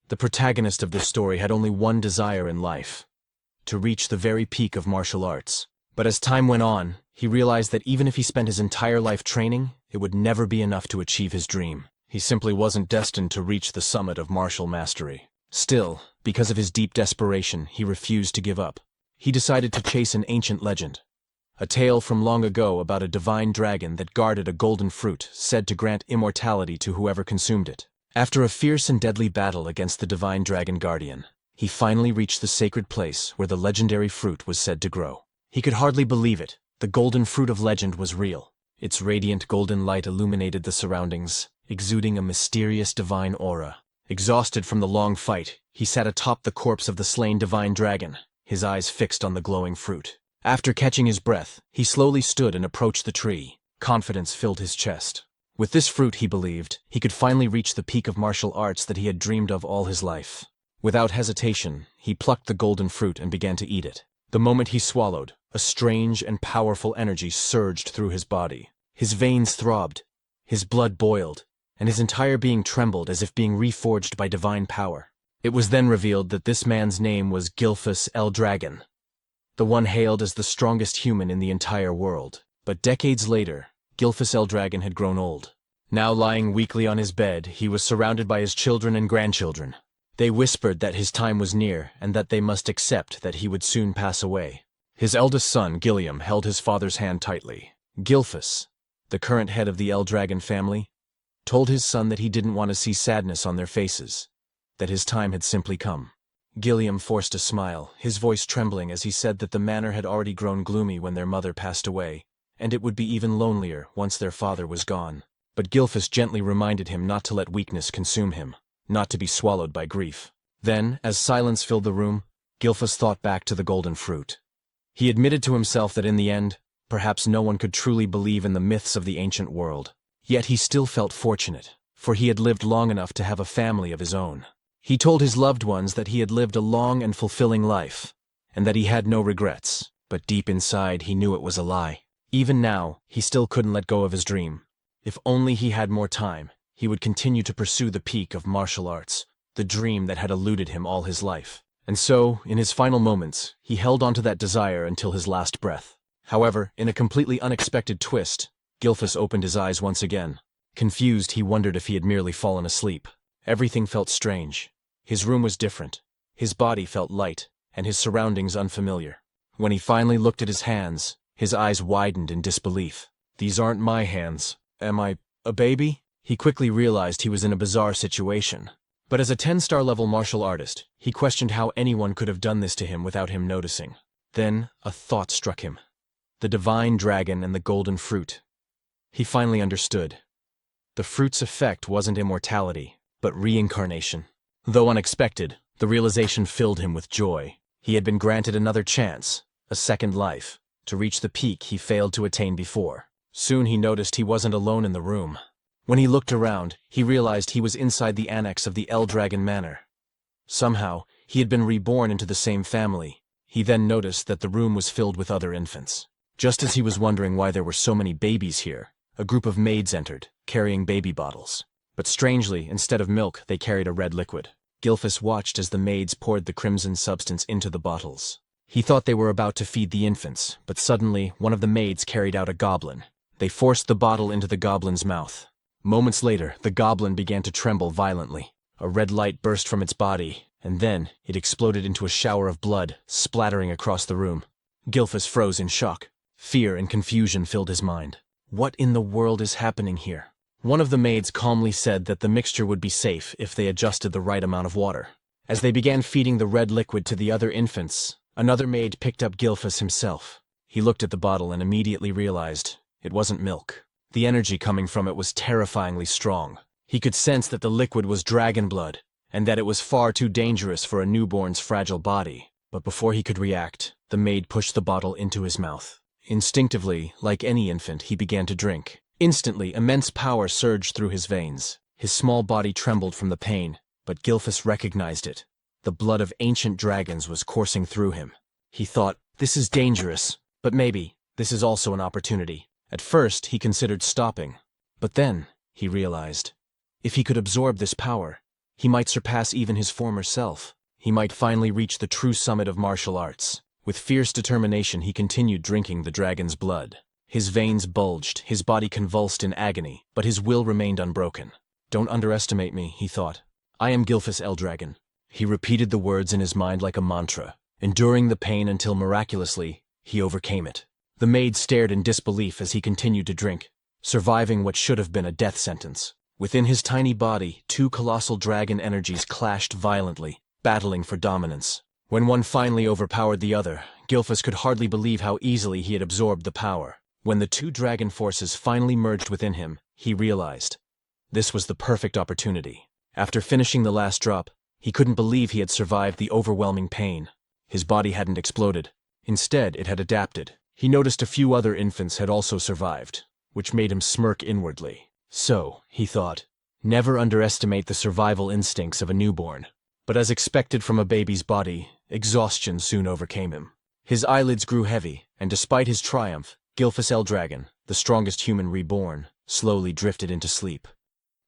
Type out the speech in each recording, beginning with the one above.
The protagonist of this story had only one desire in life: to reach the very peak of martial arts. But as time went on, he realized that even if he spent his entire life training, it would never be enough to achieve his dream. He simply wasn't destined to reach the summit of martial mastery. Still, because of his deep desperation, he refused to give up. He decided to chase an ancient legend. A tale from long ago about a divine dragon that guarded a golden fruit said to grant immortality to whoever consumed it. After a fierce and deadly battle against the divine dragon guardian, he finally reached the sacred place where the legendary fruit was said to grow. He could hardly believe it. The golden fruit of legend was real. Its radiant golden light illuminated the surroundings, exuding a mysterious divine aura. Exhausted from the long fight, he sat atop the corpse of the slain divine dragon, his eyes fixed on the glowing fruit. After catching his breath, he slowly stood and approached the tree. Confidence filled his chest. With this fruit, he believed, he could finally reach the peak of martial arts that he had dreamed of all his life. Without hesitation, he plucked the golden fruit and began to eat it. The moment he swallowed, a strange and powerful energy surged through his body. His veins throbbed, his blood boiled, and his entire being trembled as if being reforged by divine power. It was then revealed that this man's name was Gilfus el Dragon, the one hailed as the strongest human in the entire world. But decades later, Gilfus el Dragon had grown old. Now lying weakly on his bed, he was surrounded by his children and grandchildren. They whispered that his time was near and that they must accept that he would soon pass away. His eldest son, Gilliam, held his father's hand tightly. Gilfus, the current head of the El Dragon family, told his son that he didn't want to see sadness on their faces, that his time had simply come. Gilliam forced a smile, his voice trembling as he said that the manor had already grown gloomy when their mother passed away, and it would be even lonelier once their father was gone. But Gilfus gently reminded him not to let weakness consume him, not to be swallowed by grief. Then, as silence filled the room, Gilfus thought back to the golden fruit. He admitted to himself that in the end, perhaps no one could truly believe in the myths of the ancient world. Yet he still felt fortunate, for he had lived long enough to have a family of his own. He told his loved ones that he had lived a long and fulfilling life, and that he had no regrets, but deep inside he knew it was a lie. Even now, he still couldn't let go of his dream. If only he had more time, he would continue to pursue the peak of martial arts, the dream that had eluded him all his life. And so, in his final moments, he held onto that desire until his last breath. However, in a completely unexpected twist, Gilfus opened his eyes once again. Confused, he wondered if he had merely fallen asleep. Everything felt strange. His room was different. His body felt light, and his surroundings unfamiliar. When he finally looked at his hands, his eyes widened in disbelief. "These aren't my hands. Am I a baby?" He quickly realized he was in a bizarre situation. But as a 10-star level martial artist, he questioned how anyone could have done this to him without him noticing. Then, a thought struck him. The divine dragon and the golden fruit. He finally understood. The fruit's effect wasn't immortality, but reincarnation. Though unexpected, the realization filled him with joy. He had been granted another chance, a second life, to reach the peak he failed to attain before. Soon he noticed he wasn't alone in the room. When he looked around, he realized he was inside the annex of the El Dragon Manor. Somehow, he had been reborn into the same family. He then noticed that the room was filled with other infants. Just as he was wondering why there were so many babies here, a group of maids entered, carrying baby bottles. But strangely, instead of milk, they carried a red liquid. Gilfus watched as the maids poured the crimson substance into the bottles. He thought they were about to feed the infants, but suddenly, one of the maids carried out a goblin. They forced the bottle into the goblin's mouth. Moments later, the goblin began to tremble violently. A red light burst from its body, and then it exploded into a shower of blood, splattering across the room. Gilfus froze in shock. Fear and confusion filled his mind. What in the world is happening here? One of the maids calmly said that the mixture would be safe if they adjusted the right amount of water. As they began feeding the red liquid to the other infants, another maid picked up Gilfus himself. He looked at the bottle and immediately realized it wasn't milk. The energy coming from it was terrifyingly strong. He could sense that the liquid was dragon blood, and that it was far too dangerous for a newborn's fragile body. But before he could react, the maid pushed the bottle into his mouth. Instinctively, like any infant, he began to drink. Instantly, immense power surged through his veins. His small body trembled from the pain, but Gilfus recognized it. The blood of ancient dragons was coursing through him. He thought, this is dangerous, but maybe this is also an opportunity. At first, he considered stopping, but then he realized, if he could absorb this power, He might surpass even his former self. He might finally reach the true summit of martial arts. With fierce determination, he continued drinking the dragon's blood. His veins bulged, his body convulsed in agony, but his will remained unbroken. "Don't underestimate me," he thought. "I am Gilfus Eldragon." He repeated the words in his mind like a mantra, enduring the pain until miraculously, he overcame it. The maid stared in disbelief as he continued to drink, surviving what should have been a death sentence. Within his tiny body, two colossal dragon energies clashed violently, battling for dominance. When one finally overpowered the other, Gilfus could hardly believe how easily he had absorbed the power. When the two dragon forces finally merged within him, he realized this was the perfect opportunity. After finishing the last drop, he couldn't believe he had survived the overwhelming pain. His body hadn't exploded. Instead, it had adapted. He noticed a few other infants had also survived, which made him smirk inwardly. So, he thought, never underestimate the survival instincts of a newborn. But as expected from a baby's body, exhaustion soon overcame him. His eyelids grew heavy, and despite his triumph, Gilfus Eldragon, the strongest human reborn, slowly drifted into sleep.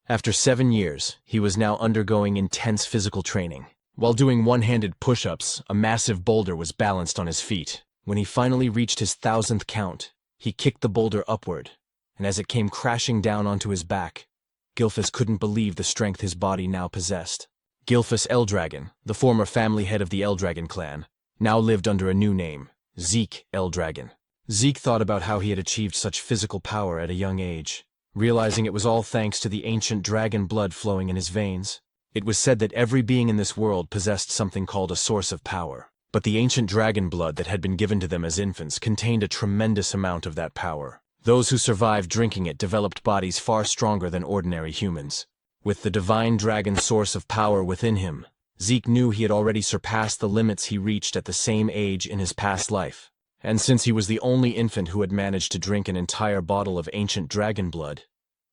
After 7 years, he was now undergoing intense physical training. While doing one-handed push-ups, a massive boulder was balanced on his feet. When he finally reached his 1000th count, he kicked the boulder upward, and as it came crashing down onto his back, Gilfus couldn't believe the strength his body now possessed. Gilfus Eldragon, the former family head of the Eldragon clan, now lived under a new name, Zeke Eldragon. Zeke thought about how he had achieved such physical power at a young age, realizing it was all thanks to the ancient dragon blood flowing in his veins. It was said that every being in this world possessed something called a source of power, but the ancient dragon blood that had been given to them as infants contained a tremendous amount of that power. Those who survived drinking it developed bodies far stronger than ordinary humans. With the divine dragon source of power within him, Zeke knew he had already surpassed the limits he reached at the same age in his past life. And since he was the only infant who had managed to drink an entire bottle of ancient dragon blood,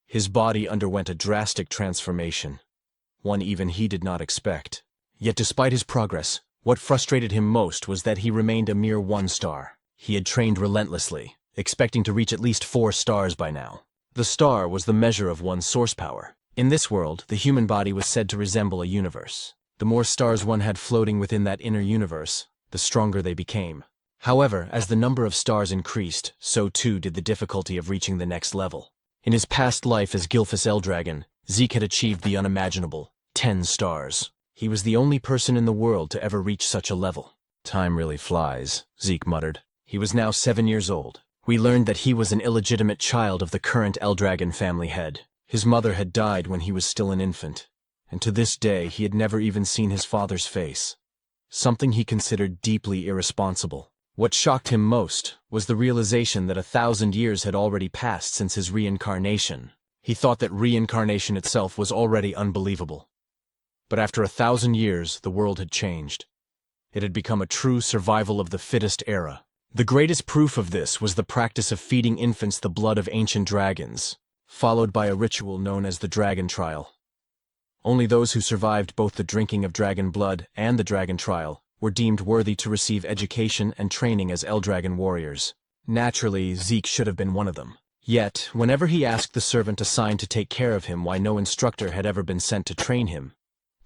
his body underwent a drastic transformation, one even he did not expect. Yet despite his progress, what frustrated him most was that he remained a mere 1 star. He had trained relentlessly, expecting to reach at least 4 stars by now. The star was the measure of one's source power. In this world, the human body was said to resemble a universe. The more stars one had floating within that inner universe, the stronger they became. However, as the number of stars increased, so too did the difficulty of reaching the next level. In his past life as Gilfus Eldragon, Zeke had achieved the unimaginable, 10 stars. He was the only person in the world to ever reach such a level. "Time really flies," Zeke muttered. He was now 7 years old. We learned that he was an illegitimate child of the current Eldragon family head. His mother had died when he was still an infant, and to this day he had never even seen his father's face, something he considered deeply irresponsible. What shocked him most was the realization that 1,000 years had already passed since his reincarnation. He thought that reincarnation itself was already unbelievable. But after 1,000 years, the world had changed. It had become a true survival of the fittest era. The greatest proof of this was the practice of feeding infants the blood of ancient dragons, followed by a ritual known as the Dragon Trial. Only those who survived both the drinking of dragon blood and the Dragon Trial were deemed worthy to receive education and training as Eldragon warriors. Naturally, Zeke should have been one of them. Yet, whenever he asked the servant assigned to take care of him why no instructor had ever been sent to train him,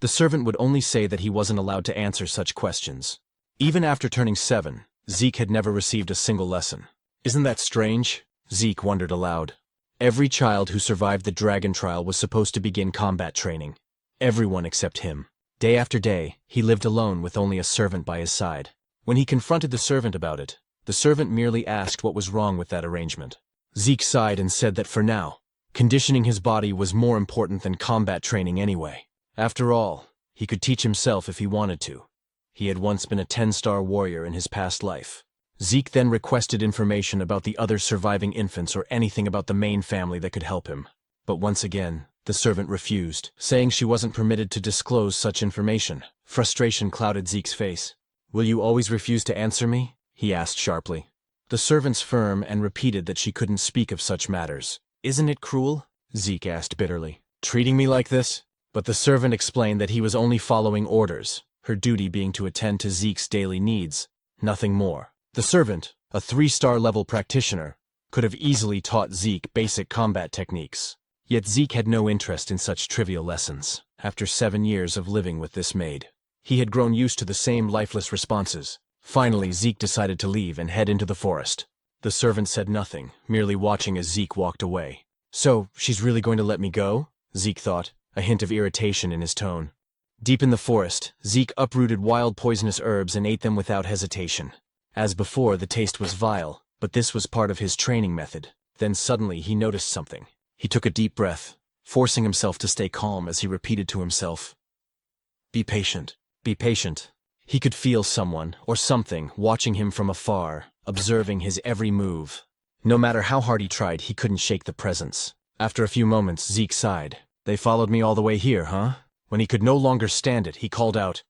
the servant would only say that he wasn't allowed to answer such questions. Even after turning 7, Zeke had never received a single lesson. Isn't that strange? Zeke wondered aloud. Every child who survived the Dragon Trial was supposed to begin combat training. Everyone except him. Day after day, he lived alone with only a servant by his side. When he confronted the servant about it, the servant merely asked what was wrong with that arrangement. Zeke sighed and said that for now, conditioning his body was more important than combat training anyway. After all, he could teach himself if he wanted to. He had once been a 10-star warrior in his past life. Zeke then requested information about the other surviving infants or anything about the main family that could help him. But once again, the servant refused, saying she wasn't permitted to disclose such information. Frustration clouded Zeke's face. "Will you always refuse to answer me?" he asked sharply. The servant's firm and repeated that she couldn't speak of such matters. "Isn't it cruel?" Zeke asked bitterly. "Treating me like this?" But the servant explained that he was only following orders, her duty being to attend to Zeke's daily needs, nothing more. The servant, a 3-star level practitioner, could have easily taught Zeke basic combat techniques. Yet Zeke had no interest in such trivial lessons. After 7 years of living with this maid, he had grown used to the same lifeless responses. Finally, Zeke decided to leave and head into the forest. The servant said nothing, merely watching as Zeke walked away. So, she's really going to let me go? Zeke thought, a hint of irritation in his tone. Deep in the forest, Zeke uprooted wild poisonous herbs and ate them without hesitation. As before, the taste was vile, but this was part of his training method. Then suddenly he noticed something. He took a deep breath, forcing himself to stay calm as he repeated to himself, "Be patient, be patient." He could feel someone, or something, watching him from afar, observing his every move. No matter how hard he tried, he couldn't shake the presence. After a few moments, Zeke sighed. "They followed me all the way here, huh?" When he could no longer stand it, he called out,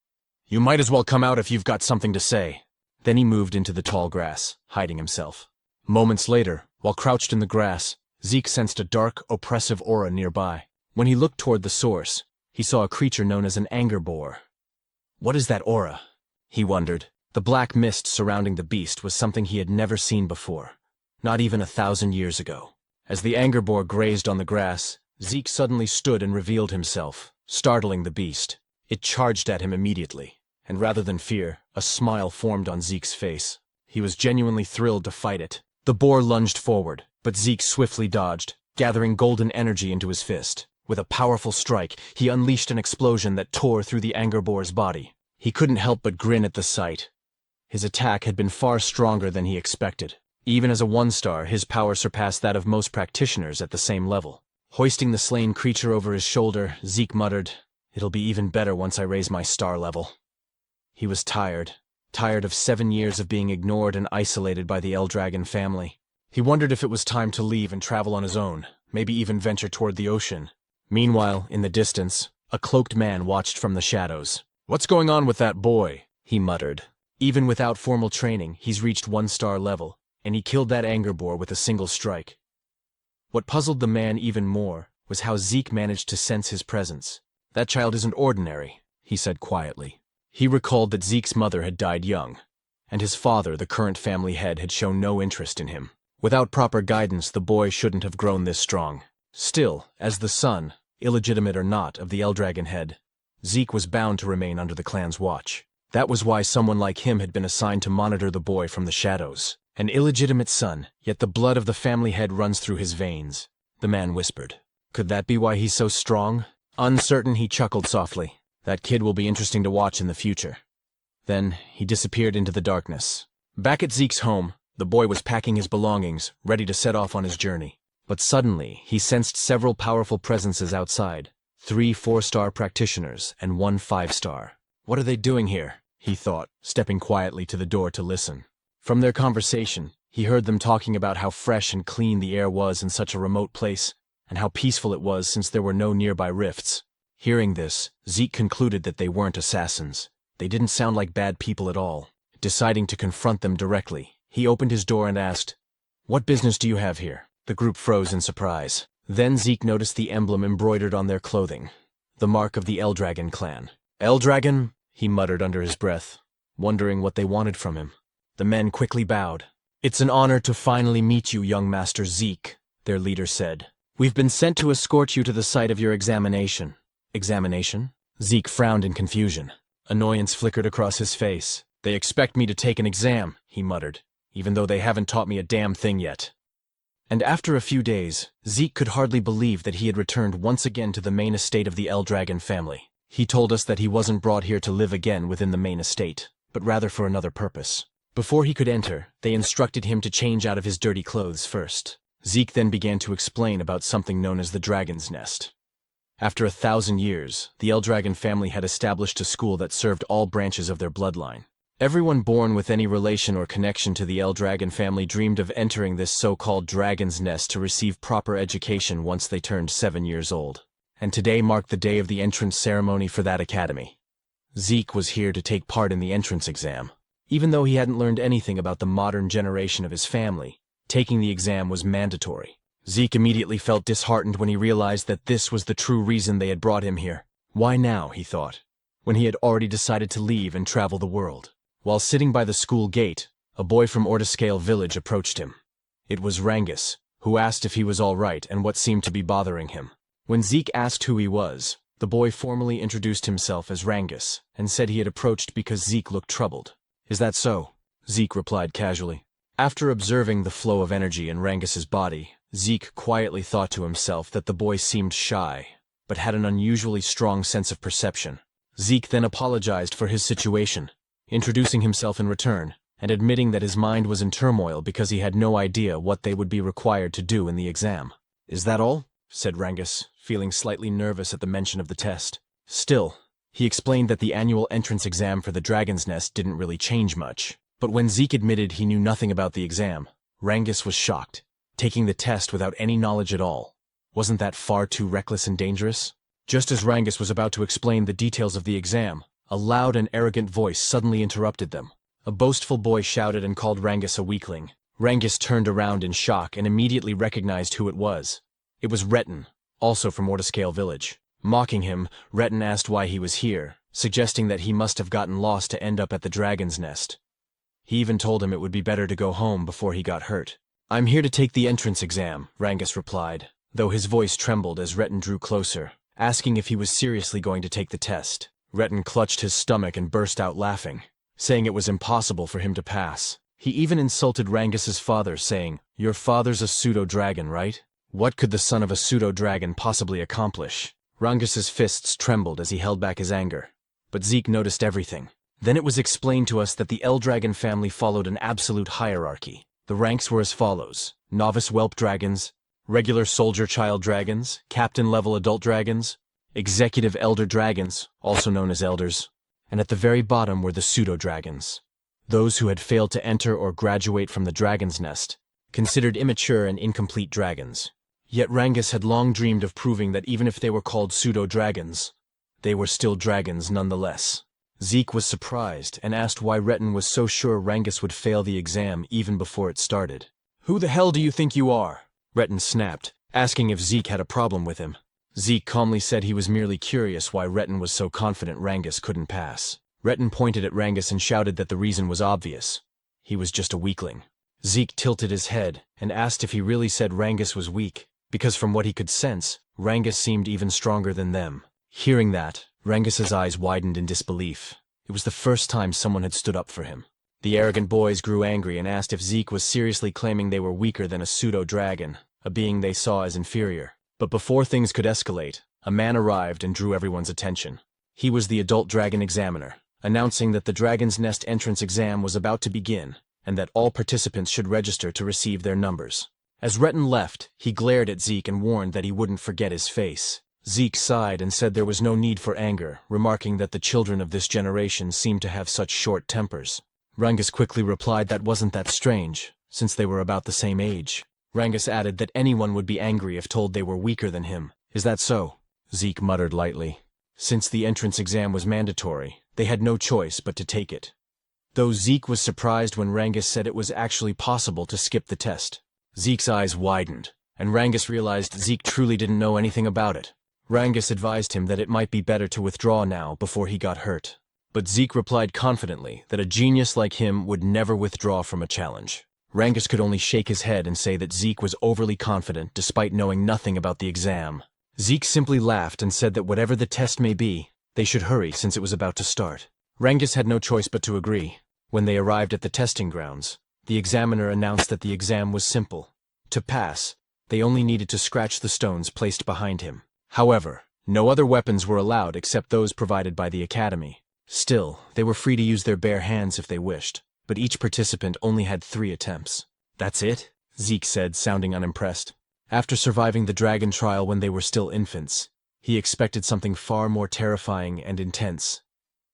"You might as well come out if you've got something to say." Then he moved into the tall grass, hiding himself. Moments later, while crouched in the grass, Zeke sensed a dark, oppressive aura nearby. When he looked toward the source, he saw a creature known as an anger boar. What is that aura? He wondered. The black mist surrounding the beast was something he had never seen before, not even 1,000 years ago. As the anger boar grazed on the grass, Zeke suddenly stood and revealed himself, startling the beast. It charged at him immediately, and rather than fear, a smile formed on Zeke's face. He was genuinely thrilled to fight it. The boar lunged forward, but Zeke swiftly dodged, gathering golden energy into his fist. With a powerful strike, he unleashed an explosion that tore through the anger boar's body. He couldn't help but grin at the sight. His attack had been far stronger than he expected. Even as a 1-star, his power surpassed that of most practitioners at the same level. Hoisting the slain creature over his shoulder, Zeke muttered, "It'll be even better once I raise my star level." He was tired of 7 years of being ignored and isolated by the Eldragon family. He wondered if it was time to leave and travel on his own, maybe even venture toward the ocean. Meanwhile, in the distance, a cloaked man watched from the shadows. "What's going on with that boy?" he muttered. Even without formal training, he's reached 1-star level, and he killed that anger boar with a single strike. What puzzled the man even more was how Zeke managed to sense his presence. "That child isn't ordinary," he said quietly. He recalled that Zeke's mother had died young, and his father, the current family head, had shown no interest in him. Without proper guidance, the boy shouldn't have grown this strong. Still, as the son, illegitimate or not, of the Eldragon head, Zeke was bound to remain under the clan's watch. That was why someone like him had been assigned to monitor the boy from the shadows. An illegitimate son, yet the blood of the family head runs through his veins, the man whispered. Could that be why he's so strong? Uncertain, he chuckled softly. That kid will be interesting to watch in the future. Then he disappeared into the darkness. Back at Zeke's home, the boy was packing his belongings, ready to set off on his journey. But suddenly, he sensed several powerful presences outside. 3 4-star practitioners and 1 5-star. What are they doing here? He thought, stepping quietly to the door to listen. From their conversation, he heard them talking about how fresh and clean the air was in such a remote place, and how peaceful it was since there were no nearby rifts. Hearing this, Zeke concluded that they weren't assassins. They didn't sound like bad people at all. Deciding to confront them directly, he opened his door and asked, "What business do you have here?" The group froze in surprise. Then Zeke noticed the emblem embroidered on their clothing, the mark of the Eldragon clan. "Eldragon?" he muttered under his breath, wondering what they wanted from him. The men quickly bowed. "It's an honor to finally meet you, young Master Zeke," their leader said. "We've been sent to escort you to the site of your examination." "Examination?" Zeke frowned in confusion. Annoyance flickered across his face. "They expect me to take an exam," he muttered, "even though they haven't taught me a damn thing yet." And after a few days, Zeke could hardly believe that he had returned once again to the main estate of the Eldragon family. He told us that he wasn't brought here to live again within the main estate, but rather for another purpose. Before he could enter, they instructed him to change out of his dirty clothes first. Zeke then began to explain about something known as the Dragon's Nest. After 1,000 years, the Eldragon family had established a school that served all branches of their bloodline. Everyone born with any relation or connection to the Eldragon family dreamed of entering this so-called Dragon's Nest to receive proper education once they turned 7 years old. And today marked the day of the entrance ceremony for that academy. Zeke was here to take part in the entrance exam. Even though he hadn't learned anything about the modern generation of his family, taking the exam was mandatory. Zeke immediately felt disheartened when he realized that this was the true reason they had brought him here. Why now, he thought, when he had already decided to leave and travel the world? While sitting by the school gate, a boy from Ortiscale village approached him. It was Rangus, who asked if he was all right and what seemed to be bothering him. When Zeke asked who he was, the boy formally introduced himself as Rangus and said he had approached because Zeke looked troubled. "Is that so?" Zeke replied casually. After observing the flow of energy in Rangus's body, Zeke quietly thought to himself that the boy seemed shy, but had an unusually strong sense of perception. Zeke then apologized for his situation, introducing himself in return, and admitting that his mind was in turmoil because he had no idea what they would be required to do in the exam. "Is that all?" said Rangus, feeling slightly nervous at the mention of the test. Still, he explained that the annual entrance exam for the Dragon's Nest didn't really change much. But when Zeke admitted he knew nothing about the exam, Rangus was shocked. Taking the test without any knowledge at all. Wasn't that far too reckless and dangerous? Just as Rangus was about to explain the details of the exam, a loud and arrogant voice suddenly interrupted them. A boastful boy shouted and called Rangus a weakling. Rangus turned around in shock and immediately recognized who it was. It was Retin, also from Mortiscale Village. Mocking him, Retin asked why he was here, suggesting that he must have gotten lost to end up at the Dragon's Nest. He even told him it would be better to go home before he got hurt. "I'm here to take the entrance exam," Rangus replied, though his voice trembled as Retin drew closer, asking if he was seriously going to take the test. Retin clutched his stomach and burst out laughing, saying it was impossible for him to pass. He even insulted Rangus's father, saying, "Your father's a pseudo-dragon, right? What could the son of a pseudo-dragon possibly accomplish?" Rangus's fists trembled as he held back his anger. But Zeke noticed everything. Then it was explained to us that the Eldragon family followed an absolute hierarchy. The ranks were as follows: novice whelp dragons, regular soldier child dragons, captain-level adult dragons, executive elder dragons, also known as elders, and at the very bottom were the pseudo-dragons. Those who had failed to enter or graduate from the Dragon's Nest, considered immature and incomplete dragons. Yet Rangus had long dreamed of proving that even if they were called pseudo-dragons, they were still dragons nonetheless. Zeke was surprised and asked why Retin was so sure Rangus would fail the exam even before it started. "Who the hell do you think you are?" Retin snapped, asking if Zeke had a problem with him. Zeke calmly said he was merely curious why Retin was so confident Rangus couldn't pass. Retin pointed at Rangus and shouted that the reason was obvious. He was just a weakling. Zeke tilted his head and asked if he really said Rangus was weak, because from what he could sense, Rangus seemed even stronger than them. Hearing that, Rangus's eyes widened in disbelief. It was the first time someone had stood up for him. The arrogant boys grew angry and asked if Zeke was seriously claiming they were weaker than a pseudo-dragon, a being they saw as inferior. But before things could escalate, a man arrived and drew everyone's attention. He was the adult dragon examiner, announcing that the Dragon's Nest entrance exam was about to begin, and that all participants should register to receive their numbers. As Retin left, he glared at Zeke and warned that he wouldn't forget his face. Zeke sighed and said there was no need for anger, remarking that the children of this generation seemed to have such short tempers. Rangus quickly replied that wasn't that strange, since they were about the same age. Rangus added that anyone would be angry if told they were weaker than him. "Is that so?" Zeke muttered lightly. Since the entrance exam was mandatory, they had no choice but to take it. Though Zeke was surprised when Rangus said it was actually possible to skip the test. Zeke's eyes widened, and Rangus realized Zeke truly didn't know anything about it. Rangus advised him that it might be better to withdraw now before he got hurt. But Zeke replied confidently that a genius like him would never withdraw from a challenge. Rangus could only shake his head and say that Zeke was overly confident despite knowing nothing about the exam. Zeke simply laughed and said that whatever the test may be, they should hurry since it was about to start. Rangus had no choice but to agree. When they arrived at the testing grounds, the examiner announced that the exam was simple. To pass, they only needed to scratch the stones placed behind him. However, no other weapons were allowed except those provided by the academy. Still, they were free to use their bare hands if they wished, but each participant only had 3 attempts. "That's it?" Zeke said, sounding unimpressed. After surviving the dragon trial when they were still infants, he expected something far more terrifying and intense.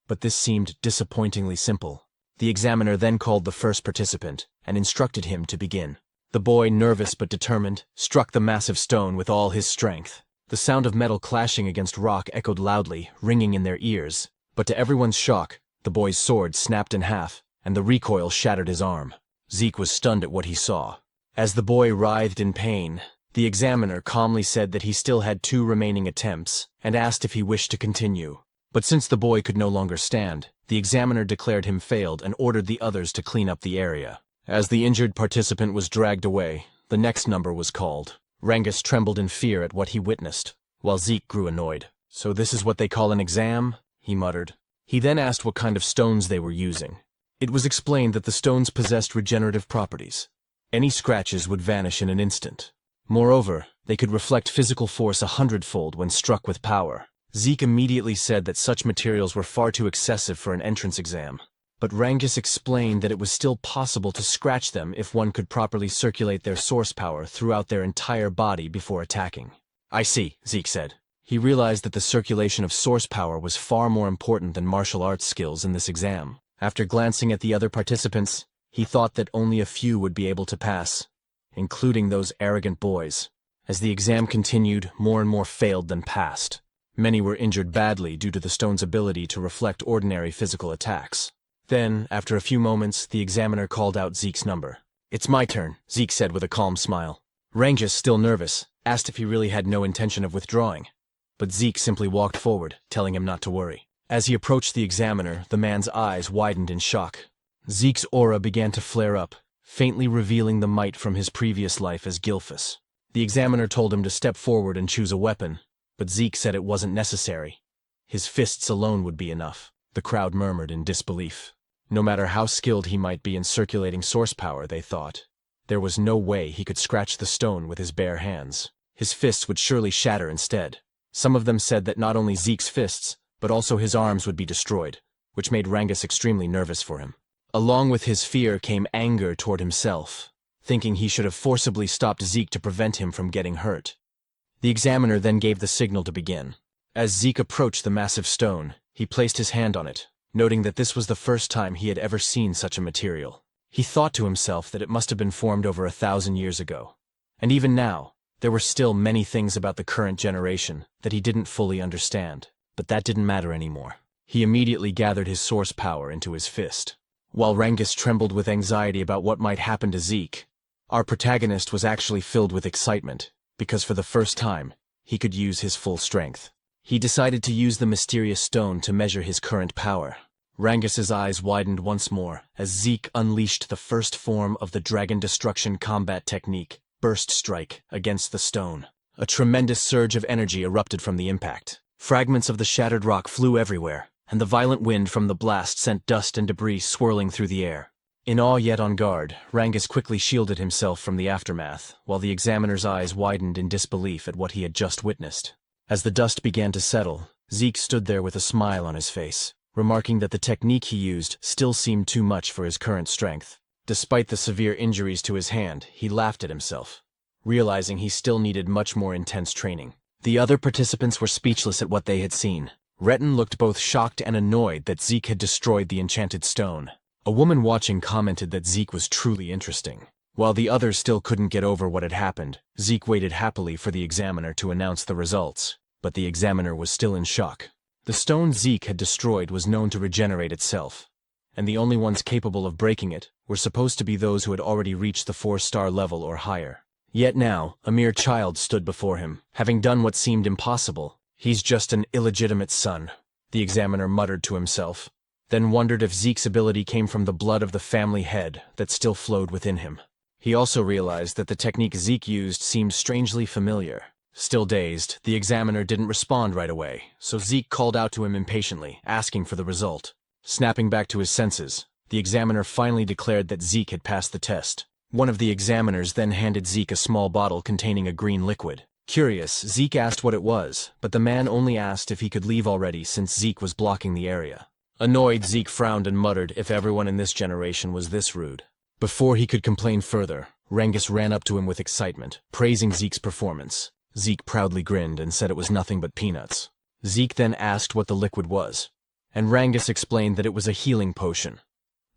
But this seemed disappointingly simple. The examiner then called the first participant and instructed him to begin. The boy, nervous but determined, struck the massive stone with all his strength. The sound of metal clashing against rock echoed loudly, ringing in their ears. But to everyone's shock, the boy's sword snapped in half, and the recoil shattered his arm. Zeke was stunned at what he saw. As the boy writhed in pain, the examiner calmly said that he still had 2 remaining attempts, and asked if he wished to continue. But since the boy could no longer stand, the examiner declared him failed and ordered the others to clean up the area. As the injured participant was dragged away, the next number was called. Rangus trembled in fear at what he witnessed, while Zeke grew annoyed. "So this is what they call an exam?" he muttered. He then asked what kind of stones they were using. It was explained that the stones possessed regenerative properties. Any scratches would vanish in an instant. Moreover, they could reflect physical force 100-fold when struck with power. Zeke immediately said that such materials were far too excessive for an entrance exam. But Rangus explained that it was still possible to scratch them if one could properly circulate their source power throughout their entire body before attacking. "I see," Zeke said. He realized that the circulation of source power was far more important than martial arts skills in this exam. After glancing at the other participants, he thought that only a few would be able to pass, including those arrogant boys. As the exam continued, more and more failed than passed. Many were injured badly due to the stone's ability to reflect ordinary physical attacks. Then, after a few moments, the examiner called out Zeke's number. "It's my turn," Zeke said with a calm smile. Rangus, still nervous, asked if he really had no intention of withdrawing. But Zeke simply walked forward, telling him not to worry. As he approached the examiner, the man's eyes widened in shock. Zeke's aura began to flare up, faintly revealing the might from his previous life as Gilphus. The examiner told him to step forward and choose a weapon, but Zeke said it wasn't necessary. His fists alone would be enough. The crowd murmured in disbelief. No matter how skilled he might be in circulating source power, they thought, there was no way he could scratch the stone with his bare hands. His fists would surely shatter instead. Some of them said that not only Zeke's fists, but also his arms would be destroyed, which made Rangus extremely nervous for him. Along with his fear came anger toward himself, thinking he should have forcibly stopped Zeke to prevent him from getting hurt. The examiner then gave the signal to begin. As Zeke approached the massive stone, he placed his hand on it, noting that this was the first time he had ever seen such a material. He thought to himself that it must have been formed over 1,000 years ago. And even now, there were still many things about the current generation that he didn't fully understand, but that didn't matter anymore. He immediately gathered his source power into his fist. While Rangus trembled with anxiety about what might happen to Zeke, our protagonist was actually filled with excitement, because for the first time, he could use his full strength. He decided to use the mysterious stone to measure his current power. Rangus's eyes widened once more as Zeke unleashed the first form of the Dragon Destruction combat technique, Burst Strike, against the stone. A tremendous surge of energy erupted from the impact. Fragments of the shattered rock flew everywhere, and the violent wind from the blast sent dust and debris swirling through the air. In awe yet on guard, Rangus quickly shielded himself from the aftermath, while the examiner's eyes widened in disbelief at what he had just witnessed. As the dust began to settle, Zeke stood there with a smile on his face, remarking that the technique he used still seemed too much for his current strength. Despite the severe injuries to his hand, he laughed at himself, realizing he still needed much more intense training. The other participants were speechless at what they had seen. Retin looked both shocked and annoyed that Zeke had destroyed the enchanted stone. A woman watching commented that Zeke was truly interesting. While the others still couldn't get over what had happened, Zeke waited happily for the examiner to announce the results, but the examiner was still in shock. The stone Zeke had destroyed was known to regenerate itself, and the only ones capable of breaking it were supposed to be those who had already reached the 4-star level or higher. Yet now, a mere child stood before him, having done what seemed impossible. "He's just an illegitimate son," the examiner muttered to himself, then wondered if Zeke's ability came from the blood of the family head that still flowed within him. He also realized that the technique Zeke used seemed strangely familiar. Still dazed, the examiner didn't respond right away, so Zeke called out to him impatiently, asking for the result. Snapping back to his senses, the examiner finally declared that Zeke had passed the test. One of the examiners then handed Zeke a small bottle containing a green liquid. Curious, Zeke asked what it was, but the man only asked if he could leave already since Zeke was blocking the area. Annoyed, Zeke frowned and muttered if everyone in this generation was this rude. Before he could complain further, Rangus ran up to him with excitement, praising Zeke's performance. Zeke proudly grinned and said it was nothing but peanuts. Zeke then asked what the liquid was, and Rangus explained that it was a healing potion,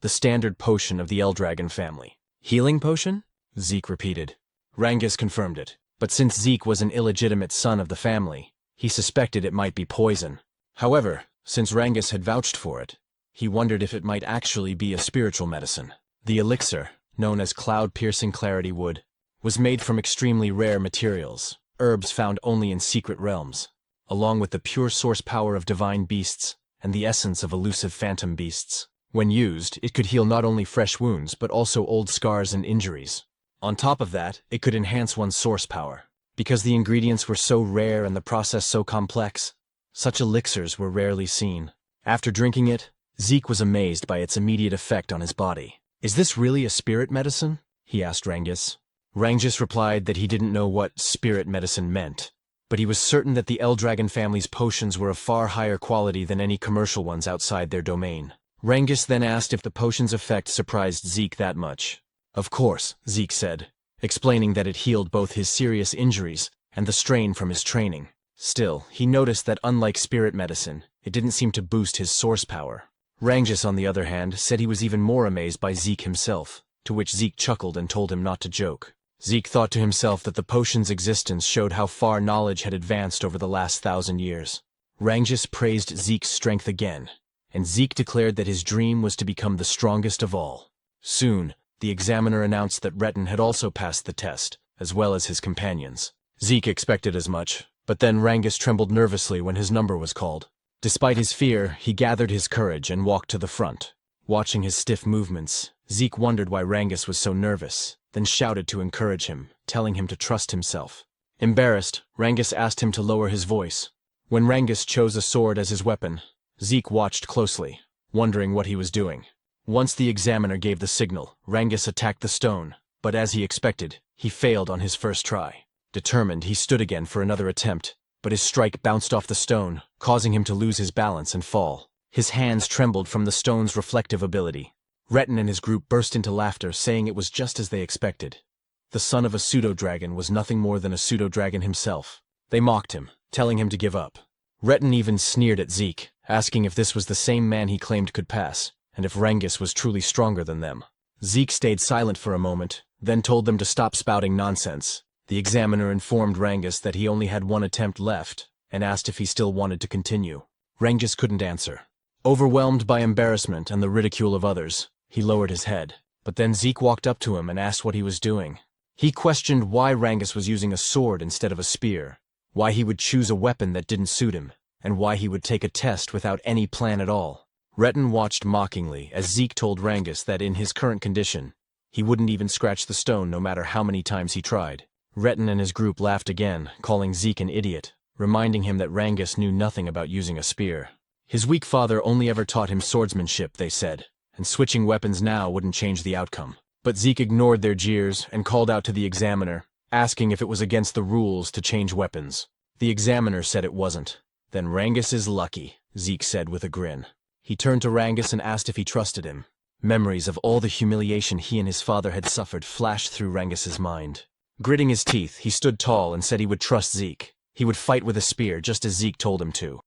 the standard potion of the Eldragon family. "Healing potion?" Zeke repeated. Rangus confirmed it, but since Zeke was an illegitimate son of the family, he suspected it might be poison. However, since Rangus had vouched for it, he wondered if it might actually be a spiritual medicine. The elixir, known as Cloud-Piercing Clarity Wood, was made from extremely rare materials, herbs found only in secret realms, along with the pure source power of divine beasts and the essence of elusive phantom beasts. When used, it could heal not only fresh wounds but also old scars and injuries. On top of that, it could enhance one's source power. Because the ingredients were so rare and the process so complex, such elixirs were rarely seen. After drinking it, Zeke was amazed by its immediate effect on his body. "Is this really a spirit medicine?" he asked Rangus. Rangus replied that he didn't know what spirit medicine meant, but he was certain that the Eldragon family's potions were of far higher quality than any commercial ones outside their domain. Rangus then asked if the potion's effect surprised Zeke that much. "Of course," Zeke said, explaining that it healed both his serious injuries and the strain from his training. Still, he noticed that unlike spirit medicine, it didn't seem to boost his source power. Rangus, on the other hand, said he was even more amazed by Zeke himself, to which Zeke chuckled and told him not to joke. Zeke thought to himself that the potion's existence showed how far knowledge had advanced over the last 1,000 years. Rangus praised Zeke's strength again, and Zeke declared that his dream was to become the strongest of all. Soon, the examiner announced that Retin had also passed the test, as well as his companions. Zeke expected as much, but then Rangus trembled nervously when his number was called. Despite his fear, he gathered his courage and walked to the front. Watching his stiff movements, Zeke wondered why Rangus was so nervous, then shouted to encourage him, telling him to trust himself. Embarrassed, Rangus asked him to lower his voice. When Rangus chose a sword as his weapon, Zeke watched closely, wondering what he was doing. Once the examiner gave the signal, Rangus attacked the stone, but as he expected, he failed on his first try. Determined, he stood again for another attempt, but his strike bounced off the stone, causing him to lose his balance and fall. His hands trembled from the stone's reflective ability. Retin and his group burst into laughter, saying it was just as they expected. The son of a pseudo-dragon was nothing more than a pseudo-dragon himself. They mocked him, telling him to give up. Retin even sneered at Zeke, asking if this was the same man he claimed could pass, and if Rangus was truly stronger than them. Zeke stayed silent for a moment, then told them to stop spouting nonsense. The examiner informed Rangus that he only had one attempt left, and asked if he still wanted to continue. Rangus couldn't answer. Overwhelmed by embarrassment and the ridicule of others, he lowered his head. But then Zeke walked up to him and asked what he was doing. He questioned why Rangus was using a sword instead of a spear, why he would choose a weapon that didn't suit him, and why he would take a test without any plan at all. Retin watched mockingly as Zeke told Rangus that in his current condition, he wouldn't even scratch the stone no matter how many times he tried. Retin and his group laughed again, calling Zeke an idiot, reminding him that Rangus knew nothing about using a spear. His weak father only ever taught him swordsmanship, they said, and switching weapons now wouldn't change the outcome. But Zeke ignored their jeers and called out to the examiner, asking if it was against the rules to change weapons. The examiner said it wasn't. "Then Rangus is lucky," Zeke said with a grin. He turned to Rangus and asked if he trusted him. Memories of all the humiliation he and his father had suffered flashed through Rangus's mind. Gritting his teeth, he stood tall and said he would trust Zeke. He would fight with a spear just as Zeke told him to.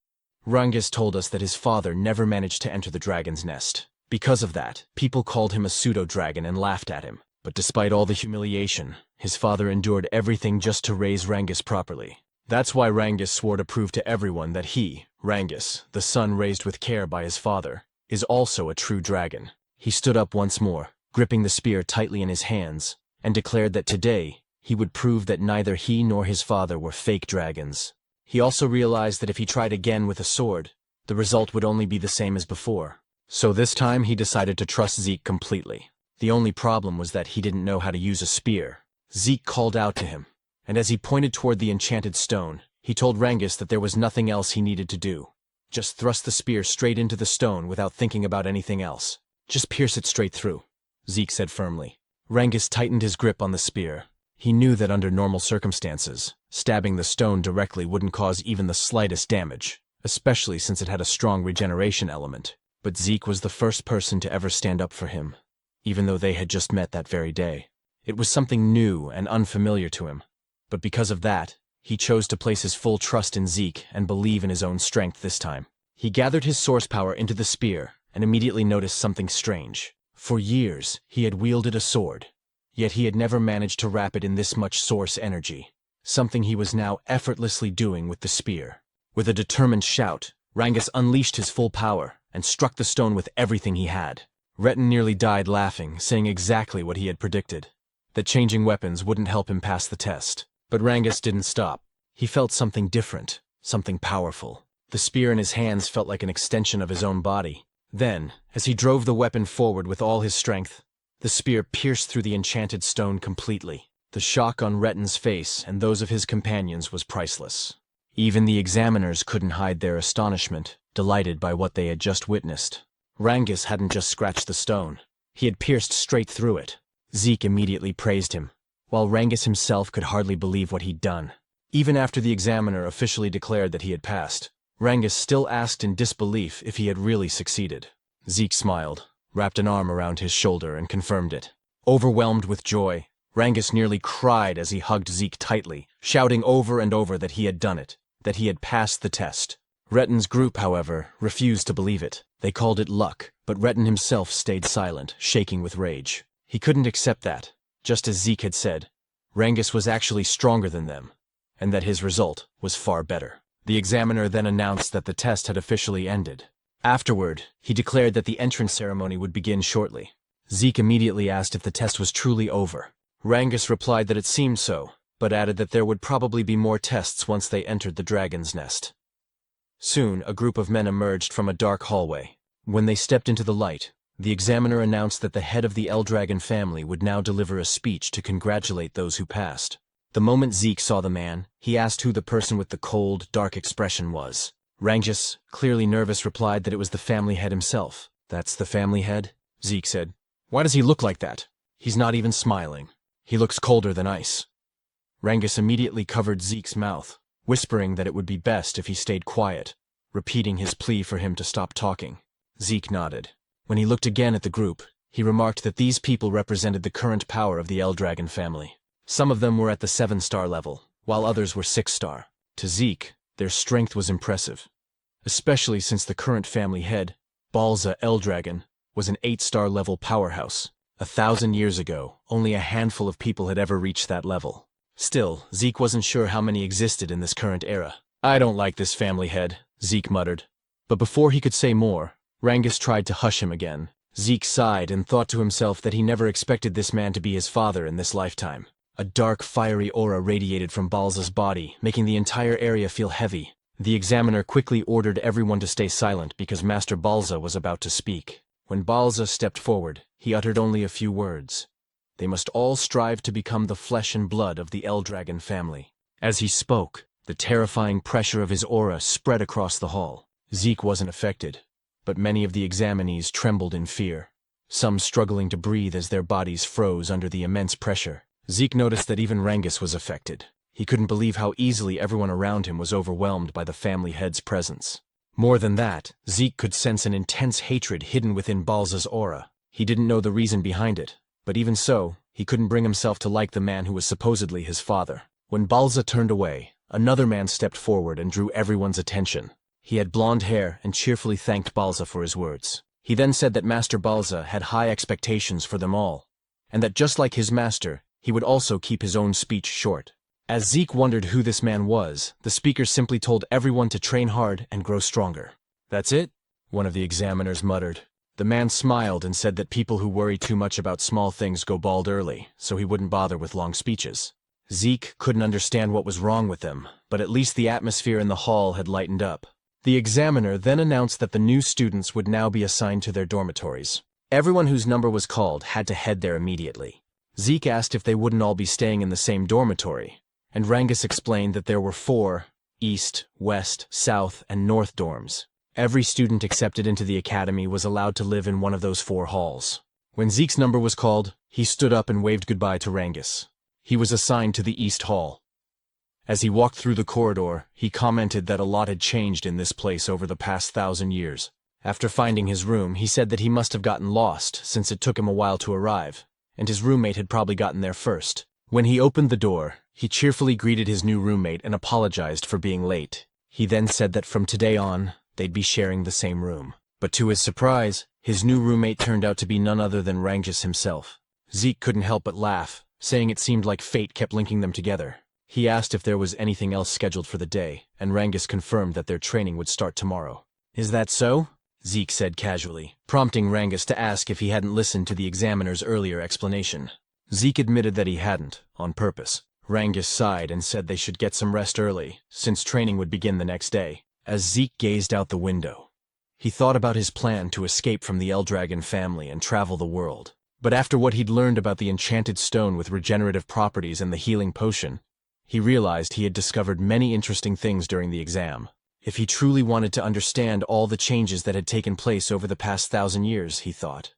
Rangus told us that his father never managed to enter the dragon's nest. Because of that, people called him a pseudo-dragon and laughed at him. But despite all the humiliation, his father endured everything just to raise Rangus properly. That's why Rangus swore to prove to everyone that he, Rangus, the son raised with care by his father, is also a true dragon. He stood up once more, gripping the spear tightly in his hands, and declared that today, he would prove that neither he nor his father were fake dragons. He also realized that if he tried again with a sword, the result would only be the same as before. So this time he decided to trust Zeke completely. The only problem was that he didn't know how to use a spear. Zeke called out to him, and as he pointed toward the enchanted stone, he told Rangus that there was nothing else he needed to do. Just thrust the spear straight into the stone without thinking about anything else. Just pierce it straight through, Zeke said firmly. Rangus tightened his grip on the spear. He knew that under normal circumstances, stabbing the stone directly wouldn't cause even the slightest damage, especially since it had a strong regeneration element. But Zeke was the first person to ever stand up for him, even though they had just met that very day. It was something new and unfamiliar to him, but because of that, he chose to place his full trust in Zeke and believe in his own strength this time. He gathered his source power into the spear and immediately noticed something strange. For years, he had wielded a sword, yet he had never managed to wrap it in this much source energy, something he was now effortlessly doing with the spear. With a determined shout, Rangus unleashed his full power and struck the stone with everything he had. Retin nearly died laughing, saying exactly what he had predicted, that changing weapons wouldn't help him pass the test. But Rangus didn't stop. He felt something different, something powerful. The spear in his hands felt like an extension of his own body. Then, as he drove the weapon forward with all his strength, The spear pierced through the enchanted stone completely. The shock on Retten's face and those of his companions was priceless. Even the examiners couldn't hide their astonishment, delighted by what they had just witnessed. Rangus hadn't just scratched the stone. He had pierced straight through it. Zeke immediately praised him, while Rangus himself could hardly believe what he'd done. Even after the examiner officially declared that he had passed, Rangus still asked in disbelief if he had really succeeded. Zeke smiled, wrapped an arm around his shoulder, and confirmed it. Overwhelmed with joy, Rangus nearly cried as he hugged Zeke tightly, shouting over and over that he had done it, that he had passed the test. Retten's group, however, refused to believe it. They called it luck, but Retten himself stayed silent, shaking with rage. He couldn't accept that. Just as Zeke had said, Rangus was actually stronger than them, and that his result was far better. The examiner then announced that the test had officially ended. Afterward, he declared that the entrance ceremony would begin shortly. Zeke immediately asked if the test was truly over. Rangus replied that it seemed so, but added that there would probably be more tests once they entered the dragon's nest. Soon, a group of men emerged from a dark hallway. When they stepped into the light, the examiner announced that the head of the Eldragon family would now deliver a speech to congratulate those who passed. The moment Zeke saw the man, he asked who the person with the cold, dark expression was. Rangus, clearly nervous, replied that it was the family head himself. "That's the family head?" Zeke said. "Why does he look like that? He's not even smiling. He looks colder than ice." Rangus immediately covered Zeke's mouth, whispering that it would be best if he stayed quiet, repeating his plea for him to stop talking. Zeke nodded. When he looked again at the group, he remarked that these people represented the current power of the Eldragon family. Some of them were at the 7-star level, while others were 6-star. To Zeke, their strength was impressive, especially since the current family head, Balza Eldragon, was an 8-star level powerhouse. 1,000 years ago, only a handful of people had ever reached that level. Still, Zeke wasn't sure how many existed in this current era. "I don't like this family head," Zeke muttered. But before he could say more, Rangus tried to hush him again. Zeke sighed and thought to himself that he never expected this man to be his father in this lifetime. A dark, fiery aura radiated from Balza's body, making the entire area feel heavy. The examiner quickly ordered everyone to stay silent because Master Balza was about to speak. When Balza stepped forward, he uttered only a few words. They must all strive to become the flesh and blood of the Eldragon family. As he spoke, the terrifying pressure of his aura spread across the hall. Zeke wasn't affected, but many of the examinees trembled in fear, some struggling to breathe as their bodies froze under the immense pressure. Zeke noticed that even Rangus was affected. He couldn't believe how easily everyone around him was overwhelmed by the family head's presence. More than that, Zeke could sense an intense hatred hidden within Balza's aura. He didn't know the reason behind it, but even so, he couldn't bring himself to like the man who was supposedly his father. When Balza turned away, another man stepped forward and drew everyone's attention. He had blonde hair and cheerfully thanked Balza for his words. He then said that Master Balza had high expectations for them all, and that just like his master, he would also keep his own speech short. As Zeke wondered who this man was, the speaker simply told everyone to train hard and grow stronger. "That's it?" one of the examiners muttered. The man smiled and said that people who worry too much about small things go bald early, so he wouldn't bother with long speeches. Zeke couldn't understand what was wrong with them, but at least the atmosphere in the hall had lightened up. The examiner then announced that the new students would now be assigned to their dormitories. Everyone whose number was called had to head there immediately. Zeke asked if they wouldn't all be staying in the same dormitory, and Rangus explained that there were 4 East, West, South, and North dorms. Every student accepted into the academy was allowed to live in one of those 4 halls. When Zeke's number was called, he stood up and waved goodbye to Rangus. He was assigned to the East Hall. As he walked through the corridor, he commented that a lot had changed in this place over the past 1,000 years. After finding his room, he said that he must have gotten lost since it took him a while to arrive, and his roommate had probably gotten there first. When he opened the door, he cheerfully greeted his new roommate and apologized for being late. He then said that from today on, they'd be sharing the same room. But to his surprise, his new roommate turned out to be none other than Rangus himself. Zeke couldn't help but laugh, saying it seemed like fate kept linking them together. He asked if there was anything else scheduled for the day, and Rangus confirmed that their training would start tomorrow. "Is that so?" Zeke said casually, prompting Rangus to ask if he hadn't listened to the examiner's earlier explanation. Zeke admitted that he hadn't, on purpose. Rangus sighed and said they should get some rest early, since training would begin the next day. As Zeke gazed out the window, he thought about his plan to escape from the Eldragon family and travel the world. But after what he'd learned about the enchanted stone with regenerative properties and the healing potion, he realized he had discovered many interesting things during the exam. If he truly wanted to understand all the changes that had taken place over the past 1,000 years, he thought,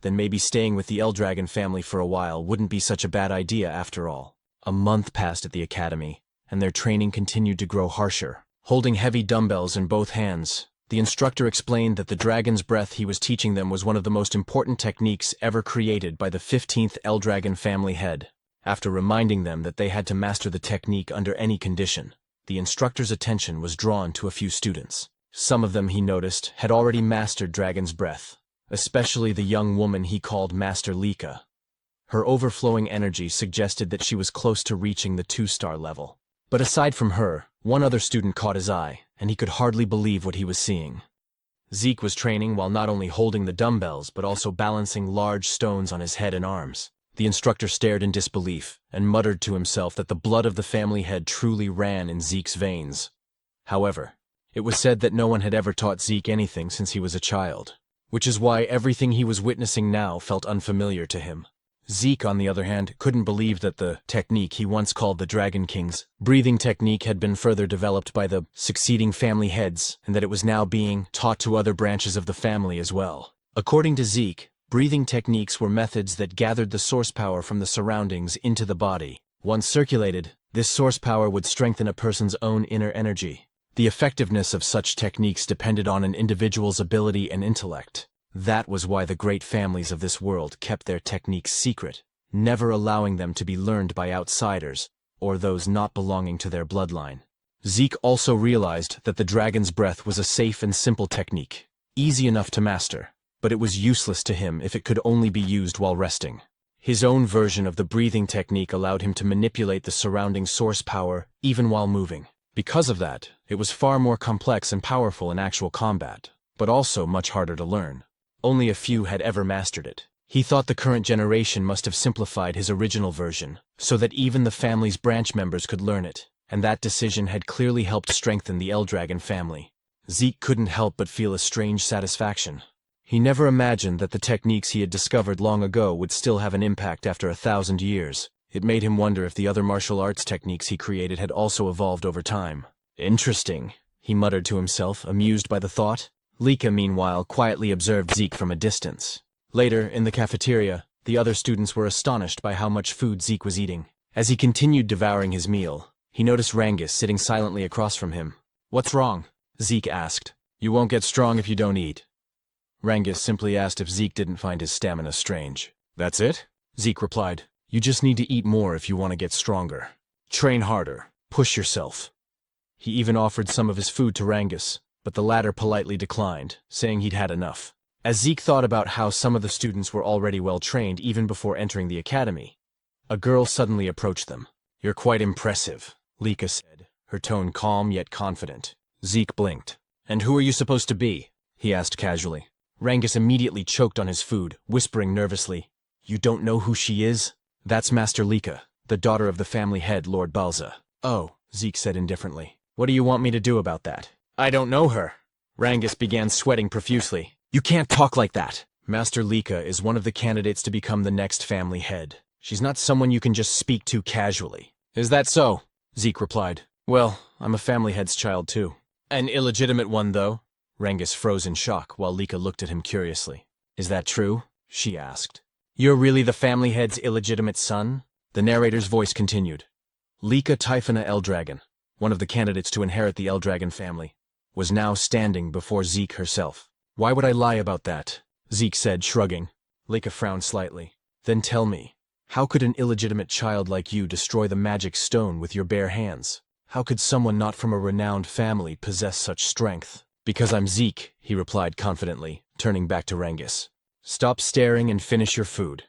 then maybe staying with the Eldragon family for a while wouldn't be such a bad idea after all. A month passed at the academy, and their training continued to grow harsher. Holding heavy dumbbells in both hands, the instructor explained that the dragon's breath he was teaching them was one of the most important techniques ever created by the 15th Eldragon family head. After reminding them that they had to master the technique under any condition, the instructor's attention was drawn to a few students. Some of them, he noticed, had already mastered Dragon's Breath, especially the young woman he called Master Lika. Her overflowing energy suggested that she was close to reaching the 2-star level. But aside from her, one other student caught his eye, and he could hardly believe what he was seeing. Zeke was training while not only holding the dumbbells but also balancing large stones on his head and arms. The instructor stared in disbelief and muttered to himself that the blood of the family head truly ran in Zeke's veins. However, it was said that no one had ever taught Zeke anything since he was a child, which is why everything he was witnessing now felt unfamiliar to him. Zeke, on the other hand, couldn't believe that the technique he once called the Dragon King's breathing technique had been further developed by the succeeding family heads, and that it was now being taught to other branches of the family as well. According to Zeke, breathing techniques were methods that gathered the source power from the surroundings into the body. Once circulated, this source power would strengthen a person's own inner energy. The effectiveness of such techniques depended on an individual's ability and intellect. That was why the great families of this world kept their techniques secret, never allowing them to be learned by outsiders or those not belonging to their bloodline. Zeke also realized that the Dragon's Breath was a safe and simple technique, easy enough to master, but it was useless to him if it could only be used while resting. His own version of the breathing technique allowed him to manipulate the surrounding source power even while moving. Because of that, it was far more complex and powerful in actual combat, but also much harder to learn. Only a few had ever mastered it. He thought the current generation must have simplified his original version, so that even the family's branch members could learn it, and that decision had clearly helped strengthen the Eldragon family. Zeke couldn't help but feel a strange satisfaction. He never imagined that the techniques he had discovered long ago would still have an impact after 1,000 years. It made him wonder if the other martial arts techniques he created had also evolved over time. Interesting, he muttered to himself, amused by the thought. Lika, meanwhile, quietly observed Zeke from a distance. Later, in the cafeteria, the other students were astonished by how much food Zeke was eating. As he continued devouring his meal, he noticed Rangus sitting silently across from him. "What's wrong?" Zeke asked. "You won't get strong if you don't eat." Rangus simply asked if Zeke didn't find his stamina strange. "That's it?" Zeke replied. "You just need to eat more if you want to get stronger. Train harder. Push yourself." He even offered some of his food to Rangus, but the latter politely declined, saying he'd had enough. As Zeke thought about how some of the students were already well trained even before entering the academy, a girl suddenly approached them. "You're quite impressive," Lika said, her tone calm yet confident. Zeke blinked. "And who are you supposed to be?" he asked casually. Rangus immediately choked on his food, whispering nervously, "You don't know who she is? That's Master Lika, the daughter of the family head, Lord Balza." "Oh," Zeke said indifferently. "What do you want me to do about that?" "I don't know her." Rangus began sweating profusely. "You can't talk like that. Master Lika is one of the candidates to become the next family head. She's not someone you can just speak to casually." "Is that so?" Zeke replied. "Well, I'm a family head's child too." "An illegitimate one, though?" Rangus froze in shock while Lika looked at him curiously. "Is that true?" she asked. "You're really the family head's illegitimate son?" The narrator's voice continued. Lika Typhona Eldragon, one of the candidates to inherit the Eldragon family, was now standing before Zeke herself. "Why would I lie about that?" Zeke said, shrugging. Lika frowned slightly. "Then tell me, how could an illegitimate child like you destroy the magic stone with your bare hands? How could someone not from a renowned family possess such strength?" "Because I'm Zeke," he replied confidently, turning back to Rangus. "Stop staring and finish your food."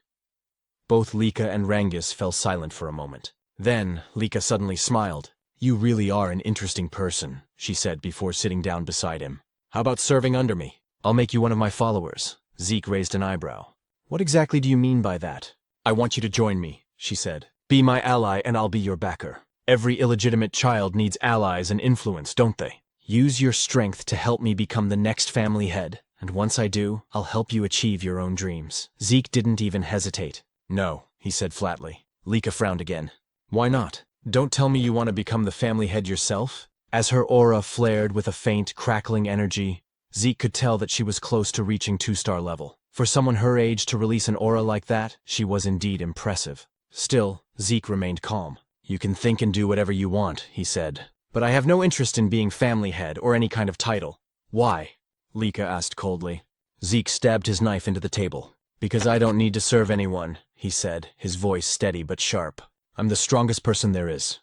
Both Lika and Rangus fell silent for a moment. Then, Lika suddenly smiled. "You really are an interesting person," she said before sitting down beside him. "How about serving under me? I'll make you one of my followers." Zeke raised an eyebrow. "What exactly do you mean by that?" "I want you to join me," she said. "Be my ally and I'll be your backer. Every illegitimate child needs allies and influence, don't they? Use your strength to help me become the next family head. And once I do, I'll help you achieve your own dreams. Zeke didn't even hesitate. No, he said flatly. Lika frowned again. Why not? Don't tell me you want to become the family head yourself? As her aura flared with a faint, crackling energy, Zeke could tell that she was close to reaching 2-star level. For someone her age to release an aura like that, she was indeed impressive. Still, Zeke remained calm. You can think and do whatever you want, he said. But I have no interest in being family head or any kind of title. Why? Lika asked coldly. Zeke stabbed his knife into the table. Because I don't need to serve anyone, he said, his voice steady but sharp. I'm the strongest person there is.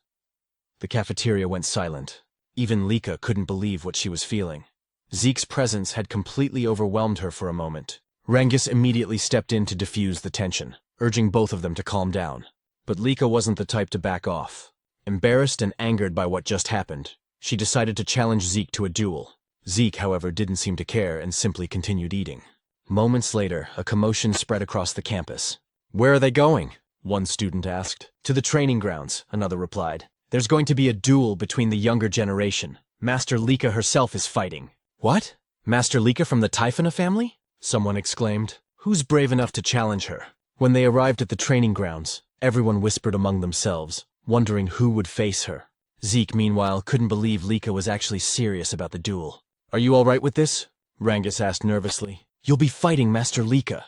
The cafeteria went silent. Even Lika couldn't believe what she was feeling. Zeke's presence had completely overwhelmed her for a moment. Rangus immediately stepped in to diffuse the tension, urging both of them to calm down. But Lika wasn't the type to back off. Embarrassed and angered by what just happened, she decided to challenge Zeke to a duel. Zeke, however, didn't seem to care and simply continued eating. Moments later, a commotion spread across the campus. Where are they going? One student asked. To the training grounds, another replied. There's going to be a duel between the younger generation. Master Lika herself is fighting. What? Master Lika from the Typhona family? Someone exclaimed. Who's brave enough to challenge her? When they arrived at the training grounds, everyone whispered among themselves, wondering who would face her. Zeke, meanwhile, couldn't believe Lika was actually serious about the duel. Are you all right with this? Rangus asked nervously. You'll be fighting Master Lika.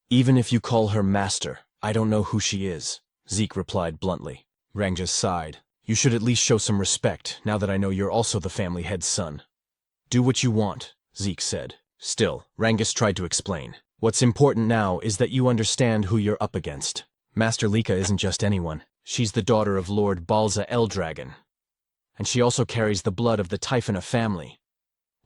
Even if you call her Master, I don't know who she is, Zeke replied bluntly. Rangus sighed. You should at least show some respect, now that I know you're also the family head's son. Do what you want, Zeke said. Still, Rangus tried to explain. What's important now is that you understand who you're up against. Master Lika isn't just anyone. She's the daughter of Lord Balza Eldragon. And she also carries the blood of the Typhona family,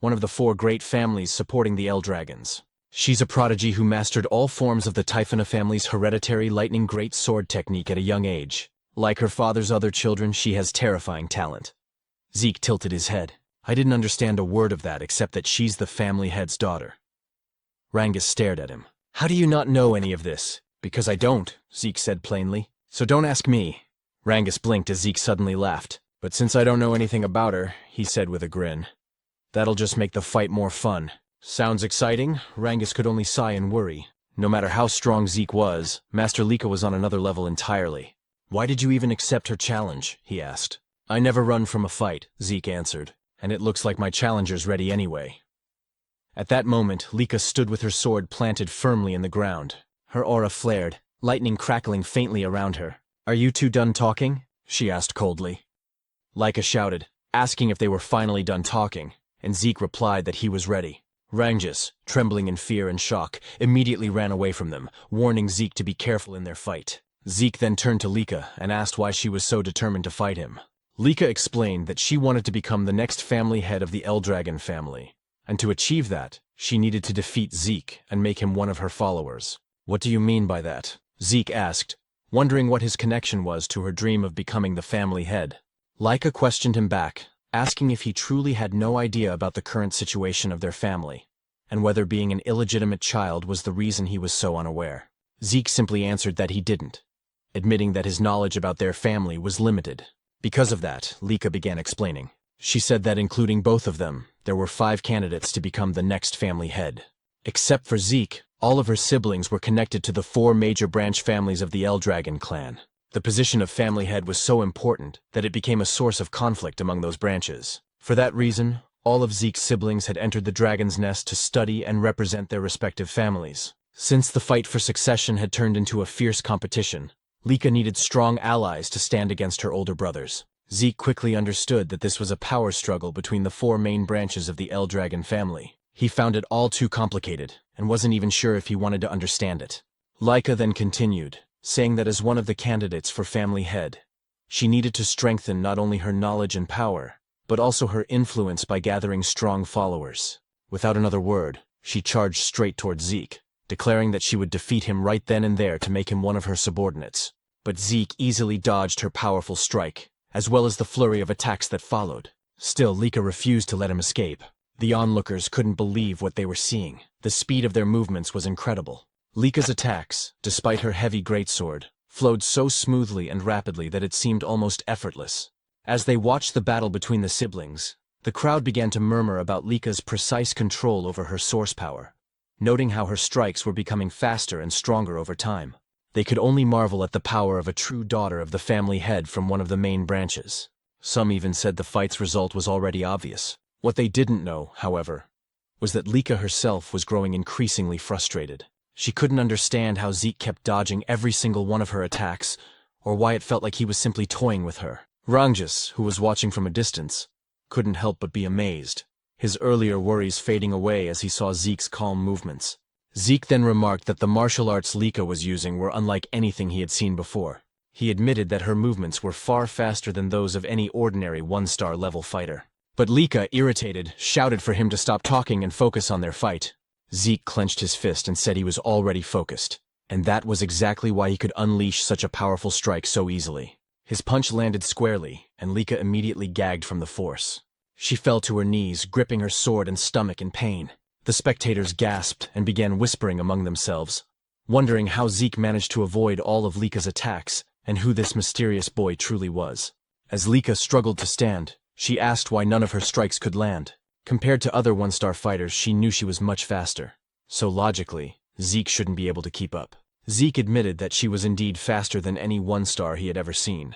one of the 4 great families supporting the Eldragons. She's a prodigy who mastered all forms of the Typhona family's hereditary lightning great sword technique at a young age. Like her father's other children, she has terrifying talent. Zeke tilted his head. I didn't understand a word of that except that she's the family head's daughter. Rangus stared at him. How do you not know any of this? Because I don't, Zeke said plainly. So don't ask me. Rangus blinked as Zeke suddenly laughed. But since I don't know anything about her, he said with a grin, that'll just make the fight more fun. Sounds exciting? Rangus could only sigh in worry. No matter how strong Zeke was, Master Lika was on another level entirely. Why did you even accept her challenge? He asked. I never run from a fight, Zeke answered, and it looks like my challenger's ready anyway. At that moment, Lika stood with her sword planted firmly in the ground. Her aura flared, lightning crackling faintly around her. Are you two done talking? She asked coldly. Lika shouted, asking if they were finally done talking, and Zeke replied that he was ready. Rangus, trembling in fear and shock, immediately ran away from them, warning Zeke to be careful in their fight. Zeke then turned to Lika and asked why she was so determined to fight him. Lika explained that she wanted to become the next family head of the Eldragon family, and to achieve that, she needed to defeat Zeke and make him one of her followers. What do you mean by that? Zeke asked, wondering what his connection was to her dream of becoming the family head. Lika questioned him back, asking if he truly had no idea about the current situation of their family, and whether being an illegitimate child was the reason he was so unaware. Zeke simply answered that he didn't, admitting that his knowledge about their family was limited. Because of that, Lika began explaining. She said that including both of them, there were 5 candidates to become the next family head. Except for Zeke, all of her siblings were connected to the 4 major branch families of the Eldragon clan. The position of family head was so important that it became a source of conflict among those branches. For that reason, all of Zeke's siblings had entered the Dragon's Nest to study and represent their respective families. Since the fight for succession had turned into a fierce competition, Lika needed strong allies to stand against her older brothers. Zeke quickly understood that this was a power struggle between the 4 main branches of the Eldragon family. He found it all too complicated, and wasn't even sure if he wanted to understand it. Lika then continued, saying that as one of the candidates for family head, she needed to strengthen not only her knowledge and power, but also her influence by gathering strong followers. Without another word, she charged straight towards Zeke, declaring that she would defeat him right then and there to make him one of her subordinates. But Zeke easily dodged her powerful strike, as well as the flurry of attacks that followed. Still, Lika refused to let him escape. The onlookers couldn't believe what they were seeing. The speed of their movements was incredible. Lika's attacks, despite her heavy greatsword, flowed so smoothly and rapidly that it seemed almost effortless. As they watched the battle between the siblings, The crowd began to murmur about Lika's precise control over her source power, noting how her strikes were becoming faster and stronger over time. They could only marvel at the power of a true daughter of the family head from one of the main branches. Some even said the fight's result was already obvious. What they didn't know, however, was that Lika herself was growing increasingly frustrated. She couldn't understand how Zeke kept dodging every single one of her attacks, or why it felt like he was simply toying with her. Rangjus, who was watching from a distance, couldn't help but be amazed, his earlier worries fading away as he saw Zeke's calm movements. Zeke then remarked that the martial arts Lika was using were unlike anything he had seen before. He admitted that her movements were far faster than those of any ordinary one-star level fighter. But Lika, irritated, shouted for him to stop talking and focus on their fight. Zeke clenched his fist and said he was already focused, and that was exactly why he could unleash such a powerful strike so easily. His punch landed squarely, and Lika immediately gagged from the force. She fell to her knees, gripping her sword and stomach in pain. The spectators gasped and began whispering among themselves, wondering how Zeke managed to avoid all of Lika's attacks and who this mysterious boy truly was. As Lika struggled to stand, she asked why none of her strikes could land. Compared to other one-star fighters, she knew she was much faster. So logically, Zeke shouldn't be able to keep up. Zeke admitted that she was indeed faster than any one-star he had ever seen.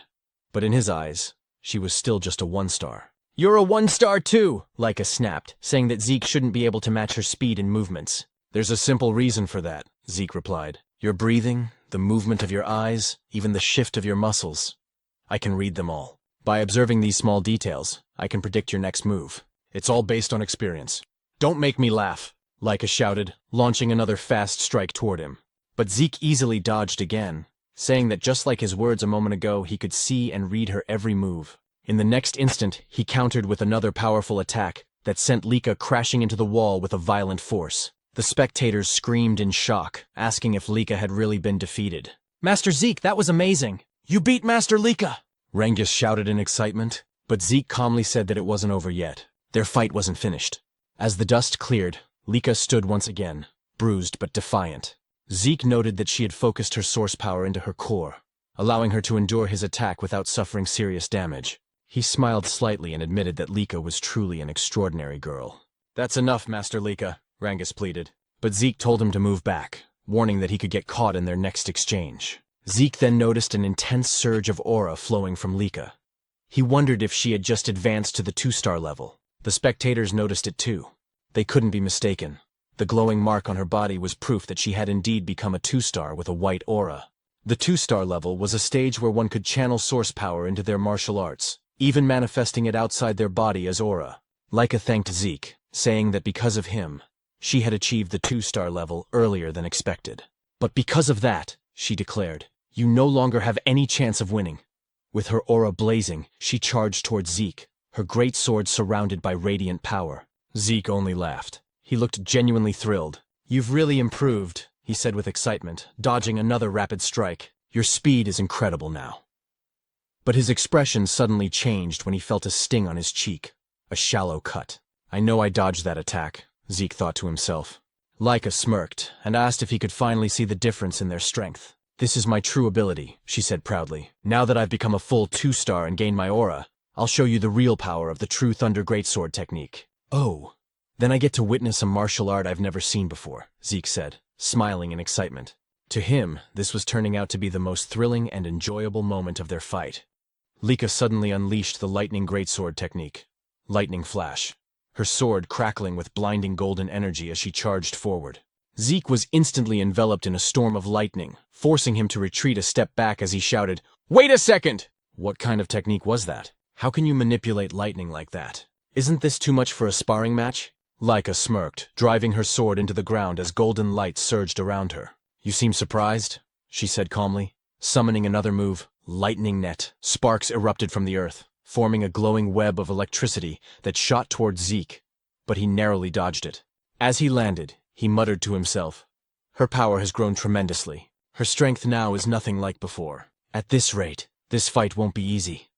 But in his eyes, she was still just a one-star. "You're a one-star too," Lika snapped, saying that Zeke shouldn't be able to match her speed and movements. "There's a simple reason for that," Zeke replied. "Your breathing, the movement of your eyes, even the shift of your muscles. I can read them all. By observing these small details, I can predict your next move. It's all based on experience." "Don't make me laugh," Lika shouted, launching another fast strike toward him. But Zeke easily dodged again, saying that just like his words a moment ago, he could see and read her every move. In the next instant, he countered with another powerful attack that sent Lika crashing into the wall with a violent force. The spectators screamed in shock, asking if Lika had really been defeated. "Master Zeke, that was amazing! You beat Master Lika!" Rangjus shouted in excitement, but Zeke calmly said that it wasn't over yet. Their fight wasn't finished. As the dust cleared, Lika stood once again, bruised but defiant. Zeke noted that she had focused her source power into her core, allowing her to endure his attack without suffering serious damage. He smiled slightly and admitted that Lika was truly an extraordinary girl. "That's enough, Master Lika," Rangjus pleaded. But Zeke told him to move back, warning that he could get caught in their next exchange. Zeke then noticed an intense surge of aura flowing from Lika. He wondered if she had just advanced to the 2-star level. The spectators noticed it too. They couldn't be mistaken. The glowing mark on her body was proof that she had indeed become a 2-star with a white aura. The 2-star level was a stage where one could channel source power into their martial arts, even manifesting it outside their body as aura. Lika thanked Zeke, saying that because of him, she had achieved the 2-star level earlier than expected. "But because of that," she declared, "you no longer have any chance of winning." With her aura blazing, she charged towards Zeke, her great sword surrounded by radiant power. Zeke only laughed. He looked genuinely thrilled. "You've really improved," he said with excitement, dodging another rapid strike. "Your speed is incredible now." But his expression suddenly changed when he felt a sting on his cheek. A shallow cut. "I know I dodged that attack," Zeke thought to himself. Lika smirked and asked if he could finally see the difference in their strength. "This is my true ability," she said proudly. "Now that I've become a full 2-star and gained my aura, I'll show you the real power of the true Thunder Greatsword technique." "Oh, then I get to witness a martial art I've never seen before," Zeke said, smiling in excitement. To him, this was turning out to be the most thrilling and enjoyable moment of their fight. Lika suddenly unleashed the Lightning Greatsword technique. Lightning flash. Her sword crackling with blinding golden energy as she charged forward. Zeke was instantly enveloped in a storm of lightning, forcing him to retreat a step back as he shouted, "Wait a second!" What kind of technique was that? How can you manipulate lightning like that? Isn't this too much for a sparring match? Lika smirked, driving her sword into the ground as golden light surged around her. "You seem surprised," she said calmly. Summoning another move, Lightning Net, sparks erupted from the earth, forming a glowing web of electricity that shot towards Zeke, but he narrowly dodged it. As he landed, he muttered to himself, "Her power has grown tremendously. Her strength now is nothing like before. At this rate, this fight won't be easy."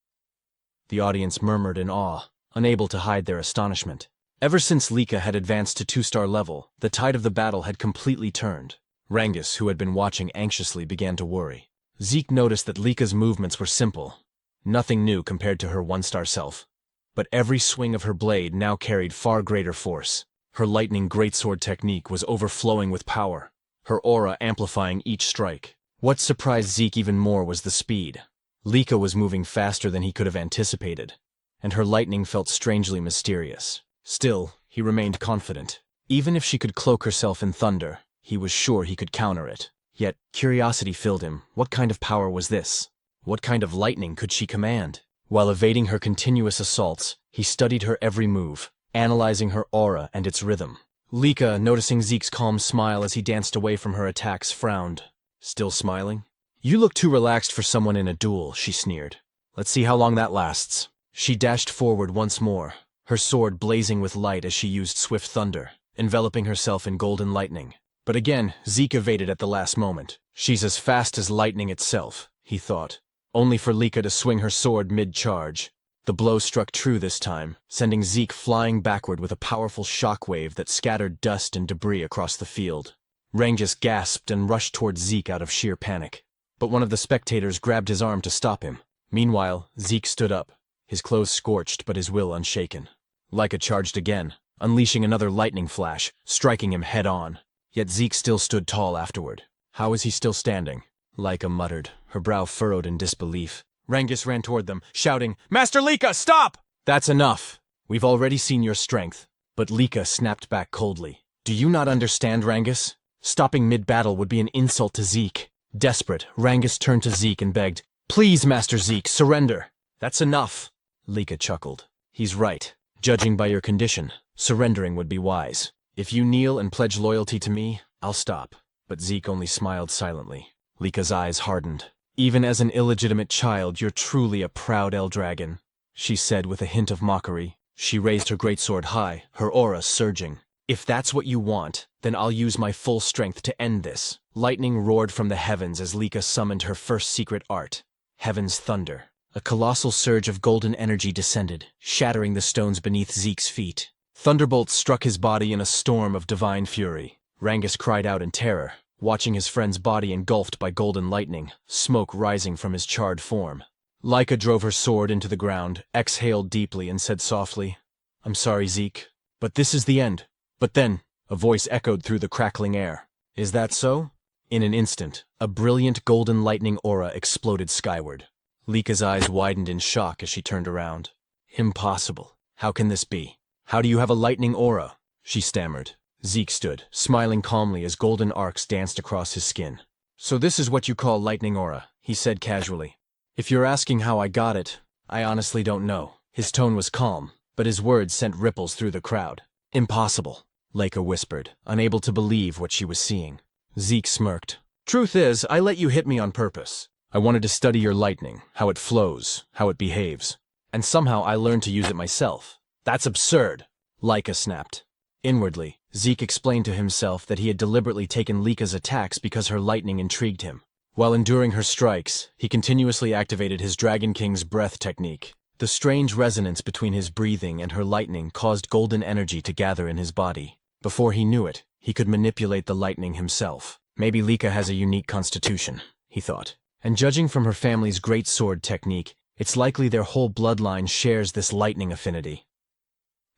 The audience murmured in awe, unable to hide their astonishment. Ever since Lika had advanced to 2-star level, the tide of the battle had completely turned. Rangjus, who had been watching anxiously, began to worry. Zeke noticed that Lika's movements were simple, nothing new compared to her 1-star self. but every swing of her blade now carried far greater force. Her lightning greatsword technique was overflowing with power, her aura amplifying each strike. What surprised Zeke even more was the speed. Lika was moving faster than he could have anticipated, and her lightning felt strangely mysterious. Still, he remained confident. Even if she could cloak herself in thunder, he was sure he could counter it. Yet, curiosity filled him. What kind of power was this? What kind of lightning could she command? While evading her continuous assaults, he studied her every move, analyzing her aura and its rhythm. Lika, noticing Zeke's calm smile as he danced away from her attacks, frowned. Still smiling? "You look too relaxed for someone in a duel," she sneered. "Let's see how long that lasts." She dashed forward once more, her sword blazing with light as she used swift thunder, enveloping herself in golden lightning. But again, Zeke evaded at the last moment. She's as fast as lightning itself, he thought, only for Lika to swing her sword mid-charge. The blow struck true this time, sending Zeke flying backward with a powerful shockwave that scattered dust and debris across the field. Rangus gasped and rushed towards Zeke out of sheer panic, but one of the spectators grabbed his arm to stop him. Meanwhile, Zeke stood up, his clothes scorched but his will unshaken. Lika charged again, unleashing another lightning flash, striking him head-on. Yet Zeke still stood tall afterward. How is he still standing? Lika muttered, her brow furrowed in disbelief. Rangus ran toward them, shouting, "Master Lika, stop!" "That's enough. We've already seen your strength." But Lika snapped back coldly. "Do you not understand, Rangus? Stopping mid-battle would be an insult to Zeke." Desperate, Rangus turned to Zeke and begged, "Please, Master Zeke, surrender." "That's enough." Lika chuckled. "He's right. Judging by your condition, surrendering would be wise. If you kneel and pledge loyalty to me, I'll stop." But Zeke only smiled silently. Lika's eyes hardened. "Even as an illegitimate child, you're truly a proud Eldragon," she said with a hint of mockery. She raised her greatsword high, her aura surging. "If that's what you want, then I'll use my full strength to end this." Lightning roared from the heavens as Lika summoned her first secret art, Heaven's Thunder. A colossal surge of golden energy descended, shattering the stones beneath Zeke's feet. Thunderbolts struck his body in a storm of divine fury. Rangus cried out in terror, watching his friend's body engulfed by golden lightning, smoke rising from his charred form. Lika drove her sword into the ground, exhaled deeply, and said softly, "I'm sorry, Zeke, but this is the end." But then, a voice echoed through the crackling air. "Is that so?" In an instant, a brilliant golden lightning aura exploded skyward. Lika's eyes widened in shock as she turned around. "Impossible. How can this be? How do you have a lightning aura?" she stammered. Zeke stood, smiling calmly as golden arcs danced across his skin. "So this is what you call lightning aura," he said casually. "If you're asking how I got it, I honestly don't know." His tone was calm, but his words sent ripples through the crowd. "Impossible," Lika whispered, unable to believe what she was seeing. Zeke smirked. "Truth is, I let you hit me on purpose. I wanted to study your lightning, how it flows, how it behaves. And somehow I learned to use it myself." "That's absurd," Lika snapped. Inwardly, Zeke explained to himself that he had deliberately taken Lika's attacks because her lightning intrigued him. While enduring her strikes, he continuously activated his Dragon King's breath technique. The strange resonance between his breathing and her lightning caused golden energy to gather in his body. Before he knew it, he could manipulate the lightning himself. Maybe Lika has a unique constitution, he thought. And judging from her family's great sword technique, it's likely their whole bloodline shares this lightning affinity.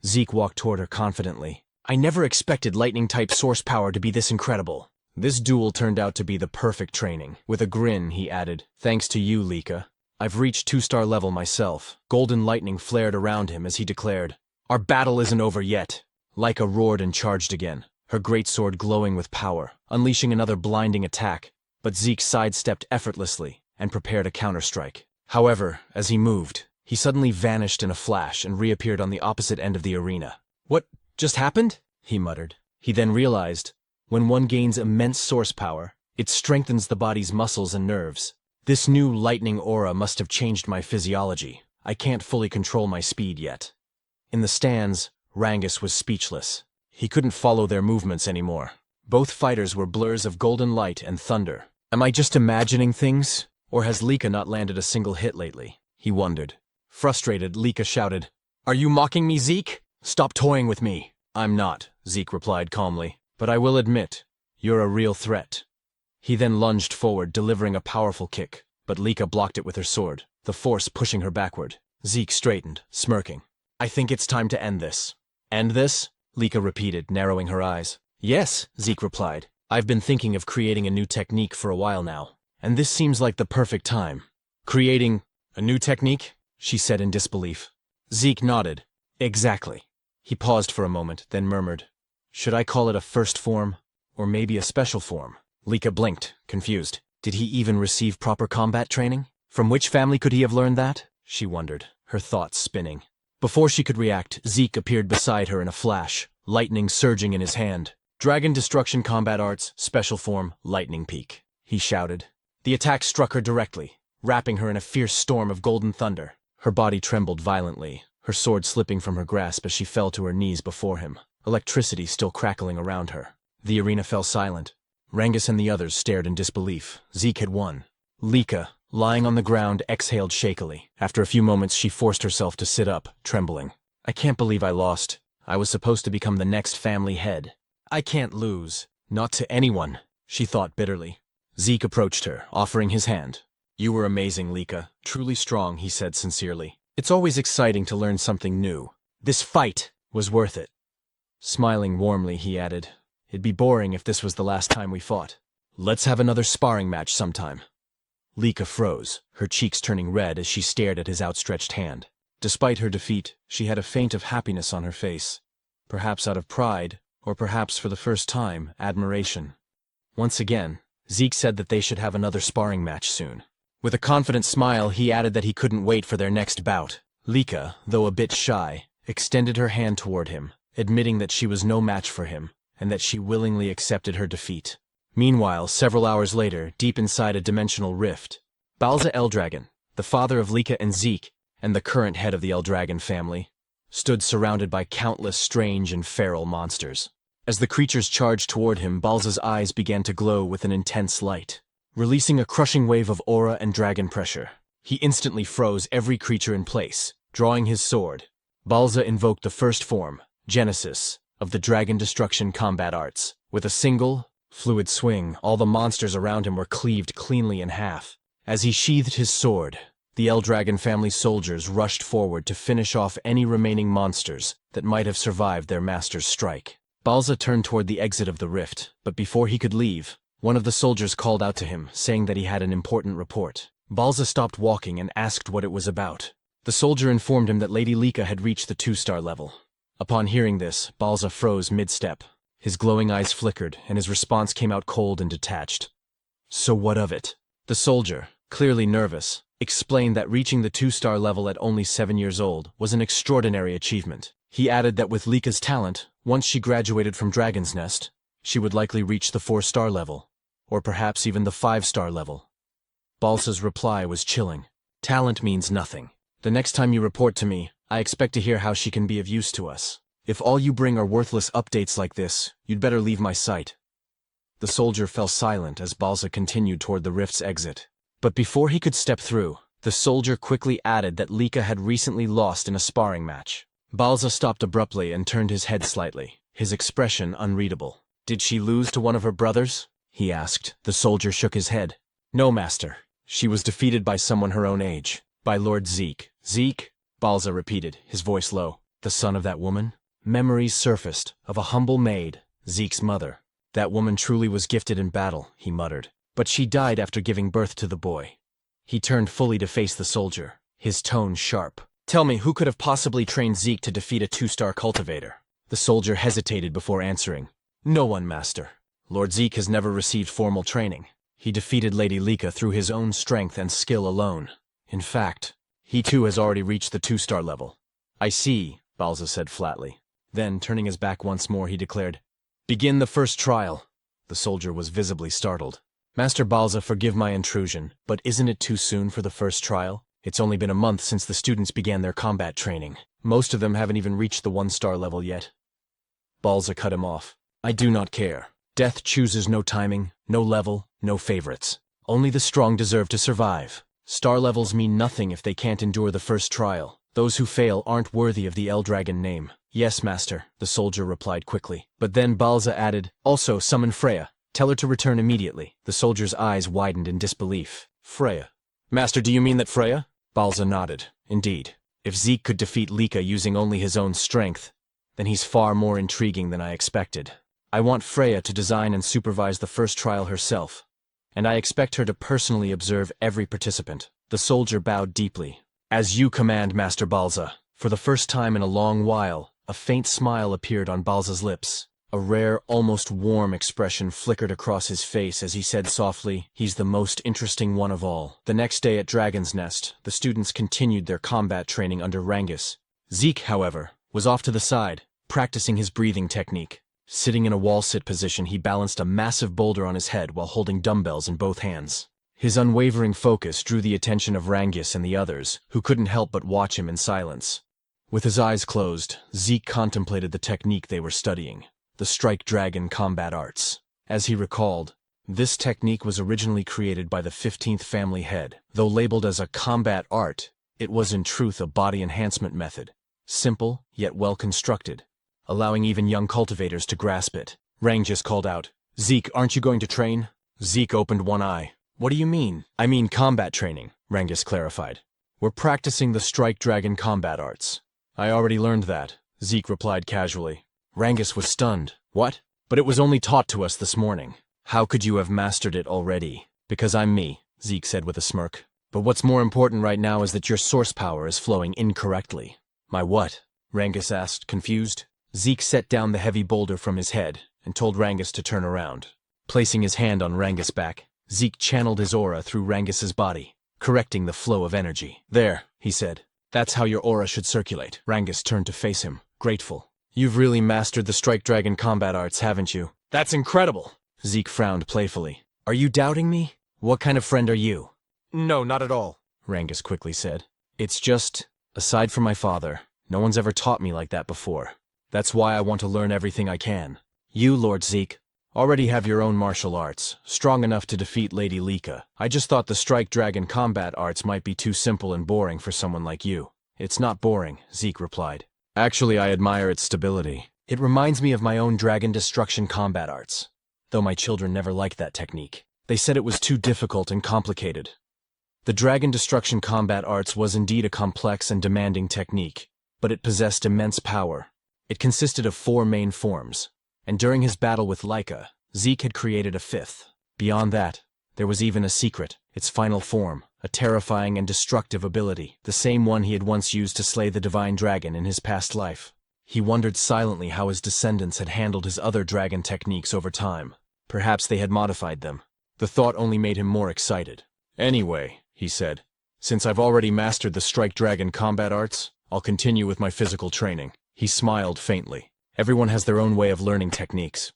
Zeke walked toward her confidently. "I never expected lightning-type source power to be this incredible." This duel turned out to be the perfect training. With a grin, he added, "Thanks to you, Lika. I've reached 2-star level myself." Golden lightning flared around him as he declared, "Our battle isn't over yet." Lika roared and charged again, her greatsword glowing with power, unleashing another blinding attack. But Zeke sidestepped effortlessly and prepared a counterstrike. However, as he moved, he suddenly vanished in a flash and reappeared on the opposite end of the arena. "What just happened?" he muttered. He then realized, when one gains immense source power, it strengthens the body's muscles and nerves. This new lightning aura must have changed my physiology. I can't fully control my speed yet. In the stands, Rangus was speechless. He couldn't follow their movements anymore. Both fighters were blurs of golden light and thunder. Am I just imagining things? Or has Lika not landed a single hit lately? He wondered. Frustrated, Lika shouted, "Are you mocking me, Zeke? Stop toying with me." "I'm not," Zeke replied calmly. "But I will admit, you're a real threat." He then lunged forward, delivering a powerful kick, but Lika blocked it with her sword, the force pushing her backward. Zeke straightened, smirking. I think it's time to end this. End this? Lika repeated, narrowing her eyes. Yes, Zeke replied. I've been thinking of creating a new technique for a while now, and this seems like the perfect time. Creating a new technique? She said in disbelief. Zeke nodded. Exactly. He paused for a moment, then murmured, should I call it a first form, or maybe a special form? Lika blinked, confused. Did he even receive proper combat training? From which family could he have learned that? She wondered, her thoughts spinning. Before she could react, Zeke appeared beside her in a flash, lightning surging in his hand. Dragon Destruction Combat Arts, Special Form, Lightning Peak, he shouted. The attack struck her directly, wrapping her in a fierce storm of golden thunder. Her body trembled violently, her sword slipping from her grasp as she fell to her knees before him, electricity still crackling around her. The arena fell silent. Rangus and the others stared in disbelief. Zeke had won. Lika, lying on the ground, exhaled shakily. After a few moments, she forced herself to sit up, trembling. I can't believe I lost. I was supposed to become the next family head. I can't lose. Not to anyone, she thought bitterly. Zeke approached her, offering his hand. You were amazing, Lika. Truly strong, he said sincerely. It's always exciting to learn something new. This fight was worth it. Smiling warmly, he added, it'd be boring if this was the last time we fought. Let's have another sparring match sometime. Lika froze, her cheeks turning red as she stared at his outstretched hand. Despite her defeat, she had a feint of happiness on her face. Perhaps out of pride, or perhaps for the first time, admiration. Once again, Zeke said that they should have another sparring match soon. With a confident smile, he added that he couldn't wait for their next bout. Lika, though a bit shy, extended her hand toward him, admitting that she was no match for him, and that she willingly accepted her defeat. Meanwhile, several hours later, deep inside a dimensional rift, Balza Eldragon, the father of Lika and Zeke, and the current head of the Eldragon family, stood surrounded by countless strange and feral monsters. As the creatures charged toward him, Balza's eyes began to glow with an intense light. Releasing a crushing wave of aura and dragon pressure, he instantly froze every creature in place. Drawing his sword, Balza invoked the first form, Genesis, of the Dragon Destruction Combat Arts. With a single, fluid swing, all the monsters around him were cleaved cleanly in half. As he sheathed his sword, the Eldragon family soldiers rushed forward to finish off any remaining monsters that might have survived their master's strike. Balza turned toward the exit of the rift, but before he could leave, one of the soldiers called out to him, saying that he had an important report. Balza stopped walking and asked what it was about. The soldier informed him that Lady Lika had reached the 2-star level. Upon hearing this, Balza froze mid-step. His glowing eyes flickered, and his response came out cold and detached. So what of it? The soldier, clearly nervous, explained that reaching the 2-star level at only 7 years old was an extraordinary achievement. He added that with Lika's talent, once she graduated from Dragon's Nest, she would likely reach the 4-star level, or perhaps even the 5-star level. Balza's reply was chilling. Talent means nothing. The next time you report to me, I expect to hear how she can be of use to us. If all you bring are worthless updates like this, you'd better leave my sight. The soldier fell silent as Balza continued toward the rift's exit. But before he could step through, the soldier quickly added that Lika had recently lost in a sparring match. Balza stopped abruptly and turned his head slightly, his expression unreadable. Did she lose to one of her brothers? He asked. The soldier shook his head. No, master. She was defeated by someone her own age. By Lord Zeke. Zeke? Balza repeated, his voice low. The son of that woman? Memories surfaced, of a humble maid, Zeke's mother. That woman truly was gifted in battle, he muttered. But she died after giving birth to the boy. He turned fully to face the soldier, his tone sharp. Tell me, who could have possibly trained Zeke to defeat a 2-star cultivator? The soldier hesitated before answering. No one, master. Lord Zeke has never received formal training. He defeated Lady Lika through his own strength and skill alone. In fact, he too has already reached the 2-star level. I see, Balza said flatly. Then, turning his back once more, he declared, Begin the first trial. The soldier was visibly startled. Master Balza, forgive my intrusion, but isn't it too soon for the first trial? It's only been a month since the students began their combat training. Most of them haven't even reached the 1-star level yet. Balza cut him off. I do not care. Death chooses no timing, no level, no favorites. Only the strong deserve to survive. Star levels mean nothing if they can't endure the first trial. Those who fail aren't worthy of the Eldragon name. Yes, master, the soldier replied quickly. But then Balza added, Also, summon Freya. Tell her to return immediately. The soldier's eyes widened in disbelief. Freya. Master, do you mean that Freya? Balza nodded. Indeed. If Zeke could defeat Lika using only his own strength, then he's far more intriguing than I expected. I want Freya to design and supervise the first trial herself, and I expect her to personally observe every participant. The soldier bowed deeply. As you command, Master Balza. For the first time in a long while, a faint smile appeared on Balza's lips. A rare, almost warm expression flickered across his face as he said softly, "He's the most interesting one of all." The next day at Dragon's Nest, the students continued their combat training under Rangus. Zeke, however, was off to the side, practicing his breathing technique. Sitting in a wall-sit position, he balanced a massive boulder on his head while holding dumbbells in both hands. His unwavering focus drew the attention of Rangus and the others, who couldn't help but watch him in silence. With his eyes closed, Zeke contemplated the technique they were studying. The Strike Dragon Combat Arts. As he recalled, this technique was originally created by the 15th family head. Though labeled as a combat art, it was in truth a body enhancement method. Simple, yet well constructed, allowing even young cultivators to grasp it. Rangus called out, "Zeke, aren't you going to train?" Zeke opened one eye. "What do you mean?" "I mean combat training," Rangus clarified. "We're practicing the Strike Dragon Combat Arts." "I already learned that," Zeke replied casually. Rangus was stunned. "What? But it was only taught to us this morning. How could you have mastered it already?" "Because I'm me," Zeke said with a smirk. "But what's more important right now is that your source power is flowing incorrectly." "My what?" Rangus asked, confused. Zeke set down the heavy boulder from his head and told Rangus to turn around. Placing his hand on Rangus' back, Zeke channeled his aura through Rangus's body, correcting the flow of energy. "There," he said. "That's how your aura should circulate." Rangus turned to face him, grateful. "You've really mastered the Strike Dragon Combat Arts, haven't you?" "That's incredible!" Zeke frowned playfully. "Are you doubting me? What kind of friend are you?" "No, not at all," Rangus quickly said. "It's just, aside from my father, no one's ever taught me like that before. That's why I want to learn everything I can. You, Lord Zeke, already have your own martial arts, strong enough to defeat Lady Lika. I just thought the Strike Dragon Combat Arts might be too simple and boring for someone like you." "It's not boring," Zeke replied. "Actually, I admire its stability. It reminds me of my own Dragon Destruction Combat Arts, though my children never liked that technique. They said it was too difficult and complicated." The Dragon Destruction Combat Arts was indeed a complex and demanding technique, but it possessed immense power. It consisted of 4 main forms, and during his battle with Lika, Zeke had created a 5th. Beyond that, there was even a secret, its final form, a terrifying and destructive ability, the same one he had once used to slay the divine dragon in his past life. He wondered silently how his descendants had handled his other dragon techniques over time. Perhaps they had modified them. The thought only made him more excited. "Anyway," he said, "since I've already mastered the Strike Dragon Combat Arts, I'll continue with my physical training." He smiled faintly. Everyone has their own way of learning techniques.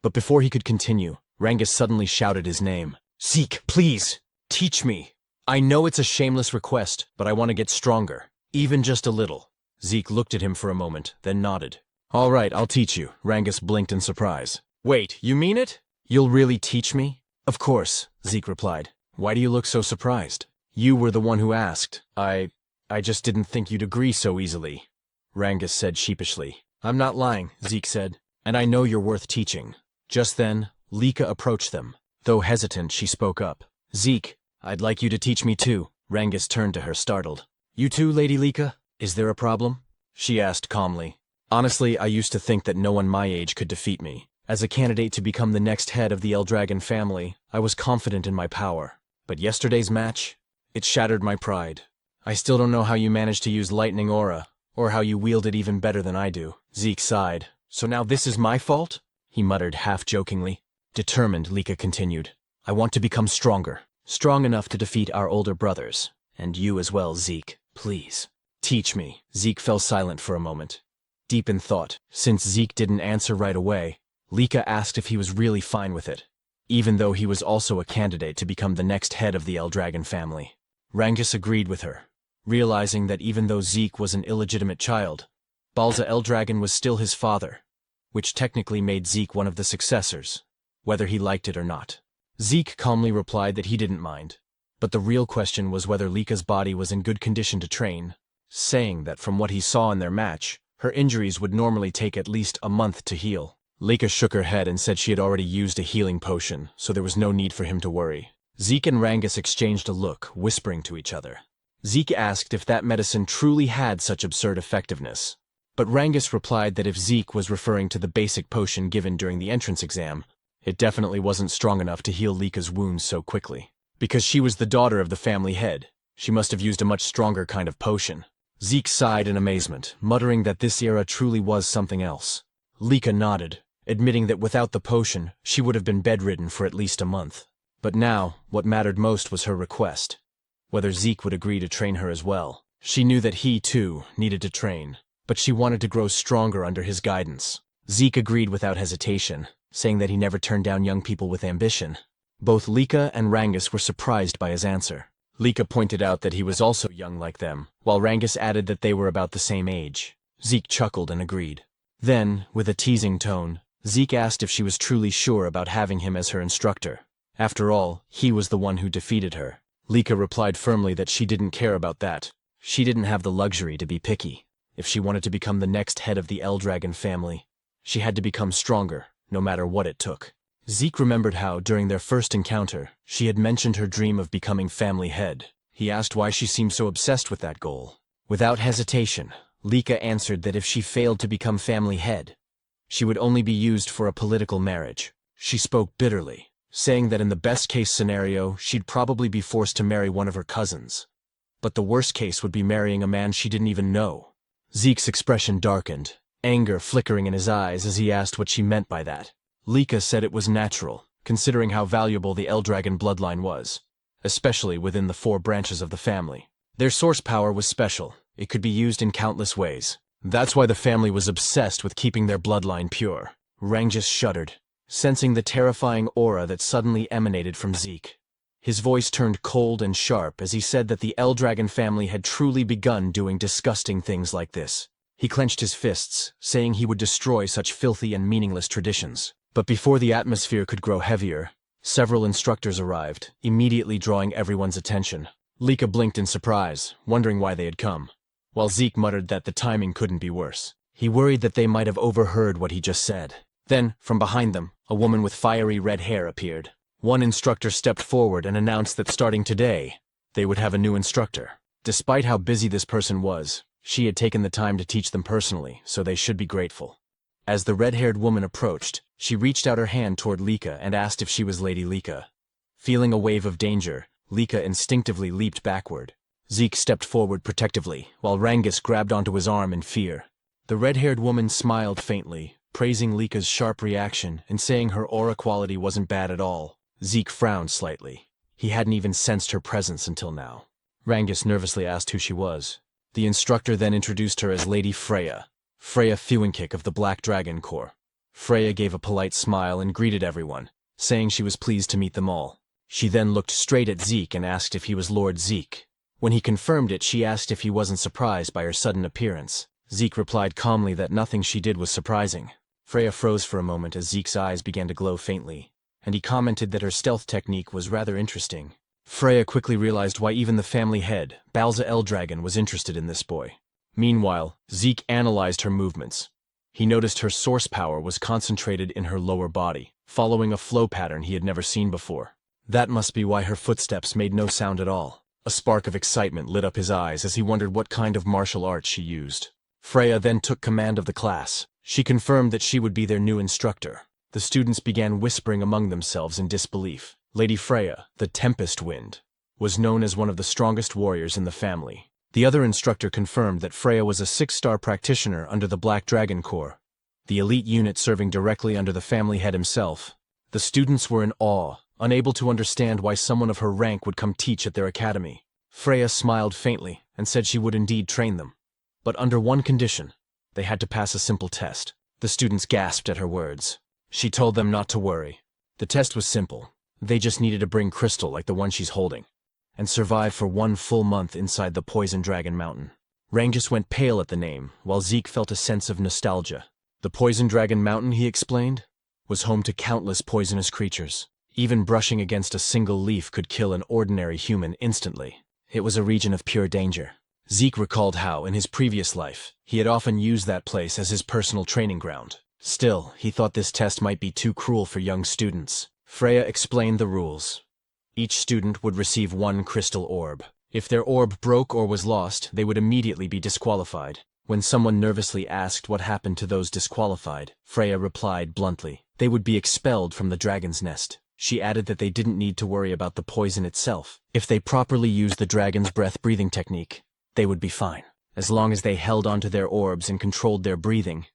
But before he could continue, Rangus suddenly shouted his name. "Zeke, please, teach me. I know it's a shameless request, but I want to get stronger, even just a little." Zeke looked at him for a moment, then nodded. "All right, I'll teach you." Rangus blinked in surprise. "Wait, you mean it? You'll really teach me?" "Of course," Zeke replied. "Why do you look so surprised? You were the one who asked. I just didn't think you'd agree so easily," Rangus said sheepishly. "I'm not lying," Zeke said, "and I know you're worth teaching." Just then, Lika approached them. Though hesitant, she spoke up. "Zeke, I'd like you to teach me too." Rangus turned to her, startled. "You too, Lady Lika? Is there a problem?" she asked calmly. "Honestly, I used to think that no one my age could defeat me. As a candidate to become the next head of the Eldragon family, I was confident in my power. But yesterday's match, it shattered my pride. I still don't know how you managed to use Lightning Aura, or how you wield it even better than I do." Zeke sighed. "So now this is my fault?" he muttered half-jokingly. Determined, Lika continued. "I want to become stronger. Strong enough to defeat our older brothers. And you as well, Zeke. Please. Teach me." Zeke fell silent for a moment, deep in thought. Since Zeke didn't answer right away, Lika asked if he was really fine with it, even though he was also a candidate to become the next head of the Eldragon family. Rangus agreed with her, realizing that even though Zeke was an illegitimate child, Balza Eldragon was still his father, which technically made Zeke one of the successors, whether he liked it or not. Zeke calmly replied that he didn't mind, but the real question was whether Lika's body was in good condition to train, saying that from what he saw in their match, her injuries would normally take at least a month to heal. Lika shook her head and said she had already used a healing potion, so there was no need for him to worry. Zeke and Rangus exchanged a look, whispering to each other. Zeke asked if that medicine truly had such absurd effectiveness. But Rangus replied that if Zeke was referring to the basic potion given during the entrance exam, it definitely wasn't strong enough to heal Lika's wounds so quickly. Because she was the daughter of the family head, she must have used a much stronger kind of potion. Zeke sighed in amazement, muttering that this era truly was something else. Lika nodded, admitting that without the potion, she would have been bedridden for at least a month. But now, what mattered most was her request. Whether Zeke would agree to train her as well. She knew that he, too, needed to train, but she wanted to grow stronger under his guidance. Zeke agreed without hesitation, saying that he never turned down young people with ambition. Both Lika and Rangus were surprised by his answer. Lika pointed out that he was also young like them, while Rangus added that they were about the same age. Zeke chuckled and agreed. Then, with a teasing tone, Zeke asked if she was truly sure about having him as her instructor. After all, he was the one who defeated her. Lika replied firmly that she didn't care about that. She didn't have the luxury to be picky. If she wanted to become the next head of the Eldragon family, she had to become stronger, no matter what it took. Zeke remembered how, during their first encounter, she had mentioned her dream of becoming family head. He asked why she seemed so obsessed with that goal. Without hesitation, Lika answered that if she failed to become family head, she would only be used for a political marriage. She spoke bitterly, saying that in the best-case scenario, she'd probably be forced to marry one of her cousins. But the worst case would be marrying a man she didn't even know. Zeke's expression darkened, anger flickering in his eyes as he asked what she meant by that. Lika said it was natural, considering how valuable the Eldragon bloodline was, especially within the 4 branches of the family. Their source power was special. It could be used in countless ways. That's why the family was obsessed with keeping their bloodline pure. Rangus shuddered, sensing the terrifying aura that suddenly emanated from Zeke. His voice turned cold and sharp as he said that the Eldragon family had truly begun doing disgusting things like this. He clenched his fists, saying he would destroy such filthy and meaningless traditions. But before the atmosphere could grow heavier, several instructors arrived, immediately drawing everyone's attention. Lika blinked in surprise, wondering why they had come, while Zeke muttered that the timing couldn't be worse. He worried that they might have overheard what he just said. Then, from behind them, a woman with fiery red hair appeared. One instructor stepped forward and announced that starting today, they would have a new instructor. Despite how busy this person was, she had taken the time to teach them personally, so they should be grateful. As the red-haired woman approached, she reached out her hand toward Lika and asked if she was Lady Lika. Feeling a wave of danger, Lika instinctively leaped backward. Zeke stepped forward protectively, while Rangus grabbed onto his arm in fear. The red-haired woman smiled faintly, praising Lika's sharp reaction and saying her aura quality wasn't bad at all. Zeke frowned slightly. He hadn't even sensed her presence until now. Rangus nervously asked who she was. The instructor then introduced her as Lady Freya. Freya Fewinkick of the Black Dragon Corps. Freya gave a polite smile and greeted everyone, saying she was pleased to meet them all. She then looked straight at Zeke and asked if he was Lord Zeke. When he confirmed it, she asked if he wasn't surprised by her sudden appearance. Zeke replied calmly that nothing she did was surprising. Freya froze for a moment as Zeke's eyes began to glow faintly, and he commented that her stealth technique was rather interesting. Freya quickly realized why even the family head, Balza Eldragon, was interested in this boy. Meanwhile, Zeke analyzed her movements. He noticed her source power was concentrated in her lower body, following a flow pattern he had never seen before. That must be why her footsteps made no sound at all. A spark of excitement lit up his eyes as he wondered what kind of martial art she used. Freya then took command of the class. She confirmed that she would be their new instructor. The students began whispering among themselves in disbelief. Lady Freya, the Tempest Wind, was known as one of the strongest warriors in the family. The other instructor confirmed that Freya was a 6-star practitioner under the Black Dragon Corps, the elite unit serving directly under the family head himself. The students were in awe, unable to understand why someone of her rank would come teach at their academy. Freya smiled faintly and said she would indeed train them, but under one condition. They had to pass a simple test. The students gasped at her words. She told them not to worry. The test was simple. They just needed to bring crystal like the one she's holding, and survive for 1 full month inside the Poison Dragon Mountain. Rangus went pale at the name, while Zeke felt a sense of nostalgia. The Poison Dragon Mountain, he explained, was home to countless poisonous creatures. Even brushing against a single leaf could kill an ordinary human instantly. It was a region of pure danger. Zeke recalled how, in his previous life, he had often used that place as his personal training ground. Still, he thought this test might be too cruel for young students. Freya explained the rules. Each student would receive 1 crystal orb. If their orb broke or was lost, they would immediately be disqualified. When someone nervously asked what happened to those disqualified, Freya replied bluntly, they would be expelled from the dragon's nest. She added that they didn't need to worry about the poison itself. If they properly used the dragon's breath-breathing technique, they would be fine. As long as they held onto their orbs and controlled their breathing,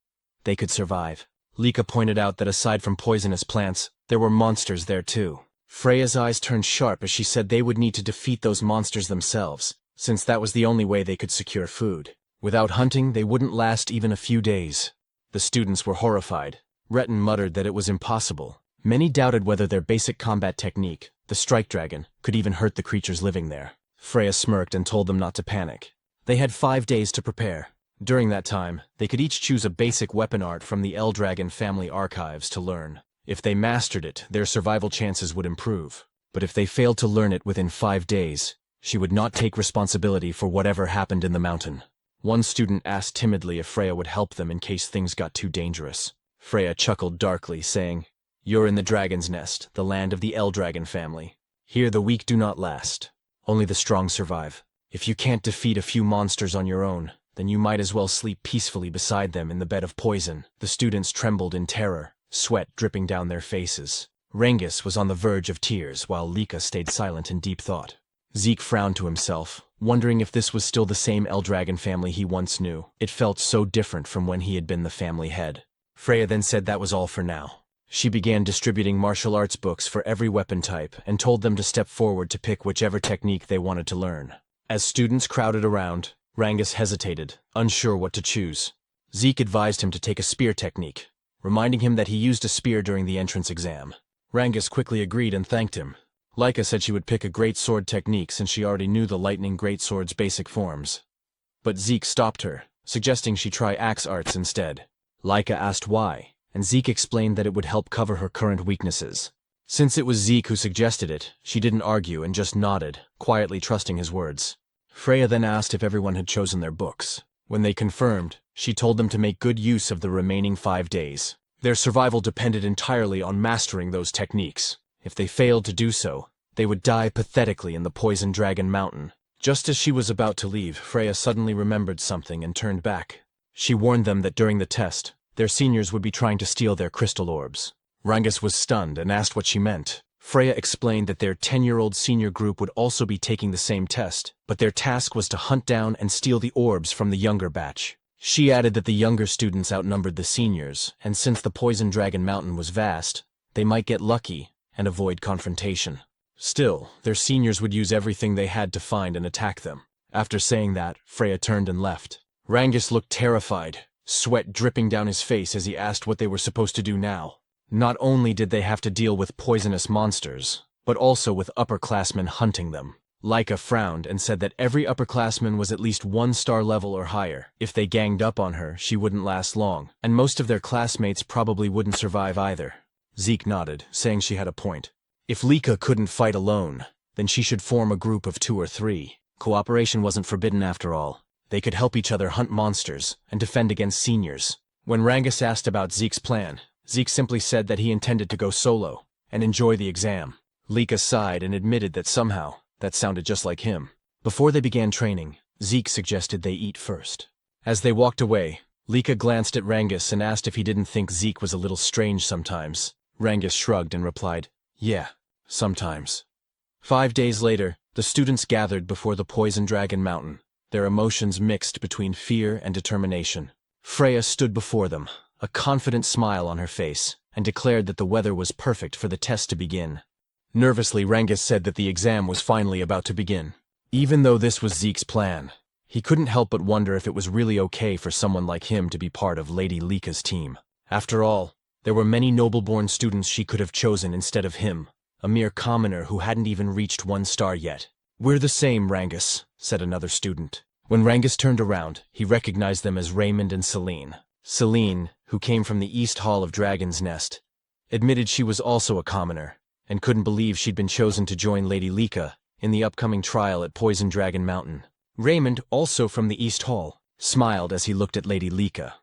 they could survive. Lika pointed out that aside from poisonous plants, there were monsters there too. Freya's eyes turned sharp as she said they would need to defeat those monsters themselves, since that was the only way they could secure food. Without hunting, they wouldn't last even a few days. The students were horrified. Retin muttered that it was impossible. Many doubted whether their basic combat technique, the strike dragon, could even hurt the creatures living there. Freya smirked and told them not to panic. They had 5 days to prepare. During that time, they could each choose a basic weapon art from the Eldragon family archives to learn. If they mastered it, their survival chances would improve. But if they failed to learn it within 5 days, she would not take responsibility for whatever happened in the mountain. One student asked timidly if Freya would help them in case things got too dangerous. Freya chuckled darkly, saying, "You're in the dragon's nest, the land of the Eldragon family. Here the weak do not last. Only the strong survive. If you can't defeat a few monsters on your own, then you might as well sleep peacefully beside them in the bed of poison." The students trembled in terror, sweat dripping down their faces. Rengis was on the verge of tears, while Lika stayed silent in deep thought. Zeke frowned to himself, wondering if this was still the same Eldragon family he once knew. It felt so different from when he had been the family head. Freya then said that was all for now. She began distributing martial arts books for every weapon type and told them to step forward to pick whichever technique they wanted to learn. As students crowded around, Rengis hesitated, unsure what to choose. Zeke advised him to take a spear technique, reminding him that he used a spear during the entrance exam. Rengis quickly agreed and thanked him. Lika said she would pick a great sword technique since she already knew the lightning greatsword's basic forms. But Zeke stopped her, suggesting she try axe arts instead. Lika asked why, and Zeke explained that it would help cover her current weaknesses. Since it was Zeke who suggested it, she didn't argue and just nodded, quietly trusting his words. Freya then asked if everyone had chosen their books. When they confirmed, she told them to make good use of the remaining 5 days. Their survival depended entirely on mastering those techniques. If they failed to do so, they would die pathetically in the Poison Dragon Mountain. Just as she was about to leave, Freya suddenly remembered something and turned back. She warned them that during the test, their seniors would be trying to steal their crystal orbs. Rengis was stunned and asked what she meant. Freya explained that their 10-year-old senior group would also be taking the same test, but their task was to hunt down and steal the orbs from the younger batch. She added that the younger students outnumbered the seniors, and since the Poison Dragon Mountain was vast, they might get lucky and avoid confrontation. Still, their seniors would use everything they had to find and attack them. After saying that, Freya turned and left. Rengis looked terrified, sweat dripping down his face as he asked what they were supposed to do now. Not only did they have to deal with poisonous monsters, but also with upperclassmen hunting them. Lika frowned and said that every upperclassman was at least 1-star level or higher. If they ganged up on her, she wouldn't last long, and most of their classmates probably wouldn't survive either. Zeke nodded, saying she had a point. If Lika couldn't fight alone, then she should form a group of 2 or 3. Cooperation wasn't forbidden after all. They could help each other hunt monsters and defend against seniors. When Rengis asked about Zeke's plan, Zeke simply said that he intended to go solo and enjoy the exam. Lika sighed and admitted that somehow that sounded just like him. Before they began training, Zeke suggested they eat first. As they walked away, Lika glanced at Rengis and asked if he didn't think Zeke was a little strange sometimes. Rengis shrugged and replied, "Yeah, sometimes." 5 days later, the students gathered before the Poison Dragon Mountain, their emotions mixed between fear and determination. Freya stood before them, a confident smile on her face, and declared that the weather was perfect for the test to begin. Nervously, Rengis said that the exam was finally about to begin. Even though this was Zeke's plan, he couldn't help but wonder if it was really okay for someone like him to be part of Lady Lika's team. After all, there were many noble-born students she could have chosen instead of him, a mere commoner who hadn't even reached 1 star yet. "We're the same, Rengis," said another student. When Rengis turned around, he recognized them as Raymond and Celine. Celine, who came from the East Hall of Dragon's Nest, admitted she was also a commoner, and couldn't believe she'd been chosen to join Lady Lika in the upcoming trial at Poison Dragon Mountain. Raymond, also from the East Hall, smiled as he looked at Lady Lika.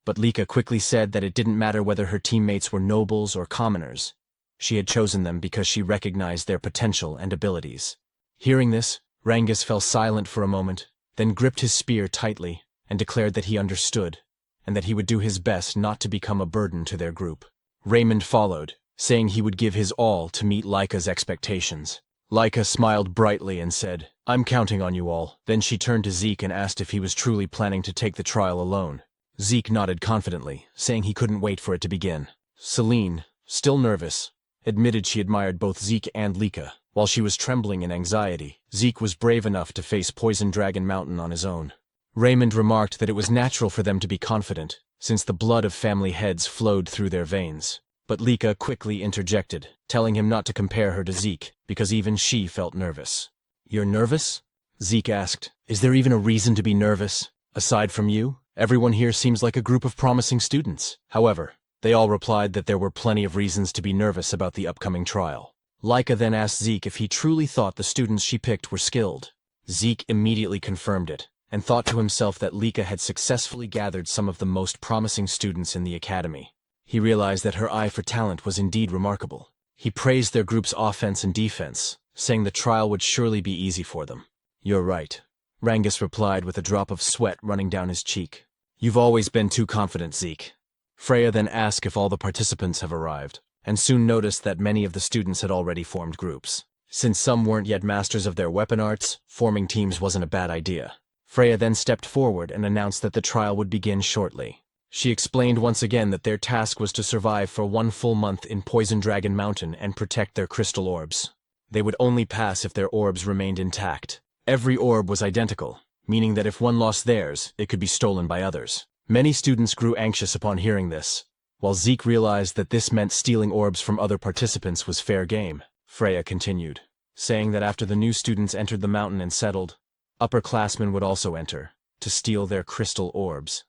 But Lika quickly said that it didn't matter whether her teammates were nobles or commoners. She had chosen them because she recognized their potential and abilities. Hearing this, Rangus fell silent for a moment, then gripped his spear tightly and declared that he understood, and that he would do his best not to become a burden to their group. Raymond followed, saying he would give his all to meet Laika's expectations. Laika smiled brightly and said, "I'm counting on you all." Then she turned to Zeke and asked if he was truly planning to take the trial alone. Zeke nodded confidently, saying he couldn't wait for it to begin. Celine, still nervous, admitted she admired both Zeke and Laika. While she was trembling in anxiety, Zeke was brave enough to face Poison Dragon Mountain on his own. Raymond remarked that it was natural for them to be confident, since the blood of family heads flowed through their veins. But Laika quickly interjected, telling him not to compare her to Zeke, because even she felt nervous. "You're nervous?" Zeke asked. "Is there even a reason to be nervous? Aside from you, everyone here seems like a group of promising students." However, they all replied that there were plenty of reasons to be nervous about the upcoming trial. Laika then asked Zeke if he truly thought the students she picked were skilled. Zeke immediately confirmed it, and thought to himself that Laika had successfully gathered some of the most promising students in the academy. He realized that her eye for talent was indeed remarkable. He praised their group's offense and defense, saying the trial would surely be easy for them. "You're right," Rangus replied with a drop of sweat running down his cheek. "You've always been too confident, Zeke." Freya then asked if all the participants have arrived, and soon noticed that many of the students had already formed groups. Since some weren't yet masters of their weapon arts, forming teams wasn't a bad idea. Freya then stepped forward and announced that the trial would begin shortly. She explained once again that their task was to survive for 1 full month in Poison Dragon Mountain and protect their crystal orbs. They would only pass if their orbs remained intact. Every orb was identical, meaning that if one lost theirs, it could be stolen by others. Many students grew anxious upon hearing this, while Zeke realized that this meant stealing orbs from other participants was fair game. Freya continued, saying that after the new students entered the mountain and settled, upperclassmen would also enter, to steal their crystal orbs.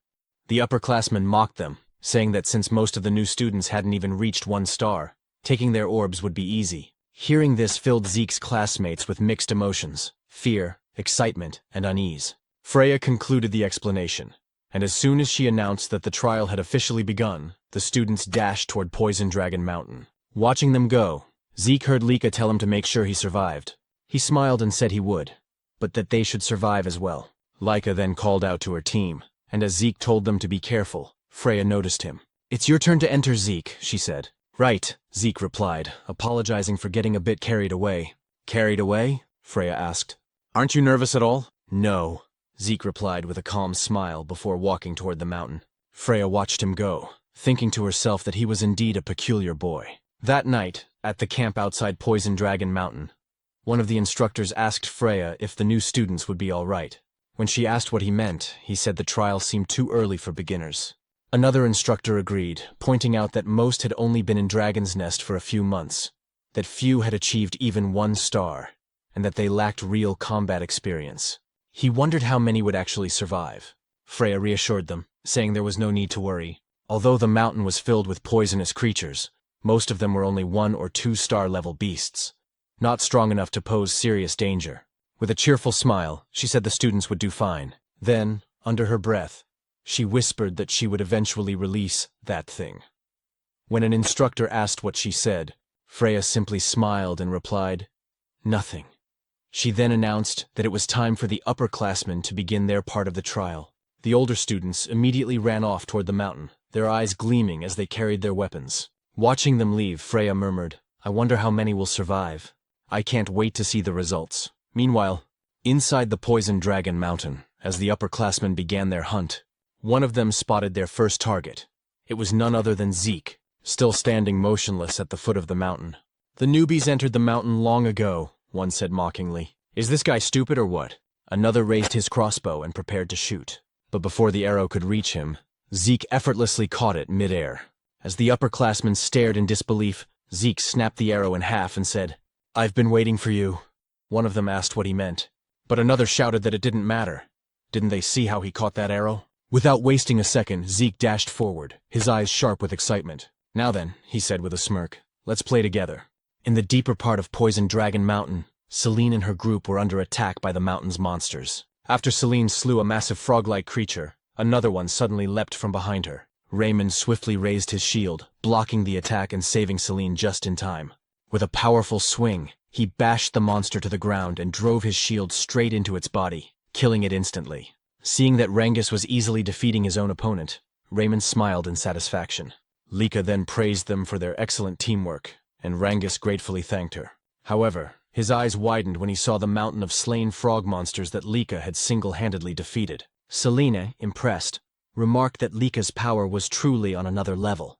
The upperclassmen mocked them, saying that since most of the new students hadn't even reached 1 star, taking their orbs would be easy. Hearing this filled Zeke's classmates with mixed emotions: fear, excitement, and unease. Freya concluded the explanation, and as soon as she announced that the trial had officially begun, the students dashed toward Poison Dragon Mountain. Watching them go, Zeke heard Laika tell him to make sure he survived. He smiled and said he would, but that they should survive as well. Laika then called out to her team, and as Zeke told them to be careful, Freya noticed him. "It's your turn to enter, Zeke," she said. "Right," Zeke replied, apologizing for getting a bit carried away. "Carried away?" Freya asked. "Aren't you nervous at all?" "No," Zeke replied with a calm smile before walking toward the mountain. Freya watched him go, thinking to herself that he was indeed a peculiar boy. That night, at the camp outside Poison Dragon Mountain, one of the instructors asked Freya if the new students would be all right. When she asked what he meant, he said the trial seemed too early for beginners. Another instructor agreed, pointing out that most had only been in Dragon's Nest for a few months, that few had achieved even 1 star, and that they lacked real combat experience. He wondered how many would actually survive. Freya reassured them, saying there was no need to worry. Although the mountain was filled with poisonous creatures, most of them were only 1 or 2 star level beasts, not strong enough to pose serious danger. With a cheerful smile, she said the students would do fine. Then, under her breath, she whispered that she would eventually release that thing. When an instructor asked what she said, Freya simply smiled and replied, "Nothing." She then announced that it was time for the upperclassmen to begin their part of the trial. The older students immediately ran off toward the mountain, their eyes gleaming as they carried their weapons. Watching them leave, Freya murmured, "I wonder how many will survive. I can't wait to see the results." Meanwhile, inside the Poison Dragon Mountain, as the upperclassmen began their hunt, one of them spotted their first target. It was none other than Zeke, still standing motionless at the foot of the mountain. "The newbies entered the mountain long ago," one said mockingly. "Is this guy stupid or what?" Another raised his crossbow and prepared to shoot. But before the arrow could reach him, Zeke effortlessly caught it mid-air. As the upperclassmen stared in disbelief, Zeke snapped the arrow in half and said, "I've been waiting for you." One of them asked what he meant, but another shouted that it didn't matter. Didn't they see how he caught that arrow? Without wasting a second, Zeke dashed forward, his eyes sharp with excitement. "Now then," he said with a smirk, "let's play together." In the deeper part of Poison Dragon Mountain, Celine and her group were under attack by the mountain's monsters. After Celine slew a massive frog-like creature, another one suddenly leapt from behind her. Raymond swiftly raised his shield, blocking the attack and saving Celine just in time. With a powerful swing, He bashed the monster to the ground and drove his shield straight into its body, killing it instantly. Seeing that Rangus was easily defeating his own opponent, Raymond smiled in satisfaction. Lika then praised them for their excellent teamwork, and Rangus gratefully thanked her. However, his eyes widened when he saw the mountain of slain frog monsters that Lika had single-handedly defeated. Selena, impressed, remarked that Lika's power was truly on another level,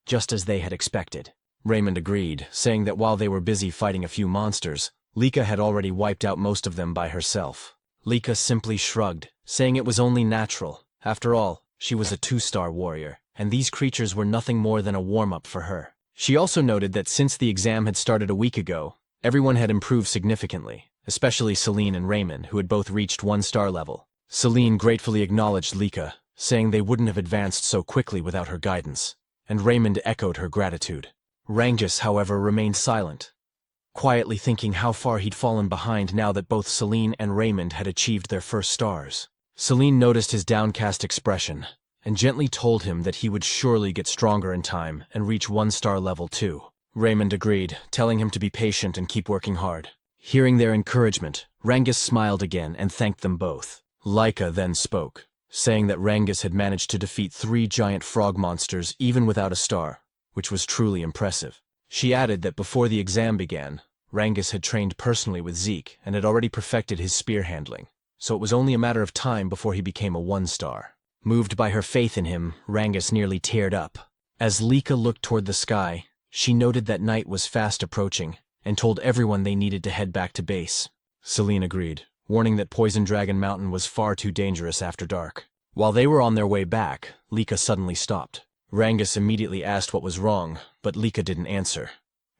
just as they had expected. Raymond agreed, saying that while they were busy fighting a few monsters, Lika had already wiped out most of them by herself. Lika simply shrugged, saying it was only natural. After all, she was a 2-star warrior, and these creatures were nothing more than a warm-up for her. She also noted that since the exam had started a week ago, everyone had improved significantly, especially Celine and Raymond, who had both reached 1-star level. Celine gratefully acknowledged Lika, saying they wouldn't have advanced so quickly without her guidance, and Raymond echoed her gratitude. Rangus, however, remained silent, quietly thinking how far he'd fallen behind now that both Celine and Raymond had achieved their first stars. Celine noticed his downcast expression, and gently told him that he would surely get stronger in time and reach 1-star level too. Raymond agreed, telling him to be patient and keep working hard. Hearing their encouragement, Rangus smiled again and thanked them both. Lika then spoke, saying that Rangus had managed to defeat 3 giant frog monsters even without a star, which was truly impressive. She added that before the exam began, Rangus had trained personally with Zeke and had already perfected his spear handling, so it was only a matter of time before he became a 1-star. Moved by her faith in him, Rangus nearly teared up. As Lika looked toward the sky, she noted that night was fast approaching and told everyone they needed to head back to base. Celine agreed, warning that Poison Dragon Mountain was far too dangerous after dark. While they were on their way back, Lika suddenly stopped. Rangus immediately asked what was wrong, but Lika didn't answer.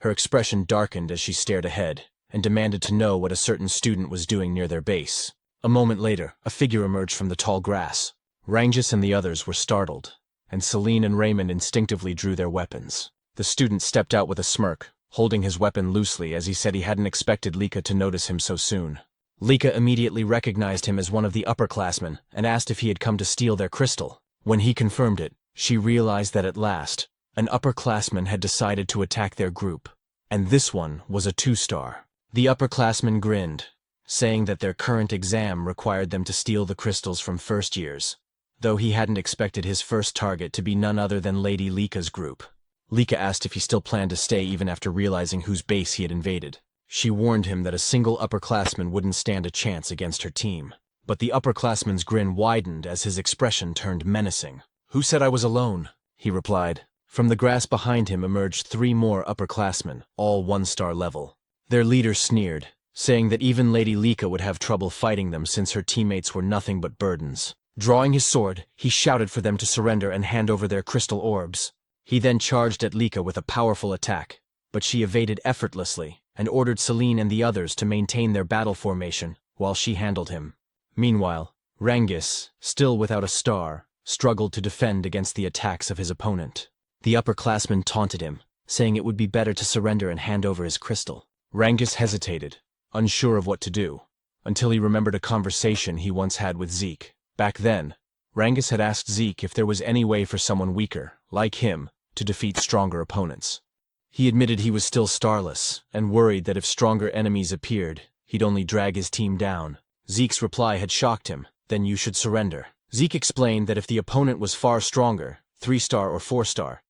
Her expression darkened as she stared ahead, and demanded to know what a certain student was doing near their base. A moment later, a figure emerged from the tall grass. Rangus and the others were startled, and Celine and Raymond instinctively drew their weapons. The student stepped out with a smirk, holding his weapon loosely as he said he hadn't expected Lika to notice him so soon. Lika immediately recognized him as one of the upperclassmen and asked if he had come to steal their crystal. When he confirmed it, she realized that at last, an upperclassman had decided to attack their group, and this one was a 2-star. The upperclassman grinned, saying that their current exam required them to steal the crystals from first years, though he hadn't expected his first target to be none other than Lady Lika's group. Lika asked if he still planned to stay even after realizing whose base he had invaded. She warned him that a single upperclassman wouldn't stand a chance against her team, but the upperclassman's grin widened as his expression turned menacing. "Who said I was alone?" he replied. From the grass behind him emerged 3 more upperclassmen, all 1-star level. Their leader sneered, saying that even Lady Lika would have trouble fighting them since her teammates were nothing but burdens. Drawing his sword, he shouted for them to surrender and hand over their crystal orbs. He then charged at Lika with a powerful attack, but she evaded effortlessly and ordered Celine and the others to maintain their battle formation while she handled him. Meanwhile, Rangus, still without a star, struggled to defend against the attacks of his opponent. The upperclassman taunted him, saying it would be better to surrender and hand over his crystal. Rangus hesitated, unsure of what to do, until he remembered a conversation he once had with Zeke. Back then, Rangus had asked Zeke if there was any way for someone weaker, like him, to defeat stronger opponents. He admitted he was still starless, and worried that if stronger enemies appeared, he'd only drag his team down. Zeke's reply had shocked him. "Then you should surrender." Zeke explained that if the opponent was far stronger, 3-star or 4-star,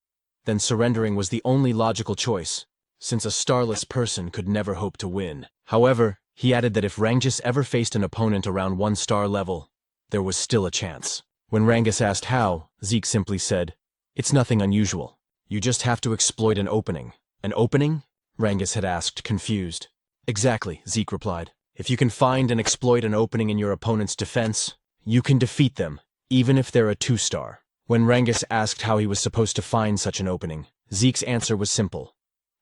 then surrendering was the only logical choice, since a starless person could never hope to win. However, he added that if Rangus ever faced an opponent around 1-star level, there was still a chance. When Rangus asked how, Zeke simply said, "It's nothing unusual. You just have to exploit an opening." "An opening?" Rangus had asked, confused. "Exactly," Zeke replied. "If you can find and exploit an opening in your opponent's defense, you can defeat them, even if they're a 2-star. When Rangus asked how he was supposed to find such an opening, Zeke's answer was simple.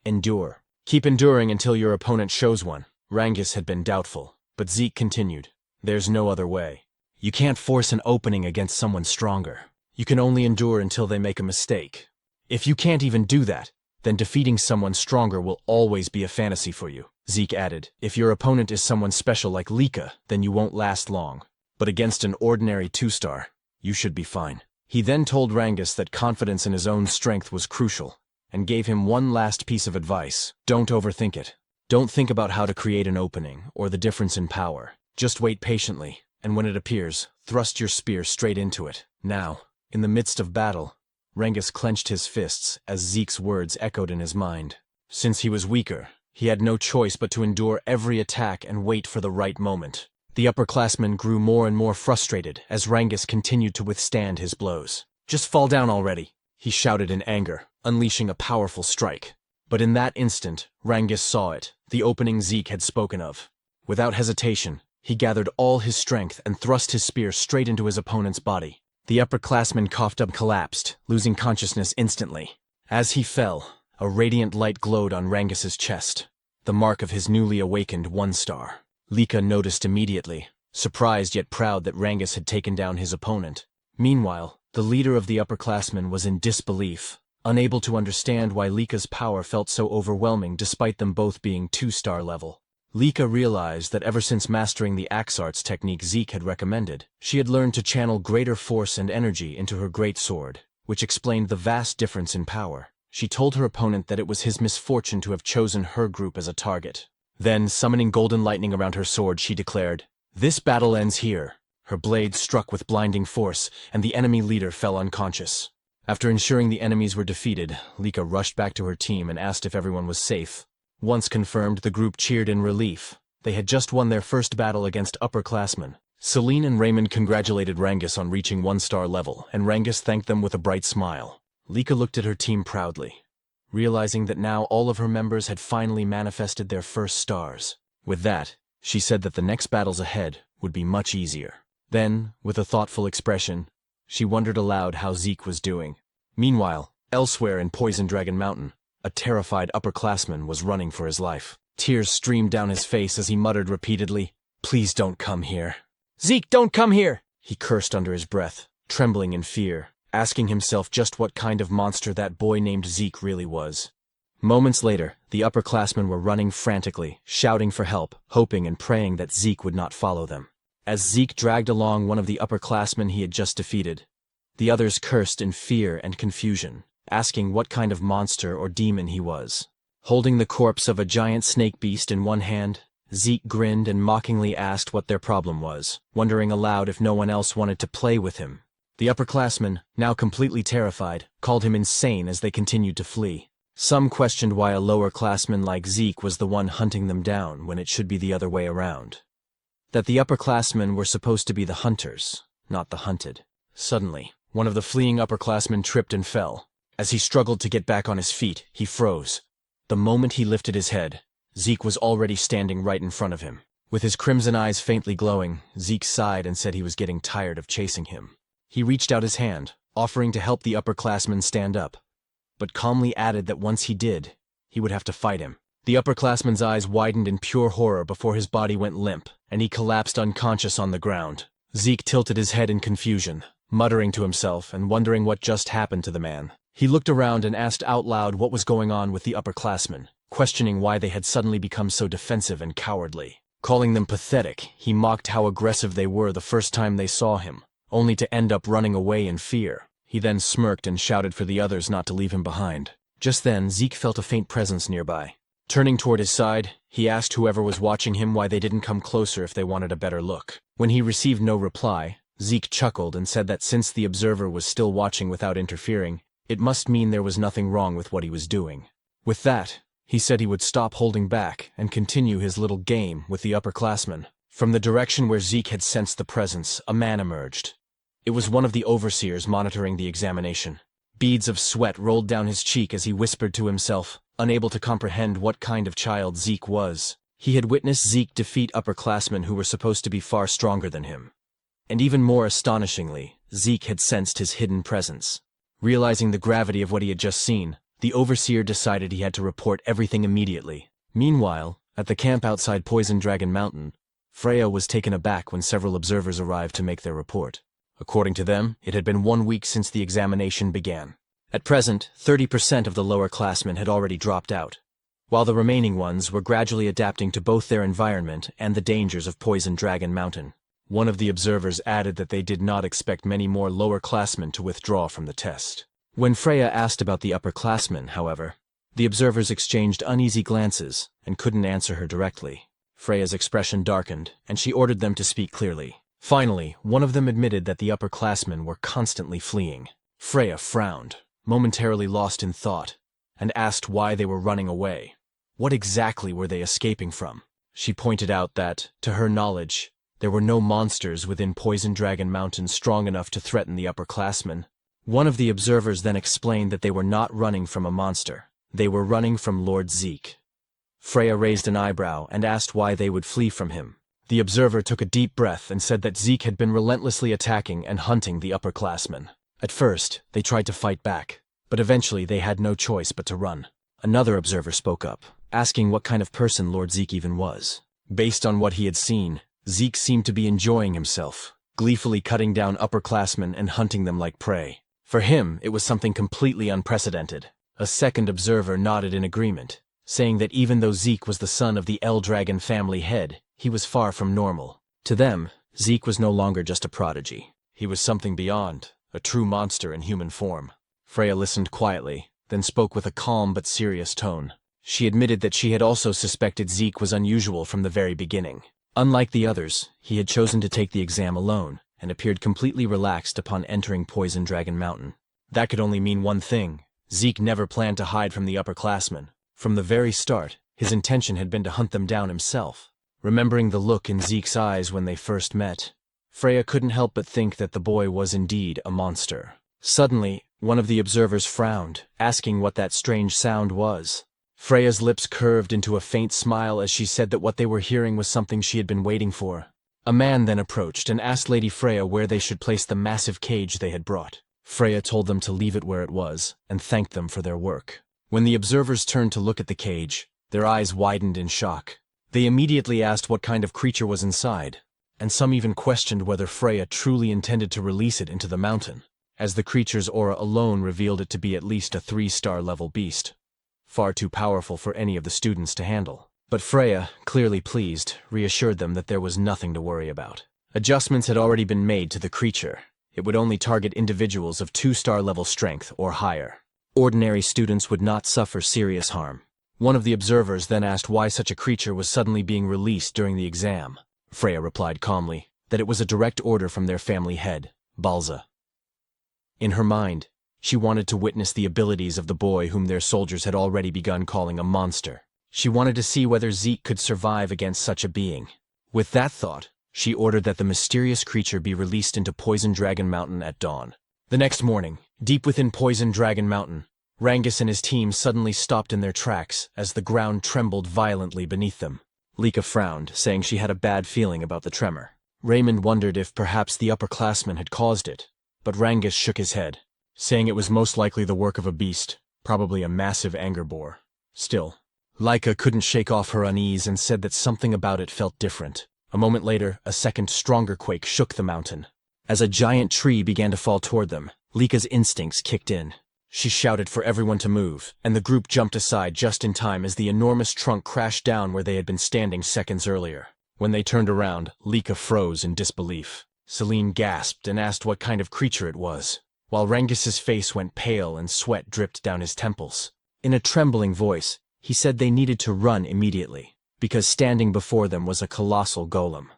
Endure. Keep enduring until your opponent shows one. Rangus had been doubtful, but Zeke continued. There's no other way. You can't force an opening against someone stronger. You can only endure until they make a mistake. If you can't even do that, then defeating someone stronger will always be a fantasy for you. Zeke added, if your opponent is someone special like Lika, then you won't last long. But against an ordinary 2-star, you should be fine. He then told Rangus that confidence in his own strength was crucial, and gave him one last piece of advice. Don't overthink it. Don't think about how to create an opening or the difference in power. Just wait patiently, and when it appears, thrust your spear straight into it. Now, in the midst of battle, Rengis clenched his fists as Zeke's words echoed in his mind. Since he was weaker, he had no choice but to endure every attack and wait for the right moment. The upperclassman grew more and more frustrated as Rengis continued to withstand his blows. "Just fall down already," he shouted in anger, unleashing a powerful strike. But in that instant, Rengis saw it, the opening Zeke had spoken of. Without hesitation, he gathered all his strength and thrust his spear straight into his opponent's body. The upperclassman coughed up, collapsed, losing consciousness instantly. As he fell, a radiant light glowed on Rengis's chest, the mark of his newly awakened 1-star. Lika noticed immediately, surprised yet proud that Rengis had taken down his opponent. Meanwhile, the leader of the upperclassmen was in disbelief, unable to understand why Lika's power felt so overwhelming despite them both being 2-star level. Lika realized that ever since mastering the axe arts technique Zeke had recommended, she had learned to channel greater force and energy into her great sword, which explained the vast difference in power. She told her opponent that it was his misfortune to have chosen her group as a target. Then, summoning golden lightning around her sword, she declared, "This battle ends here." Her blade struck with blinding force, and the enemy leader fell unconscious. After ensuring the enemies were defeated, Lika rushed back to her team and asked if everyone was safe. Once confirmed, the group cheered in relief. They had just won their first battle against upperclassmen. Celine and Raymond congratulated Rengis on reaching 1-star level, and Rengis thanked them with a bright smile. Lika looked at her team proudly, realizing that now all of her members had finally manifested their first stars. With that, she said that the next battles ahead would be much easier. Then, with a thoughtful expression, she wondered aloud how Zeke was doing. Meanwhile, elsewhere in Poison Dragon Mountain, a terrified upperclassman was running for his life. Tears streamed down his face as he muttered repeatedly, "Please don't come here. Zeke, don't come here!" He cursed under his breath, trembling in fear, asking himself just what kind of monster that boy named Zeke really was. Moments later, the upperclassmen were running frantically, shouting for help, hoping and praying that Zeke would not follow them. As Zeke dragged along one of the upperclassmen he had just defeated, the others cursed in fear and confusion, asking what kind of monster or demon he was. Holding the corpse of a giant snake beast in one hand, Zeke grinned and mockingly asked what their problem was, wondering aloud if no one else wanted to play with him. The upperclassmen, now completely terrified, called him insane as they continued to flee. Some questioned why a lower-classman like Zeke was the one hunting them down when it should be the other way around. That the upperclassmen were supposed to be the hunters, not the hunted. Suddenly, one of the fleeing upperclassmen tripped and fell. As he struggled to get back on his feet, he froze. The moment he lifted his head, Zeke was already standing right in front of him. With his crimson eyes faintly glowing, Zeke sighed and said he was getting tired of chasing him. He reached out his hand, offering to help the upperclassman stand up, but calmly added that once he did, he would have to fight him. The upperclassman's eyes widened in pure horror before his body went limp, and he collapsed unconscious on the ground. Zeke tilted his head in confusion, muttering to himself and wondering what just happened to the man. He looked around and asked out loud what was going on with the upperclassmen, questioning why they had suddenly become so defensive and cowardly. Calling them pathetic, he mocked how aggressive they were the first time they saw him, only to end up running away in fear. He then smirked and shouted for the others not to leave him behind. Just then, Zeke felt a faint presence nearby. Turning toward his side, he asked whoever was watching him why they didn't come closer if they wanted a better look. When he received no reply, Zeke chuckled and said that since the observer was still watching without interfering, it must mean there was nothing wrong with what he was doing. With that, he said he would stop holding back and continue his little game with the upperclassmen. From the direction where Zeke had sensed the presence, a man emerged. It was one of the overseers monitoring the examination. Beads of sweat rolled down his cheek as he whispered to himself, unable to comprehend what kind of child Zeke was. He had witnessed Zeke defeat upperclassmen who were supposed to be far stronger than him. And even more astonishingly, Zeke had sensed his hidden presence. Realizing the gravity of what he had just seen, the overseer decided he had to report everything immediately. Meanwhile, at the camp outside Poison Dragon Mountain, Freya was taken aback when several observers arrived to make their report. According to them, it had been 1 week since the examination began. At present, 30% of the lower classmen had already dropped out, while the remaining ones were gradually adapting to both their environment and the dangers of Poison Dragon Mountain. One of the observers added that they did not expect many more lower classmen to withdraw from the test. When Freya asked about the upperclassmen, however, The observers exchanged uneasy glances and couldn't answer her directly. Freya's expression darkened, and she ordered them to speak clearly. Finally, one of them admitted that the upperclassmen were constantly fleeing. Freya frowned, momentarily lost in thought, and asked why they were running away. What exactly were they escaping from? She pointed out that, to her knowledge, there were no monsters within Poison Dragon Mountain strong enough to threaten the upperclassmen. One of the observers then explained that they were not running from a monster. They were running from Lord Zeke. Freya raised an eyebrow and asked why they would flee from him. The observer took a deep breath and said that Zeke had been relentlessly attacking and hunting the upperclassmen. At first, they tried to fight back, but eventually they had no choice but to run. Another observer spoke up, asking what kind of person Lord Zeke even was. Based on what he had seen, Zeke seemed to be enjoying himself, gleefully cutting down upperclassmen and hunting them like prey. For him, it was something completely unprecedented. A second observer nodded in agreement, saying that even though Zeke was the son of the L-Dragon family head, he was far from normal. To them, Zeke was no longer just a prodigy. He was something beyond, a true monster in human form. Freya listened quietly, then spoke with a calm but serious tone. She admitted that she had also suspected Zeke was unusual from the very beginning. Unlike the others, he had chosen to take the exam alone, and appeared completely relaxed upon entering Poison Dragon Mountain. That could only mean one thing. Zeke never planned to hide from the upperclassmen. From the very start, his intention had been to hunt them down himself. Remembering the look in Zeke's eyes when they first met, Freya couldn't help but think that the boy was indeed a monster. Suddenly, one of the observers frowned, asking what that strange sound was. Freya's lips curved into a faint smile as she said that what they were hearing was something she had been waiting for. A man then approached and asked Lady Freya where they should place the massive cage they had brought. Freya told them to leave it where it was, and thanked them for their work. When the observers turned to look at the cage, their eyes widened in shock. They immediately asked what kind of creature was inside, and some even questioned whether Freya truly intended to release it into the mountain, as the creature's aura alone revealed it to be at least a 3-star level beast. Far too powerful for any of the students to handle. But Freya, clearly pleased, reassured them that there was nothing to worry about. Adjustments had already been made to the creature. It would only target individuals of 2-star level strength or higher. Ordinary students would not suffer serious harm. One of the observers then asked why such a creature was suddenly being released during the exam. Freya replied calmly that it was a direct order from their family head, Balza. In her mind, she wanted to witness the abilities of the boy whom their soldiers had already begun calling a monster. She wanted to see whether Zeke could survive against such a being. With that thought, she ordered that the mysterious creature be released into Poison Dragon Mountain at dawn. The next morning, deep within Poison Dragon Mountain, Rangus and his team suddenly stopped in their tracks as the ground trembled violently beneath them. Lika frowned, saying she had a bad feeling about the tremor. Raymond wondered if perhaps the upperclassmen had caused it, but Rangus shook his head, saying it was most likely the work of a beast, probably a massive anger boar. Still, Lika couldn't shake off her unease and said that something about it felt different. A moment later, a second, stronger quake shook the mountain. As a giant tree began to fall toward them, Lika's instincts kicked in. She shouted for everyone to move, and the group jumped aside just in time as the enormous trunk crashed down where they had been standing seconds earlier. When they turned around, Lika froze in disbelief. Celine gasped and asked what kind of creature it was, while Rangus's face went pale and sweat dripped down his temples. In a trembling voice, he said they needed to run immediately, because standing before them was a colossal golem.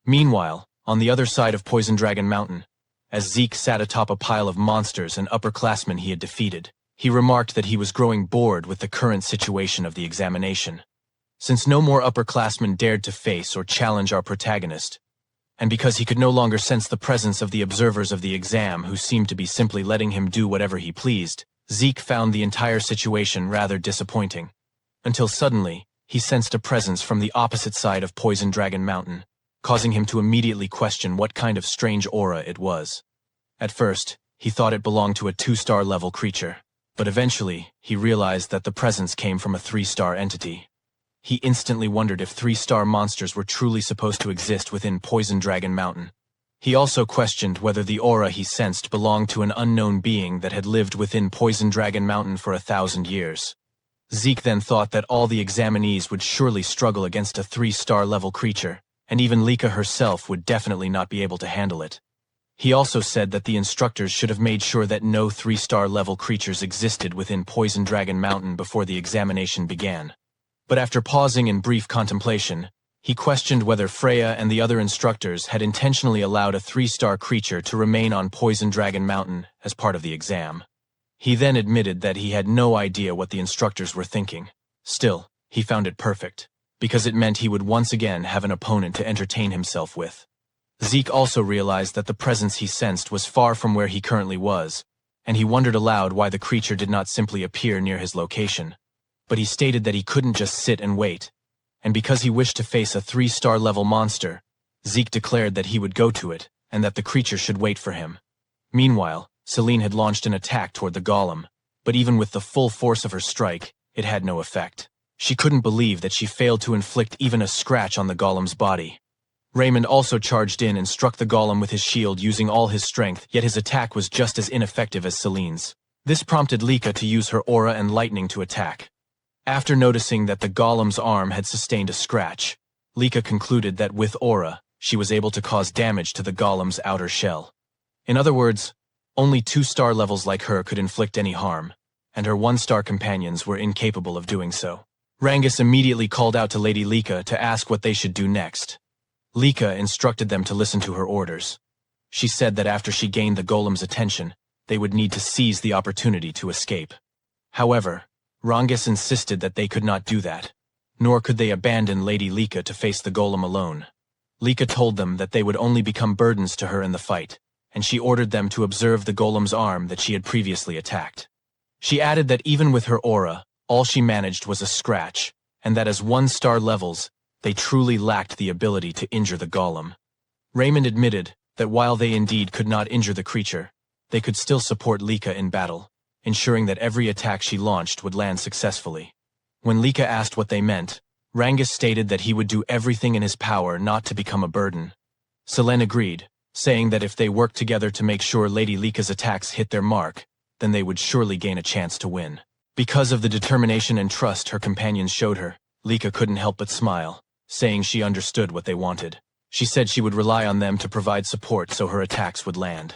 Meanwhile, on the other side of Poison Dragon Mountain, as Zeke sat atop a pile of monsters and upperclassmen he had defeated, he remarked that he was growing bored with the current situation of the examination. Since no more upperclassmen dared to face or challenge our protagonist, and because he could no longer sense the presence of the observers of the exam who seemed to be simply letting him do whatever he pleased, Zeke found the entire situation rather disappointing, until suddenly he sensed a presence from the opposite side of Poison Dragon Mountain, causing him to immediately question what kind of strange aura it was. At first, he thought it belonged to a 2-star level creature, but eventually he realized that the presence came from a 3-star entity. He instantly wondered if 3-star monsters were truly supposed to exist within Poison Dragon Mountain. He also questioned whether the aura he sensed belonged to an unknown being that had lived within Poison Dragon Mountain for 1,000 years. Zeke then thought that all the examinees would surely struggle against a 3-star level creature, and even Lika herself would definitely not be able to handle it. He also said that the instructors should have made sure that no 3-star level creatures existed within Poison Dragon Mountain before the examination began. But after pausing in brief contemplation, he questioned whether Freya and the other instructors had intentionally allowed a 3-star creature to remain on Poison Dragon Mountain as part of the exam. He then admitted that he had no idea what the instructors were thinking. Still, he found it perfect, because it meant he would once again have an opponent to entertain himself with. Zeke also realized that the presence he sensed was far from where he currently was, and he wondered aloud why the creature did not simply appear near his location. But he stated that he couldn't just sit and wait, and because he wished to face a 3-star level monster, Zeke declared that he would go to it, and that the creature should wait for him. Meanwhile, Celine had launched an attack toward the golem, but even with the full force of her strike, it had no effect. She couldn't believe that she failed to inflict even a scratch on the golem's body. Raymond also charged in and struck the golem with his shield using all his strength, yet his attack was just as ineffective as Celine's. This prompted Lika to use her aura and lightning to attack. After noticing that the golem's arm had sustained a scratch, Lika concluded that with aura, she was able to cause damage to the golem's outer shell. In other words, only 2-star levels like her could inflict any harm, and her 1-star companions were incapable of doing so. Rangus immediately called out to Lady Lika to ask what they should do next. Lika instructed them to listen to her orders. She said that after she gained the golem's attention, they would need to seize the opportunity to escape. However, Rangus insisted that they could not do that, nor could they abandon Lady Lika to face the golem alone. Lika told them that they would only become burdens to her in the fight, and she ordered them to observe the golem's arm that she had previously attacked. She added that even with her aura, all she managed was a scratch, and that as 1-star levels, they truly lacked the ability to injure the golem. Raymond admitted that while they indeed could not injure the creature, they could still support Lika in battle, ensuring that every attack she launched would land successfully. When Lika asked what they meant, Rangus stated that he would do everything in his power not to become a burden. Selene agreed, saying that if they worked together to make sure Lady Lika's attacks hit their mark, then they would surely gain a chance to win. Because of the determination and trust her companions showed her, Lika couldn't help but smile, saying she understood what they wanted. She said she would rely on them to provide support so her attacks would land.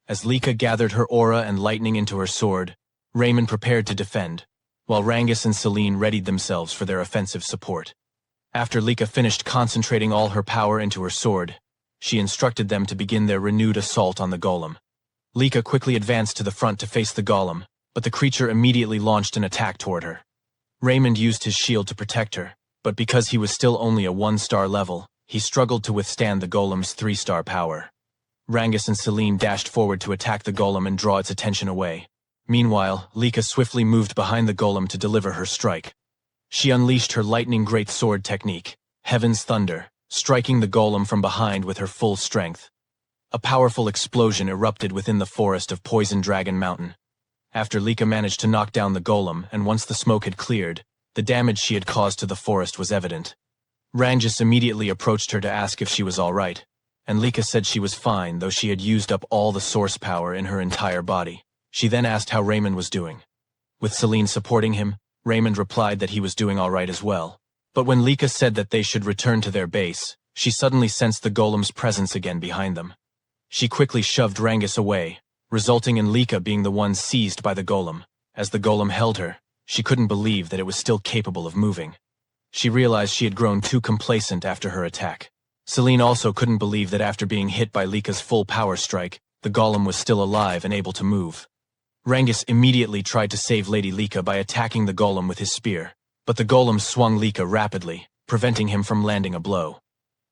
As Lika gathered her aura and lightning into her sword, Raymond prepared to defend, while Rangus and Celine readied themselves for their offensive support. After Lika finished concentrating all her power into her sword, she instructed them to begin their renewed assault on the golem. Lika quickly advanced to the front to face the golem, but the creature immediately launched an attack toward her. Raymond used his shield to protect her, but because he was still only a 1-star level, he struggled to withstand the golem's 3-star power. Rangus and Celine dashed forward to attack the golem and draw its attention away. Meanwhile, Lika swiftly moved behind the golem to deliver her strike. She unleashed her lightning greatsword technique, Heaven's Thunder, striking the golem from behind with her full strength. A powerful explosion erupted within the forest of Poison Dragon Mountain. After Lika managed to knock down the golem, and once the smoke had cleared, the damage she had caused to the forest was evident. Rangus immediately approached her to ask if she was all right, and Lika said she was fine, though she had used up all the source power in her entire body. She then asked how Raymond was doing. With Celine supporting him, Raymond replied that he was doing all right as well. But when Lika said that they should return to their base, she suddenly sensed the golem's presence again behind them. She quickly shoved Rangus away, resulting in Lika being the one seized by the golem. As the golem held her, she couldn't believe that it was still capable of moving. She realized she had grown too complacent after her attack. Celine also couldn't believe that after being hit by Lika's full power strike, the golem was still alive and able to move. Rangus immediately tried to save Lady Lika by attacking the golem with his spear, but the golem swung Lika rapidly, preventing him from landing a blow.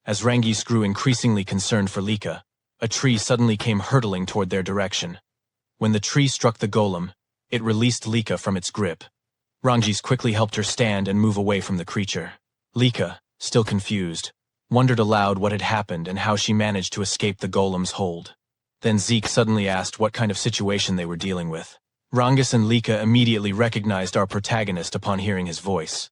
As Rangus grew increasingly concerned for Lika, a tree suddenly came hurtling toward their direction. When the tree struck the golem, it released Lika from its grip. Rangus quickly helped her stand and move away from the creature. Lika, still confused, wondered aloud what had happened and how she managed to escape the golem's hold. Then Zeke suddenly asked what kind of situation they were dealing with. Rangus and Lika immediately recognized our protagonist upon hearing his voice.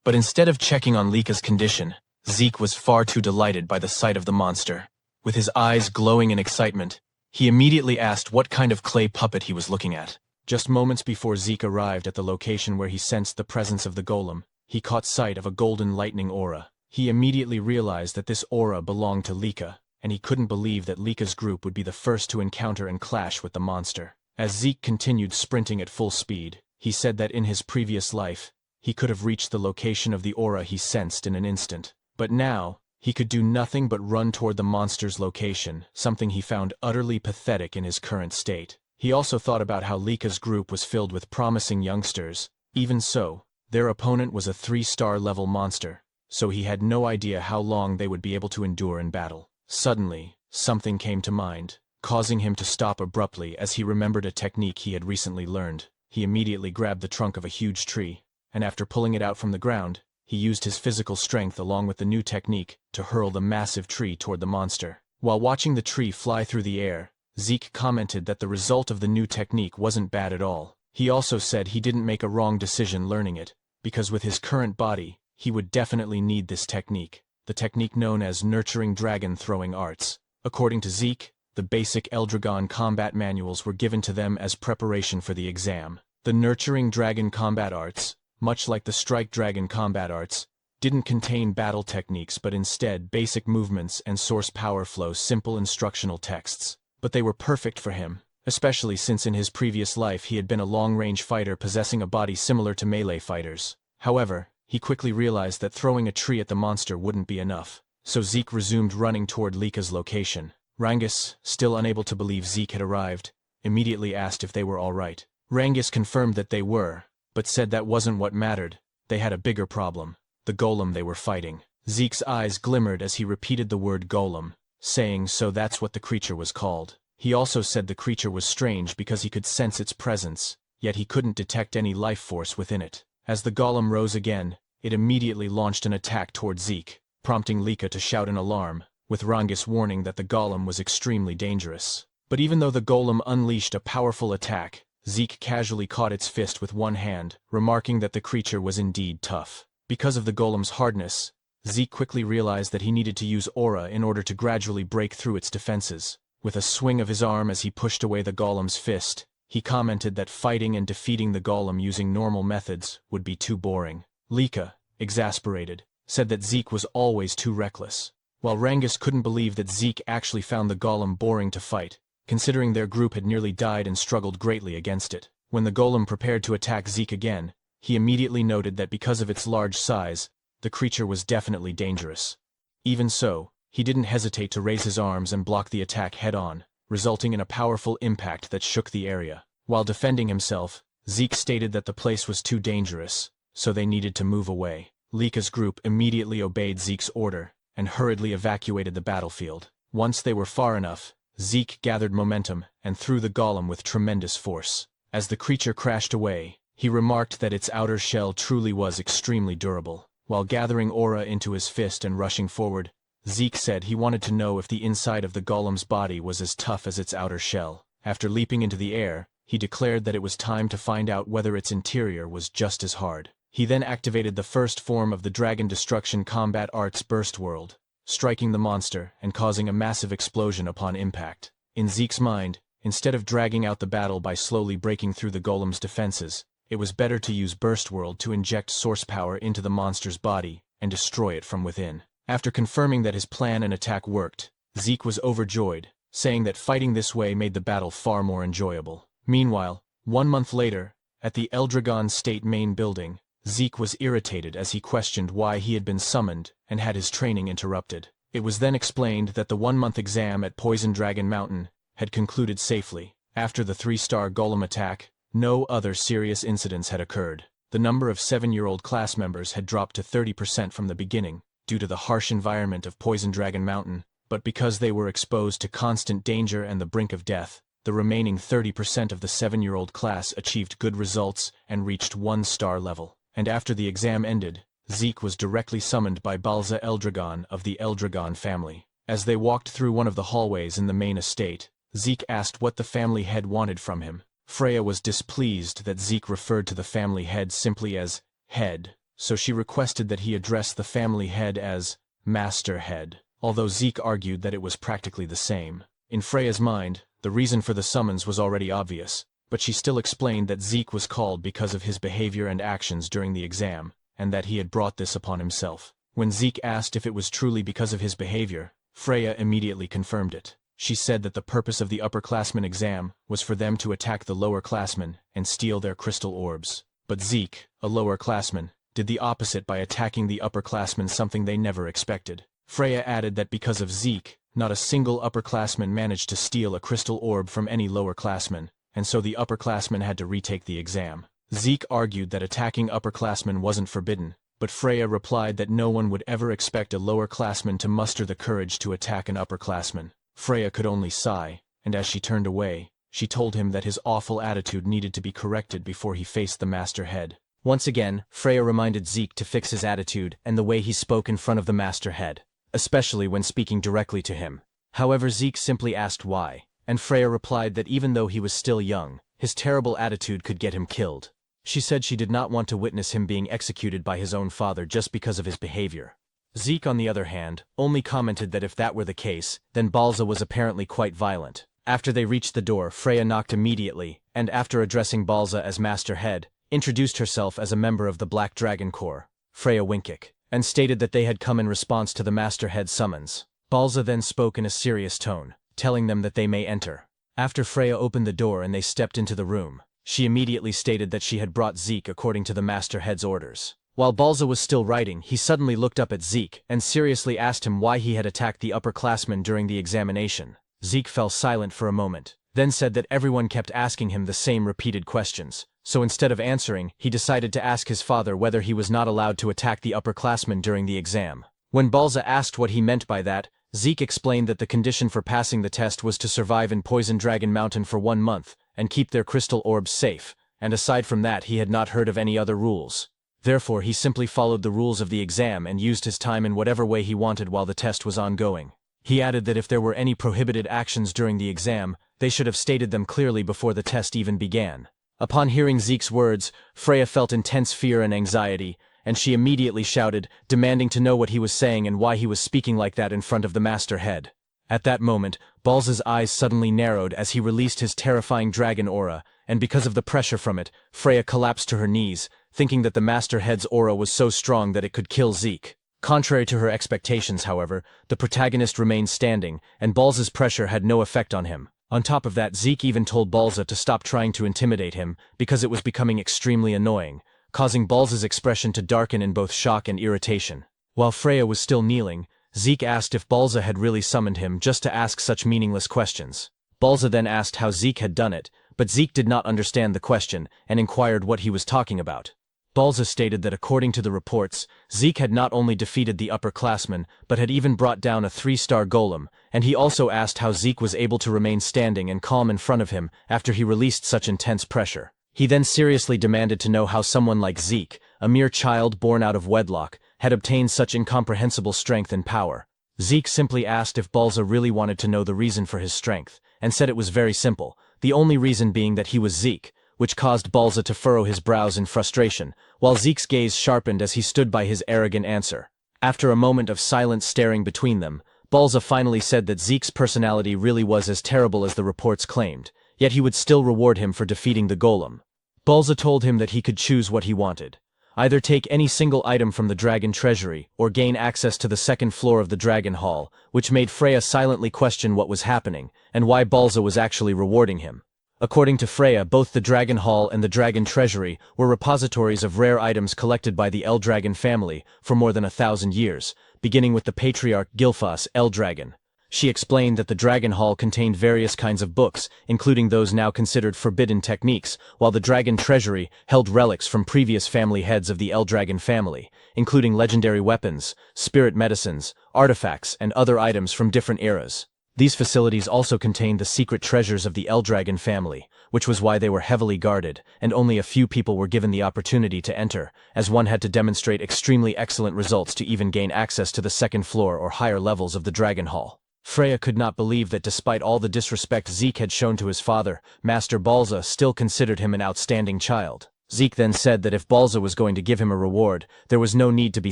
But instead of checking on Lika's condition, Zeke was far too delighted by the sight of the monster. With his eyes glowing in excitement, he immediately asked what kind of clay puppet he was looking at. Just moments before Zeke arrived at the location where he sensed the presence of the golem, he caught sight of a golden lightning aura. He immediately realized that this aura belonged to Lika, and he couldn't believe that Lika's group would be the first to encounter and clash with the monster. As Zeke continued sprinting at full speed, he said that in his previous life, he could have reached the location of the aura he sensed in an instant. But now, he could do nothing but run toward the monster's location, something he found utterly pathetic in his current state. He also thought about how Lika's group was filled with promising youngsters. Even so, their opponent was a 3-star level monster, so he had no idea how long they would be able to endure in battle. Suddenly, something came to mind, causing him to stop abruptly as he remembered a technique he had recently learned. He immediately grabbed the trunk of a huge tree, and after pulling it out from the ground, he used his physical strength along with the new technique to hurl the massive tree toward the monster. While watching the tree fly through the air, Zeke commented that the result of the new technique wasn't bad at all. He also said he didn't make a wrong decision learning it, because with his current body, he would definitely need this technique, the technique known as nurturing dragon throwing arts. According to Zeke, the basic Eldragon combat manuals were given to them as preparation for the exam. The nurturing dragon combat arts, much like the strike dragon combat arts, didn't contain battle techniques but instead basic movements and source power flow simple instructional texts. But they were perfect for him, especially since in his previous life he had been a long-range fighter possessing a body similar to melee fighters. However, he quickly realized that throwing a tree at the monster wouldn't be enough, so Zeke resumed running toward Lika's location. Rangus, still unable to believe Zeke had arrived, immediately asked if they were all right. Rangus confirmed that they were, but said that wasn't what mattered. They had a bigger problem, the golem they were fighting. Zeke's eyes glimmered as he repeated the word golem, saying so that's what the creature was called. He also said the creature was strange because he could sense its presence, yet he couldn't detect any life force within it. As the golem rose again, it immediately launched an attack toward Zeke, prompting Lika to shout an alarm, with Rangus warning that the golem was extremely dangerous. But even though the golem unleashed a powerful attack, Zeke casually caught its fist with one hand, remarking that the creature was indeed tough. Because of the golem's hardness, Zeke quickly realized that he needed to use aura in order to gradually break through its defenses. With a swing of his arm as he pushed away the golem's fist, he commented that fighting and defeating the golem using normal methods would be too boring. Lika, exasperated, said that Zeke was always too reckless, while Rangus couldn't believe that Zeke actually found the golem boring to fight, considering their group had nearly died and struggled greatly against it. When the golem prepared to attack Zeke again, he immediately noted that because of its large size, the creature was definitely dangerous. Even so, he didn't hesitate to raise his arms and block the attack head-on, resulting in a powerful impact that shook the area. While defending himself, Zeke stated that the place was too dangerous, so they needed to move away. Lika's group immediately obeyed Zeke's order and hurriedly evacuated the battlefield. Once they were far enough, Zeke gathered momentum and threw the golem with tremendous force. As the creature crashed away, he remarked that its outer shell truly was extremely durable. While gathering aura into his fist and rushing forward, Zeke said he wanted to know if the inside of the golem's body was as tough as its outer shell. After leaping into the air, he declared that it was time to find out whether its interior was just as hard. He then activated the first form of the Dragon Destruction Combat Arts Burst World, striking the monster and causing a massive explosion upon impact. In Zeke's mind, instead of dragging out the battle by slowly breaking through the golem's defenses, it was better to use Burst World to inject source power into the monster's body and destroy it from within. After confirming that his plan and attack worked, Zeke was overjoyed, saying that fighting this way made the battle far more enjoyable. Meanwhile, 1 month later, at the Eldragon State main building, Zeke was irritated as he questioned why he had been summoned and had his training interrupted. It was then explained that the 1-month exam at Poison Dragon Mountain had concluded safely. After the 3-star golem attack, no other serious incidents had occurred. The number of 7-year-old class members had dropped to 30% from the beginning, due to the harsh environment of Poison Dragon Mountain, but because they were exposed to constant danger and the brink of death, the remaining 30% of the 7-year-old class achieved good results and reached 1-star level. And after the exam ended, Zeke was directly summoned by Balza Eldragon of the Eldragon family. As they walked through one of the hallways in the main estate, Zeke asked what the family head wanted from him. Freya was displeased that Zeke referred to the family head simply as head, so she requested that he address the family head as Master Head, although Zeke argued that it was practically the same. In Freya's mind, the reason for the summons was already obvious, but she still explained that Zeke was called because of his behavior and actions during the exam, and that he had brought this upon himself. When Zeke asked if it was truly because of his behavior, Freya immediately confirmed it. She said that the purpose of the upperclassmen exam was for them to attack the lowerclassmen and steal their crystal orbs. But Zeke, a lowerclassman, did the opposite by attacking the upperclassmen, something they never expected. Freya added that because of Zeke, not a single upperclassman managed to steal a crystal orb from any lowerclassman, and so the upperclassmen had to retake the exam. Zeke argued that attacking upperclassmen wasn't forbidden, but Freya replied that no one would ever expect a lowerclassman to muster the courage to attack an upperclassman. Freya could only sigh, and as she turned away, she told him that his awful attitude needed to be corrected before he faced the master head. Once again, Freya reminded Zeke to fix his attitude and the way he spoke in front of the master head, especially when speaking directly to him. However, Zeke simply asked why, and Freya replied that even though he was still young, his terrible attitude could get him killed. She said she did not want to witness him being executed by his own father just because of his behavior. Zeke, on the other hand, only commented that if that were the case, then Balza was apparently quite violent. After they reached the door, Freya knocked immediately, and after addressing Balza as Master Head, introduced herself as a member of the Black Dragon Corps, Freya Winkik, and stated that they had come in response to the Master Head's summons. Balza then spoke in a serious tone, telling them that they may enter. After Freya opened the door and they stepped into the room, she immediately stated that she had brought Zeke according to the Master Head's orders. While Balza was still writing, he suddenly looked up at Zeke and seriously asked him why he had attacked the upperclassmen during the examination. Zeke fell silent for a moment, then said that everyone kept asking him the same repeated questions, so instead of answering, he decided to ask his father whether he was not allowed to attack the upperclassmen during the exam. When Balza asked what he meant by that, Zeke explained that the condition for passing the test was to survive in Poison Dragon Mountain for 1 month and keep their crystal orbs safe, and aside from that he had not heard of any other rules. Therefore, he simply followed the rules of the exam and used his time in whatever way he wanted while the test was ongoing. He added that if there were any prohibited actions during the exam, they should have stated them clearly before the test even began. Upon hearing Zeke's words, Freya felt intense fear and anxiety, and she immediately shouted, demanding to know what he was saying and why he was speaking like that in front of the Master Head. At that moment, Balza's eyes suddenly narrowed as he released his terrifying dragon aura, and because of the pressure from it, Freya collapsed to her knees, thinking that the Master Head's aura was so strong that it could kill Zeke. Contrary to her expectations, however, the protagonist remained standing, and Balza's pressure had no effect on him. On top of that, Zeke even told Balza to stop trying to intimidate him, because it was becoming extremely annoying, causing Balza's expression to darken in both shock and irritation. While Freya was still kneeling, Zeke asked if Balza had really summoned him just to ask such meaningless questions. Balza then asked how Zeke had done it, but Zeke did not understand the question and inquired what he was talking about. Balza stated that according to the reports, Zeke had not only defeated the upperclassmen, but had even brought down a 3-star golem, and he also asked how Zeke was able to remain standing and calm in front of him after he released such intense pressure. He then seriously demanded to know how someone like Zeke, a mere child born out of wedlock, had obtained such incomprehensible strength and power. Zeke simply asked if Balza really wanted to know the reason for his strength, and said it was very simple, the only reason being that he was Zeke, which caused Balza to furrow his brows in frustration, while Zeke's gaze sharpened as he stood by his arrogant answer. After a moment of silent staring between them, Balza finally said that Zeke's personality really was as terrible as the reports claimed, yet he would still reward him for defeating the golem. Balza told him that he could choose what he wanted. Either take any single item from the dragon treasury, or gain access to the second floor of the dragon hall, which made Freya silently question what was happening, and why Balza was actually rewarding him. According to Freya, both the Dragon Hall and the Dragon Treasury were repositories of rare items collected by the Eldragon family for more than 1,000 years, beginning with the patriarch Gilfas Eldragon. She explained that the Dragon Hall contained various kinds of books, including those now considered forbidden techniques, while the Dragon Treasury held relics from previous family heads of the Eldragon family, including legendary weapons, spirit medicines, artifacts, and other items from different eras. These facilities also contained the secret treasures of the Eldragon family, which was why they were heavily guarded, and only a few people were given the opportunity to enter, as one had to demonstrate extremely excellent results to even gain access to the second floor or higher levels of the Dragon Hall. Freya could not believe that despite all the disrespect Zeke had shown to his father, Master Balza still considered him an outstanding child. Zeke then said that if Balza was going to give him a reward, there was no need to be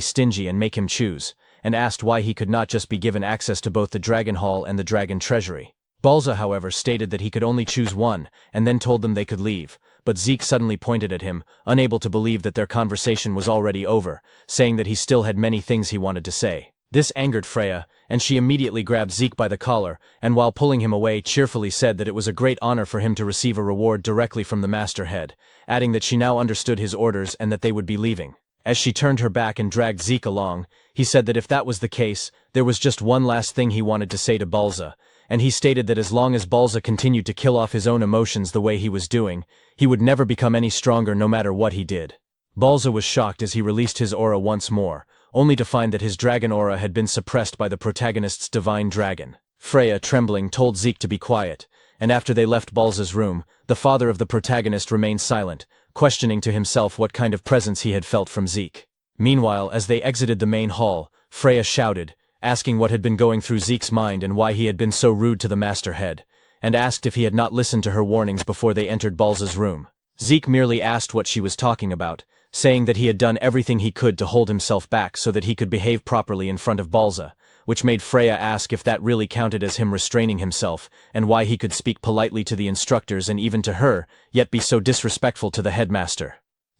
stingy and make him choose, and asked why he could not just be given access to both the Dragon Hall and the Dragon Treasury. Balza, however, stated that he could only choose one, and then told them they could leave, but Zeke suddenly pointed at him, unable to believe that their conversation was already over, saying that he still had many things he wanted to say. This angered Freya, and she immediately grabbed Zeke by the collar, and while pulling him away cheerfully said that it was a great honor for him to receive a reward directly from the masterhead, adding that she now understood his orders and that they would be leaving. As she turned her back and dragged Zeke along, he said that if that was the case, there was just one last thing he wanted to say to Balza, and he stated that as long as Balza continued to kill off his own emotions the way he was doing, he would never become any stronger no matter what he did. Balza was shocked as he released his aura once more, only to find that his dragon aura had been suppressed by the protagonist's divine dragon. Freya, trembling, told Zeke to be quiet, and after they left Balza's room, the father of the protagonist remained silent, questioning to himself what kind of presence he had felt from Zeke. Meanwhile, as they exited the main hall, Freya shouted, asking what had been going through Zeke's mind and why he had been so rude to the masterhead, and asked if he had not listened to her warnings before they entered Balza's room. Zeke merely asked what she was talking about, saying that he had done everything he could to hold himself back so that he could behave properly in front of Balza, which made Freya ask if that really counted as him restraining himself, and why he could speak politely to the instructors and even to her, yet be so disrespectful to the headmaster.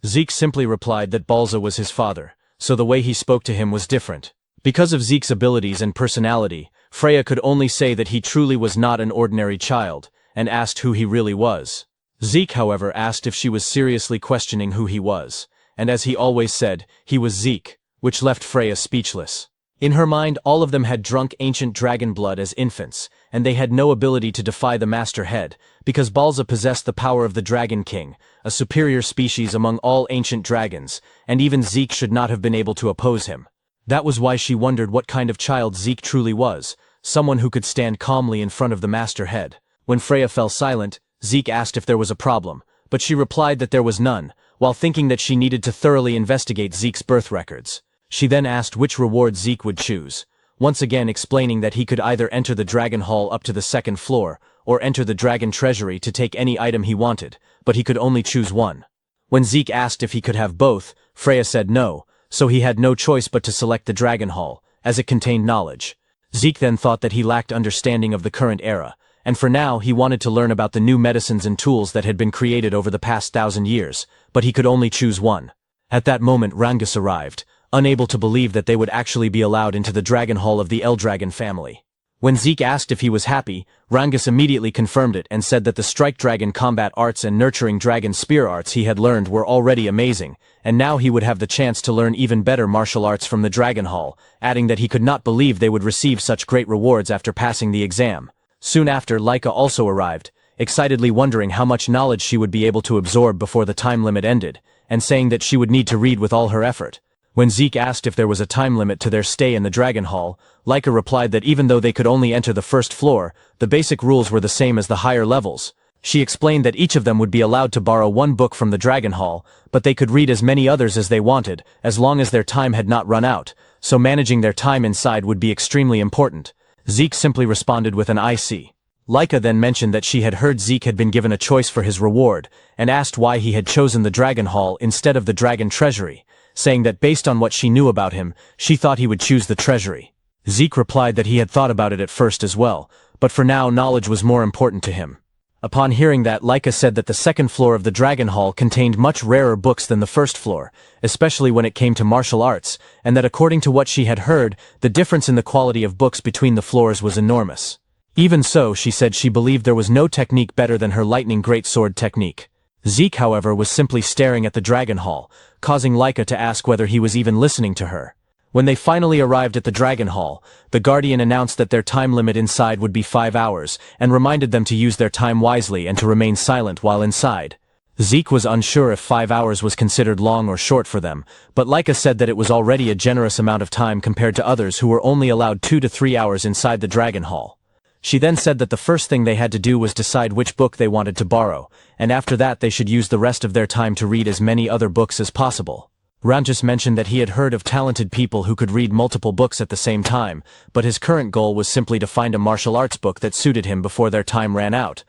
Zeke simply replied that Balza was his father, so the way he spoke to him was different. Because of Zeke's abilities and personality, Freya could only say that he truly was not an ordinary child, and asked who he really was. Zeke, however, asked if she was seriously questioning who he was, and as he always said, he was Zeke, which left Freya speechless. In her mind, all of them had drunk ancient dragon blood as infants, and they had no ability to defy the Master Head, because Balza possessed the power of the Dragon King, a superior species among all ancient dragons, and even Zeke should not have been able to oppose him. That was why she wondered what kind of child Zeke truly was, someone who could stand calmly in front of the Master Head. When Freya fell silent, Zeke asked if there was a problem, but she replied that there was none, while thinking that she needed to thoroughly investigate Zeke's birth records. She then asked which reward Zeke would choose, once again explaining that he could either enter the Dragon Hall up to the second floor, or enter the Dragon Treasury to take any item he wanted, but he could only choose one. When Zeke asked if he could have both, Freya said no, so he had no choice but to select the Dragon Hall, as it contained knowledge. Zeke then thought that he lacked understanding of the current era, and for now he wanted to learn about the new medicines and tools that had been created over the past 1,000 years, but he could only choose one. At that moment Rangus arrived, unable to believe that they would actually be allowed into the Dragon Hall of the Eldragon family. When Zeke asked if he was happy, Rangus immediately confirmed it and said that the Strike Dragon combat arts and Nurturing Dragon spear arts he had learned were already amazing, and now he would have the chance to learn even better martial arts from the Dragon Hall, adding that he could not believe they would receive such great rewards after passing the exam. Soon after, Laika also arrived, excitedly wondering how much knowledge she would be able to absorb before the time limit ended, and saying that she would need to read with all her effort. When Zeke asked if there was a time limit to their stay in the Dragon Hall, Laika replied that even though they could only enter the first floor, the basic rules were the same as the higher levels. She explained that each of them would be allowed to borrow one book from the Dragon Hall, but they could read as many others as they wanted, as long as their time had not run out, so managing their time inside would be extremely important. Zeke simply responded with an I see. Laika then mentioned that she had heard Zeke had been given a choice for his reward, and asked why he had chosen the Dragon Hall instead of the Dragon Treasury, saying that based on what she knew about him, she thought he would choose the Treasury. Zeke replied that he had thought about it at first as well, but for now knowledge was more important to him. Upon hearing that, Laika said that the second floor of the Dragon Hall contained much rarer books than the first floor, especially when it came to martial arts, and that according to what she had heard, the difference in the quality of books between the floors was enormous. Even so, she said she believed there was no technique better than her lightning greatsword technique. Zeke, however, was simply staring at the Dragon Hall, causing Laika to ask whether he was even listening to her. When they finally arrived at the Dragon Hall, the Guardian announced that their time limit inside would be 5 hours, and reminded them to use their time wisely and to remain silent while inside. Zeke was unsure if 5 hours was considered long or short for them, but Laika said that it was already a generous amount of time compared to others who were only allowed 2 to 3 hours inside the Dragon Hall. She then said that the first thing they had to do was decide which book they wanted to borrow, and after that they should use the rest of their time to read as many other books as possible. Rangus mentioned that he had heard of talented people who could read multiple books at the same time, but his current goal was simply to find a martial arts book that suited him before their time ran out.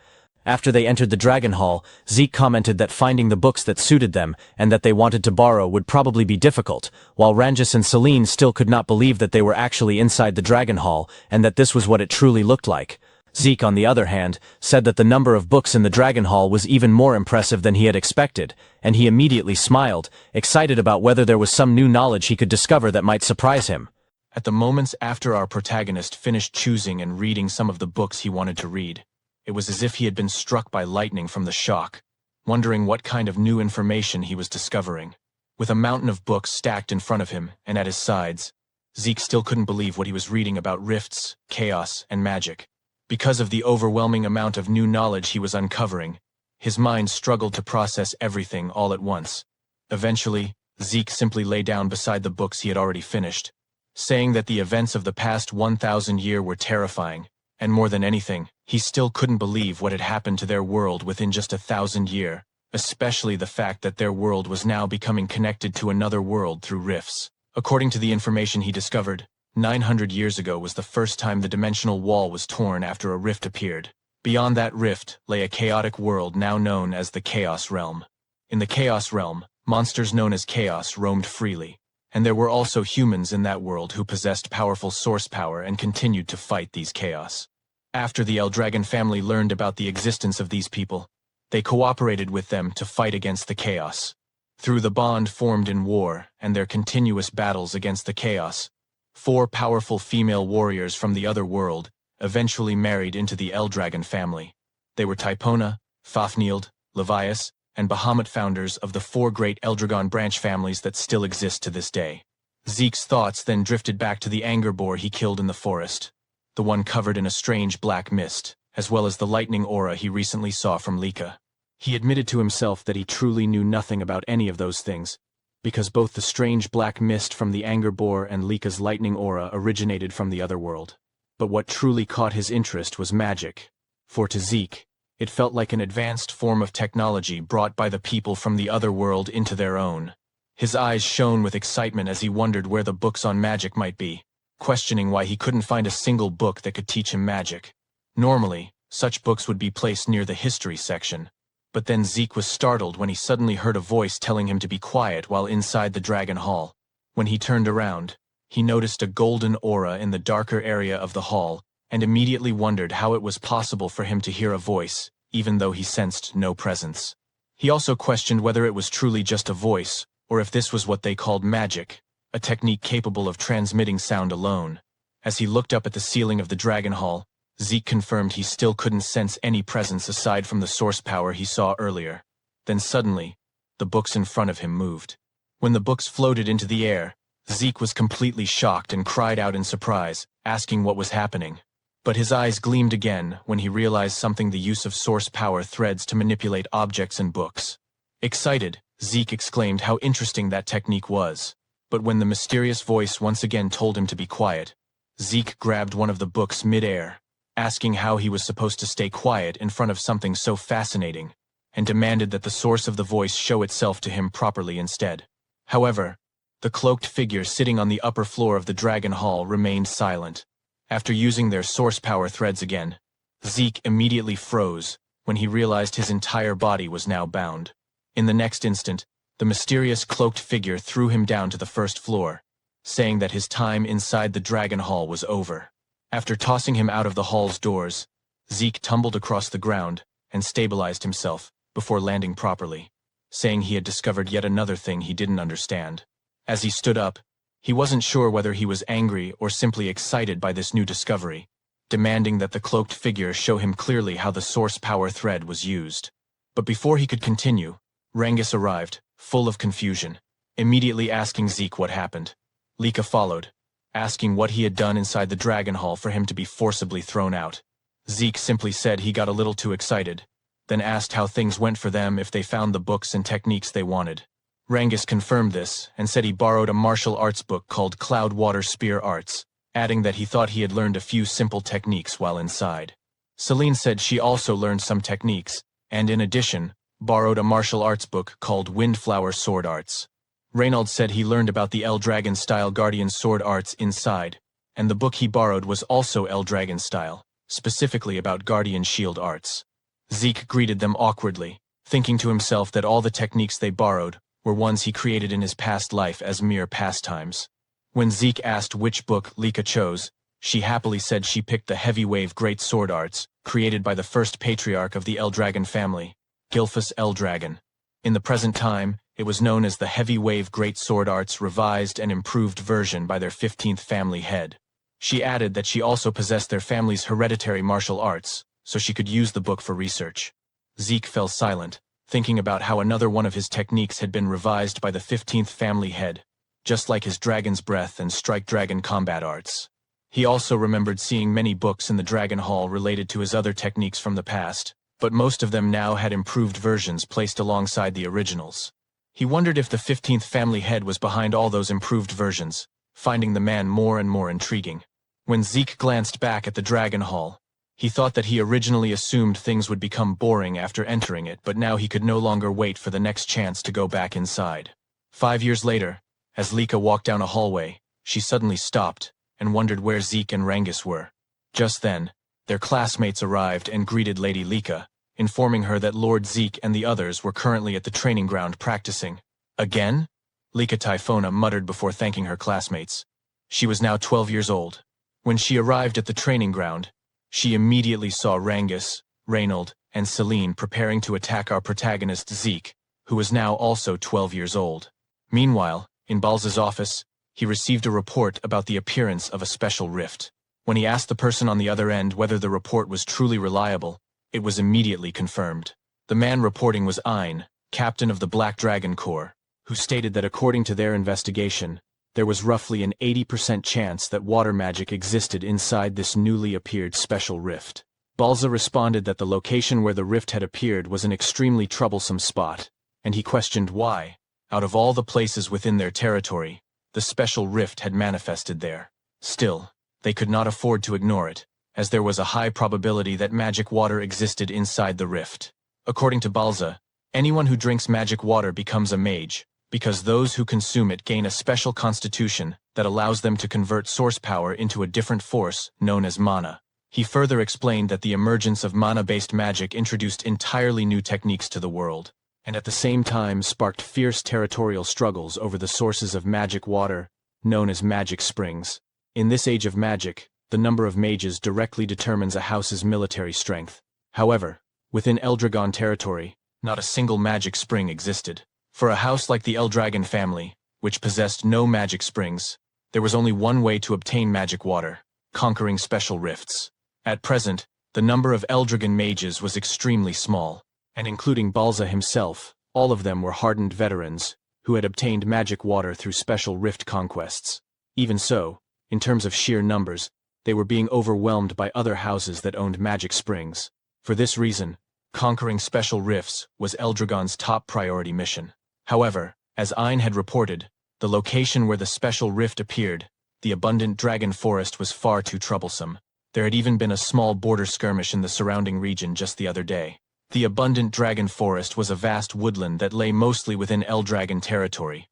After they entered the Dragon Hall, Zeke commented that finding the books that suited them and that they wanted to borrow would probably be difficult, while Rangus and Celine still could not believe that they were actually inside the Dragon Hall and that this was what it truly looked like. Zeke, on the other hand, said that the number of books in the Dragon Hall was even more impressive than he had expected, and he immediately smiled, excited about whether there was some new knowledge he could discover that might surprise him. At the moments after our protagonist finished choosing and reading some of the books he wanted to read, it was as if he had been struck by lightning from the shock, wondering what kind of new information he was discovering. With a mountain of books stacked in front of him and at his sides, Zeke still couldn't believe what he was reading about rifts, chaos, and magic. Because of the overwhelming amount of new knowledge he was uncovering, his mind struggled to process everything all at once. Eventually, Zeke simply lay down beside the books he had already finished, saying that the events of the past 1,000 years were terrifying, and more than anything, he still couldn't believe what had happened to their world within just 1,000 years, especially the fact that their world was now becoming connected to another world through rifts. According to the information he discovered, 900 years ago was the first time the dimensional wall was torn after a rift appeared. Beyond that rift lay a chaotic world now known as the Chaos Realm. In the Chaos Realm, monsters known as Chaos roamed freely, and there were also humans in that world who possessed powerful source power and continued to fight these chaos. After the Eldragon family learned about the existence of these people, they cooperated with them to fight against the chaos. Through the bond formed in war and their continuous battles against the chaos, 4 powerful female warriors from the other world eventually married into the Eldragon family. They were Typona, Fafnield, Levias, and Bahamut, founders of the 4 great Eldragon branch families that still exist to this day. Zeke's thoughts then drifted back to the anger boar he killed in the forest, the one covered in a strange black mist, as well as the lightning aura he recently saw from Lika. He admitted to himself that he truly knew nothing about any of those things, because both the strange black mist from the anger boar and Lika's lightning aura originated from the other world. But what truly caught his interest was magic, for to Zeke, it felt like an advanced form of technology brought by the people from the other world into their own. His eyes shone with excitement as he wondered where the books on magic might be, questioning why he couldn't find a single book that could teach him magic. Normally, such books would be placed near the history section, but then Zeke was startled when he suddenly heard a voice telling him to be quiet while inside the Dragon Hall. When he turned around, he noticed a golden aura in the darker area of the hall, and immediately wondered how it was possible for him to hear a voice, even though he sensed no presence. He also questioned whether it was truly just a voice, or if this was what they called magic, a technique capable of transmitting sound alone. As he looked up at the ceiling of the Dragon Hall, Zeke confirmed he still couldn't sense any presence aside from the source power he saw earlier. Then suddenly, the books in front of him moved. When the books floated into the air, Zeke was completely shocked and cried out in surprise, asking what was happening. But his eyes gleamed again when he realized something: the use of source power threads to manipulate objects and books. Excited, Zeke exclaimed how interesting that technique was. But when the mysterious voice once again told him to be quiet, Zeke grabbed one of the books mid-air, asking how he was supposed to stay quiet in front of something so fascinating, and demanded that the source of the voice show itself to him properly instead. However, the cloaked figure sitting on the upper floor of the Dragon Hall remained silent. After using their source power threads again, Zeke immediately froze when he realized his entire body was now bound. In the next instant, the mysterious cloaked figure threw him down to the first floor, saying that his time inside the Dragon Hall was over. After tossing him out of the hall's doors, Zeke tumbled across the ground and stabilized himself before landing properly, saying he had discovered yet another thing he didn't understand. As he stood up, he wasn't sure whether he was angry or simply excited by this new discovery, demanding that the cloaked figure show him clearly how the source power thread was used. But before he could continue, Rangus arrived, full of confusion, immediately asking Zeke what happened. Lika followed, asking what he had done inside the Dragon Hall for him to be forcibly thrown out. Zeke simply said he got a little too excited, then asked how things went for them if they found the books and techniques they wanted. Rangus confirmed this and said he borrowed a martial arts book called Cloud Water Spear Arts, adding that he thought he had learned a few simple techniques while inside. Celine said she also learned some techniques, and in addition, borrowed a martial arts book called Windflower Sword Arts. Reynald said he learned about the Eldragon-style Guardian Sword Arts inside, and the book he borrowed was also Eldragon-style, specifically about Guardian Shield Arts. Zeke greeted them awkwardly, thinking to himself that all the techniques they borrowed were ones he created in his past life as mere pastimes. When Zeke asked which book Lika chose, she happily said she picked the Heavy Wave Great Sword Arts, created by the first patriarch of the Eldragon family, Gilfus Eldragon. In the present time, It was known as the Heavy Wave Great Sword Arts revised and improved version by their 15th family head. She added that she also possessed their family's hereditary martial arts, so she could use the book for research. Zeke fell silent, thinking about how another one of his techniques had been revised by the 15th family head, just like his Dragon's Breath and Strike Dragon combat arts. He also remembered seeing many books in the Dragon Hall related to his other techniques from the past, but most of them now had improved versions placed alongside the originals. He wondered if the 15th family head was behind all those improved versions, finding the man more and more intriguing. When Zeke glanced back at the Dragon Hall, he thought that he originally assumed things would become boring after entering it, but now he could no longer wait for the next chance to go back inside. 5 years later, as Lika walked down a hallway, she suddenly stopped and wondered where Zeke and Rangus were. Just then, their classmates arrived and greeted Lady Lika, informing her that Lord Zeke and the others were currently at the training ground practicing. Again? Lika Typhona muttered before thanking her classmates. She was now 12 years old. When she arrived at the training ground, she immediately saw Rangus, Reynold, and Celine preparing to attack our protagonist Zeke, who was now also 12 years old. Meanwhile, in Balza's office, he received a report about the appearance of a special rift. When he asked the person on the other end whether the report was truly reliable, it was immediately confirmed. The man reporting was Ein, captain of the Black Dragon Corps, who stated that according to their investigation, there was roughly an 80% chance that water magic existed inside this newly appeared special rift. Balza responded that the location where the rift had appeared was an extremely troublesome spot, and he questioned why, out of all the places within their territory, the special rift had manifested there. Still, they could not afford to ignore it, as there was a high probability that magic water existed inside the rift. According to Balza, anyone who drinks magic water becomes a mage, because those who consume it gain a special constitution that allows them to convert source power into a different force known as mana. He further explained that the emergence of mana-based magic introduced entirely new techniques to the world, and at the same time sparked fierce territorial struggles over the sources of magic water, known as magic springs. In this age of magic, the number of mages directly determines a house's military strength. However, within Eldragon territory, not a single magic spring existed. For a house like the Eldragon family, which possessed no magic springs, there was only one way to obtain magic water: conquering special rifts. At present, the number of Eldragon mages was extremely small, and including Balza himself, all of them were hardened veterans, who had obtained magic water through special rift conquests. Even so, in terms of sheer numbers, they were being overwhelmed by other houses that owned magic springs. For this reason, conquering special rifts was Eldragon's top priority mission. However, as Ein had reported, the location where the special rift appeared, the abundant dragon forest, was far too troublesome. There had even been a small border skirmish in the surrounding region just the other day. The abundant dragon forest was a vast woodland that lay mostly within Eldragon territory,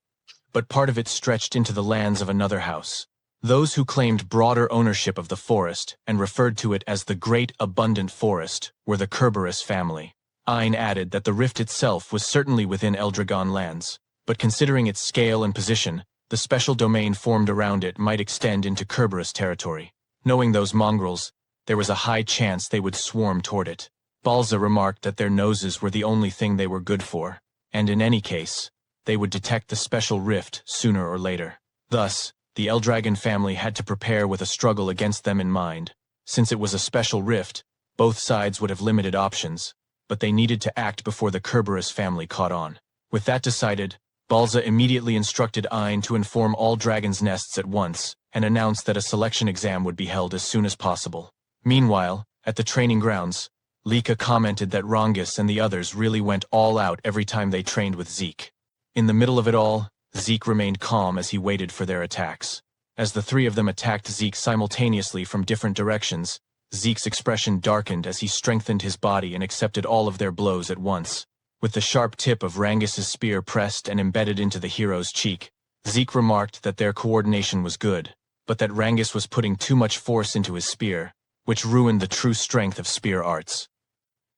but part of it stretched into the lands of another house. Those who claimed broader ownership of the forest and referred to it as the Great Abundant Forest were the Kerberos family. Ein added that the rift itself was certainly within Eldragon lands, but considering its scale and position, the special domain formed around it might extend into Kerberos territory. Knowing those mongrels, there was a high chance they would swarm toward it. Balza remarked that their noses were the only thing they were good for, and in any case, they would detect the special rift sooner or later. Thus, the Eldragon family had to prepare with a struggle against them in mind. Since it was a special rift, both sides would have limited options, but they needed to act before the Kerberos family caught on. With that decided, Balza immediately instructed Ein to inform all dragons' nests at once, and announced that a selection exam would be held as soon as possible. Meanwhile, at the training grounds, Lika commented that Rangus and the others really went all out every time they trained with Zeke. In the middle of it all, Zeke remained calm as he waited for their attacks. As the three of them attacked Zeke simultaneously from different directions, Zeke's expression darkened as he strengthened his body and accepted all of their blows at once. With the sharp tip of Rangus's spear pressed and embedded into the hero's cheek, Zeke remarked that their coordination was good, but that Rangus was putting too much force into his spear, which ruined the true strength of spear arts.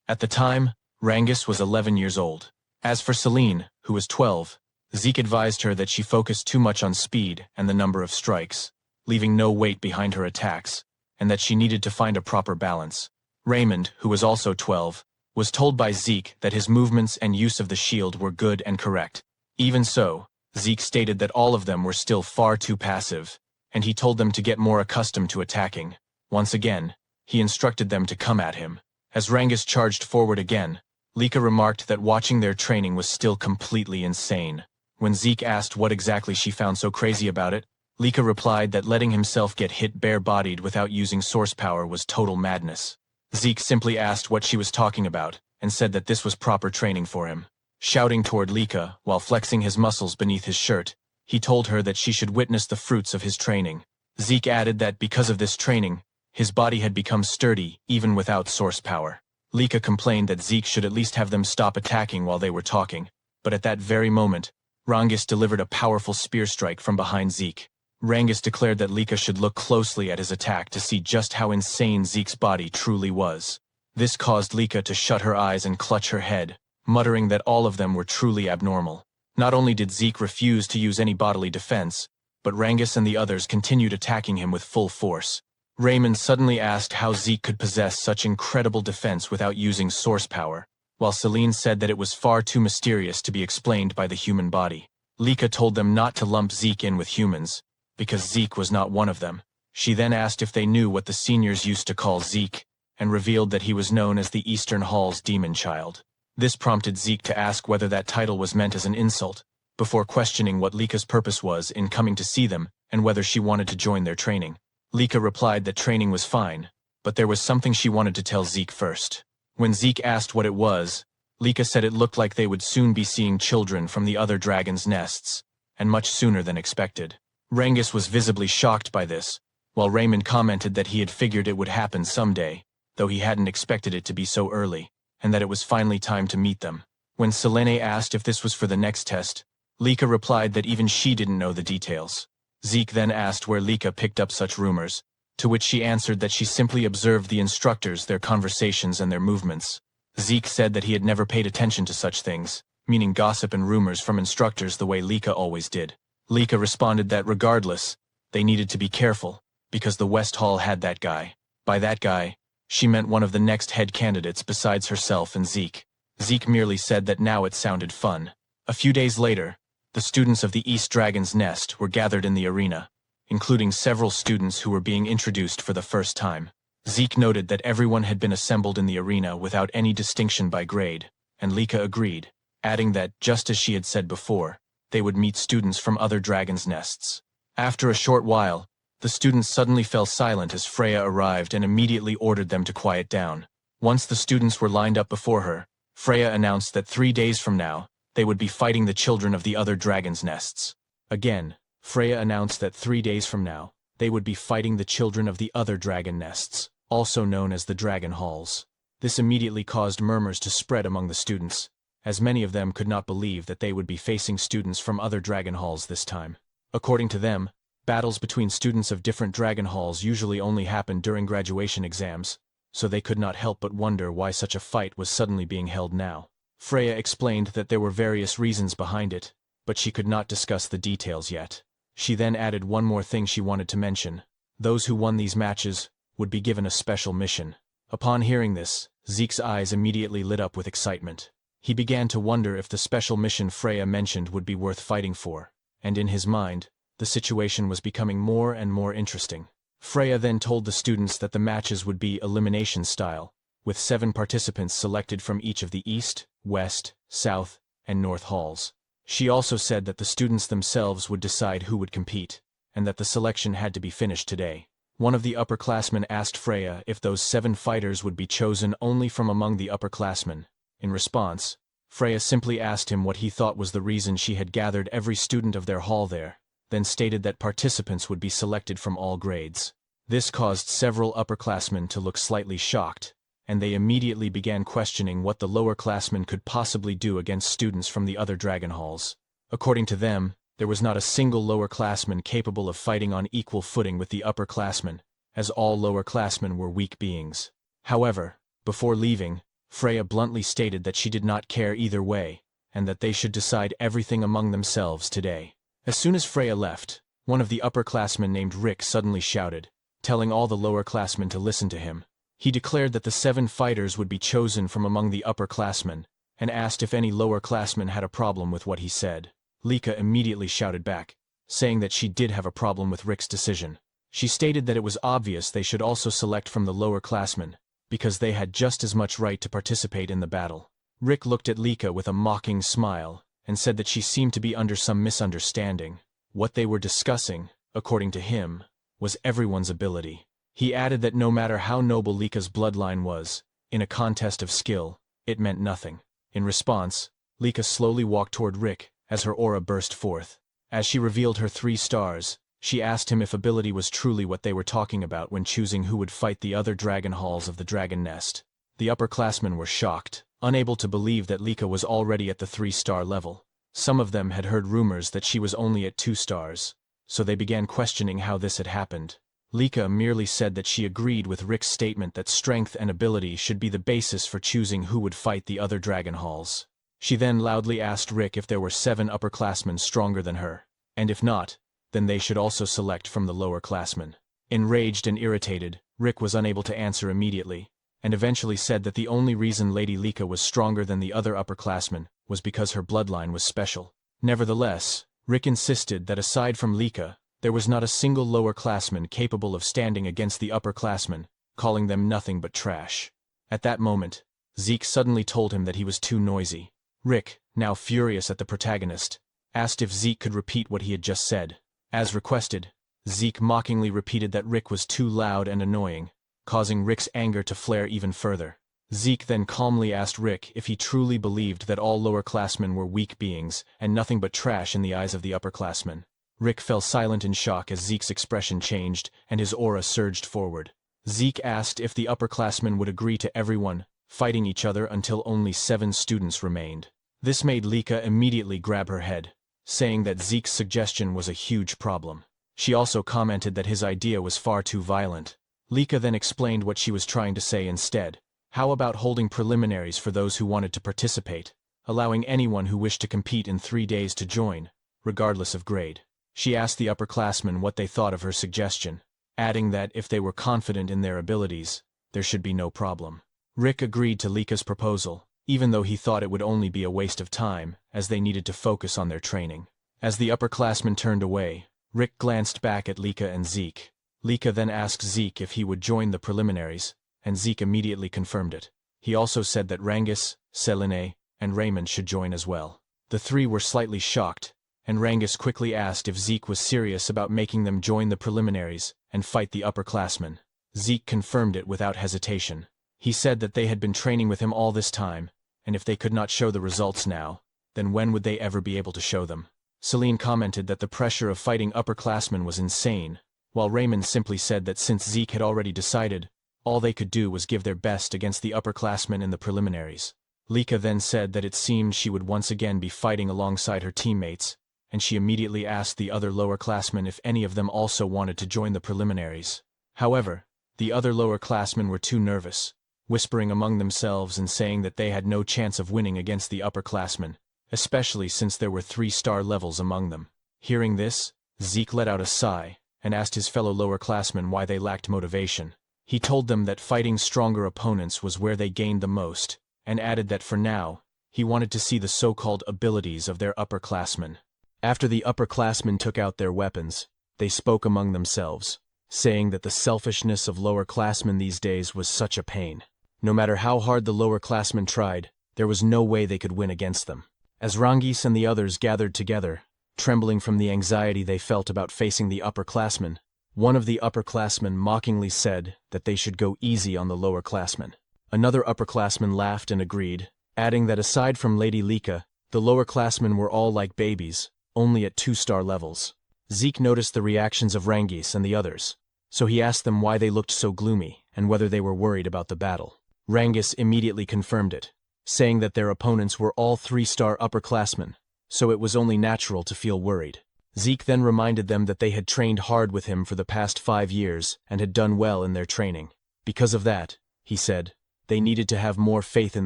At the time, Rangus was 11 years old. As for Celine, who was 12, Zeke advised her that she focused too much on speed and the number of strikes, leaving no weight behind her attacks, and that she needed to find a proper balance. Raymond, who was also 12, was told by Zeke that his movements and use of the shield were good and correct. Even so, Zeke stated that all of them were still far too passive, and he told them to get more accustomed to attacking. Once again, he instructed them to come at him. As Rangas charged forward again, Lika remarked that watching their training was still completely insane. When Zeke asked what exactly she found so crazy about it, Lika replied that letting himself get hit bare-bodied without using source power was total madness. Zeke simply asked what she was talking about, and said that this was proper training for him. Shouting toward Lika, while flexing his muscles beneath his shirt, he told her that she should witness the fruits of his training. Zeke added that because of this training, his body had become sturdy, even without source power. Lika complained that Zeke should at least have them stop attacking while they were talking, but at that very moment, Rangas delivered a powerful spear strike from behind Zeke. Rangas declared that Lika should look closely at his attack to see just how insane Zeke's body truly was. This caused Lika to shut her eyes and clutch her head, muttering that all of them were truly abnormal. Not only did Zeke refuse to use any bodily defense, but Rangas and the others continued attacking him with full force. Raymond suddenly asked how Zeke could possess such incredible defense without using source power, while Celine said that it was far too mysterious to be explained by the human body. Lika told them not to lump Zeke in with humans, because Zeke was not one of them. She then asked if they knew what the seniors used to call Zeke, and revealed that he was known as the Eastern Hall's demon child. This prompted Zeke to ask whether that title was meant as an insult, before questioning what Lika's purpose was in coming to see them and whether she wanted to join their training. Lika replied that training was fine, but there was something she wanted to tell Zeke first. When Zeke asked what it was, Lika said it looked like they would soon be seeing children from the other dragons' nests, and much sooner than expected. Rangas was visibly shocked by this, while Raymond commented that he had figured it would happen someday, though he hadn't expected it to be so early, and that it was finally time to meet them. When Selene asked if this was for the next test, Lika replied that even she didn't know the details. Zeke then asked where Lika picked up such rumors, to which she answered that she simply observed the instructors, their conversations and their movements. Zeke said that he had never paid attention to such things, meaning gossip and rumors from instructors the way Lika always did. Lika responded that regardless, they needed to be careful, because the West Hall had that guy. By that guy, she meant one of the next head candidates besides herself and Zeke. Zeke merely said that now it sounded fun. A few days later, the students of the East Dragon's Nest were gathered in the arena, including several students who were being introduced for the first time. Zeke noted that everyone had been assembled in the arena without any distinction by grade, and Lika agreed, adding that, just as she had said before, they would meet students from other dragons' nests. After a short while, the students suddenly fell silent as Freya arrived and immediately ordered them to quiet down. Once the students were lined up before her, Freya announced that 3 days from now, they would be fighting the children of the other dragons' nests. Again, Freya announced that 3 days from now, they would be fighting the children of the other dragon nests, also known as the Dragon Halls. This immediately caused murmurs to spread among the students, as many of them could not believe that they would be facing students from other dragon halls this time. According to them, battles between students of different dragon halls usually only happened during graduation exams, so they could not help but wonder why such a fight was suddenly being held now. Freya explained that there were various reasons behind it, but she could not discuss the details yet. She then added one more thing she wanted to mention. Those who won these matches would be given a special mission. Upon hearing this, Zeke's eyes immediately lit up with excitement. He began to wonder if the special mission Freya mentioned would be worth fighting for, and in his mind, the situation was becoming more and more interesting. Freya then told the students that the matches would be elimination style, with 7 participants selected from each of the East, West, South, and North halls. She also said that the students themselves would decide who would compete, and that the selection had to be finished today. One of the upperclassmen asked Freya if those 7 fighters would be chosen only from among the upperclassmen. In response, Freya simply asked him what he thought was the reason she had gathered every student of their hall there, then stated that participants would be selected from all grades. This caused several upperclassmen to look slightly shocked, and they immediately began questioning what the lowerclassmen could possibly do against students from the other dragon halls. According to them, there was not a single lowerclassman capable of fighting on equal footing with the upperclassmen, as all lowerclassmen were weak beings. However, before leaving, Freya bluntly stated that she did not care either way, and that they should decide everything among themselves today. As soon as Freya left, one of the upperclassmen named Rick suddenly shouted, telling all the lowerclassmen to listen to him. He declared that the 7 fighters would be chosen from among the upperclassmen, and asked if any lowerclassmen had a problem with what he said. Lika immediately shouted back, saying that she did have a problem with Rick's decision. She stated that it was obvious they should also select from the lower classmen, because they had just as much right to participate in the battle. Rick looked at Lika with a mocking smile, and said that she seemed to be under some misunderstanding. What they were discussing, according to him, was everyone's ability. He added that no matter how noble Lika's bloodline was, in a contest of skill, it meant nothing. In response, Lika slowly walked toward Rick as her aura burst forth. As she revealed her 3 stars, she asked him if ability was truly what they were talking about when choosing who would fight the other dragon halls of the dragon nest. The upperclassmen were shocked, unable to believe that Lika was already at the 3-star level. Some of them had heard rumors that she was only at 2 stars, so they began questioning how this had happened. Lika merely said that she agreed with Rick's statement that strength and ability should be the basis for choosing who would fight the other dragon halls. She then loudly asked Rick if there were 7 upperclassmen stronger than her, and if not, then they should also select from the lower classmen. Enraged and irritated, Rick was unable to answer immediately, and eventually said that the only reason Lady Lika was stronger than the other upperclassmen was because her bloodline was special. Nevertheless, Rick insisted that aside from Lika, there was not a single lower classman capable of standing against the upperclassmen, calling them nothing but trash. At that moment, Zeke suddenly told him that he was too noisy. Rick, now furious at the protagonist, asked if Zeke could repeat what he had just said. As requested, Zeke mockingly repeated that Rick was too loud and annoying, causing Rick's anger to flare even further. Zeke then calmly asked Rick if he truly believed that all lower-classmen were weak beings and nothing but trash in the eyes of the upperclassmen. Rick fell silent in shock as Zeke's expression changed and his aura surged forward. Zeke asked if the upperclassmen would agree to everyone fighting each other until only 7 students remained. This made Lika immediately grab her head, saying that Zeke's suggestion was a huge problem. She also commented that his idea was far too violent. Lika then explained what she was trying to say instead. How about holding preliminaries for those who wanted to participate, allowing anyone who wished to compete in 3 days to join, regardless of grade? She asked the upperclassmen what they thought of her suggestion, adding that if they were confident in their abilities, there should be no problem. Rick agreed to Lika's proposal, even though he thought it would only be a waste of time, as they needed to focus on their training. As the upperclassmen turned away, Rick glanced back at Lika and Zeke. Lika then asked Zeke if he would join the preliminaries, and Zeke immediately confirmed it. He also said that Rangus, Selene, and Raymond should join as well. The 3 were slightly shocked, and Rangus quickly asked if Zeke was serious about making them join the preliminaries and fight the upperclassmen. Zeke confirmed it without hesitation. He said that they had been training with him all this time, and if they could not show the results now, then when would they ever be able to show them? Selene commented that the pressure of fighting upperclassmen was insane, while Raymond simply said that since Zeke had already decided, all they could do was give their best against the upperclassmen in the preliminaries. Lika then said that it seemed she would once again be fighting alongside her teammates, and she immediately asked the other lower-classmen if any of them also wanted to join the preliminaries. However, the other lower-classmen were too nervous, whispering among themselves and saying that they had no chance of winning against the upperclassmen, especially since there were 3-star levels among them. Hearing this, Zeke let out a sigh and asked his fellow lower-classmen why they lacked motivation. He told them that fighting stronger opponents was where they gained the most, and added that for now, he wanted to see the so-called abilities of their upperclassmen. After the upperclassmen took out their weapons, they spoke among themselves, saying that the selfishness of lower-classmen these days was such a pain. No matter how hard the lower-classmen tried, there was no way they could win against them. As Rangis and the others gathered together, trembling from the anxiety they felt about facing the upperclassmen, one of the upperclassmen mockingly said that they should go easy on the lowerclassmen. Another upperclassman laughed and agreed, adding that aside from Lady Lika, the lowerclassmen were all like babies, only at 2-star levels. Zeke noticed the reactions of Rangis and the others, so he asked them why they looked so gloomy and whether they were worried about the battle. Rangis immediately confirmed it, saying that their opponents were all 3-star upperclassmen, so it was only natural to feel worried. Zeke then reminded them that they had trained hard with him for the past 5 years and had done well in their training. Because of that, he said, they needed to have more faith in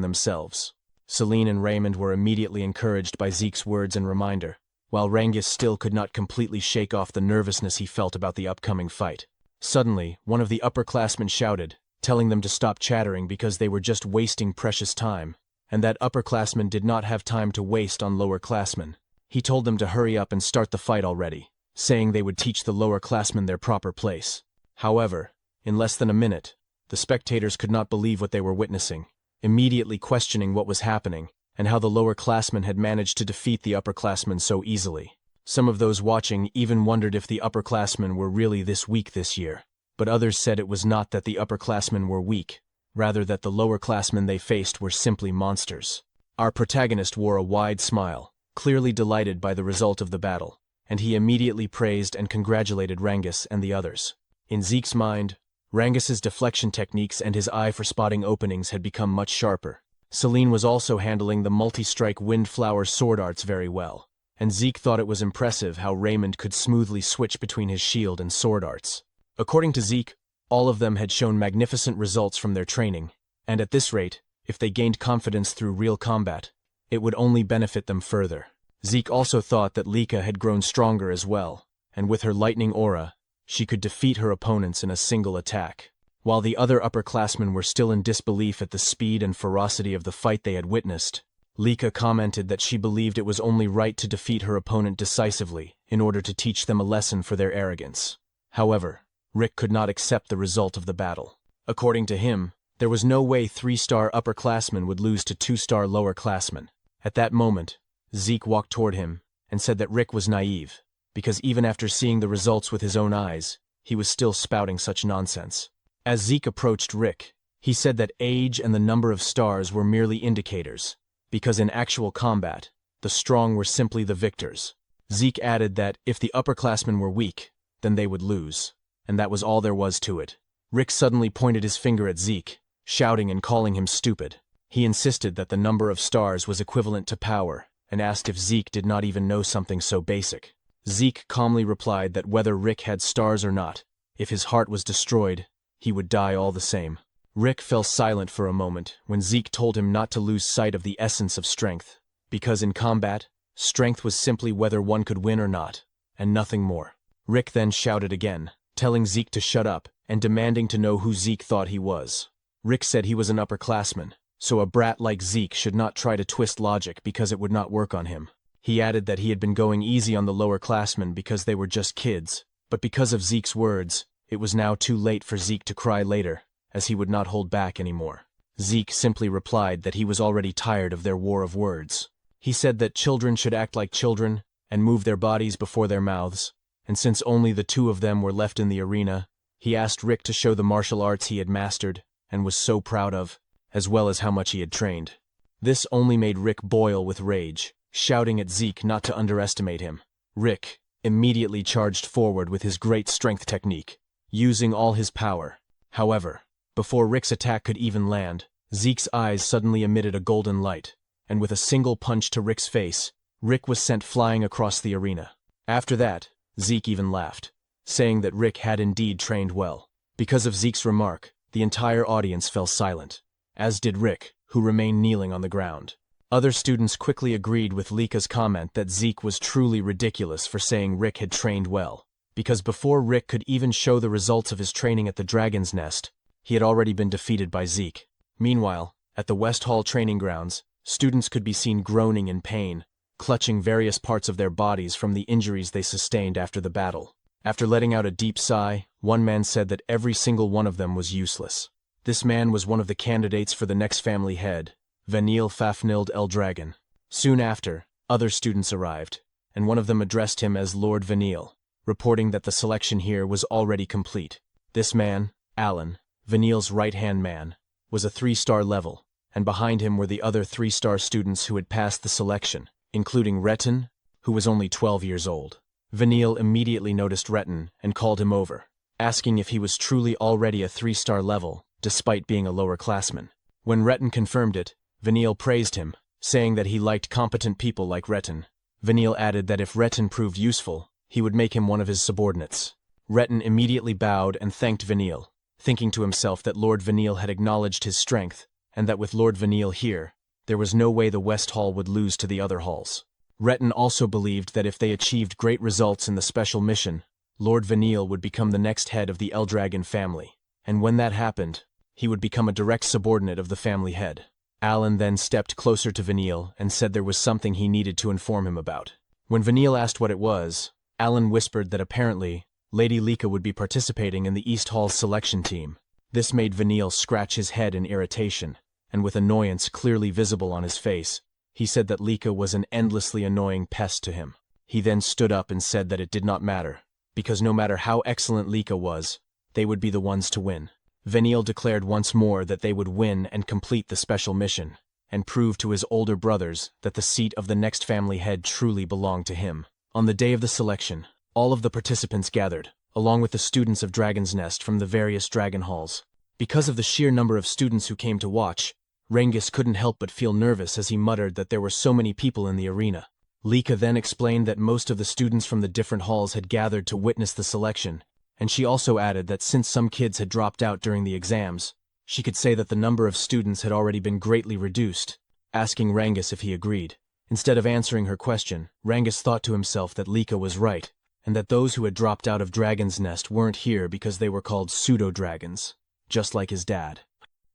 themselves. Selene and Raymond were immediately encouraged by Zeke's words and reminder, while Rangis still could not completely shake off the nervousness he felt about the upcoming fight. Suddenly, one of the upperclassmen shouted, telling them to stop chattering because they were just wasting precious time, and that upperclassmen did not have time to waste on lowerclassmen. He told them to hurry up and start the fight already, saying they would teach the lower classmen their proper place. However, in less than a minute, the spectators could not believe what they were witnessing, immediately questioning what was happening and how the lower classmen had managed to defeat the upperclassmen so easily. Some of those watching even wondered if the upperclassmen were really this weak this year, but others said it was not that the upperclassmen were weak, rather that the lower classmen they faced were simply monsters. Our protagonist wore a wide smile, clearly delighted by the result of the battle, and he immediately praised and congratulated Rangus and the others. In Zeke's mind, Rangus's deflection techniques and his eye for spotting openings had become much sharper. Celine was also handling the multi-strike windflower sword arts very well, and Zeke thought it was impressive how Raymond could smoothly switch between his shield and sword arts. According to Zeke, all of them had shown magnificent results from their training, and at this rate, if they gained confidence through real combat, it would only benefit them further. Zeke also thought that Lika had grown stronger as well, and with her lightning aura, she could defeat her opponents in a single attack. While the other upperclassmen were still in disbelief at the speed and ferocity of the fight they had witnessed, Lika commented that she believed it was only right to defeat her opponent decisively in order to teach them a lesson for their arrogance. However, Rick could not accept the result of the battle. According to him, there was no way 3-star upperclassmen would lose to 2-star lowerclassmen. At that moment, Zeke walked toward him and said that Rick was naive, because even after seeing the results with his own eyes, he was still spouting such nonsense. As Zeke approached Rick, he said that age and the number of stars were merely indicators, because in actual combat, the strong were simply the victors. Zeke added that if the upperclassmen were weak, then they would lose, and that was all there was to it. Rick suddenly pointed his finger at Zeke, shouting and calling him stupid. He insisted that the number of stars was equivalent to power, and asked if Zeke did not even know something so basic. Zeke calmly replied that whether Rick had stars or not, if his heart was destroyed, he would die all the same. Rick fell silent for a moment when Zeke told him not to lose sight of the essence of strength, because in combat, strength was simply whether one could win or not, and nothing more. Rick then shouted again, telling Zeke to shut up and demanding to know who Zeke thought he was. Rick said he was an upperclassman, so a brat like Zeke should not try to twist logic because it would not work on him. He added that he had been going easy on the lower classmen because they were just kids, but because of Zeke's words, it was now too late for Zeke to cry later, as he would not hold back anymore. Zeke simply replied that he was already tired of their war of words. He said that children should act like children and move their bodies before their mouths, and since only the two of them were left in the arena, he asked Rick to show the martial arts he had mastered and was so proud of, as well as how much he had trained. This only made Rick boil with rage, shouting at Zeke not to underestimate him. Rick immediately charged forward with his great strength technique, using all his power. However, before Rick's attack could even land, Zeke's eyes suddenly emitted a golden light, and with a single punch to Rick's face, Rick was sent flying across the arena. After that, Zeke even laughed, saying that Rick had indeed trained well. Because of Zeke's remark, the entire audience fell silent, as did Rick, who remained kneeling on the ground. Other students quickly agreed with Lika's comment that Zeke was truly ridiculous for saying Rick had trained well, because before Rick could even show the results of his training at the Dragon's Nest, he had already been defeated by Zeke. Meanwhile, at the West Hall training grounds, students could be seen groaning in pain, clutching various parts of their bodies from the injuries they sustained after the battle. After letting out a deep sigh, one man said that every single one of them was useless. This man was one of the candidates for the next family head, Vanille Fafnilde Eldragon. Soon after, other students arrived, and one of them addressed him as Lord Vanille, reporting that the selection here was already complete. This man, Alan, Vanille's right-hand man, was a 3-star level, and behind him were the other 3-star students who had passed the selection, including Retin, who was only 12 years old. Vanille immediately noticed Retin and called him over, asking if he was truly already a 3-star level, despite being a lower classman. When Retin confirmed it, Vanille praised him, saying that he liked competent people like Retin. Vanille added that if Retin proved useful, he would make him one of his subordinates. Retin immediately bowed and thanked Vanille, thinking to himself that Lord Vanille had acknowledged his strength, and that with Lord Vanille here, there was no way the West Hall would lose to the other halls. Retin also believed that if they achieved great results in the special mission, Lord Vanille would become the next head of the Eldragon family, and when that happened, he would become a direct subordinate of the family head. Alan then stepped closer to Vanille and said there was something he needed to inform him about. When Vanille asked what it was, Alan whispered that apparently, Lady Lika would be participating in the East Hall's selection team. This made Vanille scratch his head in irritation, and with annoyance clearly visible on his face, he said that Lika was an endlessly annoying pest to him. He then stood up and said that it did not matter, because no matter how excellent Lika was, they would be the ones to win. Vanille declared once more that they would win and complete the special mission, and prove to his older brothers that the seat of the next family head truly belonged to him. On the day of the selection, all of the participants gathered, along with the students of Dragon's Nest from the various dragon halls. Because of the sheer number of students who came to watch, Rengis couldn't help but feel nervous as he muttered that there were so many people in the arena. Lika then explained that most of the students from the different halls had gathered to witness the selection, and she also added that since some kids had dropped out during the exams, she could say that the number of students had already been greatly reduced, asking Rengis if he agreed. Instead of answering her question, Rengis thought to himself that Lika was right, and that those who had dropped out of Dragon's Nest weren't here because they were called pseudo-dragons, just like his dad.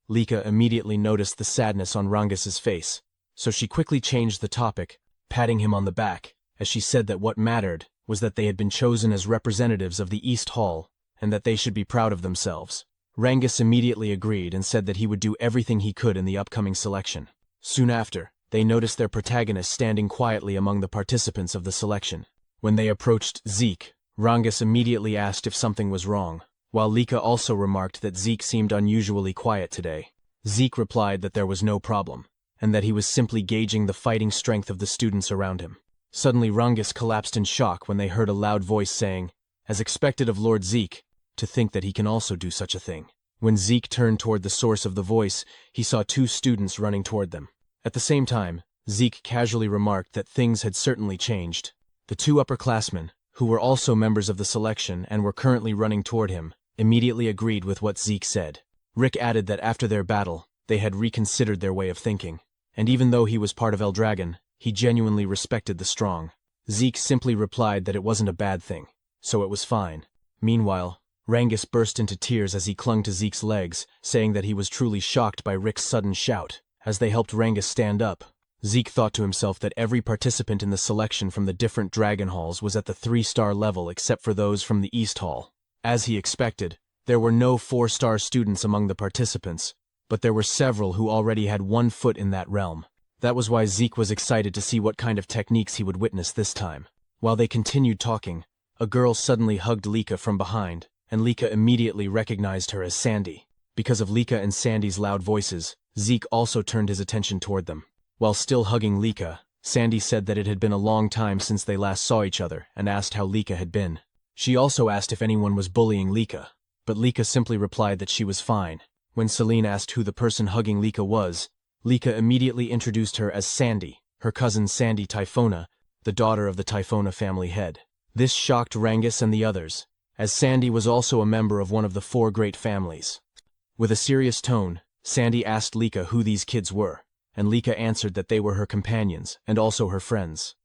Lika immediately noticed the sadness on Rengis's face, so she quickly changed the topic, patting him on the back, as she said that what mattered was that they had been chosen as representatives of the East Hall, and that they should be proud of themselves. Rengis immediately agreed and said that he would do everything he could in the upcoming selection. Soon after, they noticed their protagonist standing quietly among the participants of the selection. When they approached Zeke, Rengis immediately asked if something was wrong, while Lika also remarked that Zeke seemed unusually quiet today. Zeke replied that there was no problem, and that he was simply gauging the fighting strength of the students around him. Suddenly Rengis collapsed in shock when they heard a loud voice saying, as expected of Lord Zeke, to think that he can also do such a thing. When Zeke turned toward the source of the voice, he saw two students running toward them. At the same time, Zeke casually remarked that things had certainly changed. The two upperclassmen, who were also members of the selection and were currently running toward him, immediately agreed with what Zeke said. Rick added that after their battle, they had reconsidered their way of thinking, and even though he was part of Eldragon, he genuinely respected the strong. Zeke simply replied that it wasn't a bad thing, so it was fine. Meanwhile, Rengis burst into tears as he clung to Zeke's legs, saying that he was truly shocked by Rick's sudden shout. As they helped Rengis stand up, Zeke thought to himself that every participant in the selection from the different dragon halls was at the 3-star level except for those from the East Hall. As he expected, there were no 4-star students among the participants, but there were several who already had 1 foot in that realm. That was why Zeke was excited to see what kind of techniques he would witness this time. While they continued talking, a girl suddenly hugged Lika from behind, and Lika immediately recognized her as Sandy. Because of Lika and Sandy's loud voices, Zeke also turned his attention toward them. While still hugging Lika, Sandy said that it had been a long time since they last saw each other and asked how Lika had been. She also asked if anyone was bullying Lika, but Lika simply replied that she was fine. When Celine asked who the person hugging Lika was, Lika immediately introduced her as Sandy, her cousin Sandy Typhona, the daughter of the Typhona family head. This shocked Rengis and the others, as Sandy was also a member of one of the 4 great families. With a serious tone, Sandy asked Lika who these kids were, and Lika answered that they were her companions and also her friends.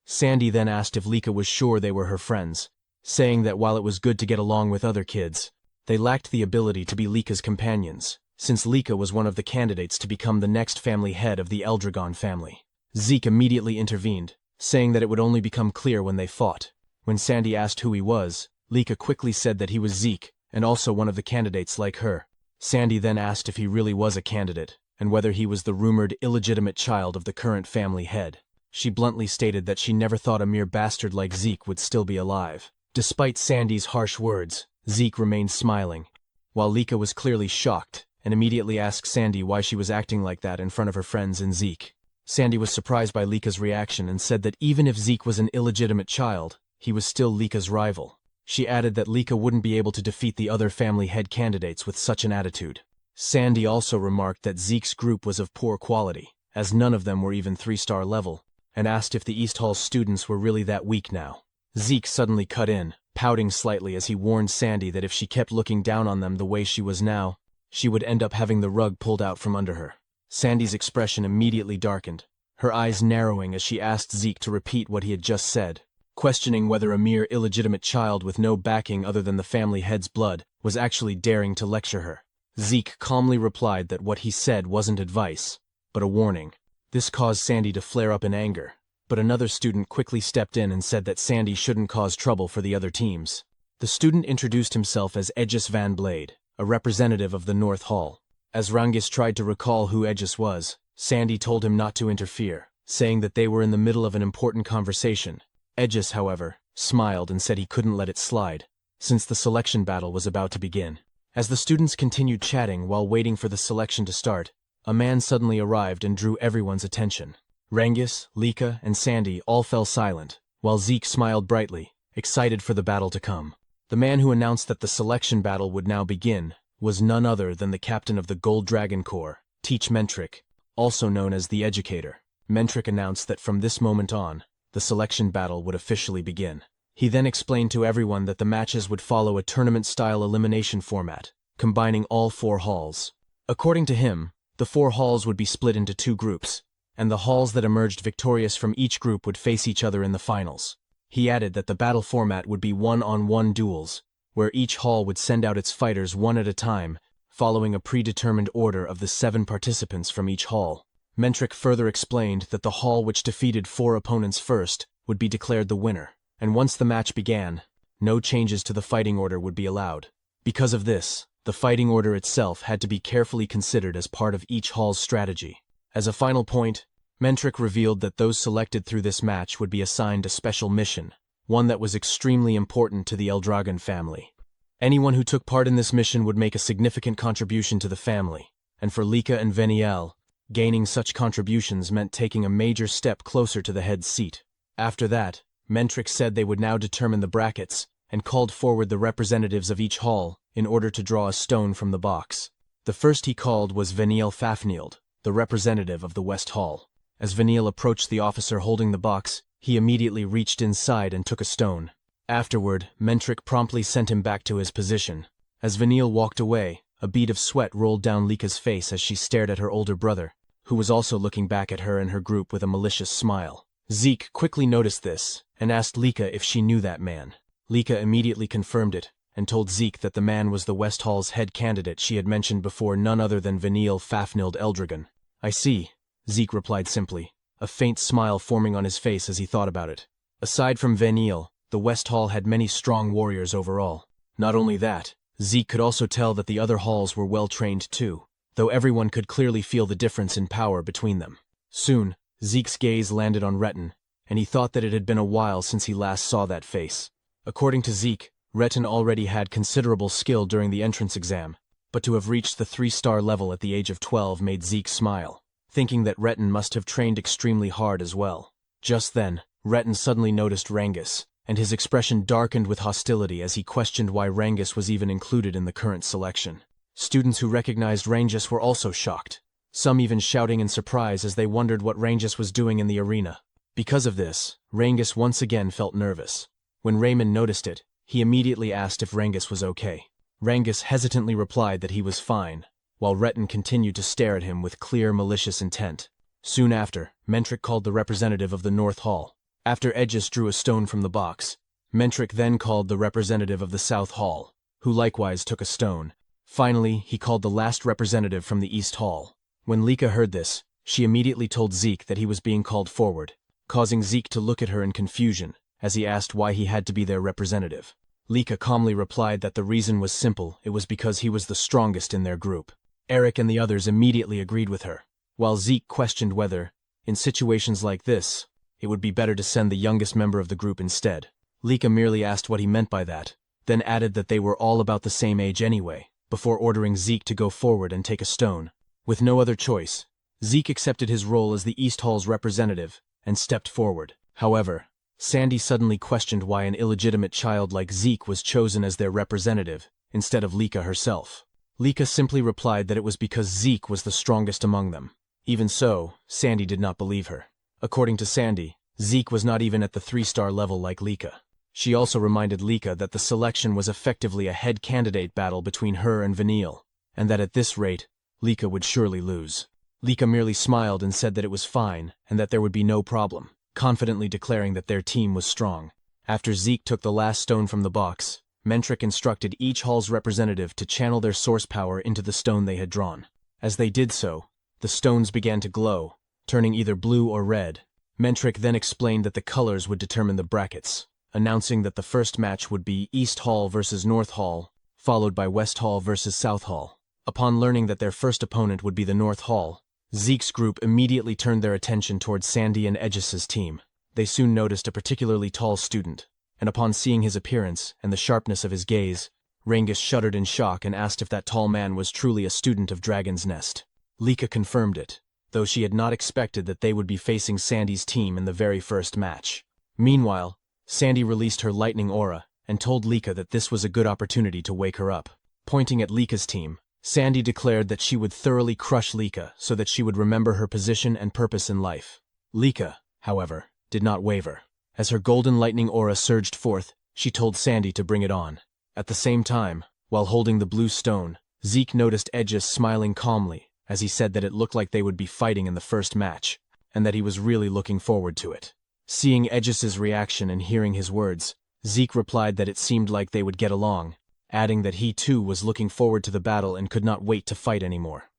Sandy then asked if Lika was sure they were her friends, saying that while it was good to get along with other kids, they lacked the ability to be Lika's companions, since Lika was one of the candidates to become the next family head of the Eldragon family. Zeke immediately intervened, saying that it would only become clear when they fought. When Sandy asked who he was, Lika quickly said that he was Zeke, and also one of the candidates like her. Sandy then asked if he really was a candidate, and whether he was the rumored illegitimate child of the current family head. She bluntly stated that she never thought a mere bastard like Zeke would still be alive. Despite Sandy's harsh words, Zeke remained smiling, while Lika was clearly shocked, and immediately asked Sandy why she was acting like that in front of her friends and Zeke. Sandy was surprised by Lika's reaction and said that even if Zeke was an illegitimate child, he was still Lika's rival. She added that Lika wouldn't be able to defeat the other family head candidates with such an attitude. Sandy also remarked that Zeke's group was of poor quality, as none of them were even 3-star level, and asked if the East Hall students were really that weak now. Zeke suddenly cut in, pouting slightly as he warned Sandy that if she kept looking down on them the way she was now, she would end up having the rug pulled out from under her. Sandy's expression immediately darkened, her eyes narrowing as she asked Zeke to repeat what he had just said, questioning whether a mere illegitimate child with no backing other than the family head's blood was actually daring to lecture her. Zeke calmly replied that what he said wasn't advice, but a warning. This caused Sandy to flare up in anger, but another student quickly stepped in and said that Sandy shouldn't cause trouble for the other teams. The student introduced himself as Aegis Van Blade, a representative of the North Hall. As Rangis tried to recall who Aegis was, Sandy told him not to interfere, saying that they were in the middle of an important conversation. Aegis, however, smiled and said he couldn't let it slide, since the selection battle was about to begin. As the students continued chatting while waiting for the selection to start, a man suddenly arrived and drew everyone's attention. Rangis, Lika, and Sandy all fell silent, while Zeke smiled brightly, excited for the battle to come. The man who announced that the selection battle would now begin was none other than the captain of the Gold Dragon Corps, Teach Mentric, also known as the Educator. Mentric announced that from this moment on, the selection battle would officially begin. He then explained to everyone that the matches would follow a tournament-style elimination format, combining all 4 halls. According to him, the 4 halls would be split into 2 groups, and the halls that emerged victorious from each group would face each other in the finals. He added that the battle format would be one-on-one duels, where each hall would send out its fighters one at a time, following a predetermined order of the 7 participants from each hall. Mentric further explained that the hall which defeated 4 opponents first would be declared the winner, and once the match began, no changes to the fighting order would be allowed. Because of this, the fighting order itself had to be carefully considered as part of each hall's strategy. As a final point, Mentric revealed that those selected through this match would be assigned a special mission, one that was extremely important to the Eldragon family. Anyone who took part in this mission would make a significant contribution to the family, and for Lika and Veniel, gaining such contributions meant taking a major step closer to the head's seat. After that, Mentric said they would now determine the brackets, and called forward the representatives of each hall in order to draw a stone from the box. The first he called was Veniel Fafnield, the representative of the West Hall. As Veniel approached the officer holding the box, he immediately reached inside and took a stone. Afterward, Mentric promptly sent him back to his position. As Veniel walked away, a bead of sweat rolled down Lika's face as she stared at her older brother, who was also looking back at her and her group with a malicious smile. Zeke quickly noticed this, and asked Lika if she knew that man. Lika immediately confirmed it, and told Zeke that the man was the West Hall's head candidate she had mentioned before, none other than Veniel Fafnild Eldragon. "I see," Zeke replied simply, a faint smile forming on his face as he thought about it. Aside from Veniel, the West Hall had many strong warriors overall. Not only that, Zeke could also tell that the other halls were well-trained too, though everyone could clearly feel the difference in power between them. Soon, Zeke's gaze landed on Retin, and he thought that it had been a while since he last saw that face. According to Zeke, Retin already had considerable skill during the entrance exam, but to have reached the 3-star level at the age of 12 made Zeke smile, thinking that Retin must have trained extremely hard as well. Just then, Retin suddenly noticed Rangis, and his expression darkened with hostility as he questioned why Rangis was even included in the current selection. Students who recognized Rangis were also shocked, some even shouting in surprise as they wondered what Rangis was doing in the arena. Because of this, Rangis once again felt nervous. When Raymond noticed it, he immediately asked if Rangis was okay. Rangis hesitantly replied that he was fine, while Retin continued to stare at him with clear malicious intent. Soon after, Mentric called the representative of the North Hall. After Aegis drew a stone from the box, Mentric then called the representative of the South Hall, who likewise took a stone. Finally, he called the last representative from the East Hall. When Lika heard this, she immediately told Zeke that he was being called forward, causing Zeke to look at her in confusion as he asked why he had to be their representative. Lika calmly replied that the reason was simple, it was because he was the strongest in their group. Eric and the others immediately agreed with her, while Zeke questioned whether, in situations like this, it would be better to send the youngest member of the group instead. Lika merely asked what he meant by that, then added that they were all about the same age anyway, before ordering Zeke to go forward and take a stone. With no other choice, Zeke accepted his role as the East Hall's representative and stepped forward. However, Sandy suddenly questioned why an illegitimate child like Zeke was chosen as their representative, instead of Lika herself. Lika simply replied that it was because Zeke was the strongest among them. Even so, Sandy did not believe her. According to Sandy, Zeke was not even at the 3-star level like Lika. She also reminded Lika that the selection was effectively a head candidate battle between her and Veniel, and that at this rate, Lika would surely lose. Lika merely smiled and said that it was fine and that there would be no problem, confidently declaring that their team was strong. After Zeke took the last stone from the box, Mentric instructed each hall's representative to channel their source power into the stone they had drawn. As they did so, the stones began to glow, turning either blue or red, Mentric then explained that the colors would determine the brackets, announcing that the first match would be East Hall versus North Hall, followed by West Hall versus South Hall. Upon learning that their first opponent would be the North Hall, Zeke's group immediately turned their attention towards Sandy and Aegis's team. They soon noticed a particularly tall student, and upon seeing his appearance and the sharpness of his gaze, Reincarnates shuddered in shock and asked if that tall man was truly a student of Dragon's Nest. Lika confirmed it, though she had not expected that they would be facing Sandy's team in the very first match. Meanwhile, Sandy released her lightning aura and told Lika that this was a good opportunity to wake her up. Pointing at Lika's team, Sandy declared that she would thoroughly crush Lika so that she would remember her position and purpose in life. Lika, however, did not waver. As her golden lightning aura surged forth, she told Sandy to bring it on. At the same time, while holding the blue stone, Zeke noticed Aegis smiling calmly as he said that it looked like they would be fighting in the first match, and that he was really looking forward to it. Seeing Aegis's reaction and hearing his words, Zeke replied that it seemed like they would get along, adding that he too was looking forward to the battle and could not wait to fight anymore.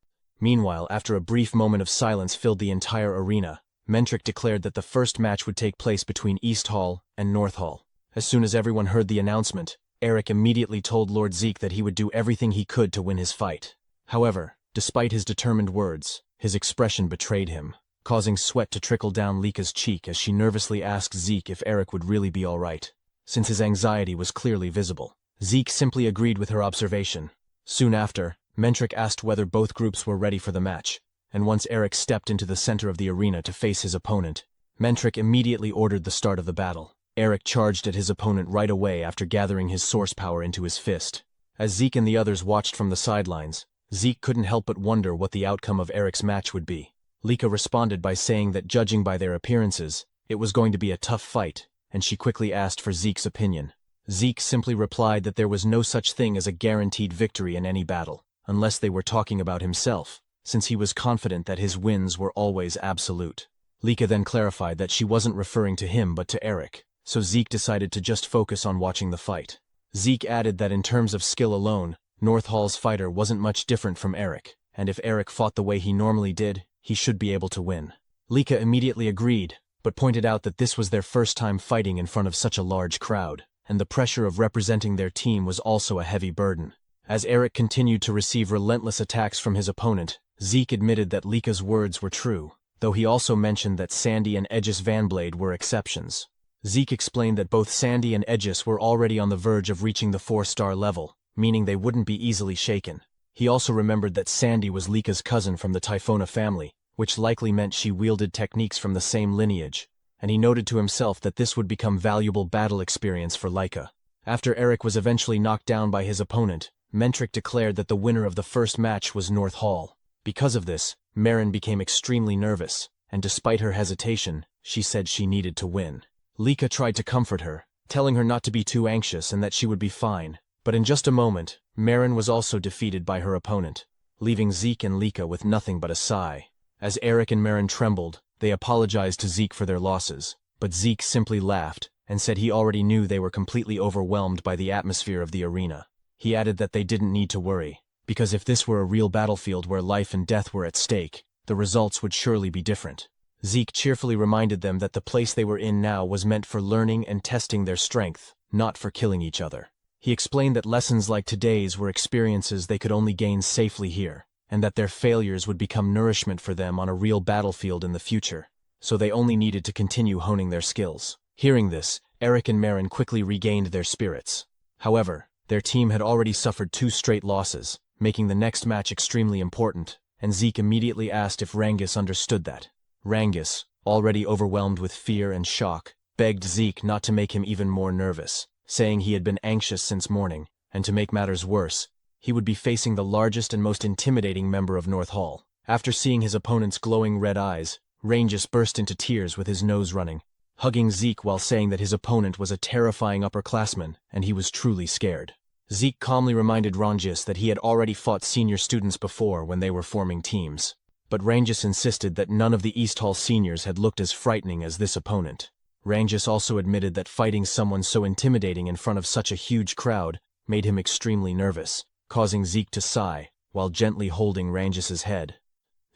Meanwhile, after a brief moment of silence filled the entire arena, Mentric declared that the first match would take place between East Hall and North Hall. As soon as everyone heard the announcement, Eric immediately told Lord Zeke that he would do everything he could to win his fight. However, despite his determined words, his expression betrayed him, causing sweat to trickle down Lika's cheek as she nervously asked Zeke if Eric would really be all right, since his anxiety was clearly visible. Zeke simply agreed with her observation. Soon after, Mentric asked whether both groups were ready for the match, and once Eric stepped into the center of the arena to face his opponent, Mentric immediately ordered the start of the battle. Eric charged at his opponent right away after gathering his source power into his fist. As Zeke and the others watched from the sidelines, Zeke couldn't help but wonder what the outcome of Eric's match would be. Lika responded by saying that judging by their appearances, it was going to be a tough fight, and she quickly asked for Zeke's opinion. Zeke simply replied that there was no such thing as a guaranteed victory in any battle, unless they were talking about himself, since he was confident that his wins were always absolute. Lika then clarified that she wasn't referring to him but to Eric, so Zeke decided to just focus on watching the fight. Zeke added that in terms of skill alone, North Hall's fighter wasn't much different from Eric, and if Eric fought the way he normally did, he should be able to win. Lika immediately agreed, but pointed out that this was their first time fighting in front of such a large crowd, and the pressure of representing their team was also a heavy burden. As Eric continued to receive relentless attacks from his opponent, Zeke admitted that Lika's words were true, though he also mentioned that Sandy and Aegis Vanblade were exceptions. Zeke explained that both Sandy and Aegis were already on the verge of reaching the 4-star level, meaning they wouldn't be easily shaken. He also remembered that Sandy was Lika's cousin from the Typhona family, which likely meant she wielded techniques from the same lineage, and he noted to himself that this would become valuable battle experience for Lika. After Eric was eventually knocked down by his opponent, Mentric declared that the winner of the first match was North Hall. Because of this, Marin became extremely nervous, and despite her hesitation, she said she needed to win. Lika tried to comfort her, telling her not to be too anxious and that she would be fine, but in just a moment, Marin was also defeated by her opponent, leaving Zeke and Lika with nothing but a sigh. As Eric and Marin trembled, they apologized to Zeke for their losses, but Zeke simply laughed and said he already knew they were completely overwhelmed by the atmosphere of the arena. He added that they didn't need to worry, because if this were a real battlefield where life and death were at stake, the results would surely be different. Zeke cheerfully reminded them that the place they were in now was meant for learning and testing their strength, not for killing each other. He explained that lessons like today's were experiences they could only gain safely here, and that their failures would become nourishment for them on a real battlefield in the future, so they only needed to continue honing their skills. Hearing this, Eric and Marin quickly regained their spirits. However, their team had already suffered 2 straight losses, making the next match extremely important, and Zeke immediately asked if Reincarnates understood that. Reincarnates, already overwhelmed with fear and shock, begged Zeke not to make him even more nervous, saying he had been anxious since morning, and to make matters worse, he would be facing the largest and most intimidating member of North Hall. After seeing his opponent's glowing red eyes, Reincarnates burst into tears with his nose running, hugging Zeke while saying that his opponent was a terrifying upperclassman and he was truly scared. Zeke calmly reminded Reincarnates that he had already fought senior students before when they were forming teams, but Reincarnates insisted that none of the East Hall seniors had looked as frightening as this opponent. Reincarnates also admitted that fighting someone so intimidating in front of such a huge crowd made him extremely nervous, causing Zeke to sigh while gently holding Reincarnates' head.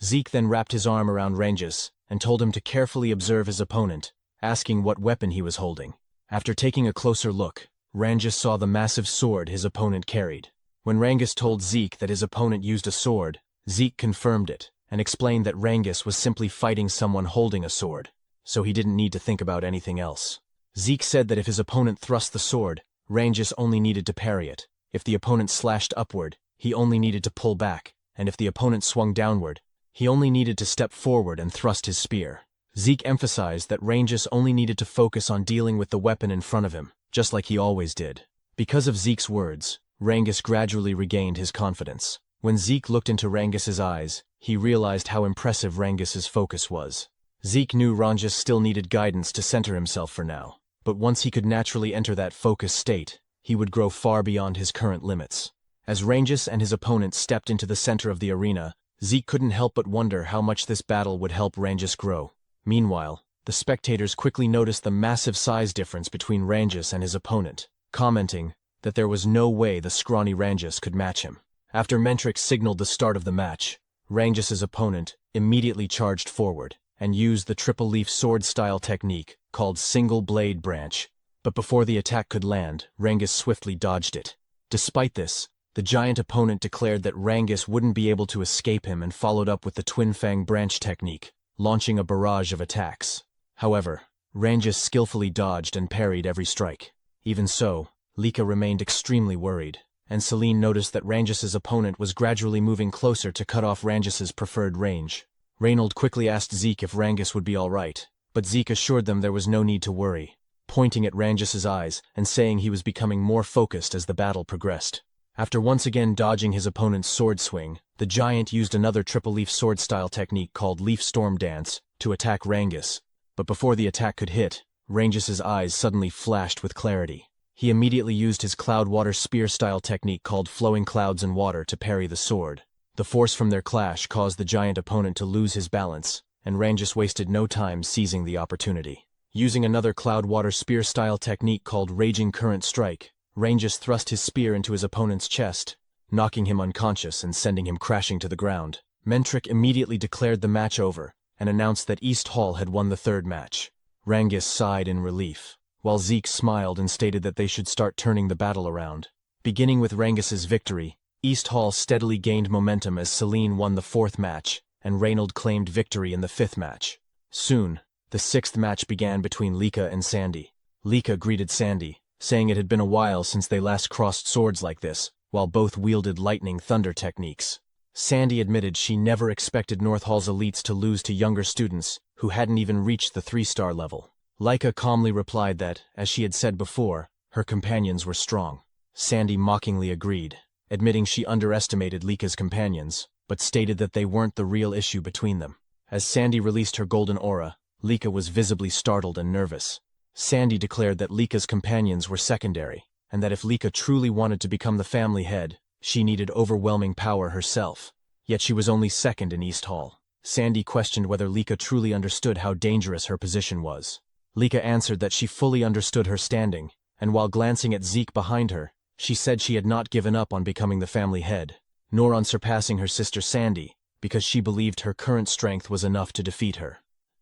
Zeke then wrapped his arm around Reincarnates and told him to carefully observe his opponent, asking what weapon he was holding. After taking a closer look, Ranges saw the massive sword his opponent carried. When Ranges told Zeke that his opponent used a sword, Zeke confirmed it, and explained that Ranges was simply fighting someone holding a sword, so he didn't need to think about anything else. Zeke said that if his opponent thrust the sword, Ranges only needed to parry it. If the opponent slashed upward, he only needed to pull back, and if the opponent swung downward, he only needed to step forward and thrust his spear. Zeke emphasized that Ranges only needed to focus on dealing with the weapon in front of him, just like he always did. Because of Zeke's words, Ranges gradually regained his confidence. When Zeke looked into Rangis's eyes, he realized how impressive Rangis's focus was. Zeke knew Ranges still needed guidance to center himself for now, but once he could naturally enter that focus state, he would grow far beyond his current limits. As Ranges and his opponent stepped into the center of the arena, Zeke couldn't help but wonder how much this battle would help Ranges grow. Meanwhile, the spectators quickly noticed the massive size difference between Ranges and his opponent, commenting that there was no way the scrawny Ranges could match him. After Mentrix signaled the start of the match, Rangis's opponent immediately charged forward and used the triple-leaf sword-style technique called Single Blade Branch, but before the attack could land, Ranges swiftly dodged it. Despite this, the giant opponent declared that Ranges wouldn't be able to escape him and followed up with the Twin Fang Branch technique, launching a barrage of attacks. However, Ranges skillfully dodged and parried every strike. Even so, Lika remained extremely worried, and Celine noticed that Rangis's opponent was gradually moving closer to cut off Rangis's preferred range. Reynold quickly asked Zeke if Ranges would be alright, but Zeke assured them there was no need to worry, pointing at Rangis's eyes and saying he was becoming more focused as the battle progressed. After once again dodging his opponent's sword swing, the giant used another triple-leaf sword-style technique called Leaf Storm Dance to attack Ranges, but before the attack could hit, Rangis's eyes suddenly flashed with clarity. He immediately used his Cloud Water Spear-style technique called Flowing Clouds and Water to parry the sword. The force from their clash caused the giant opponent to lose his balance, and Ranges wasted no time seizing the opportunity. Using another Cloud Water Spear-style technique called Raging Current Strike, Ranges thrust his spear into his opponent's chest, knocking him unconscious and sending him crashing to the ground. Mentrix immediately declared the match over and announced that East Hall had won the third match. Ranges sighed in relief, while Zeke smiled and stated that they should start turning the battle around. Beginning with Rangis's victory, East Hall steadily gained momentum as Celine won the fourth match, and Reynold claimed victory in the fifth match. Soon, the sixth match began between Lika and Sandy. Lika greeted Sandy, saying it had been a while since they last crossed swords like this, while both wielded lightning thunder techniques. Sandy admitted she never expected North Hall's elites to lose to younger students who hadn't even reached the 3-star level. Lika calmly replied that, as she had said before, her companions were strong. Sandy mockingly agreed, admitting she underestimated Lika's companions, but stated that they weren't the real issue between them. As Sandy released her golden aura, Lika was visibly startled and nervous. Sandy declared that Lika's companions were secondary, and that if Lika truly wanted to become the family head, she needed overwhelming power herself. Yet she was only second in East Hall. Sandy questioned whether Lika truly understood how dangerous her position was. Lika answered that she fully understood her standing, and while glancing at Zeke behind her, she said she had not given up on becoming the family head, nor on surpassing her sister Sandy, because she believed her current strength was enough to defeat her.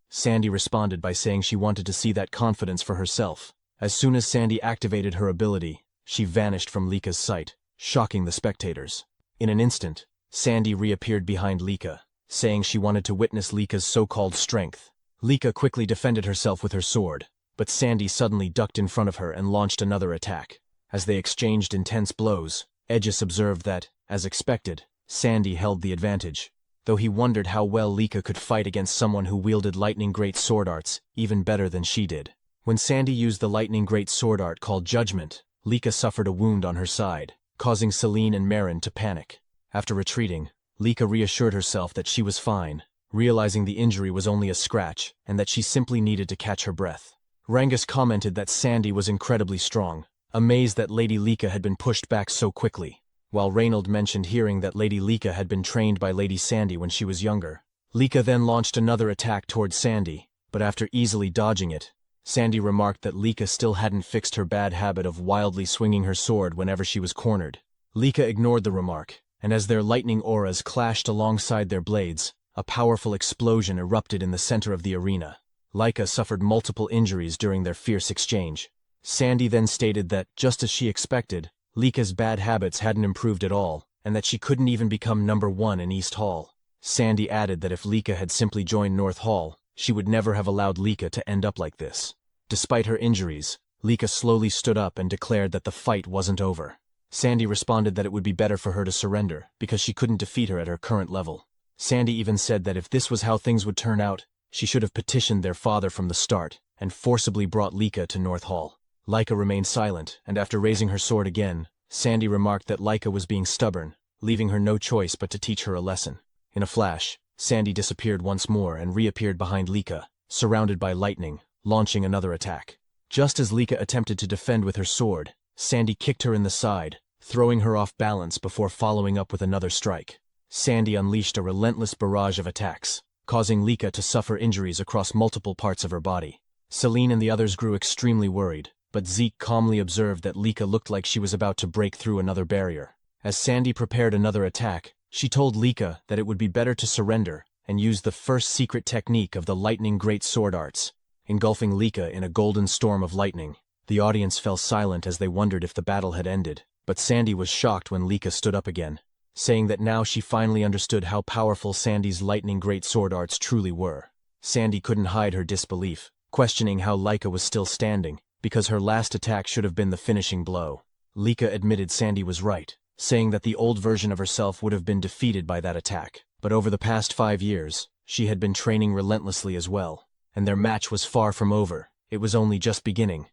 Sandy responded by saying she wanted to see that confidence for herself. As soon as Sandy activated her ability, she vanished from Lika's sight, shocking the spectators. In an instant, Sandy reappeared behind Lika, saying she wanted to witness Lika's so-called strength. Lika quickly defended herself with her sword, but Sandy suddenly ducked in front of her and launched another attack. As they exchanged intense blows, Aegis observed that, as expected, Sandy held the advantage, though he wondered how well Lika could fight against someone who wielded lightning great sword arts even better than she did. When Sandy used the lightning great sword art called Judgment, Lika suffered a wound on her side, causing Celine and Marin to panic. After retreating, Lika reassured herself that she was fine, realizing the injury was only a scratch and that she simply needed to catch her breath. Ranges commented that Sandy was incredibly strong, amazed that Lady Lika had been pushed back so quickly, while Reynold mentioned hearing that Lady Lika had been trained by Lady Sandy when she was younger. Lika then launched another attack towards Sandy, but after easily dodging it, Sandy remarked that Lika still hadn't fixed her bad habit of wildly swinging her sword whenever she was cornered. Lika ignored the remark, and as their lightning auras clashed alongside their blades, A powerful explosion erupted in the center of the arena. Laika suffered multiple injuries during their fierce exchange. Sandy then stated that, just as she expected, Lika's bad habits hadn't improved at all, and that she couldn't even become #1 in East Hall. Sandy added that if Lika had simply joined North Hall, she would never have allowed Lika to end up like this. Despite her injuries, Lika slowly stood up and declared that the fight wasn't over. Sandy responded that it would be better for her to surrender, because she couldn't defeat her at her current level. Sandy even said that if this was how things would turn out, she should have petitioned their father from the start, and forcibly brought Lika to North Hall. Laika remained silent, and after raising her sword again, Sandy remarked that Laika was being stubborn, leaving her no choice but to teach her a lesson. In a flash, Sandy disappeared once more and reappeared behind Lika, surrounded by lightning, launching another attack. Just as Lika attempted to defend with her sword, Sandy kicked her in the side, throwing her off balance before following up with another strike. Sandy unleashed a relentless barrage of attacks, causing Lika to suffer injuries across multiple parts of her body. Celine and the others grew extremely worried, but Zeke calmly observed that Lika looked like she was about to break through another barrier. As Sandy prepared another attack, she told Lika that it would be better to surrender and use the first secret technique of the lightning great sword arts, engulfing Lika in a golden storm of lightning. The audience fell silent as they wondered if the battle had ended, but Sandy was shocked when Lika stood up again, saying that now she finally understood how powerful Sandy's lightning great sword arts truly were. Sandy couldn't hide her disbelief, questioning how Lika was still standing, because her last attack should have been the finishing blow. Lika admitted Sandy was right, saying that the old version of herself would have been defeated by that attack. But over the past 5 years, she had been training relentlessly as well, and their match was far from over. It was only just beginning.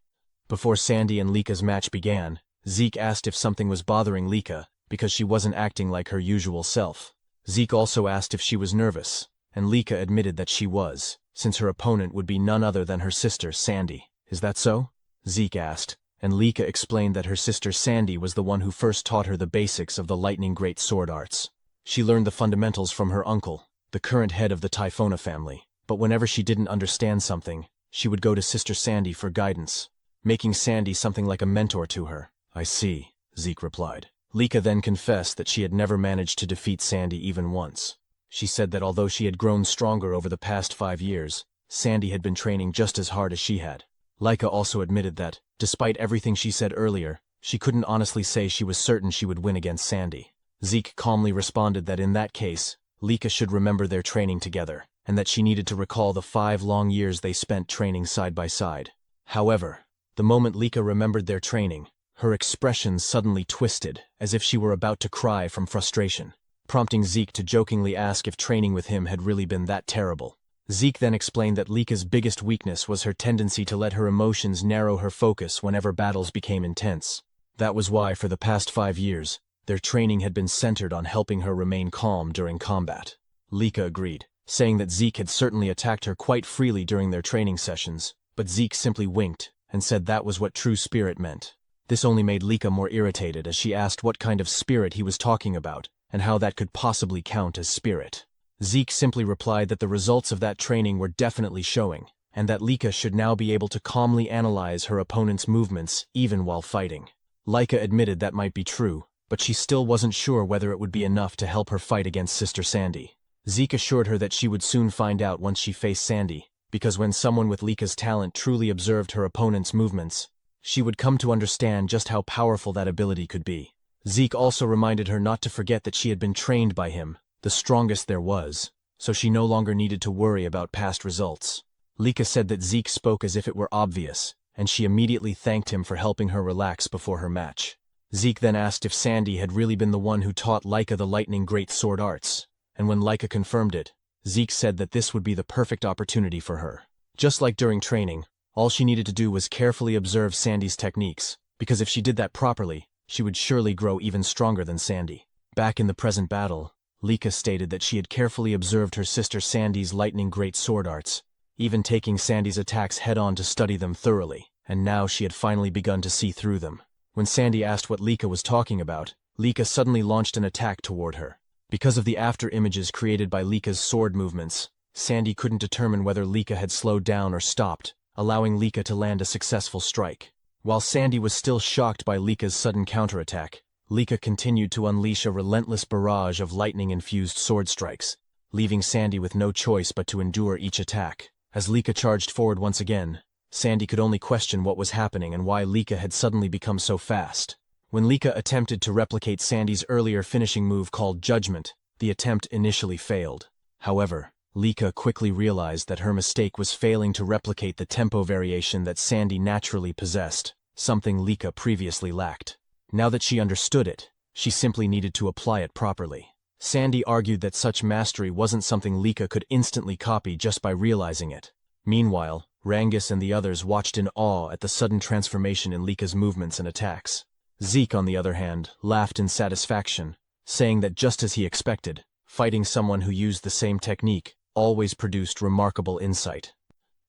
Before Sandy and Lika's match began, Zeke asked if something was bothering Lika, because she wasn't acting like her usual self. Zeke also asked if she was nervous, and Lika admitted that she was, since her opponent would be none other than her sister, Sandy. Is that so? Zeke asked, and Lika explained that her sister Sandy was the one who first taught her the basics of the lightning great sword arts. She learned the fundamentals from her uncle, the current head of the Typhona family, but whenever she didn't understand something, she would go to Sister Sandy for guidance, making Sandy something like a mentor to her. I see, Zeke replied. Lika then confessed that she had never managed to defeat Sandy even once. She said that although she had grown stronger over the past 5 years, Sandy had been training just as hard as she had. Lika also admitted that, despite everything she said earlier, she couldn't honestly say she was certain she would win against Sandy. Zeke calmly responded that in that case, Lika should remember their training together, and that she needed to recall the 5 long years they spent training side by side. However, the moment Lika remembered their training, her expression suddenly twisted, as if she were about to cry from frustration, prompting Zeke to jokingly ask if training with him had really been that terrible. Zeke then explained that Lika's biggest weakness was her tendency to let her emotions narrow her focus whenever battles became intense. That was why, for the past 5 years, their training had been centered on helping her remain calm during combat. Lika agreed, saying that Zeke had certainly attacked her quite freely during their training sessions, but Zeke simply winked and said that was what true spirit meant. This only made Lika more irritated as she asked what kind of spirit he was talking about and how that could possibly count as spirit. Zeke simply replied that the results of that training were definitely showing, and that Lika should now be able to calmly analyze her opponent's movements even while fighting. Lika admitted that might be true, but she still wasn't sure whether it would be enough to help her fight against Sister Sandy. Zeke assured her that she would soon find out once she faced Sandy, because when someone with Lika's talent truly observed her opponent's movements, she would come to understand just how powerful that ability could be. Zeke also reminded her not to forget that she had been trained by him, the strongest there was, so she no longer needed to worry about past results. Lika said that Zeke spoke as if it were obvious, and she immediately thanked him for helping her relax before her match. Zeke then asked if Sandy had really been the one who taught Lika the lightning great sword arts, and when Lika confirmed it, Zeke said that this would be the perfect opportunity for her. Just like during training, all she needed to do was carefully observe Sandy's techniques, because if she did that properly, she would surely grow even stronger than Sandy. Back in the present battle, Lika stated that she had carefully observed her sister Sandy's lightning great sword arts, even taking Sandy's attacks head-on to study them thoroughly, and now she had finally begun to see through them. When Sandy asked what Lika was talking about, Lika suddenly launched an attack toward her. Because of the after-images created by Lika's sword movements, Sandy couldn't determine whether Lika had slowed down or stopped, allowing Lika to land a successful strike. While Sandy was still shocked by Lika's sudden counterattack, Lika continued to unleash a relentless barrage of lightning-infused sword strikes. leaving Sandy with no choice but to endure each attack. As Lika charged forward once again, Sandy could only question what was happening and why Lika had suddenly become so fast. When Lika attempted to replicate Sandy's earlier finishing move called Judgment, the attempt initially failed. However, Lika quickly realized that her mistake was failing to replicate the tempo variation that Sandy naturally possessed, something Lika previously lacked. Now that she understood it, she simply needed to apply it properly. Sandy argued that such mastery wasn't something Lika could instantly copy just by realizing it. Meanwhile, Rangus and the others watched in awe at the sudden transformation in Lika's movements and attacks. Zeke, on the other hand, laughed in satisfaction, saying that just as he expected, fighting someone who used the same technique always produced remarkable insight.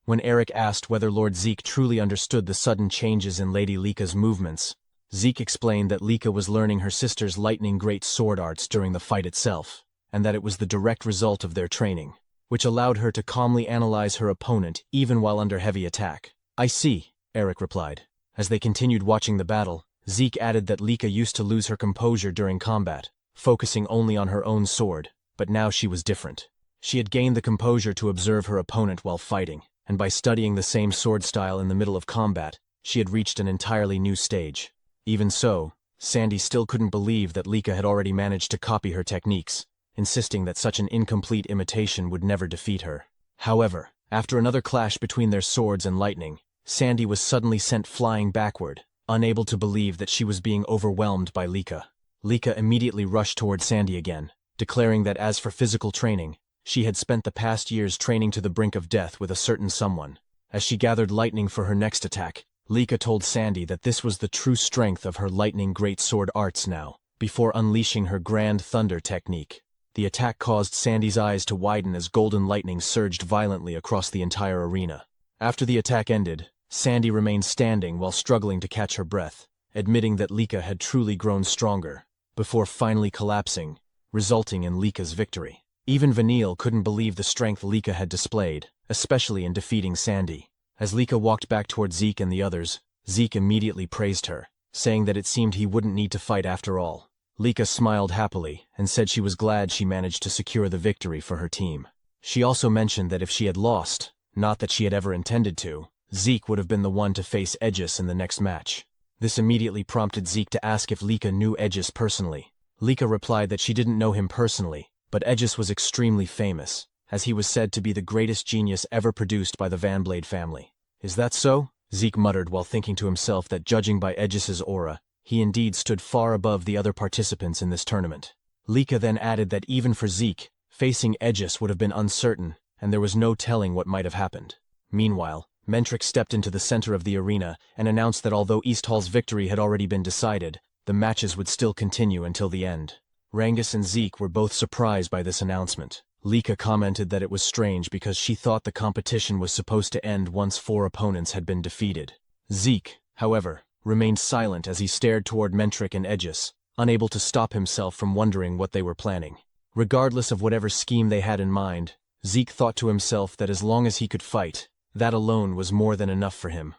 When Eric asked whether Lord Zeke truly understood the sudden changes in Lady Lika's movements, Zeke explained that Lika was learning her sister's lightning great sword arts during the fight itself, and that it was the direct result of their training, which allowed her to calmly analyze her opponent even while under heavy attack. "I see," Eric replied. As they continued watching the battle, Zeke added that Lika used to lose her composure during combat, focusing only on her own sword, but now she was different. She had gained the composure to observe her opponent while fighting, and by studying the same sword style in the middle of combat, she had reached an entirely new stage. Even so, Sandy still couldn't believe that Lika had already managed to copy her techniques, insisting that such an incomplete imitation would never defeat her. However, after another clash between their swords and lightning, Sandy was suddenly sent flying backward, unable to believe that she was being overwhelmed by Lika. Lika immediately rushed toward Sandy again, declaring that as for physical training, she had spent the past years training to the brink of death with a certain someone. As she gathered lightning for her next attack, Lika told Sandy that this was the true strength of her lightning great sword arts now, before unleashing her grand thunder technique. The attack caused Sandy's eyes to widen as golden lightning surged violently across the entire arena. After the attack ended, Sandy remained standing while struggling to catch her breath, admitting that Lika had truly grown stronger, before finally collapsing, resulting in Lika's victory. Even Vanille couldn't believe the strength Lika had displayed, especially in defeating Sandy. As Lika walked back toward Zeke and the others, Zeke immediately praised her, saying that it seemed he wouldn't need to fight after all. Lika smiled happily and said she was glad she managed to secure the victory for her team. She also mentioned that if she had lost, not that she had ever intended to, Zeke would have been the one to face Aegis in the next match. This immediately prompted Zeke to ask if Lika knew Aegis personally. Lika replied that she didn't know him personally, but Aegis was extremely famous, as he was said to be the greatest genius ever produced by the Vanblade family. "Is that so?" Zeke muttered while thinking to himself that judging by Aegis's aura, he indeed stood far above the other participants in this tournament. Lika then added that even for Zeke, facing Aegis would have been uncertain, and there was no telling what might have happened. Meanwhile, Mentric stepped into the center of the arena and announced that although East Hall's victory had already been decided, the matches would still continue until the end. Rangus and Zeke were both surprised by this announcement. Lika commented that it was strange because she thought the competition was supposed to end once 4 opponents had been defeated. Zeke, however, remained silent as he stared toward Mentric and Aegis, unable to stop himself from wondering what they were planning. Regardless of whatever scheme they had in mind, Zeke thought to himself that as long as he could fight, that alone was more than enough for him.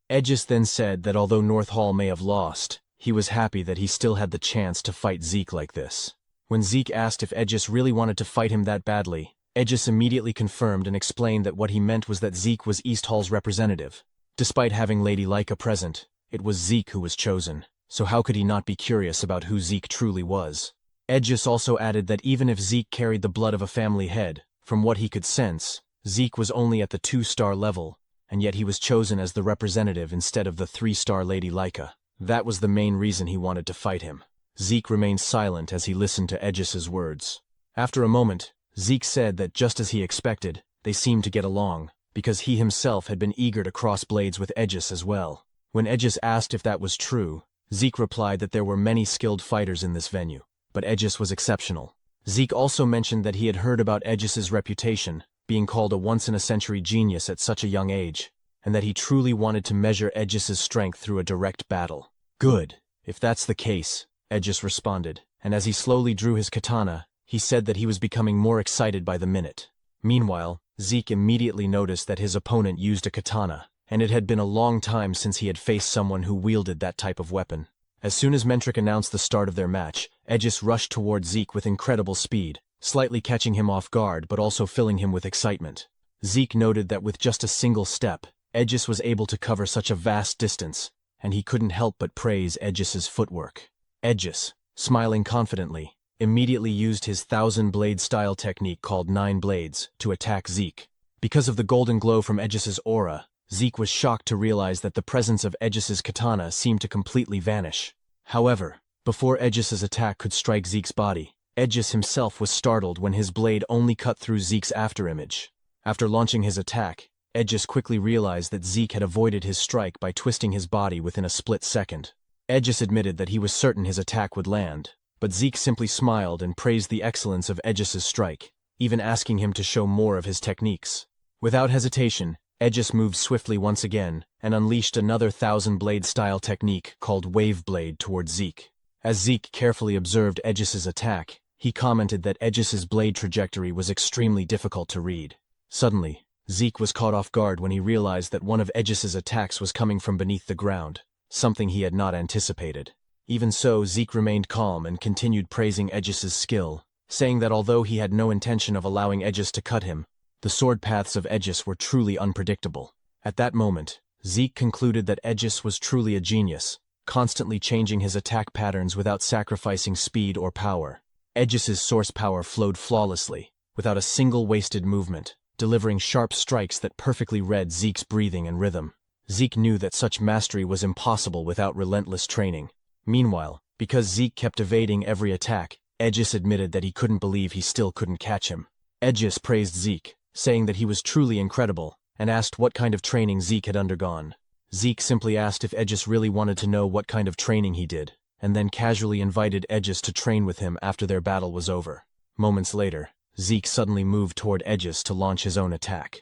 Aegis then said that although North Hall may have lost, he was happy that he still had the chance to fight Zeke like this. When Zeke asked if Aegis really wanted to fight him that badly, Aegis immediately confirmed and explained that what he meant was that Zeke was East Hall's representative. Despite having Lady Lika present, it was Zeke who was chosen, so how could he not be curious about who Zeke truly was? Aegis also added that even if Zeke carried the blood of a family head, from what he could sense, Zeke was only at the 2-star level, and yet he was chosen as the representative instead of the 3-star Lady Lika. That was the main reason he wanted to fight him. Zeke remained silent as he listened to Aegis's words. After a moment, Zeke said that just as he expected, they seemed to get along, because he himself had been eager to cross blades with Aegis as well. When Aegis asked if that was true, Zeke replied that there were many skilled fighters in this venue, but Aegis was exceptional. Zeke also mentioned that he had heard about Aegis's reputation, being called a once-in-a-century genius at such a young age, and that he truly wanted to measure Aegis's strength through a direct battle. "Good. If that's the case," Aegis responded, and as he slowly drew his katana, he said that he was becoming more excited by the minute. Meanwhile, Zeke immediately noticed that his opponent used a katana, and it had been a long time since he had faced someone who wielded that type of weapon. As soon as Mentric announced the start of their match, Aegis rushed toward Zeke with incredible speed, slightly catching him off guard but also filling him with excitement. Zeke noted that with just a single step, Aegis was able to cover such a vast distance, and he couldn't help but praise Aegis's footwork. Aegis, smiling confidently, immediately used his 1,000-blade style technique called 9 Blades to attack Zeke. Because of the golden glow from Aegis's aura, Zeke was shocked to realize that the presence of Aegis's katana seemed to completely vanish. However, before Aegis's attack could strike Zeke's body, Aegis himself was startled when his blade only cut through Zeke's afterimage. After launching his attack, Aegis quickly realized that Zeke had avoided his strike by twisting his body within a split second. Aegis admitted that he was certain his attack would land, but Zeke simply smiled and praised the excellence of Aegis's strike, even asking him to show more of his techniques. Without hesitation, Aegis moved swiftly once again and unleashed another 1,000-blade style technique called Wave Blade toward Zeke. As Zeke carefully observed Aegis's attack, he commented that Aegis's blade trajectory was extremely difficult to read. Suddenly, Zeke was caught off guard when he realized that one of Aegis's attacks was coming from beneath the ground, something he had not anticipated. Even so, Zeke remained calm and continued praising Aegis's skill, saying that although he had no intention of allowing Aegis to cut him, the sword paths of Aegis were truly unpredictable. At that moment, Zeke concluded that Aegis was truly a genius, constantly changing his attack patterns without sacrificing speed or power. Aegis's source power flowed flawlessly, without a single wasted movement, delivering sharp strikes that perfectly read Zeke's breathing and rhythm. Zeke knew that such mastery was impossible without relentless training. Meanwhile, because Zeke kept evading every attack, Aegis admitted that he couldn't believe he still couldn't catch him. Aegis praised Zeke, saying that he was truly incredible, and asked what kind of training Zeke had undergone. Zeke simply asked if Aegis really wanted to know what kind of training he did, and then casually invited Aegis to train with him after their battle was over. Moments later, Zeke suddenly moved toward Aegis to launch his own attack.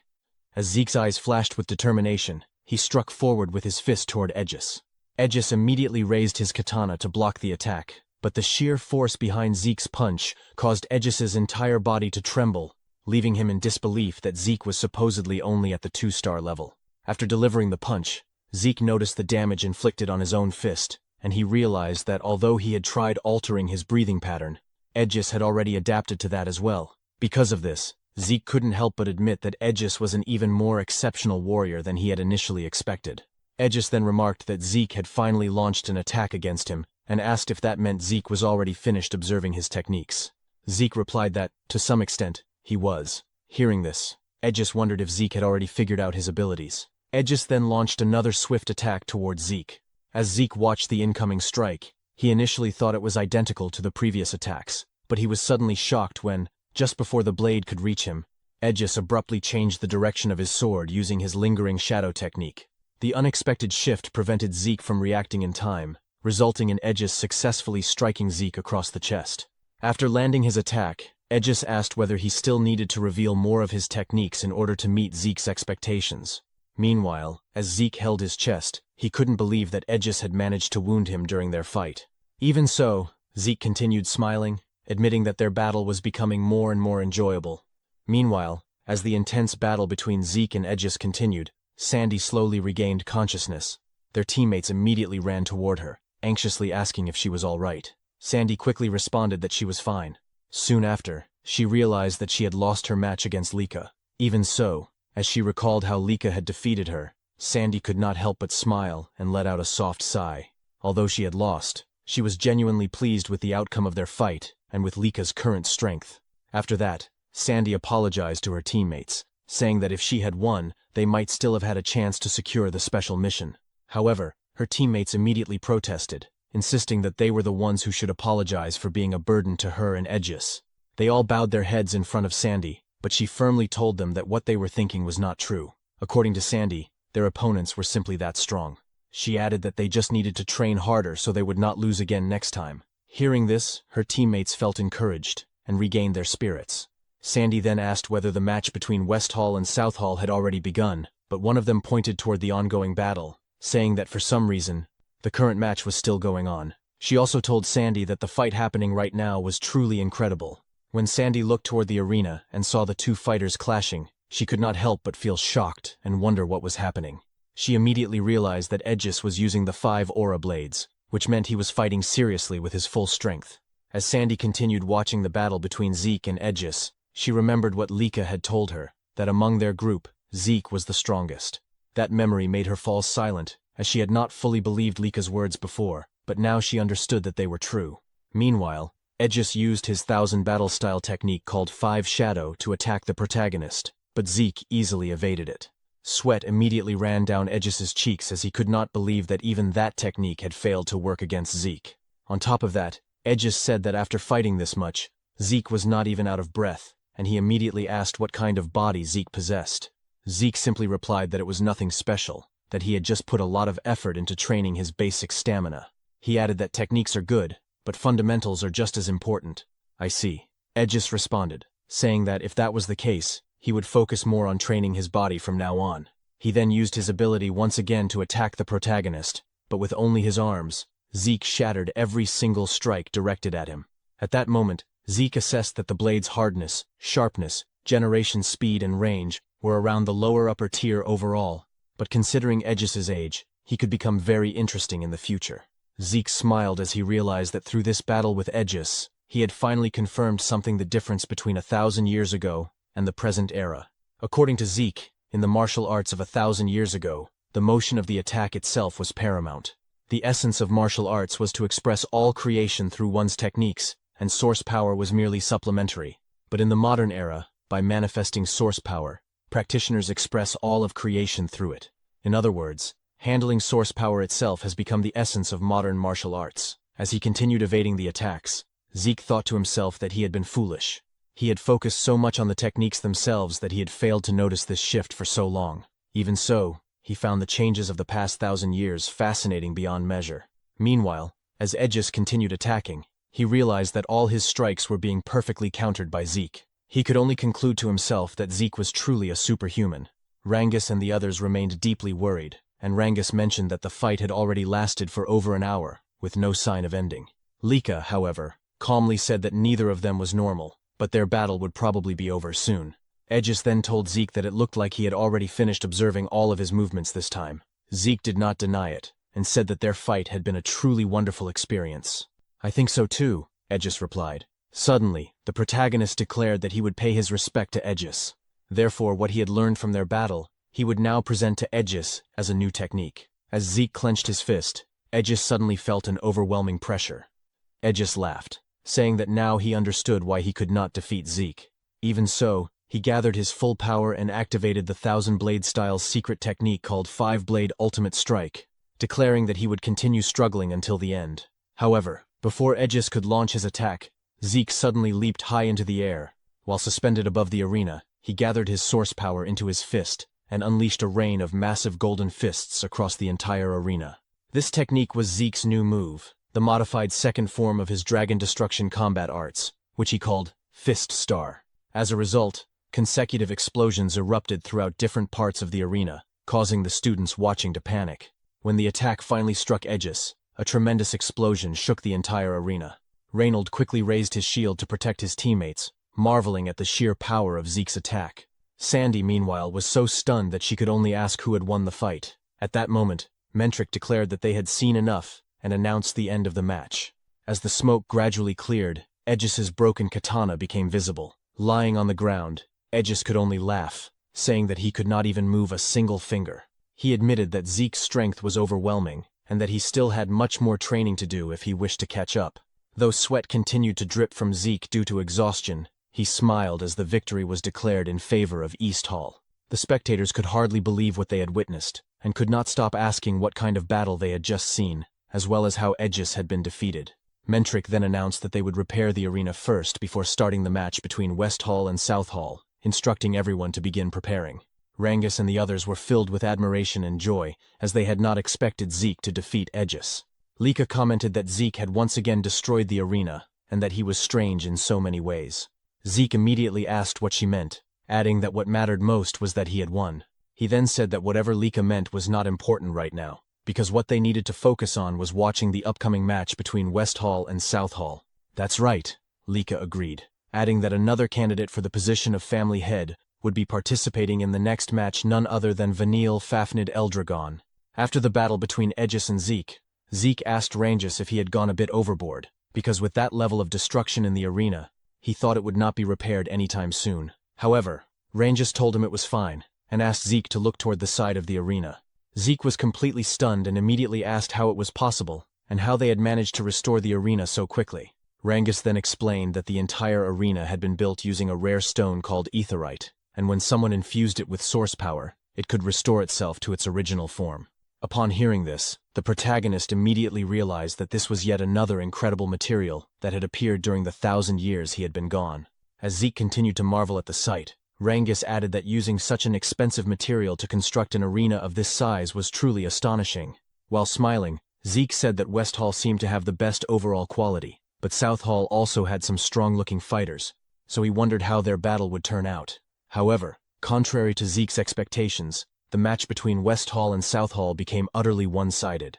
As Zeke's eyes flashed with determination, he struck forward with his fist toward Aegis. Aegis immediately raised his katana to block the attack, but the sheer force behind Zeke's punch caused Aegis's entire body to tremble, leaving him in disbelief that Zeke was supposedly only at the 2-star level. After delivering the punch, Zeke noticed the damage inflicted on his own fist, and he realized that although he had tried altering his breathing pattern, Aegis had already adapted to that as well. Because of this, Zeke couldn't help but admit that Aegis was an even more exceptional warrior than he had initially expected. Aegis then remarked that Zeke had finally launched an attack against him, and asked if that meant Zeke was already finished observing his techniques. Zeke replied that, to some extent, he was. Hearing this, Aegis wondered if Zeke had already figured out his abilities. Aegis then launched another swift attack towards Zeke. As Zeke watched the incoming strike, he initially thought it was identical to the previous attacks, but he was suddenly shocked when, just before the blade could reach him, Aegis abruptly changed the direction of his sword using his lingering shadow technique. The unexpected shift prevented Zeke from reacting in time, resulting in Aegis successfully striking Zeke across the chest. After landing his attack, Aegis asked whether he still needed to reveal more of his techniques in order to meet Zeke's expectations. Meanwhile, as Zeke held his chest, he couldn't believe that Aegis had managed to wound him during their fight. Even so, Zeke continued smiling, admitting that their battle was becoming more and more enjoyable. Meanwhile, as the intense battle between Zeke and Aegis continued, Sandy slowly regained consciousness. Their teammates immediately ran toward her, anxiously asking if she was all right. Sandy quickly responded that she was fine. Soon after, she realized that she had lost her match against Lika. Even so, as she recalled how Lika had defeated her, Sandy could not help but smile and let out a soft sigh. Although she had lost, she was genuinely pleased with the outcome of their fight and with Lika's current strength. After that, Sandy apologized to her teammates, saying that if she had won, they might still have had a chance to secure the special mission. However, her teammates immediately protested, insisting that they were the ones who should apologize for being a burden to her and Aegis. They all bowed their heads in front of Sandy, but she firmly told them that what they were thinking was not true. According to Sandy, their opponents were simply that strong. She added that they just needed to train harder so they would not lose again next time. Hearing this, her teammates felt encouraged and regained their spirits. Sandy then asked whether the match between West Hall and South Hall had already begun, but one of them pointed toward the ongoing battle, saying that for some reason, the current match was still going on. She also told Sandy that the fight happening right now was truly incredible. When Sandy looked toward the arena and saw the two fighters clashing, she could not help but feel shocked and wonder what was happening. She immediately realized that Aegis was using the 5 aura blades, which meant he was fighting seriously with his full strength. As Sandy continued watching the battle between Zeke and Aegis, she remembered what Lika had told her, that among their group, Zeke was the strongest. That memory made her fall silent, as she had not fully believed Lika's words before, but now she understood that they were true. Meanwhile, Aegis used his 1000 battle style technique called 5 Shadow to attack the protagonist, but Zeke easily evaded it. Sweat immediately ran down Aegis's cheeks as he could not believe that even that technique had failed to work against Zeke. On top of that, Aegis said that after fighting this much, Zeke was not even out of breath, and he immediately asked what kind of body Zeke possessed. Zeke simply replied that it was nothing special, that he had just put a lot of effort into training his basic stamina. He added that techniques are good, but fundamentals are just as important. I see. Aegis responded, saying that if that was the case, he would focus more on training his body from now on. He then used his ability once again to attack the protagonist, but with only his arms, Zeke shattered every single strike directed at him. At that moment, Zeke assessed that the blade's hardness, sharpness, generation speed and range were around the lower upper tier overall, but considering Aegis's age, he could become very interesting in the future. Zeke smiled as he realized that through this battle with Aegis, he had finally confirmed something: the difference between 1,000 years ago and the present era. According to Zeke, in the martial arts of 1,000 years ago, the motion of the attack itself was paramount. The essence of martial arts was to express all creation through one's techniques, and source power was merely supplementary. But in the modern era, by manifesting source power, practitioners express all of creation through it. In other words, handling source power itself has become the essence of modern martial arts. As he continued evading the attacks, Zeke thought to himself that he had been foolish. He had focused so much on the techniques themselves that he had failed to notice this shift for so long. Even so, he found the changes of the past 1,000 years fascinating beyond measure. Meanwhile, as Aegis continued attacking, he realized that all his strikes were being perfectly countered by Zeke. He could only conclude to himself that Zeke was truly a superhuman. Rangus and the others remained deeply worried, and Rangus mentioned that the fight had already lasted for over an hour, with no sign of ending. Lika, however, calmly said that neither of them was normal, but their battle would probably be over soon. Aegis then told Zeke that it looked like he had already finished observing all of his movements this time. Zeke did not deny it, and said that their fight had been a truly wonderful experience. I think so too, Aegis replied. Suddenly, the protagonist declared that he would pay his respect to Aegis. Therefore, what he had learned from their battle, he would now present to Aegis as a new technique. As Zeke clenched his fist, Aegis suddenly felt an overwhelming pressure. Aegis laughed, saying that now he understood why he could not defeat Zeke. Even so, he gathered his full power and activated the 1000-blade style's secret technique called 5-blade ultimate strike, declaring that he would continue struggling until the end. However, before Aegis could launch his attack, Zeke suddenly leaped high into the air. While suspended above the arena, he gathered his source power into his fist and unleashed a rain of massive golden fists across the entire arena. This technique was Zeke's new move, the modified second form of his Dragon Destruction combat arts, which he called Fist Star. As a result, consecutive explosions erupted throughout different parts of the arena, causing the students watching to panic. When the attack finally struck Aegis, a tremendous explosion shook the entire arena. Reynold quickly raised his shield to protect his teammates, marveling at the sheer power of Zeke's attack. Sandy, meanwhile, was so stunned that she could only ask who had won the fight. At that moment, Mentric declared that they had seen enough and announced the end of the match. As the smoke gradually cleared, Aegis's broken katana became visible. Lying on the ground, Aegis could only laugh, saying that he could not even move a single finger. He admitted that Zeke's strength was overwhelming, and that he still had much more training to do if he wished to catch up. Though sweat continued to drip from Zeke due to exhaustion, he smiled as the victory was declared in favor of East Hall. The spectators could hardly believe what they had witnessed, and could not stop asking what kind of battle they had just seen, as well as how Aegis had been defeated. Mentric then announced that they would repair the arena first before starting the match between West Hall and South Hall, instructing everyone to begin preparing. Rangus and the others were filled with admiration and joy, as they had not expected Zeke to defeat Aegis. Lika commented that Zeke had once again destroyed the arena, and that he was strange in so many ways. Zeke immediately asked what she meant, adding that what mattered most was that he had won. He then said that whatever Lika meant was not important right now, because what they needed to focus on was watching the upcoming match between West Hall and South Hall. That's right, Lika agreed, adding that another candidate for the position of family head would be participating in the next match, none other than Vanille Fafnir Eldragon. After the battle between Aegis and Zeke, Zeke asked Rangus if he had gone a bit overboard, because with that level of destruction in the arena, he thought it would not be repaired anytime soon. However, Rangers told him it was fine, and asked Zeke to look toward the side of the arena. Zeke was completely stunned and immediately asked how it was possible, and how they had managed to restore the arena so quickly. Rangus then explained that the entire arena had been built using a rare stone called etherite, and when someone infused it with source power, it could restore itself to its original form. Upon hearing this, the protagonist immediately realized that this was yet another incredible material that had appeared during the 1,000 years he had been gone. As Zeke continued to marvel at the sight, Rangus added that using such an expensive material to construct an arena of this size was truly astonishing. While smiling, Zeke said that West Hall seemed to have the best overall quality, but South Hall also had some strong-looking fighters, so he wondered how their battle would turn out. However, contrary to Zeke's expectations, the match between West Hall and South Hall became utterly one-sided.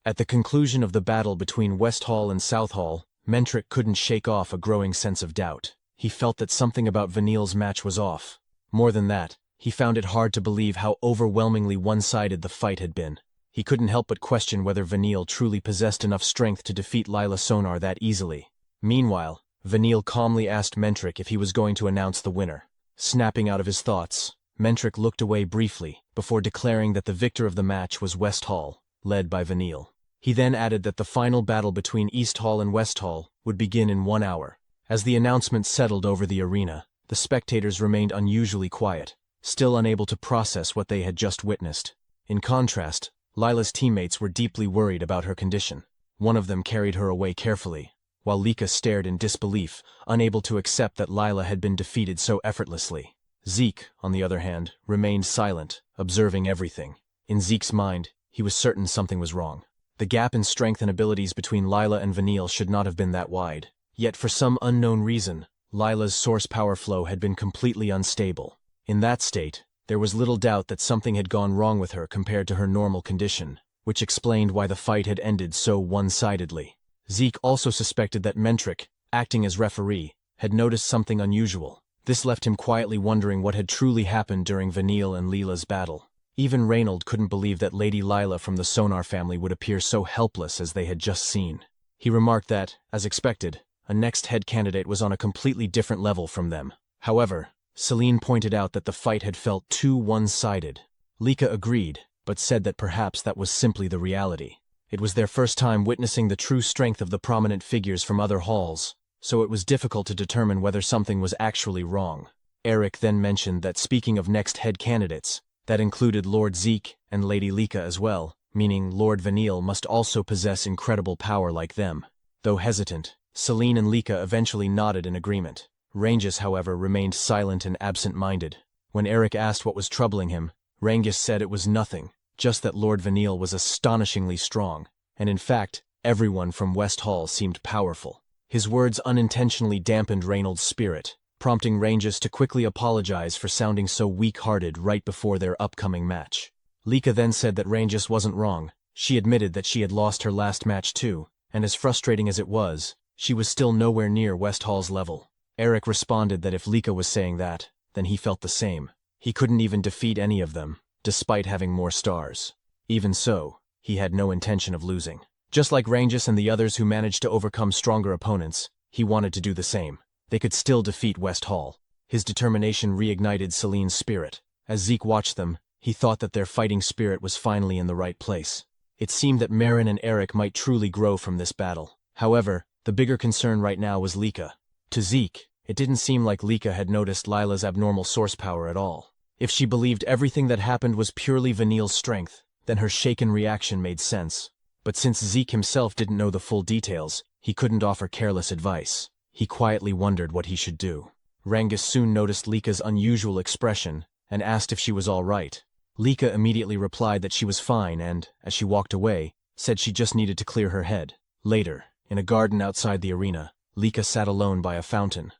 At the conclusion of the battle between West Hall and South Hall, Mentric couldn't shake off a growing sense of doubt. He felt that something about Vanille's match was off. More than that, he found it hard to believe how overwhelmingly one-sided the fight had been. He couldn't help but question whether Vanille truly possessed enough strength to defeat Lila Sonar that easily. Meanwhile, Vanille calmly asked Mentric if he was going to announce the winner. Snapping out of his thoughts, Mentric looked away briefly before declaring that the victor of the match was West Hall, led by Vanille. He then added that the final battle between East Hall and West Hall would begin in 1 hour. As the announcement settled over the arena, the spectators remained unusually quiet, still unable to process what they had just witnessed. In contrast, Lila's teammates were deeply worried about her condition. One of them carried her away carefully, while Lika stared in disbelief, unable to accept that Lila had been defeated so effortlessly. Zeke, on the other hand, remained silent, observing everything. In Zeke's mind, he was certain something was wrong. The gap in strength and abilities between Lila and Vanille should not have been that wide. Yet for some unknown reason, Lila's source power flow had been completely unstable. In that state, there was little doubt that something had gone wrong with her compared to her normal condition, which explained why the fight had ended so one-sidedly. Zeke also suspected that Mentric, acting as referee, had noticed something unusual. This left him quietly wondering what had truly happened during Vanille and Lila's battle. Even Reynold couldn't believe that Lady Lila from the Sonar family would appear so helpless as they had just seen. He remarked that, as expected, a next head candidate was on a completely different level from them. However, Celine pointed out that the fight had felt too one-sided. Lika agreed, but said that perhaps that was simply the reality. It was their first time witnessing the true strength of the prominent figures from other halls, so it was difficult to determine whether something was actually wrong. Eric then mentioned that speaking of next head candidates, that included Lord Zeke and Lady Lika as well, meaning Lord Vanille must also possess incredible power like them. Though hesitant, Celine and Lika eventually nodded in agreement. Rangus, however, remained silent and absent-minded. When Eric asked what was troubling him, Rangus said it was nothing, just that Lord Vanille was astonishingly strong, and in fact, everyone from West Hall seemed powerful. His words unintentionally dampened Reynold's spirit, prompting Rangus to quickly apologize for sounding so weak-hearted right before their upcoming match. Lika then said that Rangus wasn't wrong. She admitted that she had lost her last match too, and as frustrating as it was, she was still nowhere near West Hall's level. Eric responded that if Lika was saying that, then he felt the same. He couldn't even defeat any of them, despite having more stars. Even so, he had no intention of losing. Just like Rangus and the others who managed to overcome stronger opponents, he wanted to do the same. They could still defeat West Hall. His determination reignited Celine's spirit. As Zeke watched them, he thought that their fighting spirit was finally in the right place. It seemed that Marin and Eric might truly grow from this battle. However, the bigger concern right now was Lika. To Zeke, it didn't seem like Lika had noticed Lila's abnormal source power at all. If she believed everything that happened was purely Vanille's strength, then her shaken reaction made sense. But since Zeke himself didn't know the full details, he couldn't offer careless advice. He quietly wondered what he should do. Rangus soon noticed Lika's unusual expression and asked if she was all right. Lika immediately replied that she was fine and, as she walked away, said she just needed to clear her head. Later, in a garden outside the arena, Lika sat alone by a fountain.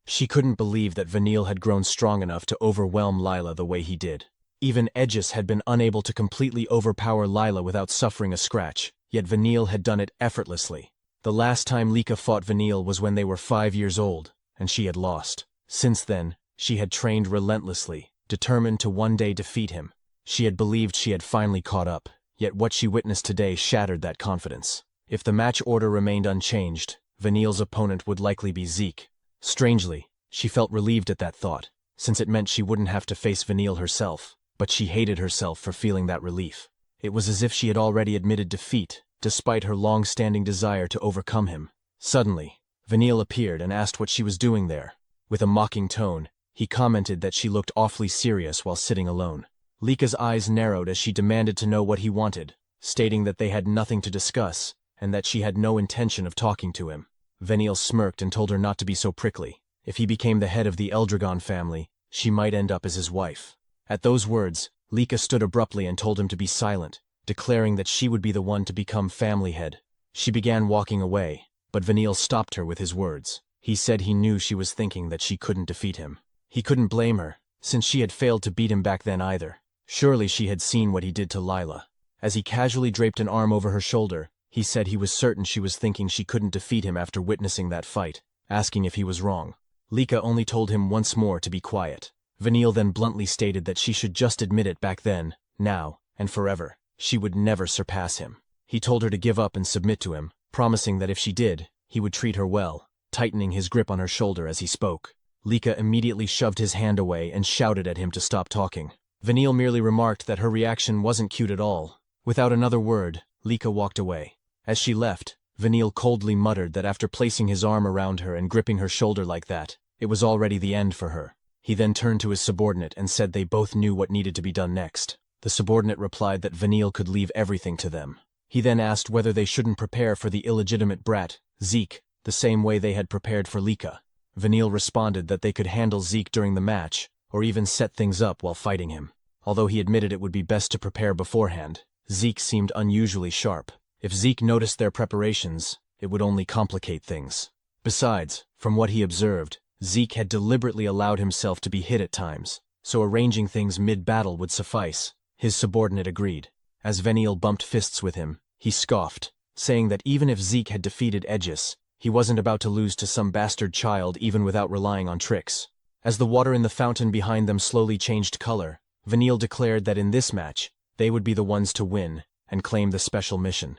She couldn't believe that Vanille had grown strong enough to overwhelm Lila the way he did. Even Aegis had been unable to completely overpower Lila without suffering a scratch, yet Vanille had done it effortlessly. The last time Lika fought Vanille was when they were 5 years old, and she had lost. Since then, she had trained relentlessly, determined to one day defeat him. She had believed she had finally caught up, yet what she witnessed today shattered that confidence. If the match order remained unchanged, Vanille's opponent would likely be Zeke. Strangely, she felt relieved at that thought, since it meant she wouldn't have to face Vanille herself, but she hated herself for feeling that relief. It was as if she had already admitted defeat, despite her long-standing desire to overcome him. Suddenly, Vanille appeared and asked what she was doing there. With a mocking tone, he commented that she looked awfully serious while sitting alone. Lika's eyes narrowed as she demanded to know what he wanted, stating that they had nothing to discuss, and that she had no intention of talking to him. Vanille smirked and told her not to be so prickly. If he became the head of the Eldragon family, she might end up as his wife. At those words, Lika stood abruptly and told him to be silent, declaring that she would be the one to become family head. She began walking away, but Vanille stopped her with his words. He said he knew she was thinking that she couldn't defeat him. He couldn't blame her, since she had failed to beat him back then either. Surely she had seen what he did to Lila. As he casually draped an arm over her shoulder, he said he was certain she was thinking she couldn't defeat him after witnessing that fight, asking if he was wrong. Lika only told him once more to be quiet. Vanille then bluntly stated that she should just admit it back then, now, and forever. She would never surpass him. He told her to give up and submit to him, promising that if she did, he would treat her well, tightening his grip on her shoulder as he spoke. Lika immediately shoved his hand away and shouted at him to stop talking. Vanille merely remarked that her reaction wasn't cute at all. Without another word, Lika walked away. As she left, Vanille coldly muttered that after placing his arm around her and gripping her shoulder like that, it was already the end for her. He then turned to his subordinate and said they both knew what needed to be done next. The subordinate replied that Vanille could leave everything to them. He then asked whether they shouldn't prepare for the illegitimate brat, Zeke, the same way they had prepared for Lika. Vanille responded that they could handle Zeke during the match, or even set things up while fighting him. Although he admitted it would be best to prepare beforehand, Zeke seemed unusually sharp. If Zeke noticed their preparations, it would only complicate things. Besides, from what he observed, Zeke had deliberately allowed himself to be hit at times, so arranging things mid-battle would suffice. His subordinate agreed. As Vanille bumped fists with him, he scoffed, saying that even if Zeke had defeated Aegis, he wasn't about to lose to some bastard child even without relying on tricks. As the water in the fountain behind them slowly changed color, Vanille declared that in this match, they would be the ones to win and claim the special mission.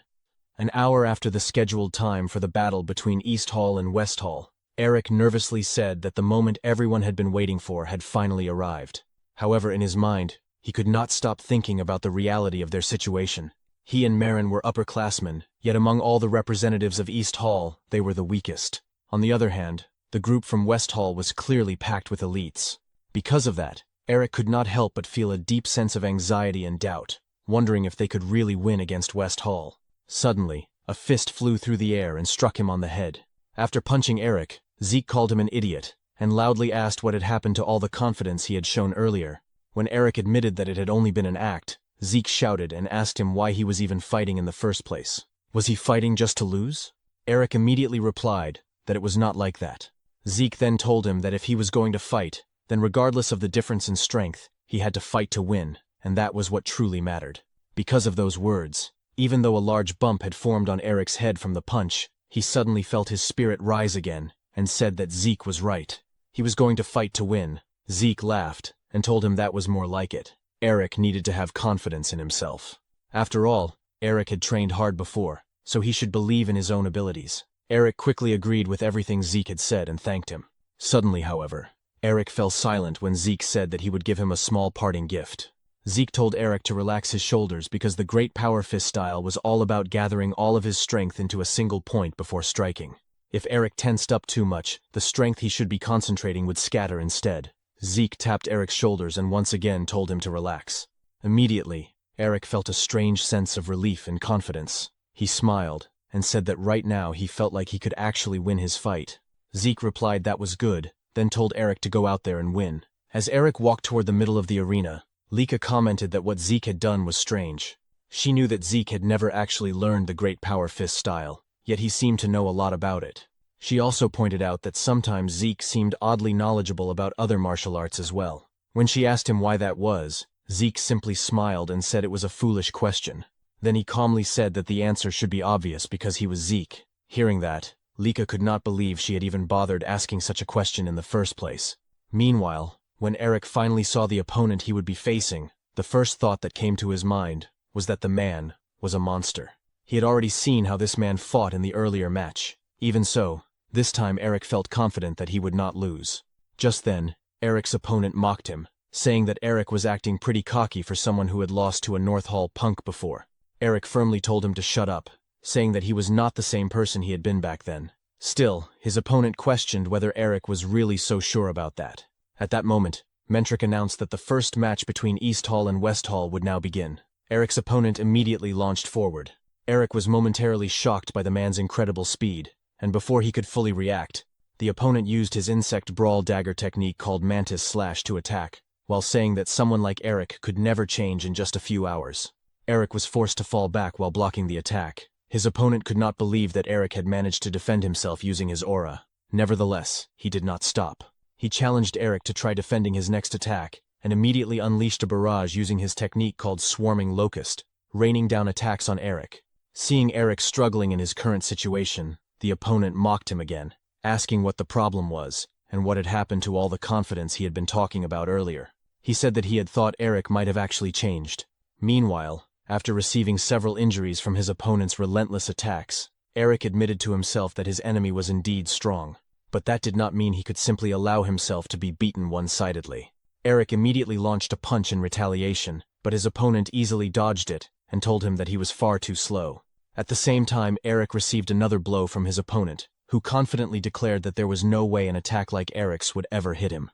An hour after the scheduled time for the battle between East Hall and West Hall, Eric nervously said that the moment everyone had been waiting for had finally arrived. However, in his mind, he could not stop thinking about the reality of their situation. He and Marin were upperclassmen, yet among all the representatives of East Hall, they were the weakest. On the other hand, the group from West Hall was clearly packed with elites. Because of that, Eric could not help but feel a deep sense of anxiety and doubt, wondering if they could really win against West Hall. Suddenly, a fist flew through the air and struck him on the head. After punching Eric, Zeke called him an idiot, and loudly asked what had happened to all the confidence he had shown earlier. When Eric admitted that it had only been an act, Zeke shouted and asked him why he was even fighting in the first place. Was he fighting just to lose? Eric immediately replied that it was not like that. Zeke then told him that if he was going to fight, then regardless of the difference in strength, he had to fight to win, and that was what truly mattered. Because of those words, even though a large bump had formed on Eric's head from the punch, he suddenly felt his spirit rise again, and said that Zeke was right. He was going to fight to win. Zeke laughed, and told him that was more like it. Eric needed to have confidence in himself. After all, Eric had trained hard before, so he should believe in his own abilities. Eric quickly agreed with everything Zeke had said and thanked him. Suddenly, however, Eric fell silent when Zeke said that he would give him a small parting gift. Zeke told Eric to relax his shoulders because the Great Power Fist style was all about gathering all of his strength into a single point before striking. If Eric tensed up too much, the strength he should be concentrating would scatter instead. Zeke tapped Eric's shoulders and once again told him to relax. Immediately, Eric felt a strange sense of relief and confidence. He smiled and said that right now he felt like he could actually win his fight. Zeke replied that was good, then told Eric to go out there and win. As Eric walked toward the middle of the arena, Lika commented that what Zeke had done was strange. She knew that Zeke had never actually learned the Great Power Fist style, yet he seemed to know a lot about it. She also pointed out that sometimes Zeke seemed oddly knowledgeable about other martial arts as well. When she asked him why that was, Zeke simply smiled and said it was a foolish question. Then he calmly said that the answer should be obvious because he was Zeke. Hearing that, Lika could not believe she had even bothered asking such a question in the first place. Meanwhile, when Eric finally saw the opponent he would be facing, the first thought that came to his mind was that the man was a monster. He had already seen how this man fought in the earlier match. Even so, this time Eric felt confident that he would not lose. Just then, Eric's opponent mocked him, saying that Eric was acting pretty cocky for someone who had lost to a North Hall punk before. Eric firmly told him to shut up, saying that he was not the same person he had been back then. Still, his opponent questioned whether Eric was really so sure about that. At that moment, Mentric announced that the first match between East Hall and West Hall would now begin. Eric's opponent immediately launched forward. Eric was momentarily shocked by the man's incredible speed, and before he could fully react, the opponent used his insect brawl dagger technique called Mantis Slash to attack, while saying that someone like Eric could never change in just a few hours. Eric was forced to fall back while blocking the attack. His opponent could not believe that Eric had managed to defend himself using his aura. Nevertheless, he did not stop. He challenged Eric to try defending his next attack, and immediately unleashed a barrage using his technique called Swarming Locust, raining down attacks on Eric. Seeing Eric struggling in his current situation, the opponent mocked him again, asking what the problem was, and what had happened to all the confidence he had been talking about earlier. He said that he had thought Eric might have actually changed. Meanwhile, after receiving several injuries from his opponent's relentless attacks, Eric admitted to himself that his enemy was indeed strong. But that did not mean he could simply allow himself to be beaten one-sidedly. Eric immediately launched a punch in retaliation, but his opponent easily dodged it and told him that he was far too slow. At the same time, Eric received another blow from his opponent, who confidently declared that there was no way an attack like Eric's would ever hit him.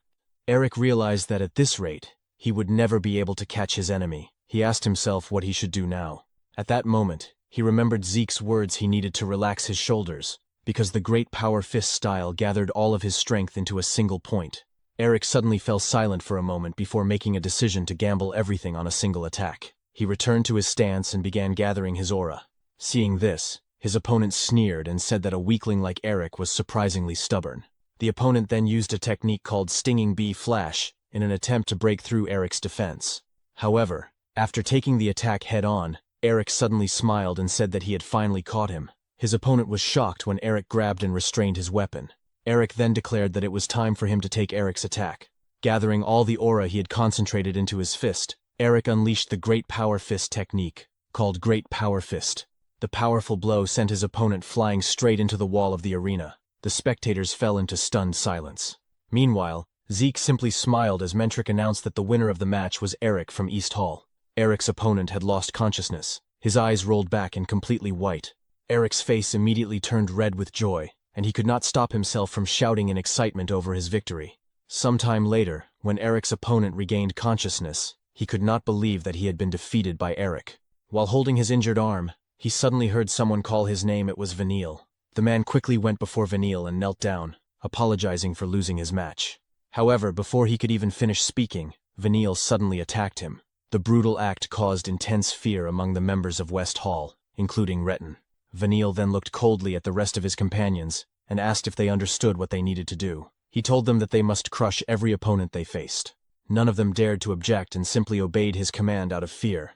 Eric realized that at this rate, he would never be able to catch his enemy. He asked himself what he should do now. At that moment, he remembered Zeke's words he needed to relax his shoulders, because the great power fist style gathered all of his strength into a single point. Eric suddenly fell silent for a moment before making a decision to gamble everything on a single attack. He returned to his stance and began gathering his aura. Seeing this, his opponent sneered and said that a weakling like Eric was surprisingly stubborn. The opponent then used a technique called Stinging Bee Flash in an attempt to break through Eric's defense. However, after taking the attack head-on, Eric suddenly smiled and said that he had finally caught him. His opponent was shocked when Eric grabbed and restrained his weapon. Eric then declared that it was time for him to take Eric's attack. Gathering all the aura he had concentrated into his fist, Eric unleashed the Great Power Fist technique, called Great Power Fist. The powerful blow sent his opponent flying straight into the wall of the arena. The spectators fell into stunned silence. Meanwhile, Zeke simply smiled as Mentric announced that the winner of the match was Eric from East Hall. Eric's opponent had lost consciousness. His eyes rolled back and completely white. Eric's face immediately turned red with joy, and he could not stop himself from shouting in excitement over his victory. Sometime later, when Eric's opponent regained consciousness, he could not believe that he had been defeated by Eric. While holding his injured arm, he suddenly heard someone call his name. It was Vanille. The man quickly went before Vanille and knelt down, apologizing for losing his match. However, before he could even finish speaking, Vanille suddenly attacked him. The brutal act caused intense fear among the members of West Hall, including Retin. Vanille then looked coldly at the rest of his companions and asked if they understood what they needed to do. He told them that they must crush every opponent they faced. None of them dared to object and simply obeyed his command out of fear.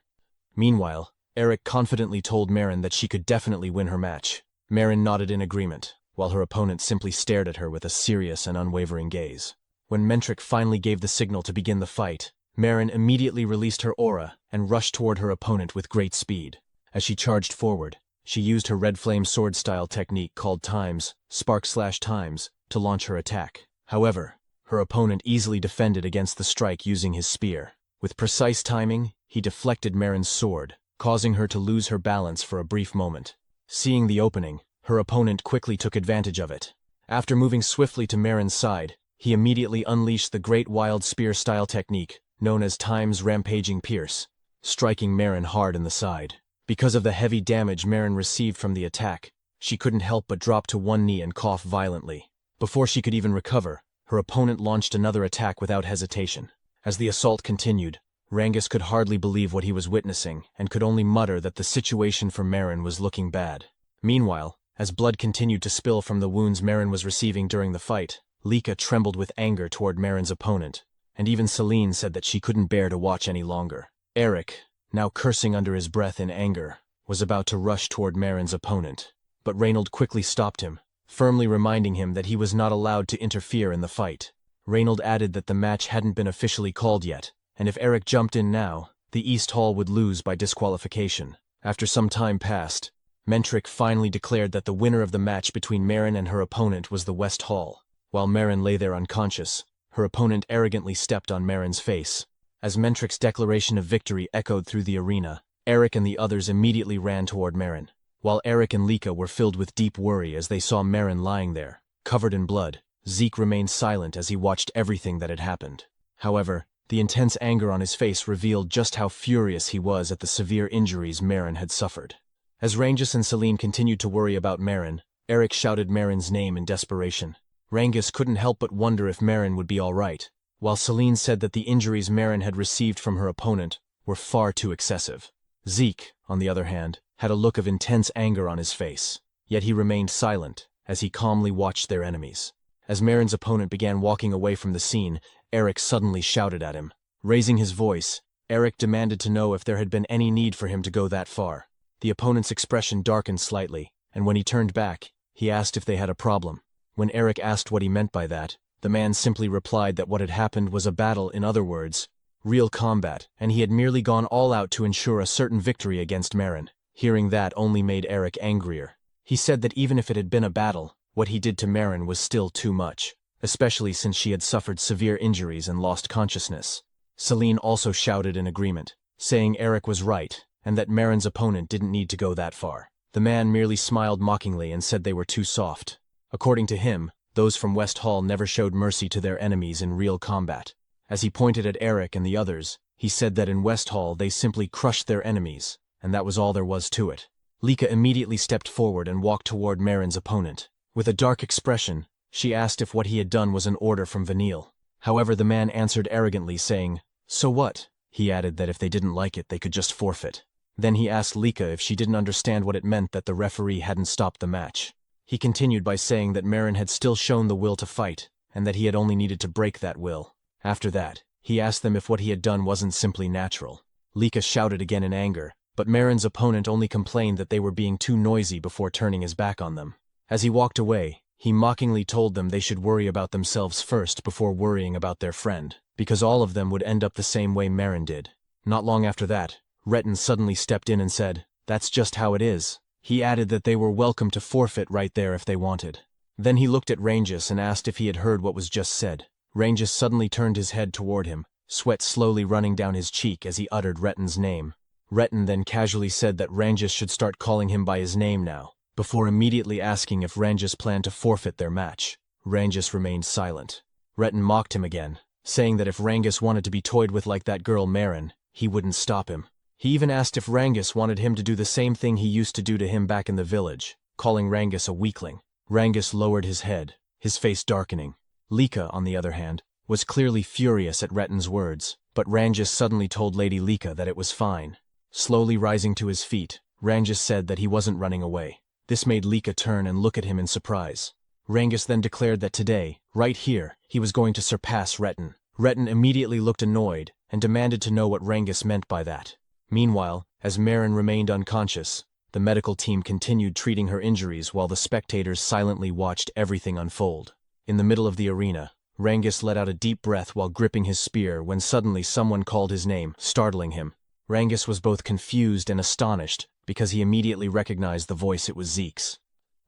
Meanwhile, Eric confidently told Marin that she could definitely win her match. Marin nodded in agreement, while her opponent simply stared at her with a serious and unwavering gaze. When Mentric finally gave the signal to begin the fight, Marin immediately released her aura and rushed toward her opponent with great speed. As she charged forward, she used her red flame sword-style technique called Spark/Times, to launch her attack. However, her opponent easily defended against the strike using his spear. With precise timing, he deflected Marin's sword, causing her to lose her balance for a brief moment. Seeing the opening, her opponent quickly took advantage of it. After moving swiftly to Marin's side, he immediately unleashed the Great Wild Spear-style technique, known as Rampaging Pierce, striking Marin hard in the side. Because of the heavy damage Marin received from the attack, she couldn't help but drop to one knee and cough violently. Before she could even recover, her opponent launched another attack without hesitation. As the assault continued, Rangus could hardly believe what he was witnessing and could only mutter that the situation for Marin was looking bad. Meanwhile, as blood continued to spill from the wounds Marin was receiving during the fight, Lika trembled with anger toward Marin's opponent, and even Celine said that she couldn't bear to watch any longer. Eric, now cursing under his breath in anger, was about to rush toward Marin's opponent, but Reynold quickly stopped him, firmly reminding him that he was not allowed to interfere in the fight. Reynold added that the match hadn't been officially called yet, and if Eric jumped in now, the East Hall would lose by disqualification. After some time passed, Mentric finally declared that the winner of the match between Marin and her opponent was the West Hall. While Marin lay there unconscious, her opponent arrogantly stepped on Marin's face. As Mentric's declaration of victory echoed through the arena, Eric and the others immediately ran toward Marin. While Eric and Lika were filled with deep worry as they saw Marin lying there, covered in blood, Zeke remained silent as he watched everything that had happened. However, the intense anger on his face revealed just how furious he was at the severe injuries Marin had suffered. As Rangus and Celine continued to worry about Marin, Eric shouted Marin's name in desperation. Rangus couldn't help but wonder if Marin would be all right, while Celine said that the injuries Marin had received from her opponent were far too excessive. Zeke, on the other hand, had a look of intense anger on his face, yet he remained silent as he calmly watched their enemies. As Marin's opponent began walking away from the scene, Eric suddenly shouted at him. Raising his voice, Eric demanded to know if there had been any need for him to go that far. The opponent's expression darkened slightly, and when he turned back, he asked if they had a problem. When Eric asked what he meant by that, the man simply replied that what had happened was a battle, in other words, real combat, and he had merely gone all out to ensure a certain victory against Marin. Hearing that only made Eric angrier. He said that even if it had been a battle, what he did to Marin was still too much, especially since she had suffered severe injuries and lost consciousness. Celine also shouted in agreement, saying Eric was right, and that Marin's opponent didn't need to go that far. The man merely smiled mockingly and said they were too soft. According to him, those from West Hall never showed mercy to their enemies in real combat. As he pointed at Eric and the others, he said that in West Hall they simply crushed their enemies, and that was all there was to it. Lika immediately stepped forward and walked toward Marin's opponent. With a dark expression, she asked if what he had done was an order from Vanille. However, the man answered arrogantly, saying, "So what?" He added that if they didn't like it, they could just forfeit. Then he asked Lika if she didn't understand what it meant that the referee hadn't stopped the match. He continued by saying that Marin had still shown the will to fight, and that he had only needed to break that will. After that, he asked them if what he had done wasn't simply natural. Lika shouted again in anger, but Marin's opponent only complained that they were being too noisy before turning his back on them. As he walked away, he mockingly told them they should worry about themselves first before worrying about their friend, because all of them would end up the same way Marin did. Not long after that, Retin suddenly stepped in and said, "That's just how it is." He added that they were welcome to forfeit right there if they wanted. Then he looked at Rangus and asked if he had heard what was just said. Rangus suddenly turned his head toward him, sweat slowly running down his cheek as he uttered Retin's name. Retin then casually said that Rangus should start calling him by his name now, before immediately asking if Rangus planned to forfeit their match. Rangus remained silent. Retin mocked him again, saying that if Rangus wanted to be toyed with like that girl Marin, he wouldn't stop him. He even asked if Rangus wanted him to do the same thing he used to do to him back in the village, calling Rangus a weakling. Rangus lowered his head, his face darkening. Lika, on the other hand, was clearly furious at Retin's words, but Rangus suddenly told Lady Lika that it was fine. Slowly rising to his feet, Rangus said that he wasn't running away. This made Lika turn and look at him in surprise. Rangus then declared that today, right here, he was going to surpass Retin. Retin immediately looked annoyed and demanded to know what Rangus meant by that. Meanwhile, as Marin remained unconscious, the medical team continued treating her injuries while the spectators silently watched everything unfold. In the middle of the arena, Rangus let out a deep breath while gripping his spear when suddenly someone called his name, startling him. Rangus was both confused and astonished because he immediately recognized the voice. It was Zeke's.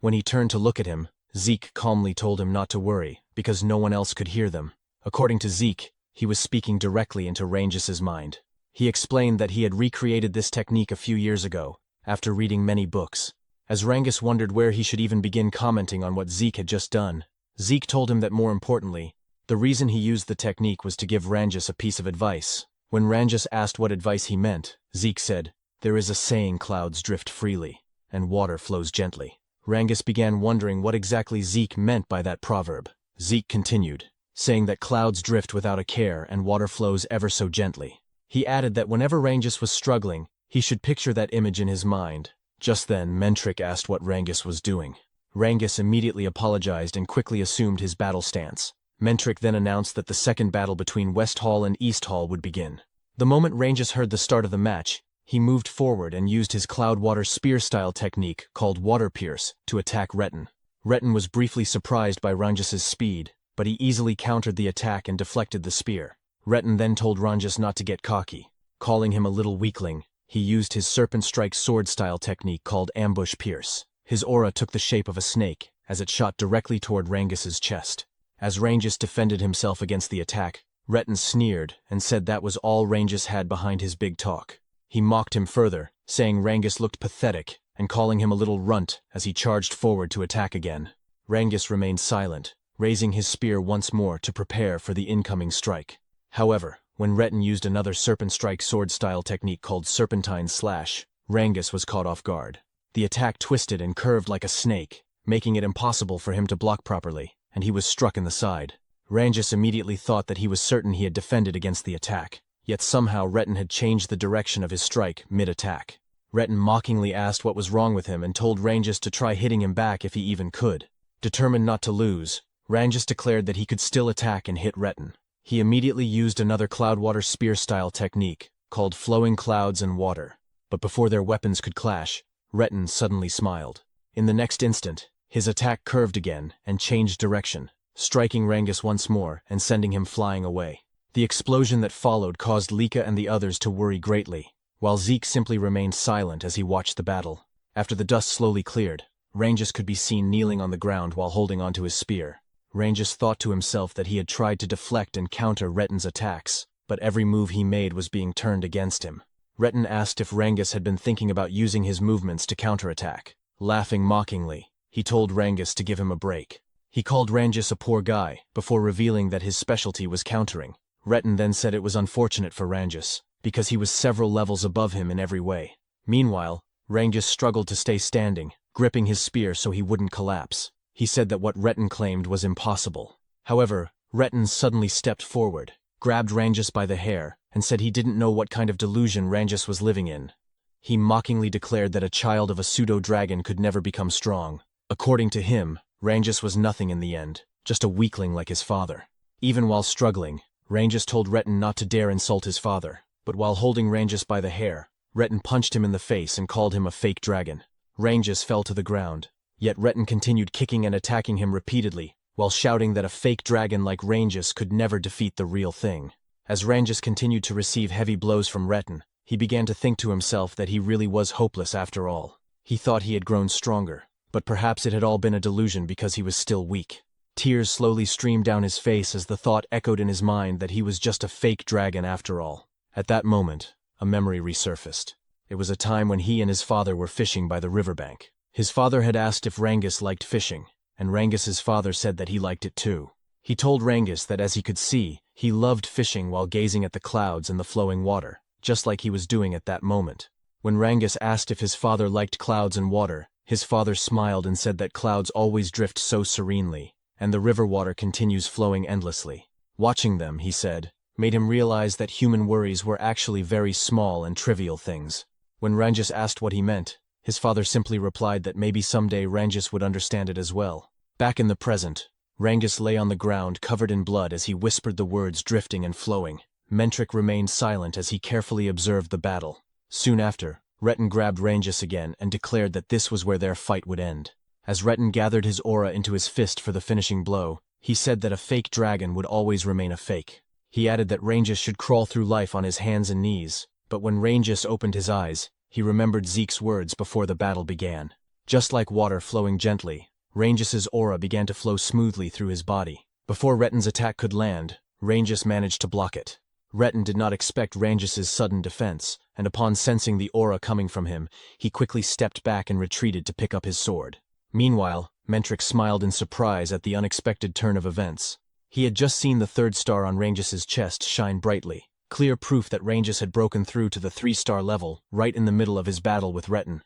When he turned to look at him, Zeke calmly told him not to worry because no one else could hear them. According to Zeke, he was speaking directly into Rangus's mind. He explained that he had recreated this technique a few years ago, after reading many books. As Rangus wondered where he should even begin commenting on what Zeke had just done, Zeke told him that more importantly, the reason he used the technique was to give Rangus a piece of advice. When Rangus asked what advice he meant, Zeke said, "There is a saying clouds drift freely, and water flows gently." Rangus began wondering what exactly Zeke meant by that proverb. Zeke continued, saying that clouds drift without a care and water flows ever so gently. He added that whenever Rangus was struggling, he should picture that image in his mind. Just then, Mentric asked what Rangus was doing. Rangus immediately apologized and quickly assumed his battle stance. Mentric then announced that the second battle between West Hall and East Hall would begin. The moment Rangus heard the start of the match, he moved forward and used his Cloudwater spear-style technique called Water Pierce to attack Retin. Retin was briefly surprised by Rangus's speed, but he easily countered the attack and deflected the spear. Retin then told Rangus not to get cocky, calling him a little weakling, He used his serpent strike sword-style technique called ambush pierce. His aura took the shape of a snake, as it shot directly toward Rangus's chest. As Rangus defended himself against the attack, Retin sneered and said that was all Rangus had behind his big talk. He mocked him further, saying Rangus looked pathetic and calling him a little runt as he charged forward to attack again. Rangus remained silent, raising his spear once more to prepare for the incoming strike. However, when Retin used another serpent strike sword-style technique called serpentine slash, Rangus was caught off guard. The attack twisted and curved like a snake, making it impossible for him to block properly, and he was struck in the side. Rangus immediately thought that he was certain he had defended against the attack, yet somehow Retin had changed the direction of his strike mid-attack. Retin mockingly asked what was wrong with him and told Rangus to try hitting him back if he even could. Determined not to lose, Rangus declared that he could still attack and hit Retin. He immediately used another Cloudwater spear-style technique, called Flowing Clouds and Water. But before their weapons could clash, Retin suddenly smiled. In the next instant, his attack curved again and changed direction, striking Rangus once more and sending him flying away. The explosion that followed caused Lika and the others to worry greatly, while Zeke simply remained silent as he watched the battle. After the dust slowly cleared, Rangus could be seen kneeling on the ground while holding onto his spear. Rangus thought to himself that he had tried to deflect and counter Retin's attacks, but every move he made was being turned against him. Retin asked if Rangus had been thinking about using his movements to counterattack. Laughing mockingly, he told Rangus to give him a break. He called Rangus a poor guy, before revealing that his specialty was countering. Retin then said it was unfortunate for Rangus, because he was several levels above him in every way. Meanwhile, Rangus struggled to stay standing, gripping his spear so he wouldn't collapse. He said that what Retin claimed was impossible. However, Retin suddenly stepped forward, grabbed Rangus by the hair, and said he didn't know what kind of delusion Rangus was living in. He mockingly declared that a child of a pseudo-dragon could never become strong. According to him, Rangus was nothing in the end, just a weakling like his father. Even while struggling, Rangus told Retin not to dare insult his father, but while holding Rangus by the hair, Retin punched him in the face and called him a fake dragon. Rangus fell to the ground, yet Retin continued kicking and attacking him repeatedly, while shouting that a fake dragon like Rangus could never defeat the real thing. As Rangus continued to receive heavy blows from Retin, he began to think to himself that he really was hopeless after all. He thought he had grown stronger, but perhaps it had all been a delusion because he was still weak. Tears slowly streamed down his face as the thought echoed in his mind that he was just a fake dragon after all. At that moment, a memory resurfaced. It was a time when he and his father were fishing by the riverbank. His father had asked if Rangus liked fishing, and Rangus's father said that he liked it too. He told Rangus that as he could see, he loved fishing while gazing at the clouds and the flowing water, just like he was doing at that moment. When Rangus asked if his father liked clouds and water, his father smiled and said that clouds always drift so serenely, and the river water continues flowing endlessly. Watching them, he said, made him realize that human worries were actually very small and trivial things. When Rangus asked what he meant, his father simply replied that maybe someday Rangus would understand it as well. Back in the present, Rangus lay on the ground covered in blood as he whispered the words drifting and flowing. Mentric remained silent as he carefully observed the battle. Soon after, Retin grabbed Rangus again and declared that this was where their fight would end. As Retin gathered his aura into his fist for the finishing blow, he said that a fake dragon would always remain a fake. He added that Rangus should crawl through life on his hands and knees, but when Rangus opened his eyes, he remembered Zeke's words before the battle began. Just like water flowing gently, Rangus's aura began to flow smoothly through his body. Before Retin's attack could land, Rangus managed to block it. Retin did not expect Rangus's sudden defense, and upon sensing the aura coming from him, he quickly stepped back and retreated to pick up his sword. Meanwhile, Mentric smiled in surprise at the unexpected turn of events. He had just seen the third star on Rangus's chest shine brightly, clear proof that Rangus had broken through to the 3-star level right in the middle of his battle with Retin.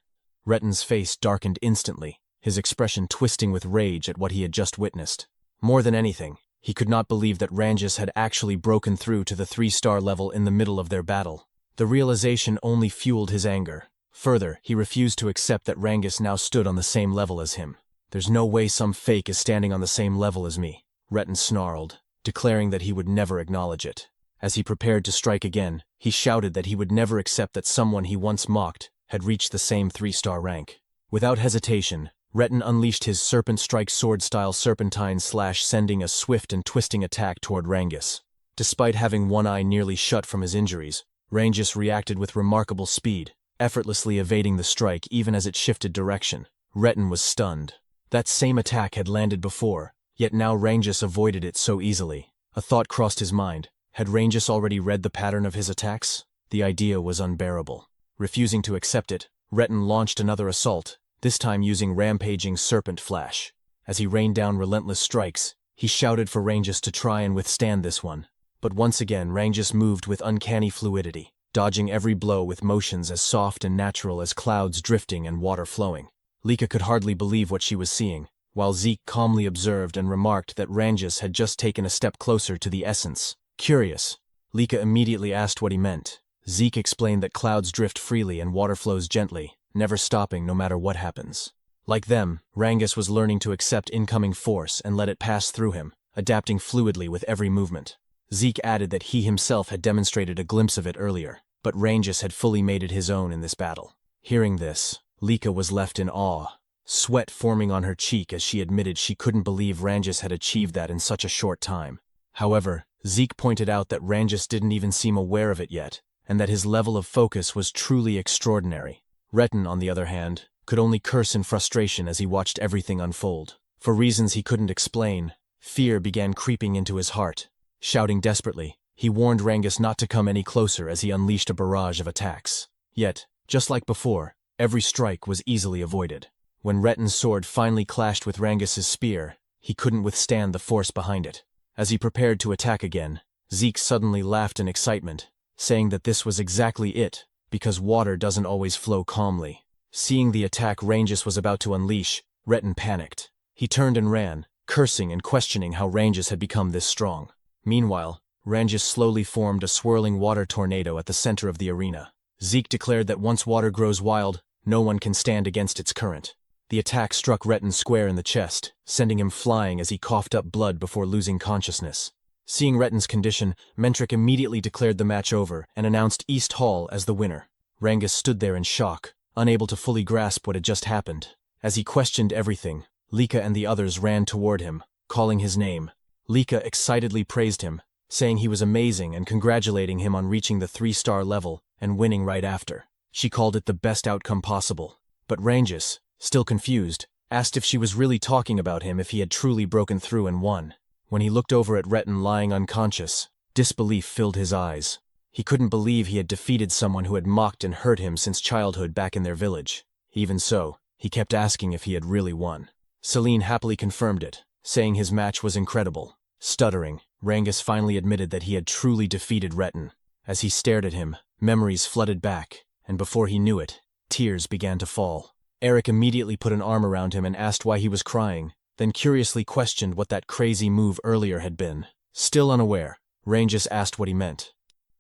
Retin's face darkened instantly, his expression twisting with rage at what he had just witnessed. More than anything, he could not believe that Rangus had actually broken through to the 3-star level in the middle of their battle. The realization only fueled his anger. Further, he refused to accept that Rangus now stood on the same level as him. "There's no way some fake is standing on the same level as me," Retin snarled, declaring that he would never acknowledge it. As he prepared to strike again, he shouted that he would never accept that someone he once mocked had reached the same 3-star rank. Without hesitation, Retin unleashed his serpent strike sword-style serpentine slash, sending a swift and twisting attack toward Rangus. Despite having one eye nearly shut from his injuries, Rangus reacted with remarkable speed, effortlessly evading the strike even as it shifted direction. Retin was stunned. That same attack had landed before, yet now Rangus avoided it so easily. A thought crossed his mind. Had Rangus already read the pattern of his attacks? The idea was unbearable. Refusing to accept it, Retin launched another assault, this time using rampaging serpent flash. As he rained down relentless strikes, he shouted for Rangus to try and withstand this one. But once again Rangus moved with uncanny fluidity, dodging every blow with motions as soft and natural as clouds drifting and water flowing. Lika could hardly believe what she was seeing, while Zeke calmly observed and remarked that Rangus had just taken a step closer to the essence. Curious, Lika immediately asked what he meant. Zeke explained that clouds drift freely and water flows gently, never stopping no matter what happens. Like them, Rangus was learning to accept incoming force and let it pass through him, adapting fluidly with every movement. Zeke added that he himself had demonstrated a glimpse of it earlier, but Rangus had fully made it his own in this battle. Hearing this, Lika was left in awe, sweat forming on her cheek as she admitted she couldn't believe Rangus had achieved that in such a short time. However, Zeke pointed out that Rangus didn't even seem aware of it yet, and that his level of focus was truly extraordinary. Retin, on the other hand, could only curse in frustration as he watched everything unfold. For reasons he couldn't explain, fear began creeping into his heart. Shouting desperately, he warned Rangus not to come any closer as he unleashed a barrage of attacks. Yet, just like before, every strike was easily avoided. When Retin's sword finally clashed with Rangus's spear, he couldn't withstand the force behind it. As he prepared to attack again, Zeke suddenly laughed in excitement, saying that this was exactly it, because water doesn't always flow calmly. Seeing the attack Rangus was about to unleash, Retin panicked. He turned and ran, cursing and questioning how Rangus had become this strong. Meanwhile, Rangus slowly formed a swirling water tornado at the center of the arena. Zeke declared that once water grows wild, no one can stand against its current. The attack struck Retin square in the chest, sending him flying as he coughed up blood before losing consciousness. Seeing Retin's condition, Mentric immediately declared the match over and announced East Hall as the winner. Rangus stood there in shock, unable to fully grasp what had just happened. As he questioned everything, Lika and the others ran toward him, calling his name. Lika excitedly praised him, saying he was amazing and congratulating him on reaching the 3-star level and winning right after. She called it the best outcome possible. But Rangus, still confused, asked if she was really talking about him if he had truly broken through and won. When he looked over at Retin lying unconscious, disbelief filled his eyes. He couldn't believe he had defeated someone who had mocked and hurt him since childhood back in their village. Even so, he kept asking if he had really won. Celine happily confirmed it, saying his match was incredible. Stuttering, Rangus finally admitted that he had truly defeated Retin. As he stared at him, memories flooded back, and before he knew it, tears began to fall. Eric immediately put an arm around him and asked why he was crying, then curiously questioned what that crazy move earlier had been. Still unaware, Rangus asked what he meant.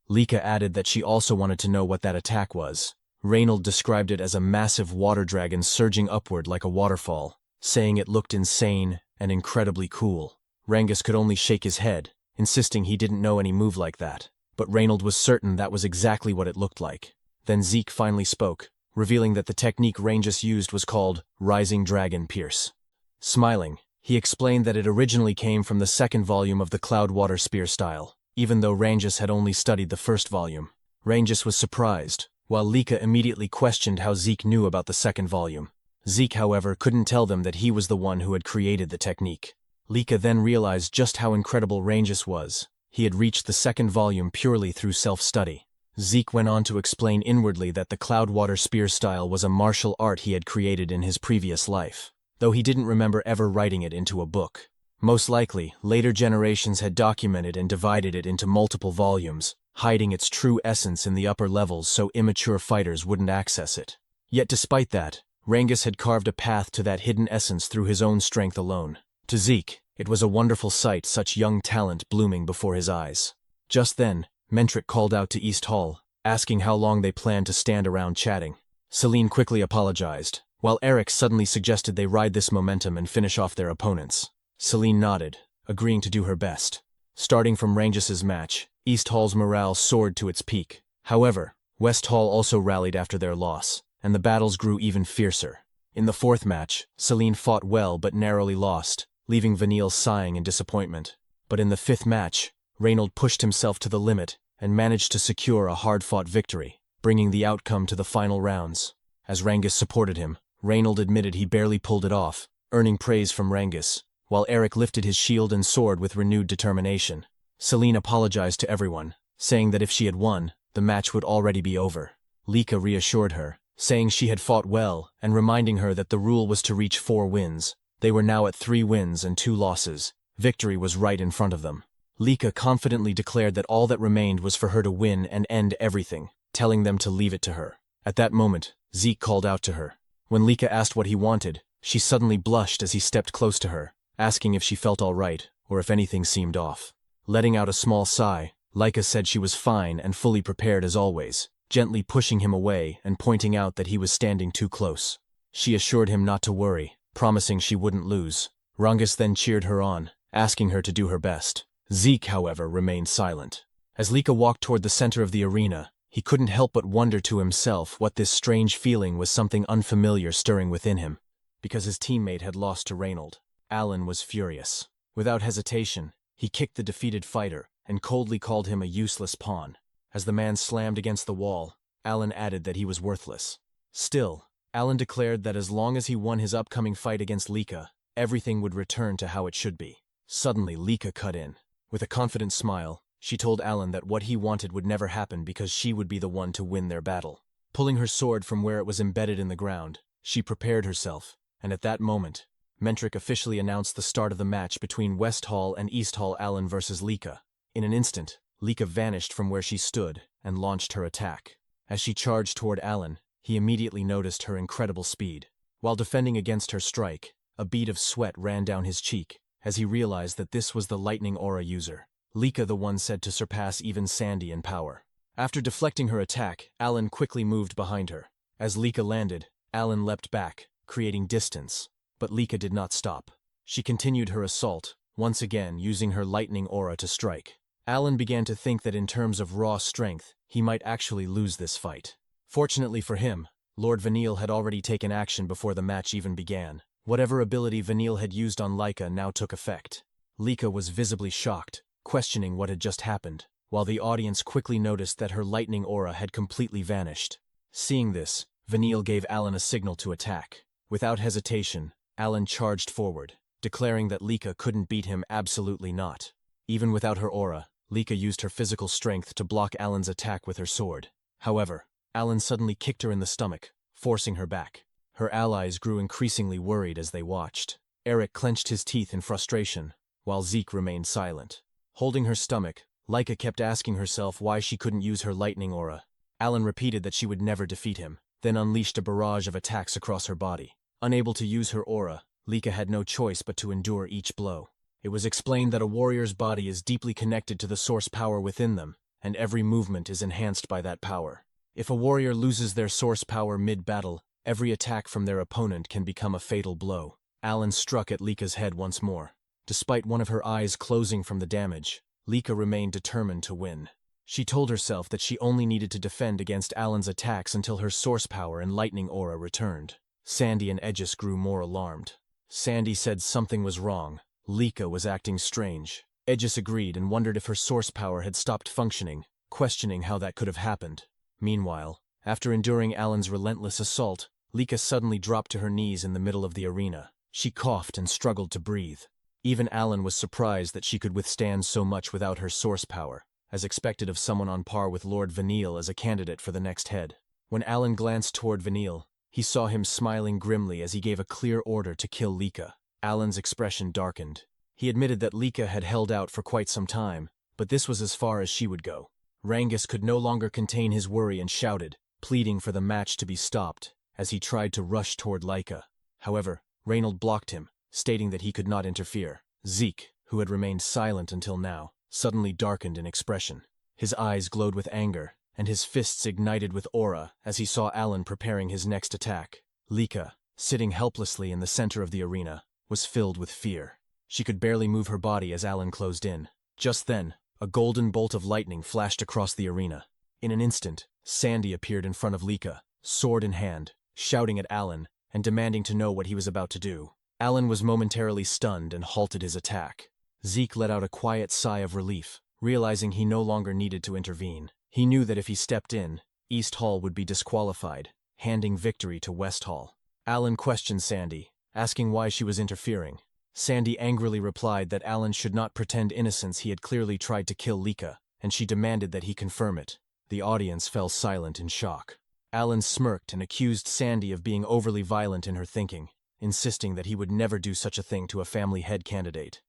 Lika added that she also wanted to know what that attack was. Reynold described it as a massive water dragon surging upward like a waterfall, saying it looked insane and incredibly cool. Rangus could only shake his head, insisting he didn't know any move like that, but Reynold was certain that was exactly what it looked like. Then Zeke finally spoke, revealing that the technique Rangus used was called Rising Dragon Pierce. Smiling, he explained that it originally came from the second volume of the Cloudwater Spear style, even though Rangus had only studied the first volume. Rangus was surprised, while Lika immediately questioned how Zeke knew about the second volume. Zeke, however, couldn't tell them that he was the one who had created the technique. Lika then realized just how incredible Rangus was. He had reached the second volume purely through self-study. Zeke went on to explain inwardly that the Cloudwater Spear style was a martial art he had created in his previous life, though he didn't remember ever writing it into a book. Most likely, later generations had documented and divided it into multiple volumes, hiding its true essence in the upper levels so immature fighters wouldn't access it. Yet despite that, Rangus had carved a path to that hidden essence through his own strength alone. To Zeke, it was a wonderful sight, such young talent blooming before his eyes. Just then, Mentric called out to East Hall, asking how long they planned to stand around chatting. Celine quickly apologized, while Eric suddenly suggested they ride this momentum and finish off their opponents. Celine nodded, agreeing to do her best. Starting from Rangus's match, East Hall's morale soared to its peak. However, West Hall also rallied after their loss, and the battles grew even fiercer. In the fourth match, Celine fought well but narrowly lost, leaving Vanille sighing in disappointment. But in the fifth match, Reynold pushed himself to the limit and managed to secure a hard-fought victory, bringing the outcome to the final rounds. As Rangus supported him, Reynold admitted he barely pulled it off, earning praise from Rangus, while Eric lifted his shield and sword with renewed determination. Celine apologized to everyone, saying that if she had won, the match would already be over. Lika reassured her, saying she had fought well and reminding her that the rule was to reach 4 wins. They were now at 3 wins and 2 losses. Victory was right in front of them. Lika confidently declared that all that remained was for her to win and end everything, telling them to leave it to her. At that moment, Zeke called out to her. When Lika asked what he wanted, she suddenly blushed as he stepped close to her, asking if she felt all right or if anything seemed off. Letting out a small sigh, Lika said she was fine and fully prepared as always, gently pushing him away and pointing out that he was standing too close. She assured him not to worry, promising she wouldn't lose. Rangus then cheered her on, asking her to do her best. Zeke, however, remained silent. As Lika walked toward the center of the arena, he couldn't help but wonder to himself what this strange feeling was, something unfamiliar stirring within him. Because his teammate had lost to Reynold, Alan was furious. Without hesitation, he kicked the defeated fighter and coldly called him a useless pawn. As the man slammed against the wall, Alan added that he was worthless. Still, Alan declared that as long as he won his upcoming fight against Lika, everything would return to how it should be. Suddenly, Lika cut in. With a confident smile, she told Alan that what he wanted would never happen because she would be the one to win their battle. Pulling her sword from where it was embedded in the ground, she prepared herself, and at that moment, Mentric officially announced the start of the match between West Hall and East Hall Alan versus Lika. In an instant, Lika vanished from where she stood and launched her attack. As she charged toward Alan, he immediately noticed her incredible speed. While defending against her strike, a bead of sweat ran down his cheek as he realized that this was the lightning aura user, Lika, the one said to surpass even Sandy in power. After deflecting her attack, Alan quickly moved behind her. As Lika landed, Alan leapt back, creating distance. But Lika did not stop. She continued her assault, once again using her lightning aura to strike. Alan began to think that in terms of raw strength, he might actually lose this fight. Fortunately for him, Lord Vanille had already taken action before the match even began. Whatever ability Vanille had used on Lika now took effect. Lika was visibly shocked, questioning what had just happened, while the audience quickly noticed that her lightning aura had completely vanished. Seeing this, Vanille gave Alan a signal to attack. Without hesitation, Alan charged forward, declaring that Lika couldn't beat him. Absolutely not. Even without her aura, Lika used her physical strength to block Alan's attack with her sword. However, Alan suddenly kicked her in the stomach, forcing her back. Her allies grew increasingly worried as they watched. Eric clenched his teeth in frustration, while Zeke remained silent. Holding her stomach, Lika kept asking herself why she couldn't use her lightning aura. Alan repeated that she would never defeat him, then unleashed a barrage of attacks across her body. Unable to use her aura, Lika had no choice but to endure each blow. It was explained that a warrior's body is deeply connected to the source power within them, and every movement is enhanced by that power. If a warrior loses their source power mid-battle, every attack from their opponent can become a fatal blow. Alan struck at Lika's head once more. Despite one of her eyes closing from the damage, Lika remained determined to win. She told herself that she only needed to defend against Alan's attacks until her source power and lightning aura returned. Sandy and Aegis grew more alarmed. Sandy said something was wrong. Lika was acting strange. Aegis agreed and wondered if her source power had stopped functioning, questioning how that could have happened. Meanwhile, after enduring Alan's relentless assault, Lika suddenly dropped to her knees in the middle of the arena. She coughed and struggled to breathe. Even Alan was surprised that she could withstand so much without her source power, as expected of someone on par with Lord Vanille as a candidate for the next head. When Alan glanced toward Vanille, he saw him smiling grimly as he gave a clear order to kill Lika. Alan's expression darkened. He admitted that Lika had held out for quite some time, but this was as far as she would go. Rangus could no longer contain his worry and shouted, pleading for the match to be stopped, as he tried to rush toward Lika. However, Reynold blocked him, stating that he could not interfere. Zeke, who had remained silent until now, suddenly darkened in expression. His eyes glowed with anger, and his fists ignited with aura as he saw Alan preparing his next attack. Lika, sitting helplessly in the center of the arena, was filled with fear. She could barely move her body as Alan closed in. Just then, a golden bolt of lightning flashed across the arena. In an instant, Sandy appeared in front of Lika, sword in hand, shouting at Alan and demanding to know what he was about to do. Alan was momentarily stunned and halted his attack. Zeke let out a quiet sigh of relief, realizing he no longer needed to intervene. He knew that if he stepped in, East Hall would be disqualified, handing victory to West Hall. Alan questioned Sandy, asking why she was interfering. Sandy angrily replied that Alan should not pretend innocence. He had clearly tried to kill Lika, and she demanded that he confirm it. The audience fell silent in shock. Alan smirked and accused Sandy of being overly violent in her thinking, insisting that he would never do such a thing to a family head candidate.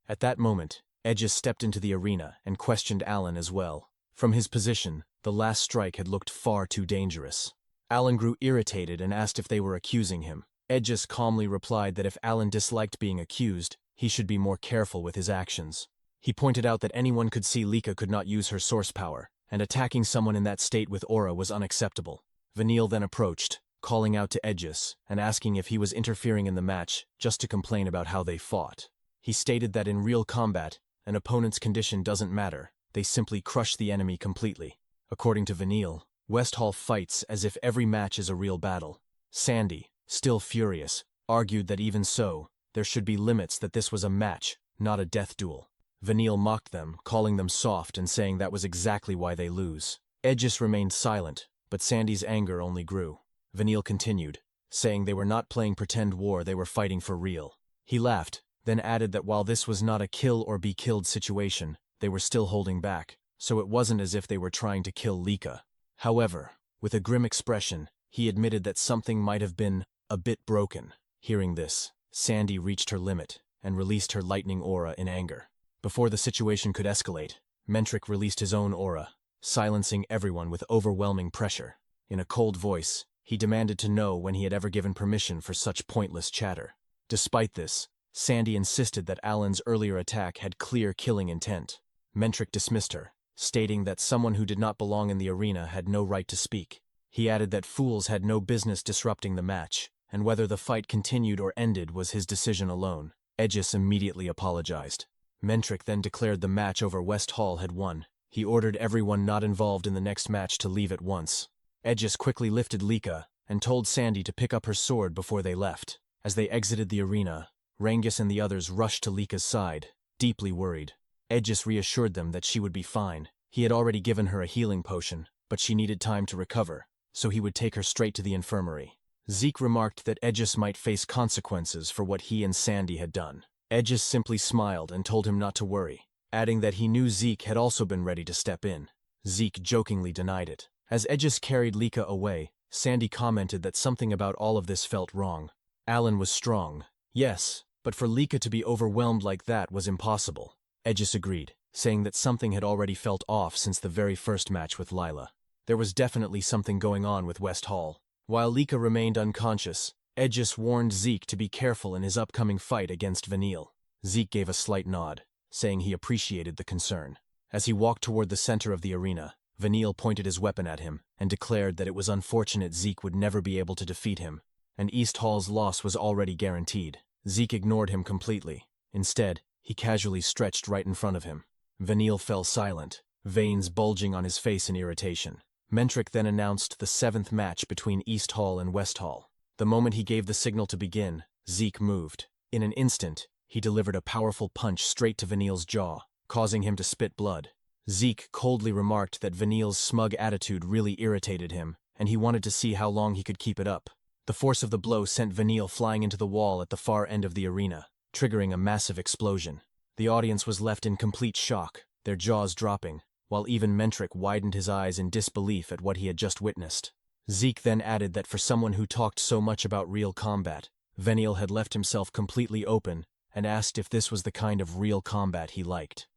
At that moment, Edges stepped into the arena and questioned Alan as well. From his position, the last strike had looked far too dangerous. Alan grew irritated and asked if they were accusing him. Edges calmly replied that if Alan disliked being accused, he should be more careful with his actions. He pointed out that anyone could see Lika could not use her source power, and attacking someone in that state with aura was unacceptable. Vanille then approached, calling out to Edges and asking if he was interfering in the match just to complain about how they fought. He stated that in real combat, an opponent's condition doesn't matter, they simply crush the enemy completely. According to Vanille, West Hall fights as if every match is a real battle. Sandy, still furious, argued that even so, there should be limits, that this was a match, not a death duel. Vanille mocked them, calling them soft and saying that was exactly why they lose. Edges remained silent, but Sandy's anger only grew. Vanille continued, saying they were not playing pretend war, they were fighting for real. He laughed, then added that while this was not a kill or be killed situation, they were still holding back, so it wasn't as if they were trying to kill Lika. However, with a grim expression, he admitted that something might have been a bit broken. Hearing this, Sandy reached her limit and released her lightning aura in anger. Before the situation could escalate, Mentric released his own aura, silencing everyone with overwhelming pressure. In a cold voice, he demanded to know when he had ever given permission for such pointless chatter. Despite this, Sandy insisted that Alan's earlier attack had clear killing intent. Mentric dismissed her, stating that someone who did not belong in the arena had no right to speak. He added that fools had no business disrupting the match, and whether the fight continued or ended was his decision alone. Edges immediately apologized. Mentric then declared the match over West Hall had won. He ordered everyone not involved in the next match to leave at once. Edges quickly lifted Lika and told Sandy to pick up her sword before they left. As they exited the arena, Rangus and the others rushed to Lika's side, deeply worried. Edges reassured them that she would be fine. He had already given her a healing potion, but she needed time to recover, so he would take her straight to the infirmary. Zeke remarked that Edges might face consequences for what he and Sandy had done. Edges simply smiled and told him not to worry, adding that he knew Zeke had also been ready to step in. Zeke jokingly denied it. As Edges carried Lika away, Sandy commented that something about all of this felt wrong. Alan was strong, yes, but for Lika to be overwhelmed like that was impossible. Edges agreed, saying that something had already felt off since the very first match with Lila. There was definitely something going on with West Hall. While Lika remained unconscious, Edges warned Zeke to be careful in his upcoming fight against Vanille. Zeke gave a slight nod, saying he appreciated the concern. As he walked toward the center of the arena, Vanille pointed his weapon at him and declared that it was unfortunate Zeke would never be able to defeat him, and East Hall's loss was already guaranteed. Zeke ignored him completely. Instead, he casually stretched right in front of him. Vanille fell silent, veins bulging on his face in irritation. Mentric then announced the 7th match between East Hall and West Hall. The moment he gave the signal to begin, Zeke moved. In an instant, he delivered a powerful punch straight to Vanille's jaw, causing him to spit blood. Zeke coldly remarked that Vanille's smug attitude really irritated him, and he wanted to see how long he could keep it up. The force of the blow sent Vanille flying into the wall at the far end of the arena, triggering a massive explosion. The audience was left in complete shock, their jaws dropping, while even Mentric widened his eyes in disbelief at what he had just witnessed. Zeke then added that for someone who talked so much about real combat, Vanille had left himself completely open and asked if this was the kind of real combat he liked.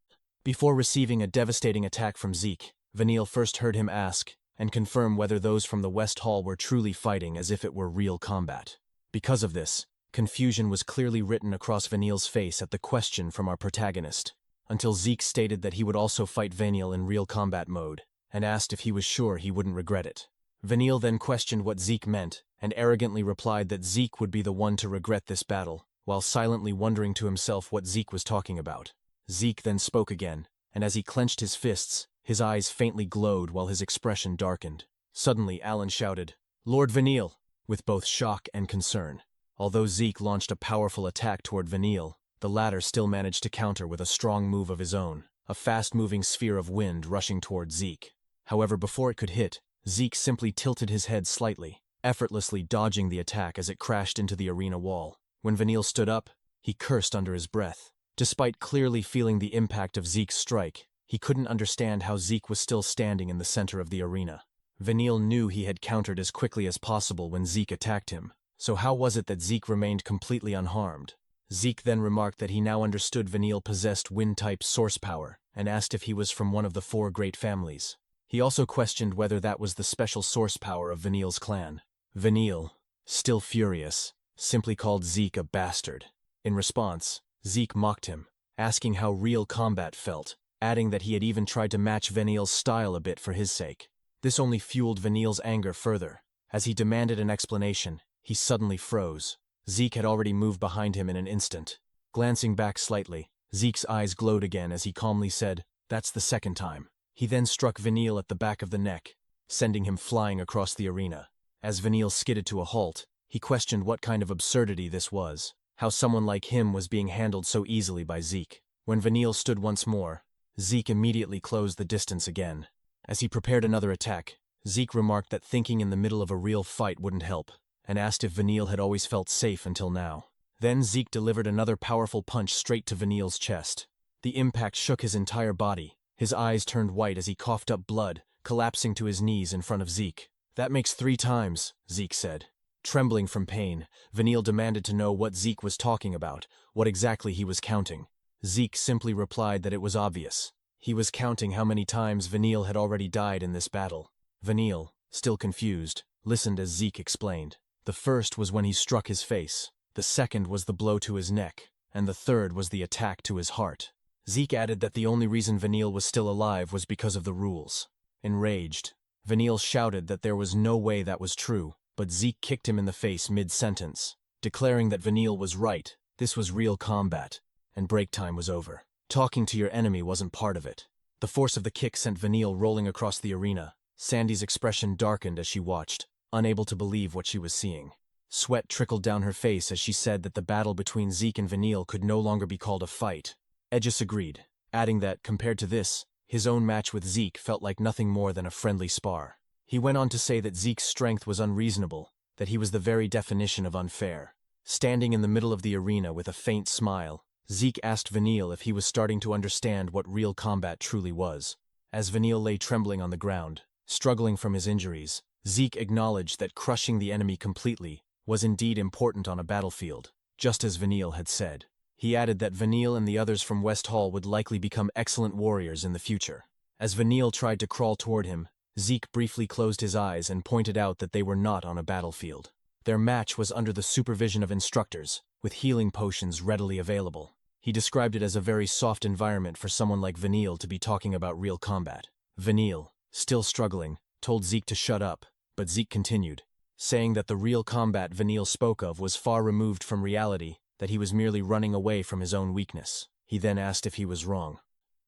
Before receiving a devastating attack from Zeke, Vanille first heard him ask and confirm whether those from the West Hall were truly fighting as if it were real combat. Because of this, confusion was clearly written across Vanille's face at the question from our protagonist, until Zeke stated that he would also fight Vanille in real combat mode, and asked if he was sure he wouldn't regret it. Vanille then questioned what Zeke meant, and arrogantly replied that Zeke would be the one to regret this battle, while silently wondering to himself what Zeke was talking about. Zeke then spoke again, and as he clenched his fists, his eyes faintly glowed while his expression darkened. Suddenly, Alan shouted, "Lord Vanille!" with both shock and concern. Although Zeke launched a powerful attack toward Vanille, the latter still managed to counter with a strong move of his own. a fast-moving sphere of wind rushing toward Zeke. However, before it could hit, Zeke simply tilted his head slightly, effortlessly dodging the attack as it crashed into the arena wall. When Vanille stood up, he cursed under his breath. Despite clearly feeling the impact of Zeke's strike, he couldn't understand how Zeke was still standing in the center of the arena. Vanille knew he had countered as quickly as possible when Zeke attacked him, so how was it that Zeke remained completely unharmed? Zeke then remarked that he now understood Vanille possessed wind-type source power, and asked if he was from one of the 4 great families. He also questioned whether that was the special source power of Vanille's clan. Vanille, still furious, simply called Zeke a bastard. In response, Zeke mocked him, asking how real combat felt, adding that he had even tried to match Vanille's style a bit for his sake. This only fueled Vanille's anger further. As he demanded an explanation, he suddenly froze. Zeke had already moved behind him in an instant. Glancing back slightly, Zeke's eyes glowed again as he calmly said, "That's the second time." He then struck Vanille at the back of the neck, sending him flying across the arena. As Vanille skidded to a halt, he questioned what kind of absurdity this was, how someone like him was being handled so easily by Zeke. When Vanille stood once more, Zeke immediately closed the distance again. As he prepared another attack, Zeke remarked that thinking in the middle of a real fight wouldn't help, and asked if Vanille had always felt safe until now. Then Zeke delivered another powerful punch straight to Vanille's chest. The impact shook his entire body. His eyes turned white as he coughed up blood, collapsing to his knees in front of Zeke. "That makes 3 times, Zeke said. Trembling from pain, Vanille demanded to know what Zeke was talking about, what exactly he was counting. Zeke simply replied that it was obvious. He was counting how many times Vanille had already died in this battle. Vanille, still confused, listened as Zeke explained. The first was when he struck his face, the second was the blow to his neck, and the third was the attack to his heart. Zeke added that the only reason Vanille was still alive was because of the rules. Enraged, Vanille shouted that there was no way that was true, but Zeke kicked him in the face mid-sentence, declaring that Vanille was right, this was real combat, and break time was over. Talking to your enemy wasn't part of it. The force of the kick sent Vanille rolling across the arena. Sandy's expression darkened as she watched, unable to believe what she was seeing. Sweat trickled down her face as she said that the battle between Zeke and Vanille could no longer be called a fight. Edgis agreed, adding that, compared to this, his own match with Zeke felt like nothing more than a friendly spar. He went on to say that Zeke's strength was unreasonable, that he was the very definition of unfair. Standing in the middle of the arena with a faint smile, Zeke asked Vanille if he was starting to understand what real combat truly was. As Vanille lay trembling on the ground, struggling from his injuries, Zeke acknowledged that crushing the enemy completely was indeed important on a battlefield, just as Vanille had said. He added that Vanille and the others from West Hall would likely become excellent warriors in the future. As Vanille tried to crawl toward him, Zeke briefly closed his eyes and pointed out that they were not on a battlefield. Their match was under the supervision of instructors, with healing potions readily available. He described it as a very soft environment for someone like Vanille to be talking about real combat. Vanille, still struggling, told Zeke to shut up, but Zeke continued, saying that the real combat Vanille spoke of was far removed from reality, that he was merely running away from his own weakness. He then asked if he was wrong.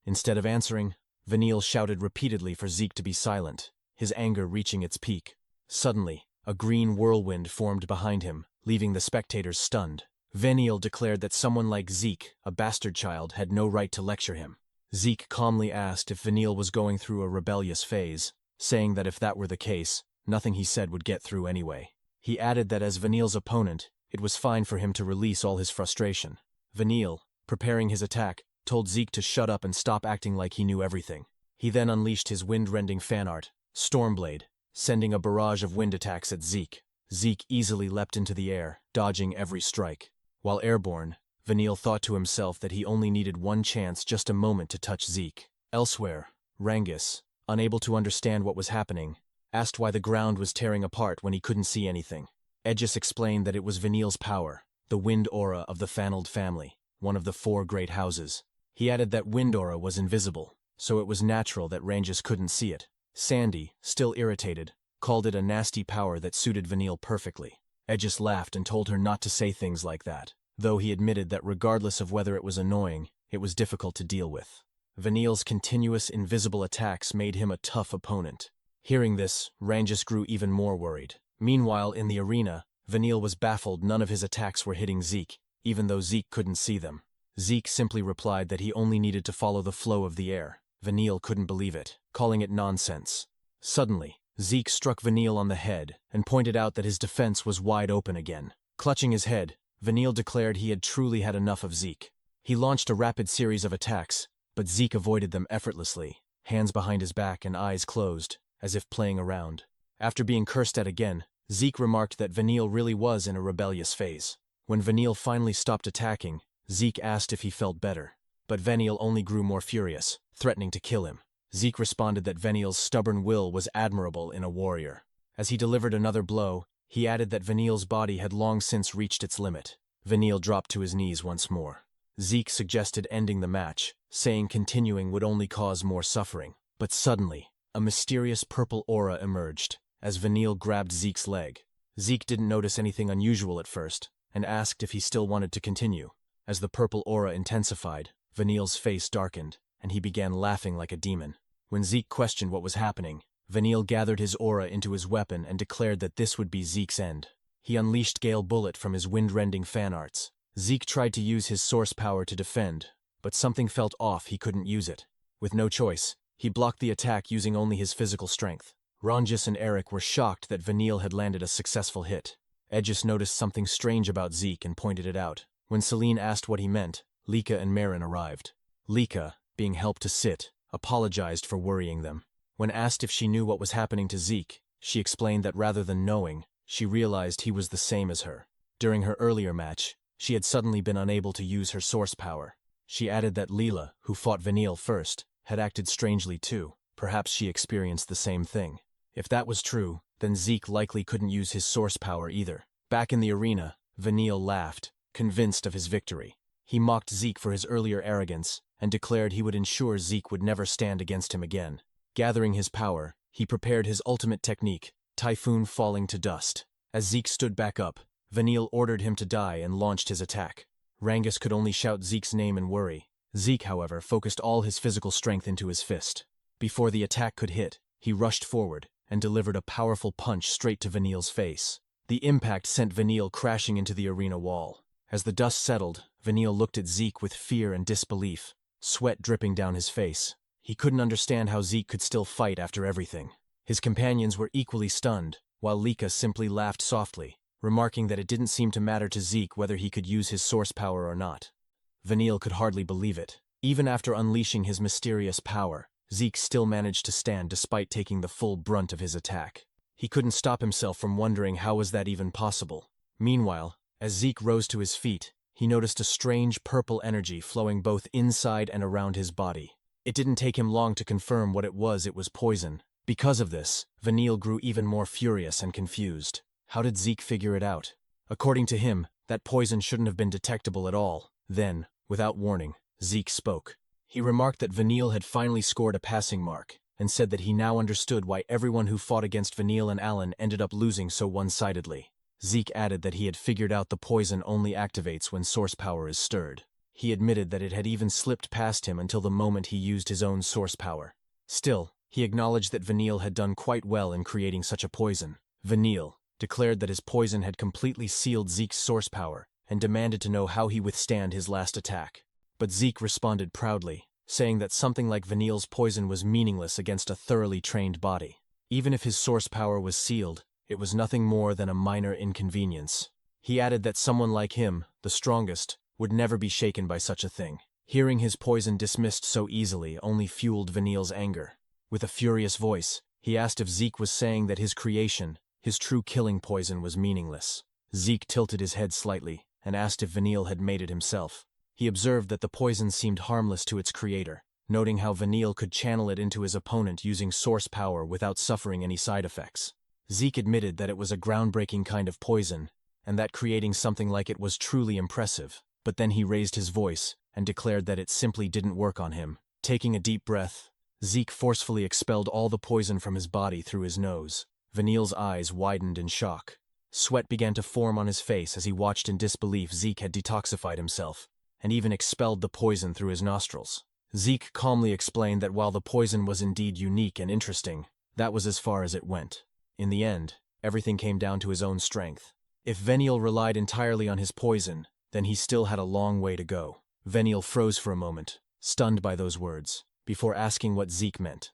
Instead of answering, Vanille shouted repeatedly for Zeke to be silent, his anger reaching its peak. Suddenly, a green whirlwind formed behind him, leaving the spectators stunned. Vanille declared that someone like Zeke, a bastard child, had no right to lecture him. Zeke calmly asked if Vanille was going through a rebellious phase, saying that if that were the case, nothing he said would get through anyway. He added that as Vanille's opponent, it was fine for him to release all his frustration. Vanille, preparing his attack, told Zeke to shut up and stop acting like he knew everything. He then unleashed his wind-rending fan art, Stormblade, sending a barrage of wind attacks at Zeke. Zeke easily leapt into the air, dodging every strike. While airborne, Vanille thought to himself that he only needed one chance, just a moment to touch Zeke. Elsewhere, Rangus, unable to understand what was happening, asked why the ground was tearing apart when he couldn't see anything. Edgis explained that it was Vanille's power, the wind aura of the Fanold family, one of the 4 great houses. He added that wind aura was invisible, so it was natural that Rangus couldn't see it. Sandy, still irritated, called it a nasty power that suited Vanille perfectly. Edgis laughed and told her not to say things like that, though he admitted that regardless of whether it was annoying, it was difficult to deal with. Vanille's continuous invisible attacks made him a tough opponent. Hearing this, Rangus grew even more worried. Meanwhile, in the arena, Vanille was baffled none of his attacks were hitting Zeke, even though Zeke couldn't see them. Zeke simply replied that he only needed to follow the flow of the air. Vanille couldn't believe it, calling it nonsense. Suddenly, Zeke struck Vanille on the head and pointed out that his defense was wide open again. Clutching his head, Vanille declared he had truly had enough of Zeke. He launched a rapid series of attacks, but Zeke avoided them effortlessly, hands behind his back and eyes closed, as if playing around. After being cursed at again, Zeke remarked that Vanille really was in a rebellious phase. When Vanille finally stopped attacking, Zeke asked if he felt better, but Vanille only grew more furious, threatening to kill him. Zeke responded that Vanille's stubborn will was admirable in a warrior. As he delivered another blow, he added that Vanille's body had long since reached its limit. Vanille dropped to his knees once more. Zeke suggested ending the match, saying continuing would only cause more suffering. But suddenly, a mysterious purple aura emerged, as Vanille grabbed Zeke's leg. Zeke didn't notice anything unusual at first, and asked if he still wanted to continue. As the purple aura intensified, Vanille's face darkened, and he began laughing like a demon. When Zeke questioned what was happening, Vanille gathered his aura into his weapon and declared that this would be Zeke's end. He unleashed Gale Bullet from his wind-rending fan arts. Zeke tried to use his source power to defend, but something felt off. He couldn't use it. With no choice, he blocked the attack using only his physical strength. Ranjis and Eric were shocked that Vanille had landed a successful hit. Edgis noticed something strange about Zeke and pointed it out. When Celine asked what he meant, Lika and Marin arrived. Lika, being helped to sit, apologized for worrying them. When asked if she knew what was happening to Zeke, she explained that rather than knowing, she realized he was the same as her. During her earlier match, she had suddenly been unable to use her source power. She added that Leela, who fought Vanille first, had acted strangely too. Perhaps she experienced the same thing. If that was true, then Zeke likely couldn't use his source power either. Back in the arena, Vanille laughed, convinced of his victory. He mocked Zeke for his earlier arrogance and declared he would ensure Zeke would never stand against him again. Gathering his power, he prepared his ultimate technique, Typhoon Falling to Dust. As Zeke stood back up, Vanille ordered him to die and launched his attack. Rangus could only shout Zeke's name in worry. Zeke, however, focused all his physical strength into his fist. Before the attack could hit, he rushed forward and delivered a powerful punch straight to Vanille's face. The impact sent Vanille crashing into the arena wall. As the dust settled, Vanille looked at Zeke with fear and disbelief, sweat dripping down his face. He couldn't understand how Zeke could still fight after everything. His companions were equally stunned, while Lika simply laughed softly, remarking that it didn't seem to matter to Zeke whether he could use his source power or not. Vanille could hardly believe it. Even after unleashing his mysterious power, Zeke still managed to stand despite taking the full brunt of his attack. He couldn't stop himself from wondering how was that even possible. Meanwhile, as Zeke rose to his feet, he noticed a strange purple energy flowing both inside and around his body. It didn't take him long to confirm what it was poison. Because of this, Vanille grew even more furious and confused. How did Zeke figure it out? According to him, that poison shouldn't have been detectable at all. Then, without warning, Zeke spoke. He remarked that Vanille had finally scored a passing mark, and said that he now understood why everyone who fought against Vanille and Alan ended up losing so one-sidedly. Zeke added that he had figured out the poison only activates when source power is stirred. He admitted that it had even slipped past him until the moment he used his own source power. Still, he acknowledged that Vanille had done quite well in creating such a poison. Vanille declared that his poison had completely sealed Zeke's source power and demanded to know how he withstand his last attack. But Zeke responded proudly, saying that something like Vanille's poison was meaningless against a thoroughly trained body. Even if his source power was sealed, it was nothing more than a minor inconvenience. He added that someone like him, the strongest, would never be shaken by such a thing. Hearing his poison dismissed so easily only fueled Vanille's anger. With a furious voice, he asked if Zeke was saying that his creation, his true killing poison, was meaningless. Zeke tilted his head slightly and asked if Vanille had made it himself. He observed that the poison seemed harmless to its creator, noting how Vanille could channel it into his opponent using source power without suffering any side effects. Zeke admitted that it was a groundbreaking kind of poison, and that creating something like it was truly impressive. But then he raised his voice and declared that it simply didn't work on him. Taking a deep breath, Zeke forcefully expelled all the poison from his body through his nose. Vanille's eyes widened in shock. Sweat began to form on his face as he watched in disbelief Zeke had detoxified himself, and even expelled the poison through his nostrils. Zeke calmly explained that while the poison was indeed unique and interesting, that was as far as it went. In the end, everything came down to his own strength. If Vanille relied entirely on his poison, then he still had a long way to go. Veniel froze for a moment, stunned by those words, before asking what Zeke meant.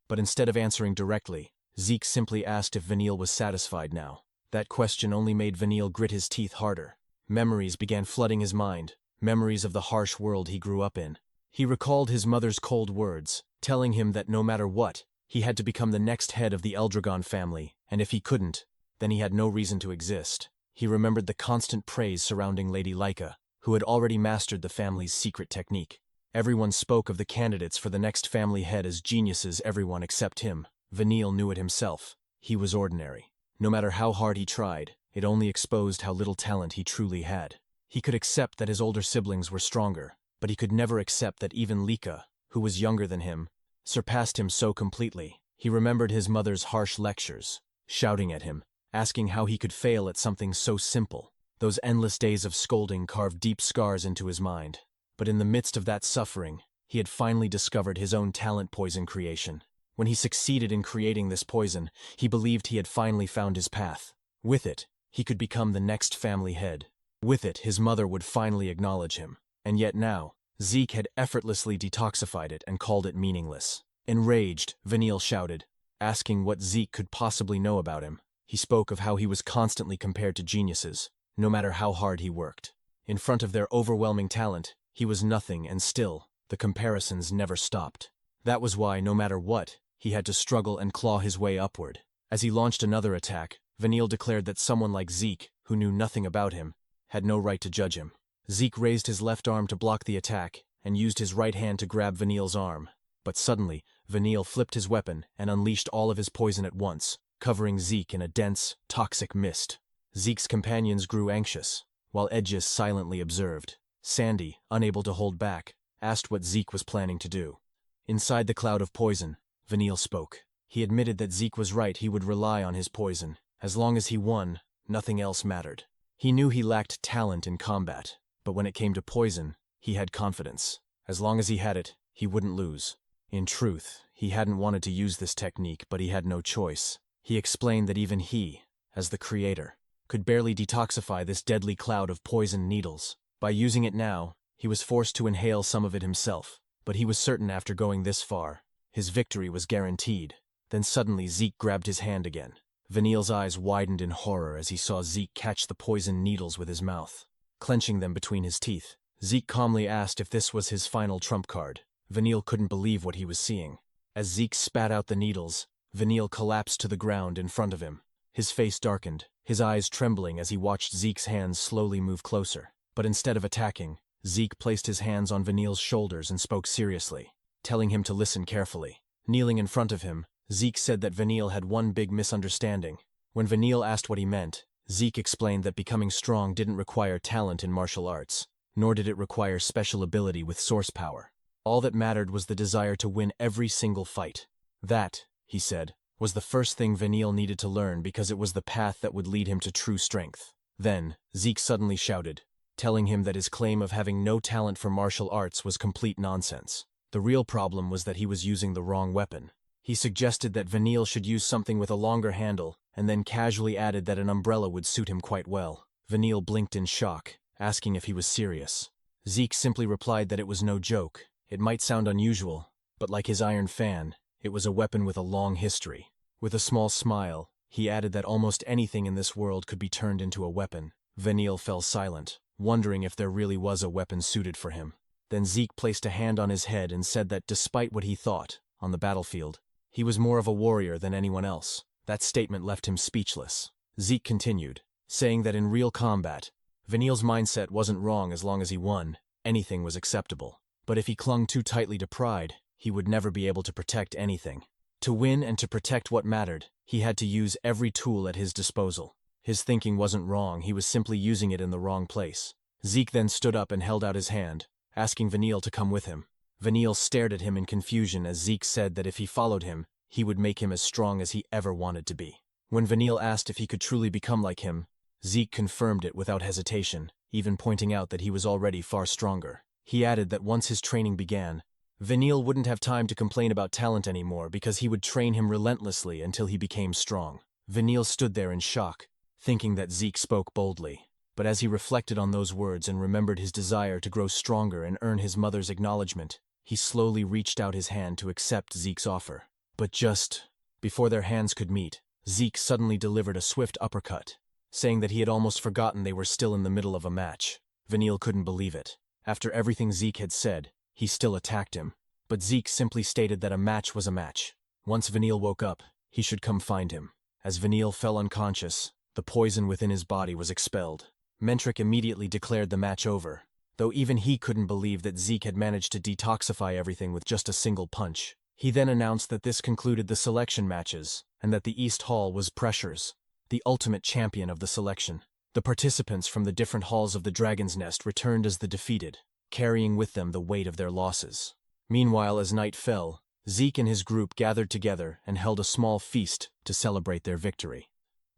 But instead of answering directly, Zeke simply asked if Veniel was satisfied now. That question only made Veniel grit his teeth harder. Memories began flooding his mind, memories of the harsh world he grew up in. He recalled his mother's cold words, telling him that no matter what, he had to become the next head of the Eldragon family, and if he couldn't, then he had no reason to exist. He remembered the constant praise surrounding Lady Laika, who had already mastered the family's secret technique. Everyone spoke of the candidates for the next family head as geniuses, everyone except him. Veniel knew it himself. He was ordinary. No matter how hard he tried, it only exposed how little talent he truly had. He could accept that his older siblings were stronger, but he could never accept that even Lika, who was younger than him, surpassed him so completely. He remembered his mother's harsh lectures, shouting at him, asking how he could fail at something so simple. Those endless days of scolding carved deep scars into his mind. But in the midst of that suffering, he had finally discovered his own talent poison creation. When he succeeded in creating this poison, he believed he had finally found his path. With it, he could become the next family head. With it, his mother would finally acknowledge him. And yet now, Zeke had effortlessly detoxified it and called it meaningless. Enraged, Veniel shouted, asking what Zeke could possibly know about him. He spoke of how he was constantly compared to geniuses, no matter how hard he worked. In front of their overwhelming talent, he was nothing, and still, the comparisons never stopped. That was why, no matter what, he had to struggle and claw his way upward. As he launched another attack, Veniel declared that someone like Zeke, who knew nothing about him, had no right to judge him. Zeke raised his left arm to block the attack, and used his right hand to grab Veniel's arm. But suddenly, Veniel flipped his weapon and unleashed all of his poison at once, covering Zeke in a dense, toxic mist. Zeke's companions grew anxious, while Edgis silently observed. Sandy, unable to hold back, asked what Zeke was planning to do. Inside the cloud of poison, Veniel spoke. He admitted that Zeke was right, he would rely on his poison. As long as he won, nothing else mattered. He knew he lacked talent in combat, but when it came to poison, he had confidence. As long as he had it, he wouldn't lose. In truth, he hadn't wanted to use this technique, but he had no choice. He explained that even he, as the creator, could barely detoxify this deadly cloud of poison needles. By using it now, he was forced to inhale some of it himself, but he was certain after going this far, his victory was guaranteed. Then suddenly Zeke grabbed his hand again. Veniel's eyes widened in horror as he saw Zeke catch the poison needles with his mouth, clenching them between his teeth. Zeke calmly asked if this was his final trump card. Veniel couldn't believe what he was seeing. As Zeke spat out the needles, Veniel collapsed to the ground in front of him. His face darkened, his eyes trembling as he watched Zeke's hands slowly move closer. But instead of attacking, Zeke placed his hands on Veniel's shoulders and spoke seriously, telling him to listen carefully. Kneeling in front of him, Zeke said that Veniel had one big misunderstanding. When Veniel asked what he meant, Zeke explained that becoming strong didn't require talent in martial arts, nor did it require special ability with source power. All that mattered was the desire to win every single fight. That, he said, was the first thing Veniel needed to learn because it was the path that would lead him to true strength. Then, Zeke suddenly shouted, telling him that his claim of having no talent for martial arts was complete nonsense. The real problem was that he was using the wrong weapon. He suggested that Veniel should use something with a longer handle, and then casually added that an umbrella would suit him quite well. Veniel blinked in shock, asking if he was serious. Zeke simply replied that it was no joke. It might sound unusual, but like his iron fan, it was a weapon with a long history. With a small smile, he added that almost anything in this world could be turned into a weapon. Veniel fell silent, wondering if there really was a weapon suited for him. Then Zeke placed a hand on his head and said that despite what he thought, on the battlefield, he was more of a warrior than anyone else. That statement left him speechless. Zeke continued, saying that in real combat, Veniel's mindset wasn't wrong as long as he won. Anything was acceptable. But if he clung too tightly to pride, he would never be able to protect anything. To win and to protect what mattered, he had to use every tool at his disposal. His thinking wasn't wrong, he was simply using it in the wrong place. Zeke then stood up and held out his hand, asking Veniel to come with him. Veniel stared at him in confusion as Zeke said that if he followed him, he would make him as strong as he ever wanted to be. When Veniel asked if he could truly become like him, Zeke confirmed it without hesitation, even pointing out that he was already far stronger. He added that once his training began, Veniel wouldn't have time to complain about talent anymore because he would train him relentlessly until he became strong. Veniel stood there in shock, thinking that Zeke spoke boldly. But as he reflected on those words and remembered his desire to grow stronger and earn his mother's acknowledgement, he slowly reached out his hand to accept Zeke's offer. But just before their hands could meet, Zeke suddenly delivered a swift uppercut, saying that he had almost forgotten they were still in the middle of a match. Vanille couldn't believe it. After everything Zeke had said, he still attacked him. But Zeke simply stated that a match was a match. Once Vanille woke up, he should come find him. As Vanille fell unconscious, the poison within his body was expelled. Mentric immediately declared the match over, though even he couldn't believe that Zeke had managed to detoxify everything with just a single punch. He then announced that this concluded the selection matches, and that the East Hall was Pressures, the ultimate champion of the selection. The participants from the different halls of the Dragon's Nest returned as the defeated, carrying with them the weight of their losses. Meanwhile, as night fell, Zeke and his group gathered together and held a small feast to celebrate their victory.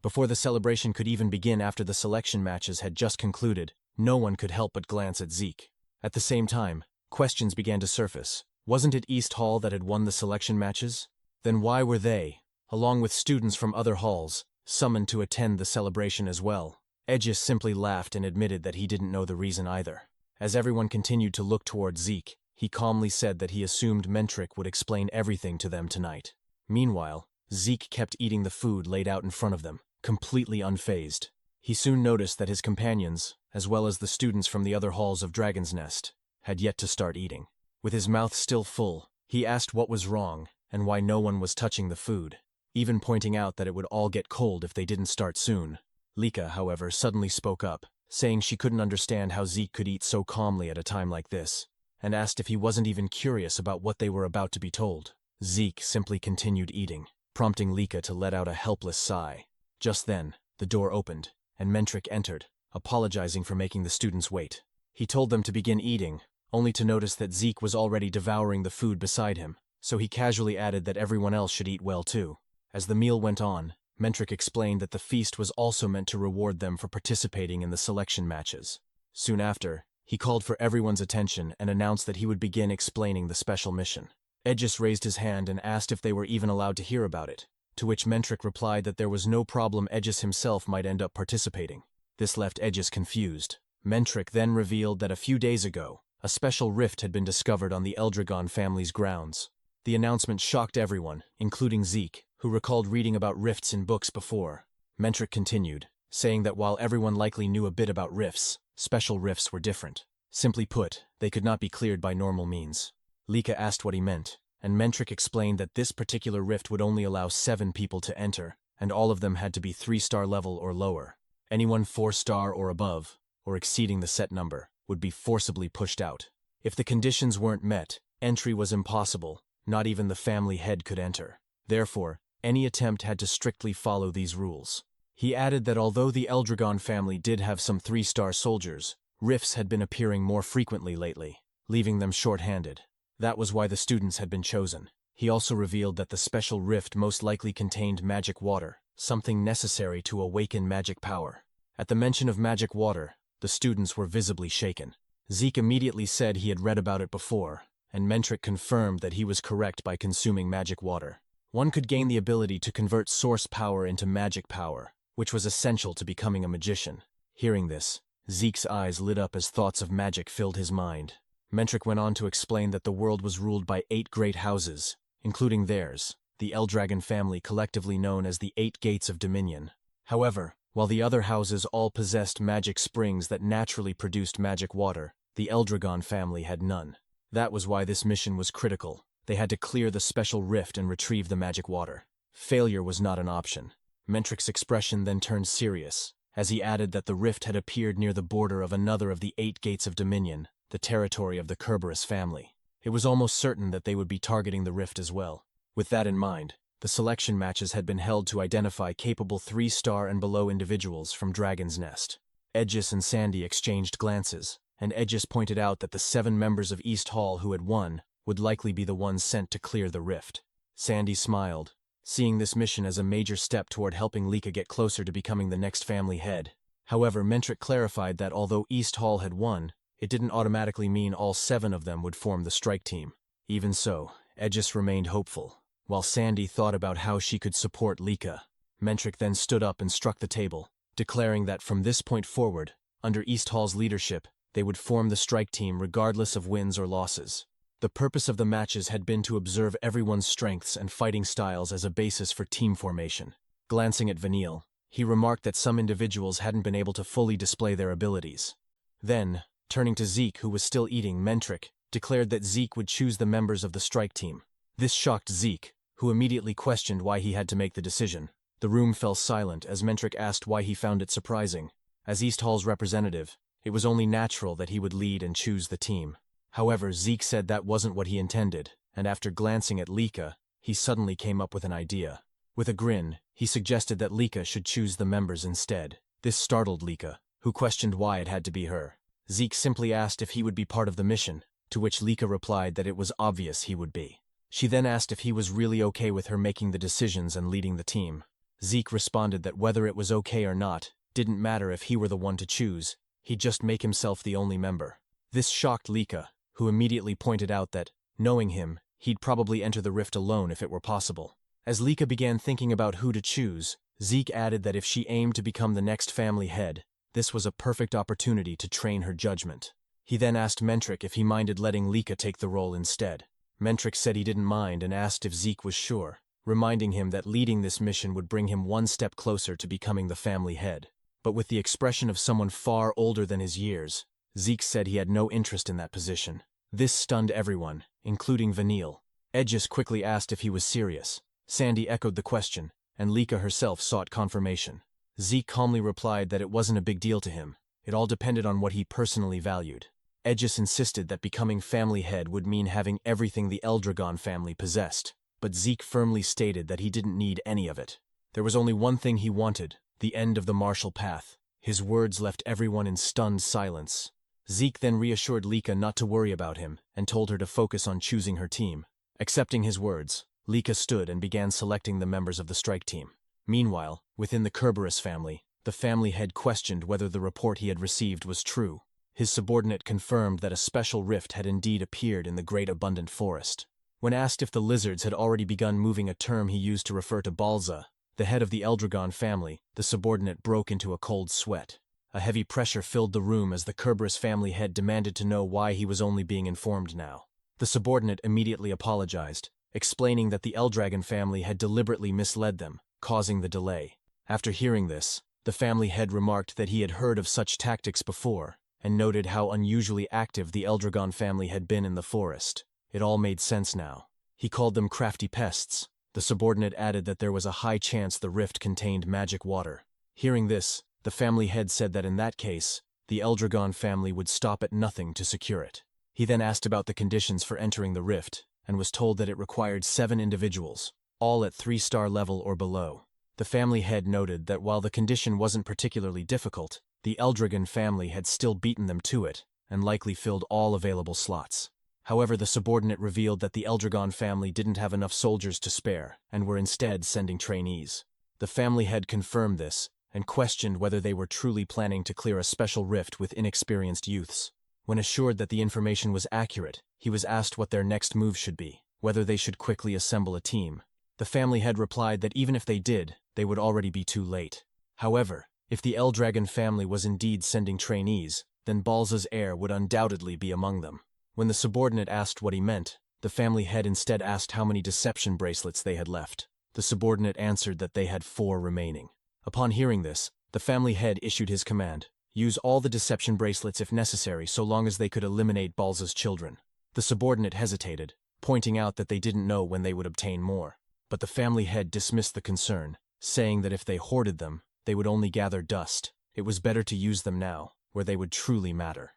Before the celebration could even begin after the selection matches had just concluded, no one could help but glance at Zeke. At the same time, questions began to surface. Wasn't it East Hall that had won the selection matches? Then why were they, along with students from other halls, summoned to attend the celebration as well? Aegis simply laughed and admitted that he didn't know the reason either. As everyone continued to look toward Zeke, he calmly said that he assumed Mentric would explain everything to them tonight. Meanwhile, Zeke kept eating the food laid out in front of them, completely unfazed. He soon noticed that his companions, as well as the students from the other halls of Dragon's Nest, had yet to start eating. With his mouth still full, he asked what was wrong and why no one was touching the food, even pointing out that it would all get cold if they didn't start soon. Lika, however, suddenly spoke up, saying she couldn't understand how Zeke could eat so calmly at a time like this, and asked if he wasn't even curious about what they were about to be told. Zeke simply continued eating, prompting Lika to let out a helpless sigh. Just then, the door opened, and Mentric entered, apologizing for making the students wait. He told them to begin eating, only to notice that Zeke was already devouring the food beside him, so he casually added that everyone else should eat well too. As the meal went on, Mentric explained that the feast was also meant to reward them for participating in the selection matches. Soon after, he called for everyone's attention and announced that he would begin explaining the special mission. Aegis raised his hand and asked if they were even allowed to hear about it, to which Mentric replied that there was no problem Aegis himself might end up participating. This left Aegis confused. Mentric then revealed that a few days ago, a special rift had been discovered on the Eldragon family's grounds. The announcement shocked everyone, including Zeke, who recalled reading about rifts in books before. Mentric continued, saying that while everyone likely knew a bit about rifts, special rifts were different. Simply put, they could not be cleared by normal means. Lika asked what he meant, and Mentric explained that this particular rift would only allow 7 people to enter, and all of them had to be 3-star level or lower. Anyone 4-star or above, or exceeding the set number, would be forcibly pushed out. If the conditions weren't met, entry was impossible. Not even the family head could enter. Therefore, any attempt had to strictly follow these rules. He added that although the Eldragon family did have some 3-star soldiers, rifts had been appearing more frequently lately, leaving them short-handed. That was why the students had been chosen. He also revealed that the special rift most likely contained magic water, something necessary to awaken magic power. At the mention of magic water, the students were visibly shaken. Zeke immediately said he had read about it before, and Mentric confirmed that he was correct by consuming magic water. One could gain the ability to convert source power into magic power, which was essential to becoming a magician. Hearing this, Zeke's eyes lit up as thoughts of magic filled his mind. Mentric went on to explain that the world was ruled by 8 great houses, including theirs, the Eldragon family collectively known as the 8 Gates of Dominion. However, while the other houses all possessed magic springs that naturally produced magic water, the Eldragon family had none. That was why this mission was critical. They had to clear the special rift and retrieve the magic water. Failure was not an option. Mentric's expression then turned serious, as he added that the rift had appeared near the border of another of the 8 Gates of Dominion, the territory of the Kerberos family. It was almost certain that they would be targeting the rift as well. With that in mind, the selection matches had been held to identify capable 3-star and below individuals from Dragon's Nest. Aegis and Sandy exchanged glances, and Aegis pointed out that the 7 members of East Hall who had won would likely be the ones sent to clear the rift. Sandy smiled, seeing this mission as a major step toward helping Lika get closer to becoming the next family head. However, Mentric clarified that although East Hall had won, it didn't automatically mean all 7 of them would form the strike team. Even so, Aegis remained hopeful, while Sandy thought about how she could support Lika. Mentric then stood up and struck the table, declaring that from this point forward, Under East Hall's leadership, they would form the strike team regardless of wins or losses. The purpose of the matches had been to observe everyone's strengths and fighting styles as a basis for team formation. Glancing at Vanille, he remarked that some individuals hadn't been able to fully display their abilities. Then, turning to Zeke, who was still eating, Mentric declared that Zeke would choose the members of the strike team. This shocked Zeke, who immediately questioned why he had to make the decision. The room fell silent as Mentric asked why he found it surprising. As East Hall's representative, it was only natural that he would lead and choose the team. However, Zeke said that wasn't what he intended, and after glancing at Lika, he suddenly came up with an idea. With a grin, he suggested that Lika should choose the members instead. This startled Lika, who questioned why it had to be her. Zeke simply asked if he would be part of the mission, to which Lika replied that it was obvious he would be. She then asked if he was really okay with her making the decisions and leading the team. Zeke responded that whether it was okay or not, didn't matter if he were the one to choose, he'd just make himself the only member. This shocked Lika, who immediately pointed out that, knowing him, he'd probably enter the rift alone if it were possible. As Lika began thinking about who to choose, Zeke added that if she aimed to become the next family head, this was a perfect opportunity to train her judgment. He then asked Mentric if he minded letting Lika take the role instead. Mentric said he didn't mind and asked if Zeke was sure, reminding him that leading this mission would bring him one step closer to becoming the family head. But with the expression of someone far older than his years, Zeke said he had no interest in that position. This stunned everyone, including Vanille. Edgis quickly asked if he was serious. Sandy echoed the question, and Lika herself sought confirmation. Zeke calmly replied that it wasn't a big deal to him. It all depended on what he personally valued. Edgis insisted that becoming family head would mean having everything the Eldragon family possessed, but Zeke firmly stated that he didn't need any of it. There was only one thing he wanted, the end of the martial path. His words left everyone in stunned silence. Zeke then reassured Lika not to worry about him and told her to focus on choosing her team. Accepting his words, Lika stood and began selecting the members of the strike team. Meanwhile, within the Kerberos family, the family head questioned whether the report he had received was true. His subordinate confirmed that a special rift had indeed appeared in the Great Abundant Forest. When asked if the lizards had already begun moving, a term he used to refer to Balza, the head of the Eldragon family, the subordinate broke into a cold sweat. A heavy pressure filled the room as the Kerberos family head demanded to know why he was only being informed now. The subordinate immediately apologized, explaining that the Eldragon family had deliberately misled them, causing the delay. After hearing this, the family head remarked that he had heard of such tactics before, and noted how unusually active the Eldragon family had been in the forest. It all made sense now. He called them crafty pests. The subordinate added that there was a high chance the rift contained magic water. Hearing this, the family head said that in that case, the Eldragon family would stop at nothing to secure it. He then asked about the conditions for entering the rift, and was told that it required 7 individuals, all at 3-star level or below. The family head noted that while the condition wasn't particularly difficult, the Eldragon family had still beaten them to it, and likely filled all available slots. However, the subordinate revealed that the Eldragon family didn't have enough soldiers to spare, and were instead sending trainees. The family head confirmed this, and questioned whether they were truly planning to clear a special rift with inexperienced youths. When assured that the information was accurate, he was asked what their next move should be, whether they should quickly assemble a team. The family head replied that even if they did, they would already be too late. However, if the Eldragon family was indeed sending trainees, then Balza's heir would undoubtedly be among them. When the subordinate asked what he meant, the family head instead asked how many deception bracelets they had left. The subordinate answered that they had 4 remaining. Upon hearing this, the family head issued his command: use all the deception bracelets if necessary so long as they could eliminate Balza's children. The subordinate hesitated, pointing out that they didn't know when they would obtain more. But the family head dismissed the concern, saying that if they hoarded them, they would only gather dust. It was better to use them now, where they would truly matter.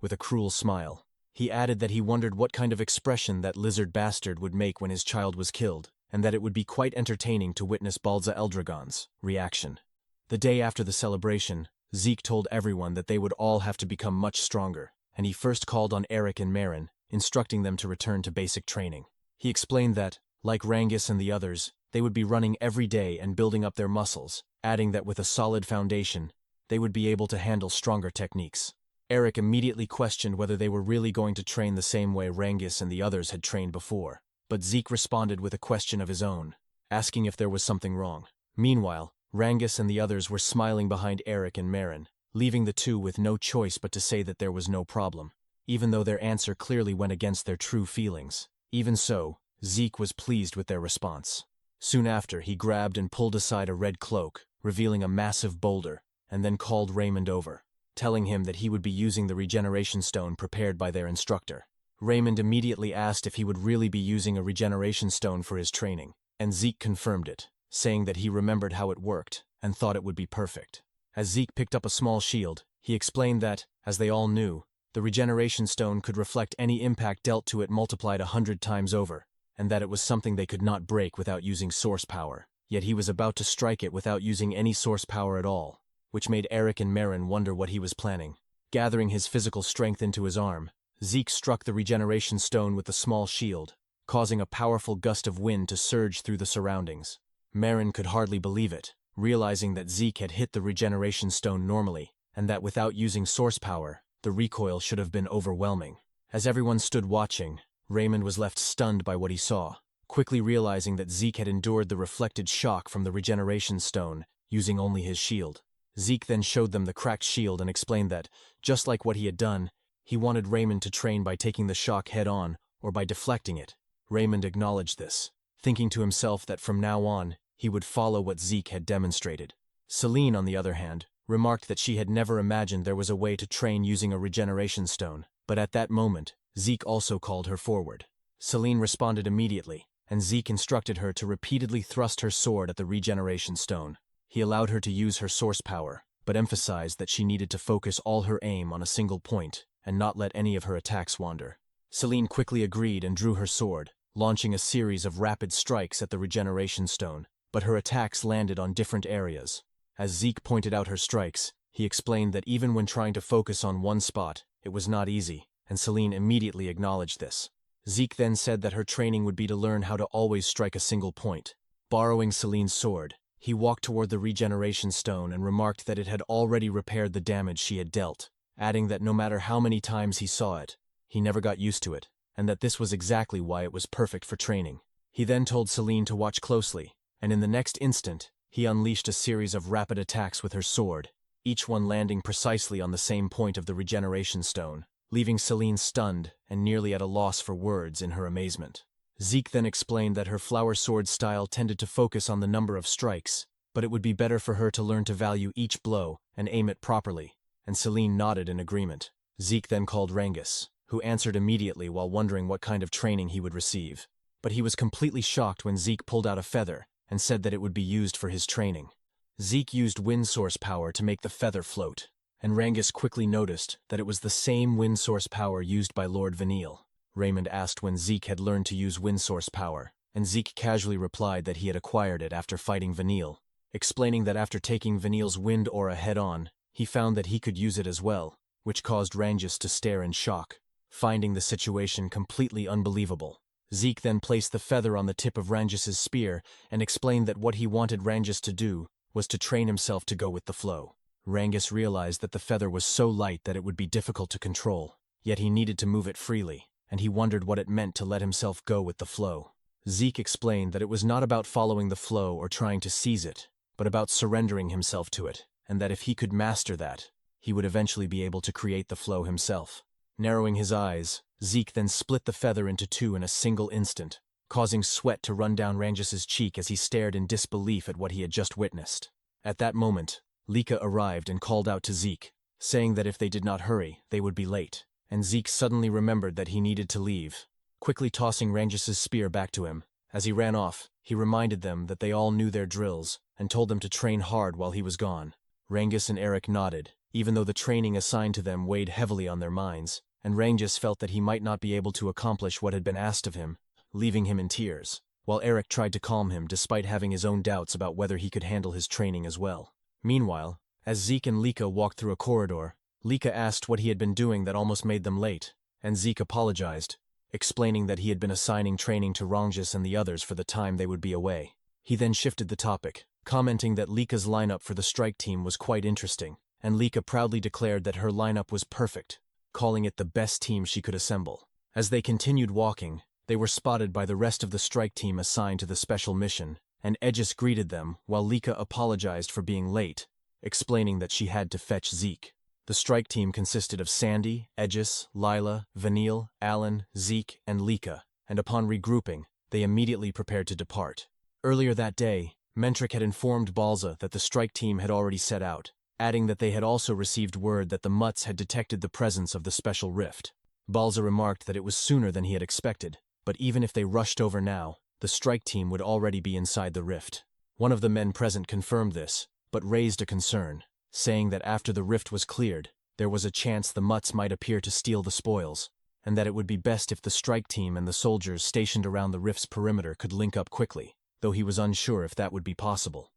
With a cruel smile, he added that he wondered what kind of expression that lizard bastard would make when his child was killed, and that it would be quite entertaining to witness Balza Eldragon's reaction. The day after the celebration, Zeke told everyone that they would all have to become much stronger, and he first called on Eric and Marin, instructing them to return to basic training. He explained that, like Rangis and the others, they would be running every day and building up their muscles, adding that with a solid foundation, they would be able to handle stronger techniques. Eric immediately questioned whether they were really going to train the same way Rangis and the others had trained before, but Zeke responded with a question of his own, asking if there was something wrong. Meanwhile, Rangis and the others were smiling behind Eric and Marin. leaving the two with no choice but to say that there was no problem, even though their answer clearly went against their true feelings. Even so, Zeke was pleased with their response. Soon after, he grabbed and pulled aside a red cloak, revealing a massive boulder, and then called Raymond over, telling him that he would be using the regeneration stone prepared by their instructor. Raymond immediately asked if he would really be using a regeneration stone for his training, and Zeke confirmed it, saying that he remembered how it worked and thought it would be perfect. As Zeke picked up a small shield, he explained that, as they all knew, the regeneration stone could reflect any impact dealt to it multiplied 100 times over, and that it was something they could not break without using source power. Yet he was about to strike it without using any source power at all, which made Eric and Marin wonder what he was planning. Gathering his physical strength into his arm, Zeke struck the regeneration stone with the small shield, causing a powerful gust of wind to surge through the surroundings. Marin could hardly believe it, realizing that Zeke had hit the regeneration stone normally, and that without using source power, the recoil should have been overwhelming. As everyone stood watching, Raymond was left stunned by what he saw, quickly realizing that Zeke had endured the reflected shock from the regeneration stone, using only his shield. Zeke then showed them the cracked shield and explained that, just like what he had done, he wanted Raymond to train by taking the shock head-on or by deflecting it. Raymond acknowledged this, thinking to himself that from now on, he would follow what Zeke had demonstrated. Celine, on the other hand, remarked that she had never imagined there was a way to train using a regeneration stone, but at that moment, Zeke also called her forward. Celine responded immediately, and Zeke instructed her to repeatedly thrust her sword at the regeneration stone. He allowed her to use her source power, but emphasized that she needed to focus all her aim on a single point and not let any of her attacks wander. Celine quickly agreed and drew her sword, launching a series of rapid strikes at the regeneration stone, but her attacks landed on different areas. As Zeke pointed out her strikes, he explained that even when trying to focus on one spot, it was not easy, and Celine immediately acknowledged this. Zeke then said that her training would be to learn how to always strike a single point. Borrowing Celine's sword, he walked toward the regeneration stone and remarked that it had already repaired the damage she had dealt, adding that no matter how many times he saw it, he never got used to it, and that this was exactly why it was perfect for training. He then told Celine to watch closely, and in the next instant, he unleashed a series of rapid attacks with her sword, each one landing precisely on the same point of the regeneration stone, leaving Celine stunned and nearly at a loss for words in her amazement. Zeke then explained that her flower sword style tended to focus on the number of strikes, but it would be better for her to learn to value each blow and aim it properly, and Celine nodded in agreement. Zeke then called Rangus, who answered immediately while wondering what kind of training he would receive. But he was completely shocked when Zeke pulled out a feather and said that it would be used for his training. Zeke used wind source power to make the feather float, and Rangus quickly noticed that it was the same wind source power used by Lord Vanille. Raymond asked when Zeke had learned to use wind source power, and Zeke casually replied that he had acquired it after fighting Vanille, explaining that after taking Vanille's wind aura head-on, he found that he could use it as well, which caused Rangus to stare in shock, finding the situation completely unbelievable. Zeke then placed the feather on the tip of Rangus's spear and explained that what he wanted Rangus to do was to train himself to go with the flow. Rangus realized that the feather was so light that it would be difficult to control, yet he needed to move it freely, and he wondered what it meant to let himself go with the flow. Zeke explained that it was not about following the flow or trying to seize it, but about surrendering himself to it, and that if he could master that, he would eventually be able to create the flow himself. Narrowing his eyes, Zeke then split the feather into two in a single instant, causing sweat to run down Rangus's cheek as he stared in disbelief at what he had just witnessed. At that moment, Lika arrived and called out to Zeke, saying that if they did not hurry, they would be late, and Zeke suddenly remembered that he needed to leave. Quickly tossing Rangus's spear back to him, as he ran off, he reminded them that they all knew their drills, and told them to train hard while he was gone. Rangus and Eric nodded, even though the training assigned to them weighed heavily on their minds, and Rangus felt that he might not be able to accomplish what had been asked of him, leaving him in tears, while Eric tried to calm him despite having his own doubts about whether he could handle his training as well. Meanwhile, as Zeke and Lika walked through a corridor, Lika asked what he had been doing that almost made them late, and Zeke apologized, explaining that he had been assigning training to Rangus and the others for the time they would be away. He then shifted the topic, commenting that Lika's lineup for the strike team was quite interesting, and Lika proudly declared that her lineup was perfect, calling it the best team she could assemble. As they continued walking, they were spotted by the rest of the strike team assigned to the special mission, and Aegis greeted them while Lika apologized for being late, explaining that she had to fetch Zeke. The strike team consisted of Sandy, Aegis, Lila, Vanille, Alan, Zeke, and Lika, and upon regrouping, they immediately prepared to depart. Earlier that day, Mentric had informed Balza that the strike team had already set out, adding that they had also received word that the Mutts had detected the presence of the special rift. Balza remarked that it was sooner than he had expected, but even if they rushed over now, the strike team would already be inside the rift. One of the men present confirmed this, but raised a concern, saying that after the rift was cleared, there was a chance the Mutts might appear to steal the spoils, and that it would be best if the strike team and the soldiers stationed around the rift's perimeter could link up quickly, though he was unsure if that would be possible.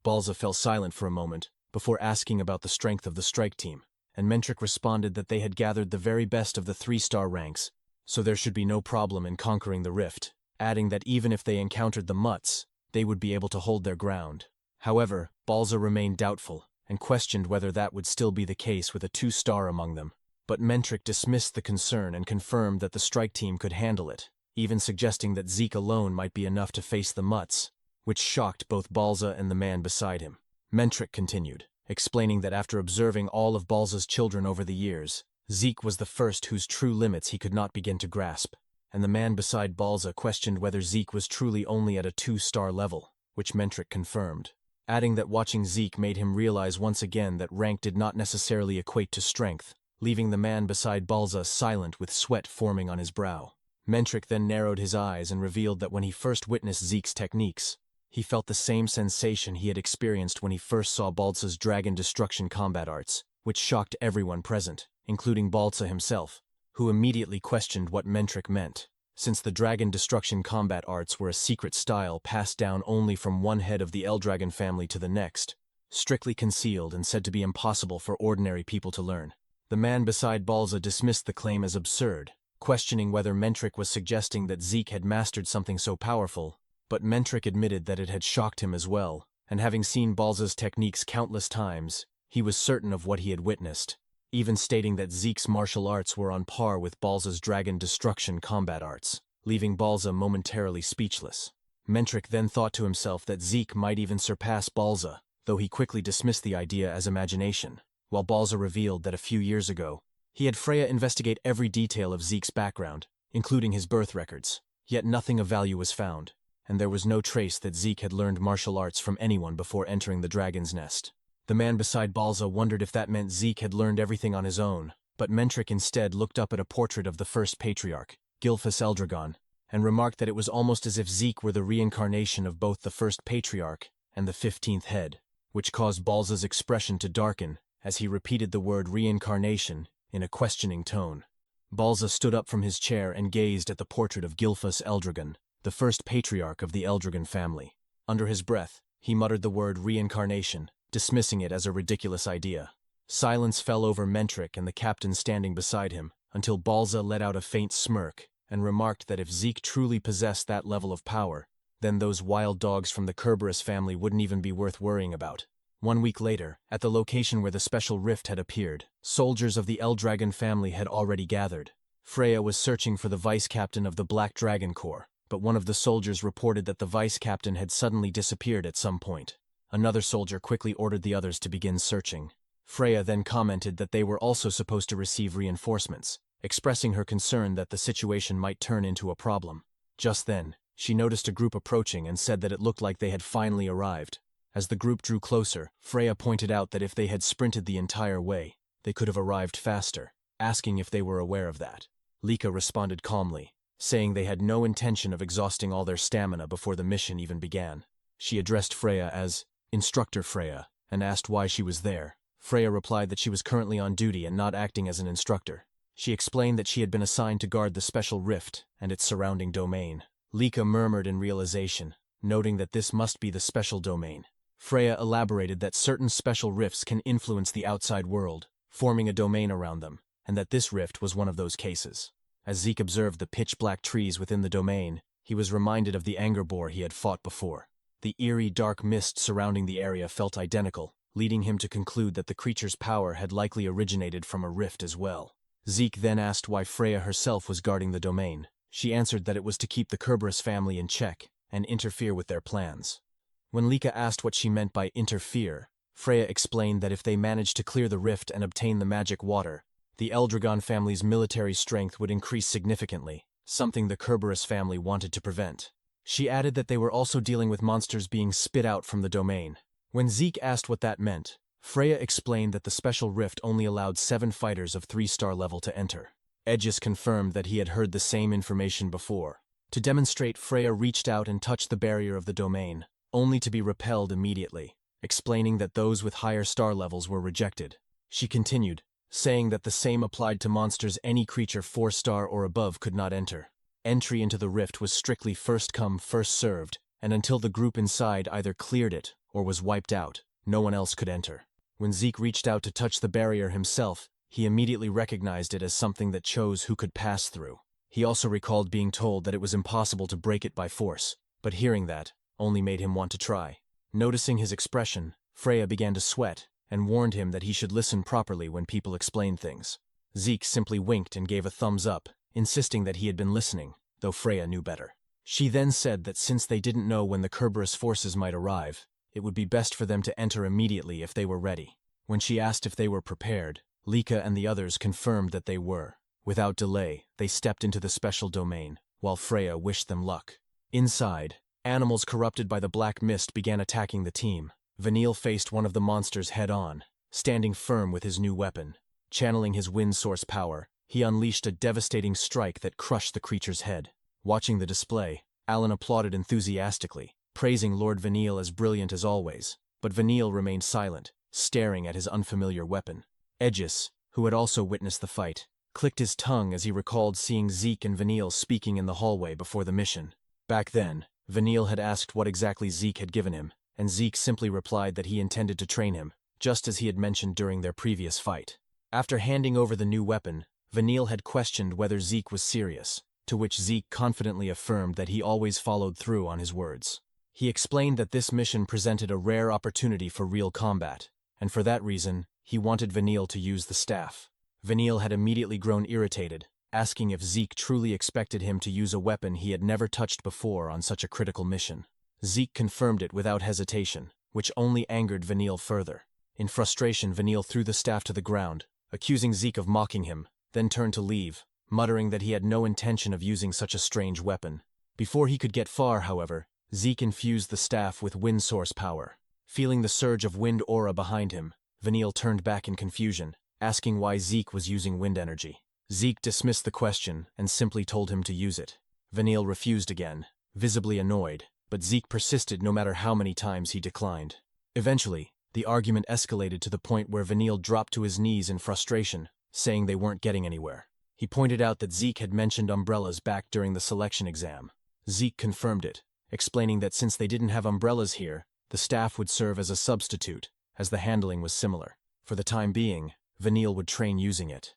Balza fell silent for a moment, before asking about the strength of the strike team, and Mentric responded that they had gathered the very best of the 3-star ranks, so there should be no problem in conquering the rift, adding that even if they encountered the Mutts, they would be able to hold their ground. However, Balza remained doubtful, and questioned whether that would still be the case with a 2-star among them. But Mentric dismissed the concern and confirmed that the strike team could handle it, even suggesting that Zeke alone might be enough to face the Mutts, which shocked both Balza and the man beside him. Mentric continued, explaining that after observing all of Balza's children over the years, Zeke was the first whose true limits he could not begin to grasp, and the man beside Balza questioned whether Zeke was truly only at a 2-star level, which Mentric confirmed, adding that watching Zeke made him realize once again that rank did not necessarily equate to strength, leaving the man beside Balza silent with sweat forming on his brow. Mentric then narrowed his eyes and revealed that when he first witnessed Zeke's techniques, he felt the same sensation he had experienced when he first saw Balza's dragon destruction combat arts, which shocked everyone present, including Balza himself, who immediately questioned what Mentric meant, since the dragon destruction combat arts were a secret style passed down only from one head of the Eldragon family to the next, strictly concealed and said to be impossible for ordinary people to learn. The man beside Balza dismissed the claim as absurd, questioning whether Mentric was suggesting that Zeke had mastered something so powerful, but Mentric admitted that it had shocked him as well, and having seen Balza's techniques countless times, he was certain of what he had witnessed, even stating that Zeke's martial arts were on par with Balza's dragon destruction combat arts, leaving Balza momentarily speechless. Mentric then thought to himself that Zeke might even surpass Balza, though he quickly dismissed the idea as imagination, while Balza revealed that a few years ago, he had Freya investigate every detail of Zeke's background, including his birth records, yet nothing of value was found, and there was no trace that Zeke had learned martial arts from anyone before entering the dragon's nest. The man beside Balza wondered if that meant Zeke had learned everything on his own, but Mentric instead looked up at a portrait of the first patriarch, Gilphus Eldragon, and remarked that it was almost as if Zeke were the reincarnation of both the first patriarch and the 15th head, which caused Balza's expression to darken as he repeated the word reincarnation in a questioning tone. Balza stood up from his chair and gazed at the portrait of Gilphus Eldragon, the first patriarch of the Eldragon family. Under his breath, he muttered the word reincarnation, dismissing it as a ridiculous idea. Silence fell over Mentric and the captain standing beside him, until Balza let out a faint smirk and remarked that if Zeke truly possessed that level of power, then those wild dogs from the Kerberos family wouldn't even be worth worrying about. 1 week later, at the location where the special rift had appeared, soldiers of the Eldragon family had already gathered. Freya was searching for the vice-captain of the Black Dragon Corps, but one of the soldiers reported that the vice-captain had suddenly disappeared at some point. Another soldier quickly ordered the others to begin searching. Freya then commented that they were also supposed to receive reinforcements, expressing her concern that the situation might turn into a problem. Just then, she noticed a group approaching and said that it looked like they had finally arrived. As the group drew closer, Freya pointed out that if they had sprinted the entire way, they could have arrived faster, asking if they were aware of that. Lika responded calmly, saying they had no intention of exhausting all their stamina before the mission even began. She addressed Freya as Instructor Freya and asked why she was there. Freya replied that she was currently on duty and not acting as an instructor. She explained that she had been assigned to guard the special rift and its surrounding domain. Lika murmured in realization, noting that this must be the special domain. Freya elaborated that certain special rifts can influence the outside world, forming a domain around them, and that this rift was one of those cases. As Zeke observed the pitch-black trees within the domain, he was reminded of the anger boar he had fought before. The eerie dark mist surrounding the area felt identical, leading him to conclude that the creature's power had likely originated from a rift as well. Zeke then asked why Freya herself was guarding the domain. She answered that it was to keep the Kerberos family in check and interfere with their plans. When Lika asked what she meant by interfere, Freya explained that if they managed to clear the rift and obtain the magic water, the Eldragon family's military strength would increase significantly, something the Kerberos family wanted to prevent. She added that they were also dealing with monsters being spit out from the domain. When Zeke asked what that meant, Freya explained that the special rift only allowed 7 fighters of 3-star level to enter. Aegis confirmed that he had heard the same information before. To demonstrate, Freya reached out and touched the barrier of the domain, only to be repelled immediately, explaining that those with higher star levels were rejected. She continued, saying that the same applied to monsters any creature 4-star or above could not enter. Entry into the rift was strictly first come, first served, and until the group inside either cleared it or was wiped out, no one else could enter. When Zeke reached out to touch the barrier himself, he immediately recognized it as something that chose who could pass through. He also recalled being told that it was impossible to break it by force, but hearing that only made him want to try. Noticing his expression, Freya began to sweat and warned him that he should listen properly when people explained things. Zeke simply winked and gave a thumbs up, insisting that he had been listening, though Freya knew better. She then said that since they didn't know when the Kerberos forces might arrive, it would be best for them to enter immediately if they were ready. When she asked if they were prepared, Lika and the others confirmed that they were. Without delay, they stepped into the special domain, while Freya wished them luck. Inside, animals corrupted by the black mist began attacking the team. Vanille faced one of the monsters head-on, standing firm with his new weapon. Channeling his wind source power, he unleashed a devastating strike that crushed the creature's head. Watching the display, Alan applauded enthusiastically, praising Lord Vanille as brilliant as always, but Vanille remained silent, staring at his unfamiliar weapon. Aegis, who had also witnessed the fight, clicked his tongue as he recalled seeing Zeke and Vanille speaking in the hallway before the mission. Back then, Vanille had asked what exactly Zeke had given him, and Zeke simply replied that he intended to train him, just as he had mentioned during their previous fight. After handing over the new weapon, Vanille had questioned whether Zeke was serious, to which Zeke confidently affirmed that he always followed through on his words. He explained that this mission presented a rare opportunity for real combat, and for that reason, he wanted Vanille to use the staff. Vanille had immediately grown irritated, asking if Zeke truly expected him to use a weapon he had never touched before on such a critical mission. Zeke confirmed it without hesitation, which only angered Vanille further. In frustration, Vanille threw the staff to the ground, accusing Zeke of mocking him, then turned to leave, muttering that he had no intention of using such a strange weapon. Before he could get far, however, Zeke infused the staff with wind source power. Feeling the surge of wind aura behind him, Vanille turned back in confusion, asking why Zeke was using wind energy. Zeke dismissed the question and simply told him to use it. Vanille refused again, visibly annoyed, but Zeke persisted no matter how many times he declined. Eventually, the argument escalated to the point where Vanille dropped to his knees in frustration, saying they weren't getting anywhere. He pointed out that Zeke had mentioned umbrellas back during the selection exam. Zeke confirmed it, explaining that since they didn't have umbrellas here, the staff would serve as a substitute, as the handling was similar. For the time being, Vanille would train using it.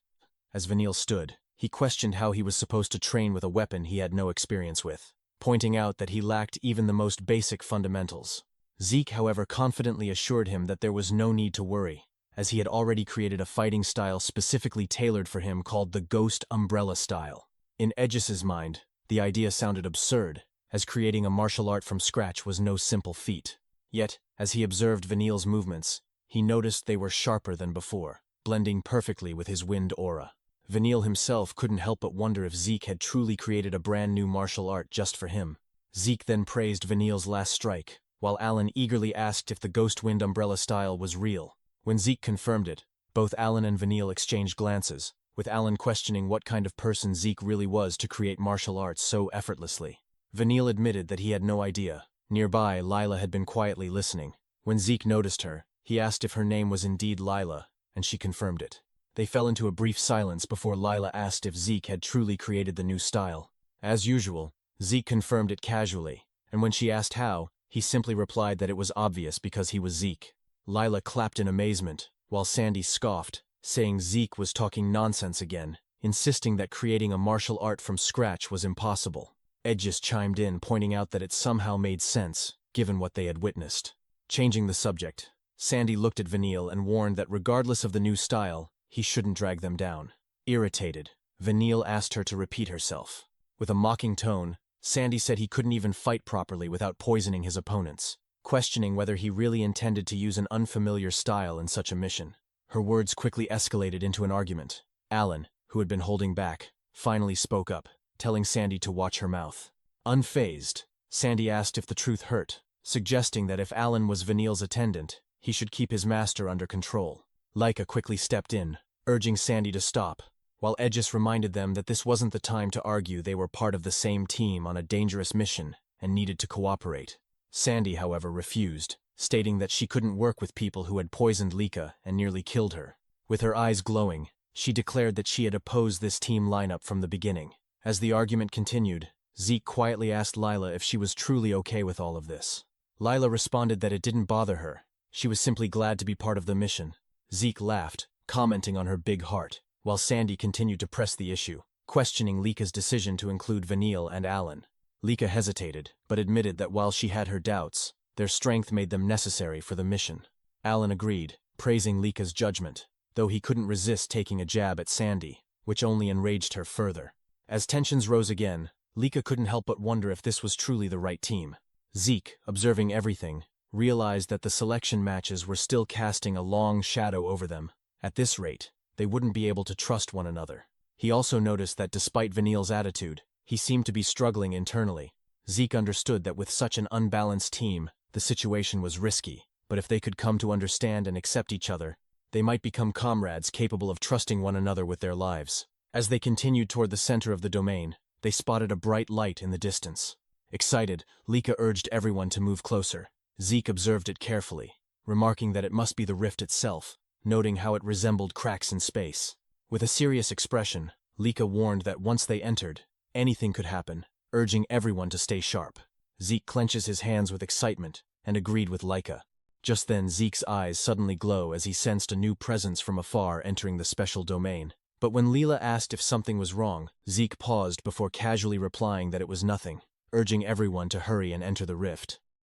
As Vanille stood, he questioned how he was supposed to train with a weapon he had no experience with, pointing out that he lacked even the most basic fundamentals. Zeke, however, confidently assured him that there was no need to worry, as he had already created a fighting style specifically tailored for him called the Ghost Umbrella style. In Aegis's mind, the idea sounded absurd, as creating a martial art from scratch was no simple feat. Yet, as he observed Vanille's movements, he noticed they were sharper than before, blending perfectly with his wind aura. Vanille himself couldn't help but wonder if Zeke had truly created a brand new martial art just for him. Zeke then praised Vanille's last strike, while Alan eagerly asked if the Ghost Wind Umbrella style was real. When Zeke confirmed it, both Alan and Vanille exchanged glances, with Alan questioning what kind of person Zeke really was to create martial arts so effortlessly. Vanille admitted that he had no idea. Nearby, Lila had been quietly listening. When Zeke noticed her, he asked if her name was indeed Lila, and she confirmed it. They fell into a brief silence before Lila asked if Zeke had truly created the new style. As usual, Zeke confirmed it casually, and when she asked how, he simply replied that it was obvious because he was Zeke. Lila clapped in amazement, while Sandy scoffed, saying Zeke was talking nonsense again, insisting that creating a martial art from scratch was impossible. Aegis chimed in, pointing out that it somehow made sense, given what they had witnessed. Changing the subject, Sandy looked at Vanille and warned that regardless of the new style, he shouldn't drag them down. Irritated, Vanille asked her to repeat herself. With a mocking tone, Sandy said he couldn't even fight properly without poisoning his opponents. questioning whether he really intended to use an unfamiliar style in such a mission. Her words quickly escalated into an argument. Alan, who had been holding back, finally spoke up, telling Sandy to watch her mouth. Unfazed, Sandy asked if the truth hurt, suggesting that if Alan was Vanille's attendant, he should keep his master under control. Laika quickly stepped in, urging Sandy to stop, while Aegis reminded them that this wasn't the time to argue. They were part of the same team on a dangerous mission and needed to cooperate. Sandy, however, refused, stating that she couldn't work with people who had poisoned Laika and nearly killed her. With her eyes glowing, she declared that she had opposed this team lineup from the beginning. As the argument continued, Zeke quietly asked Lila if she was truly okay with all of this. Lila responded that it didn't bother her. She was simply glad to be part of the mission. Zeke laughed, commenting on her big heart, while Sandy continued to press the issue, questioning Lika's decision to include Vanille and Alan. Lika hesitated, but admitted that while she had her doubts, their strength made them necessary for the mission. Alan agreed, praising Lika's judgment, though he couldn't resist taking a jab at Sandy, which only enraged her further. As tensions rose again, Lika couldn't help but wonder if this was truly the right team. Zeke, observing everything, realized that the selection matches were still casting a long shadow over them. At this rate, they wouldn't be able to trust one another. He also noticed that despite Vanille's attitude, he seemed to be struggling internally. Zeke understood that with such an unbalanced team, the situation was risky, but if they could come to understand and accept each other, they might become comrades capable of trusting one another with their lives. As they continued toward the center of the domain, they spotted a bright light in the distance. Excited, Lika urged everyone to move closer. Zeke observed it carefully, remarking that it must be the rift itself, noting how it resembled cracks in space. With a serious expression, Lika warned that once they entered, anything could happen, urging everyone to stay sharp. Zeke clenches his hands with excitement and agreed with Laika. Just then, Zeke's eyes suddenly glow as he sensed a new presence from afar entering the special domain. But when Leela asked if something was wrong, Zeke paused before casually replying that it was nothing, urging everyone to hurry and enter the rift.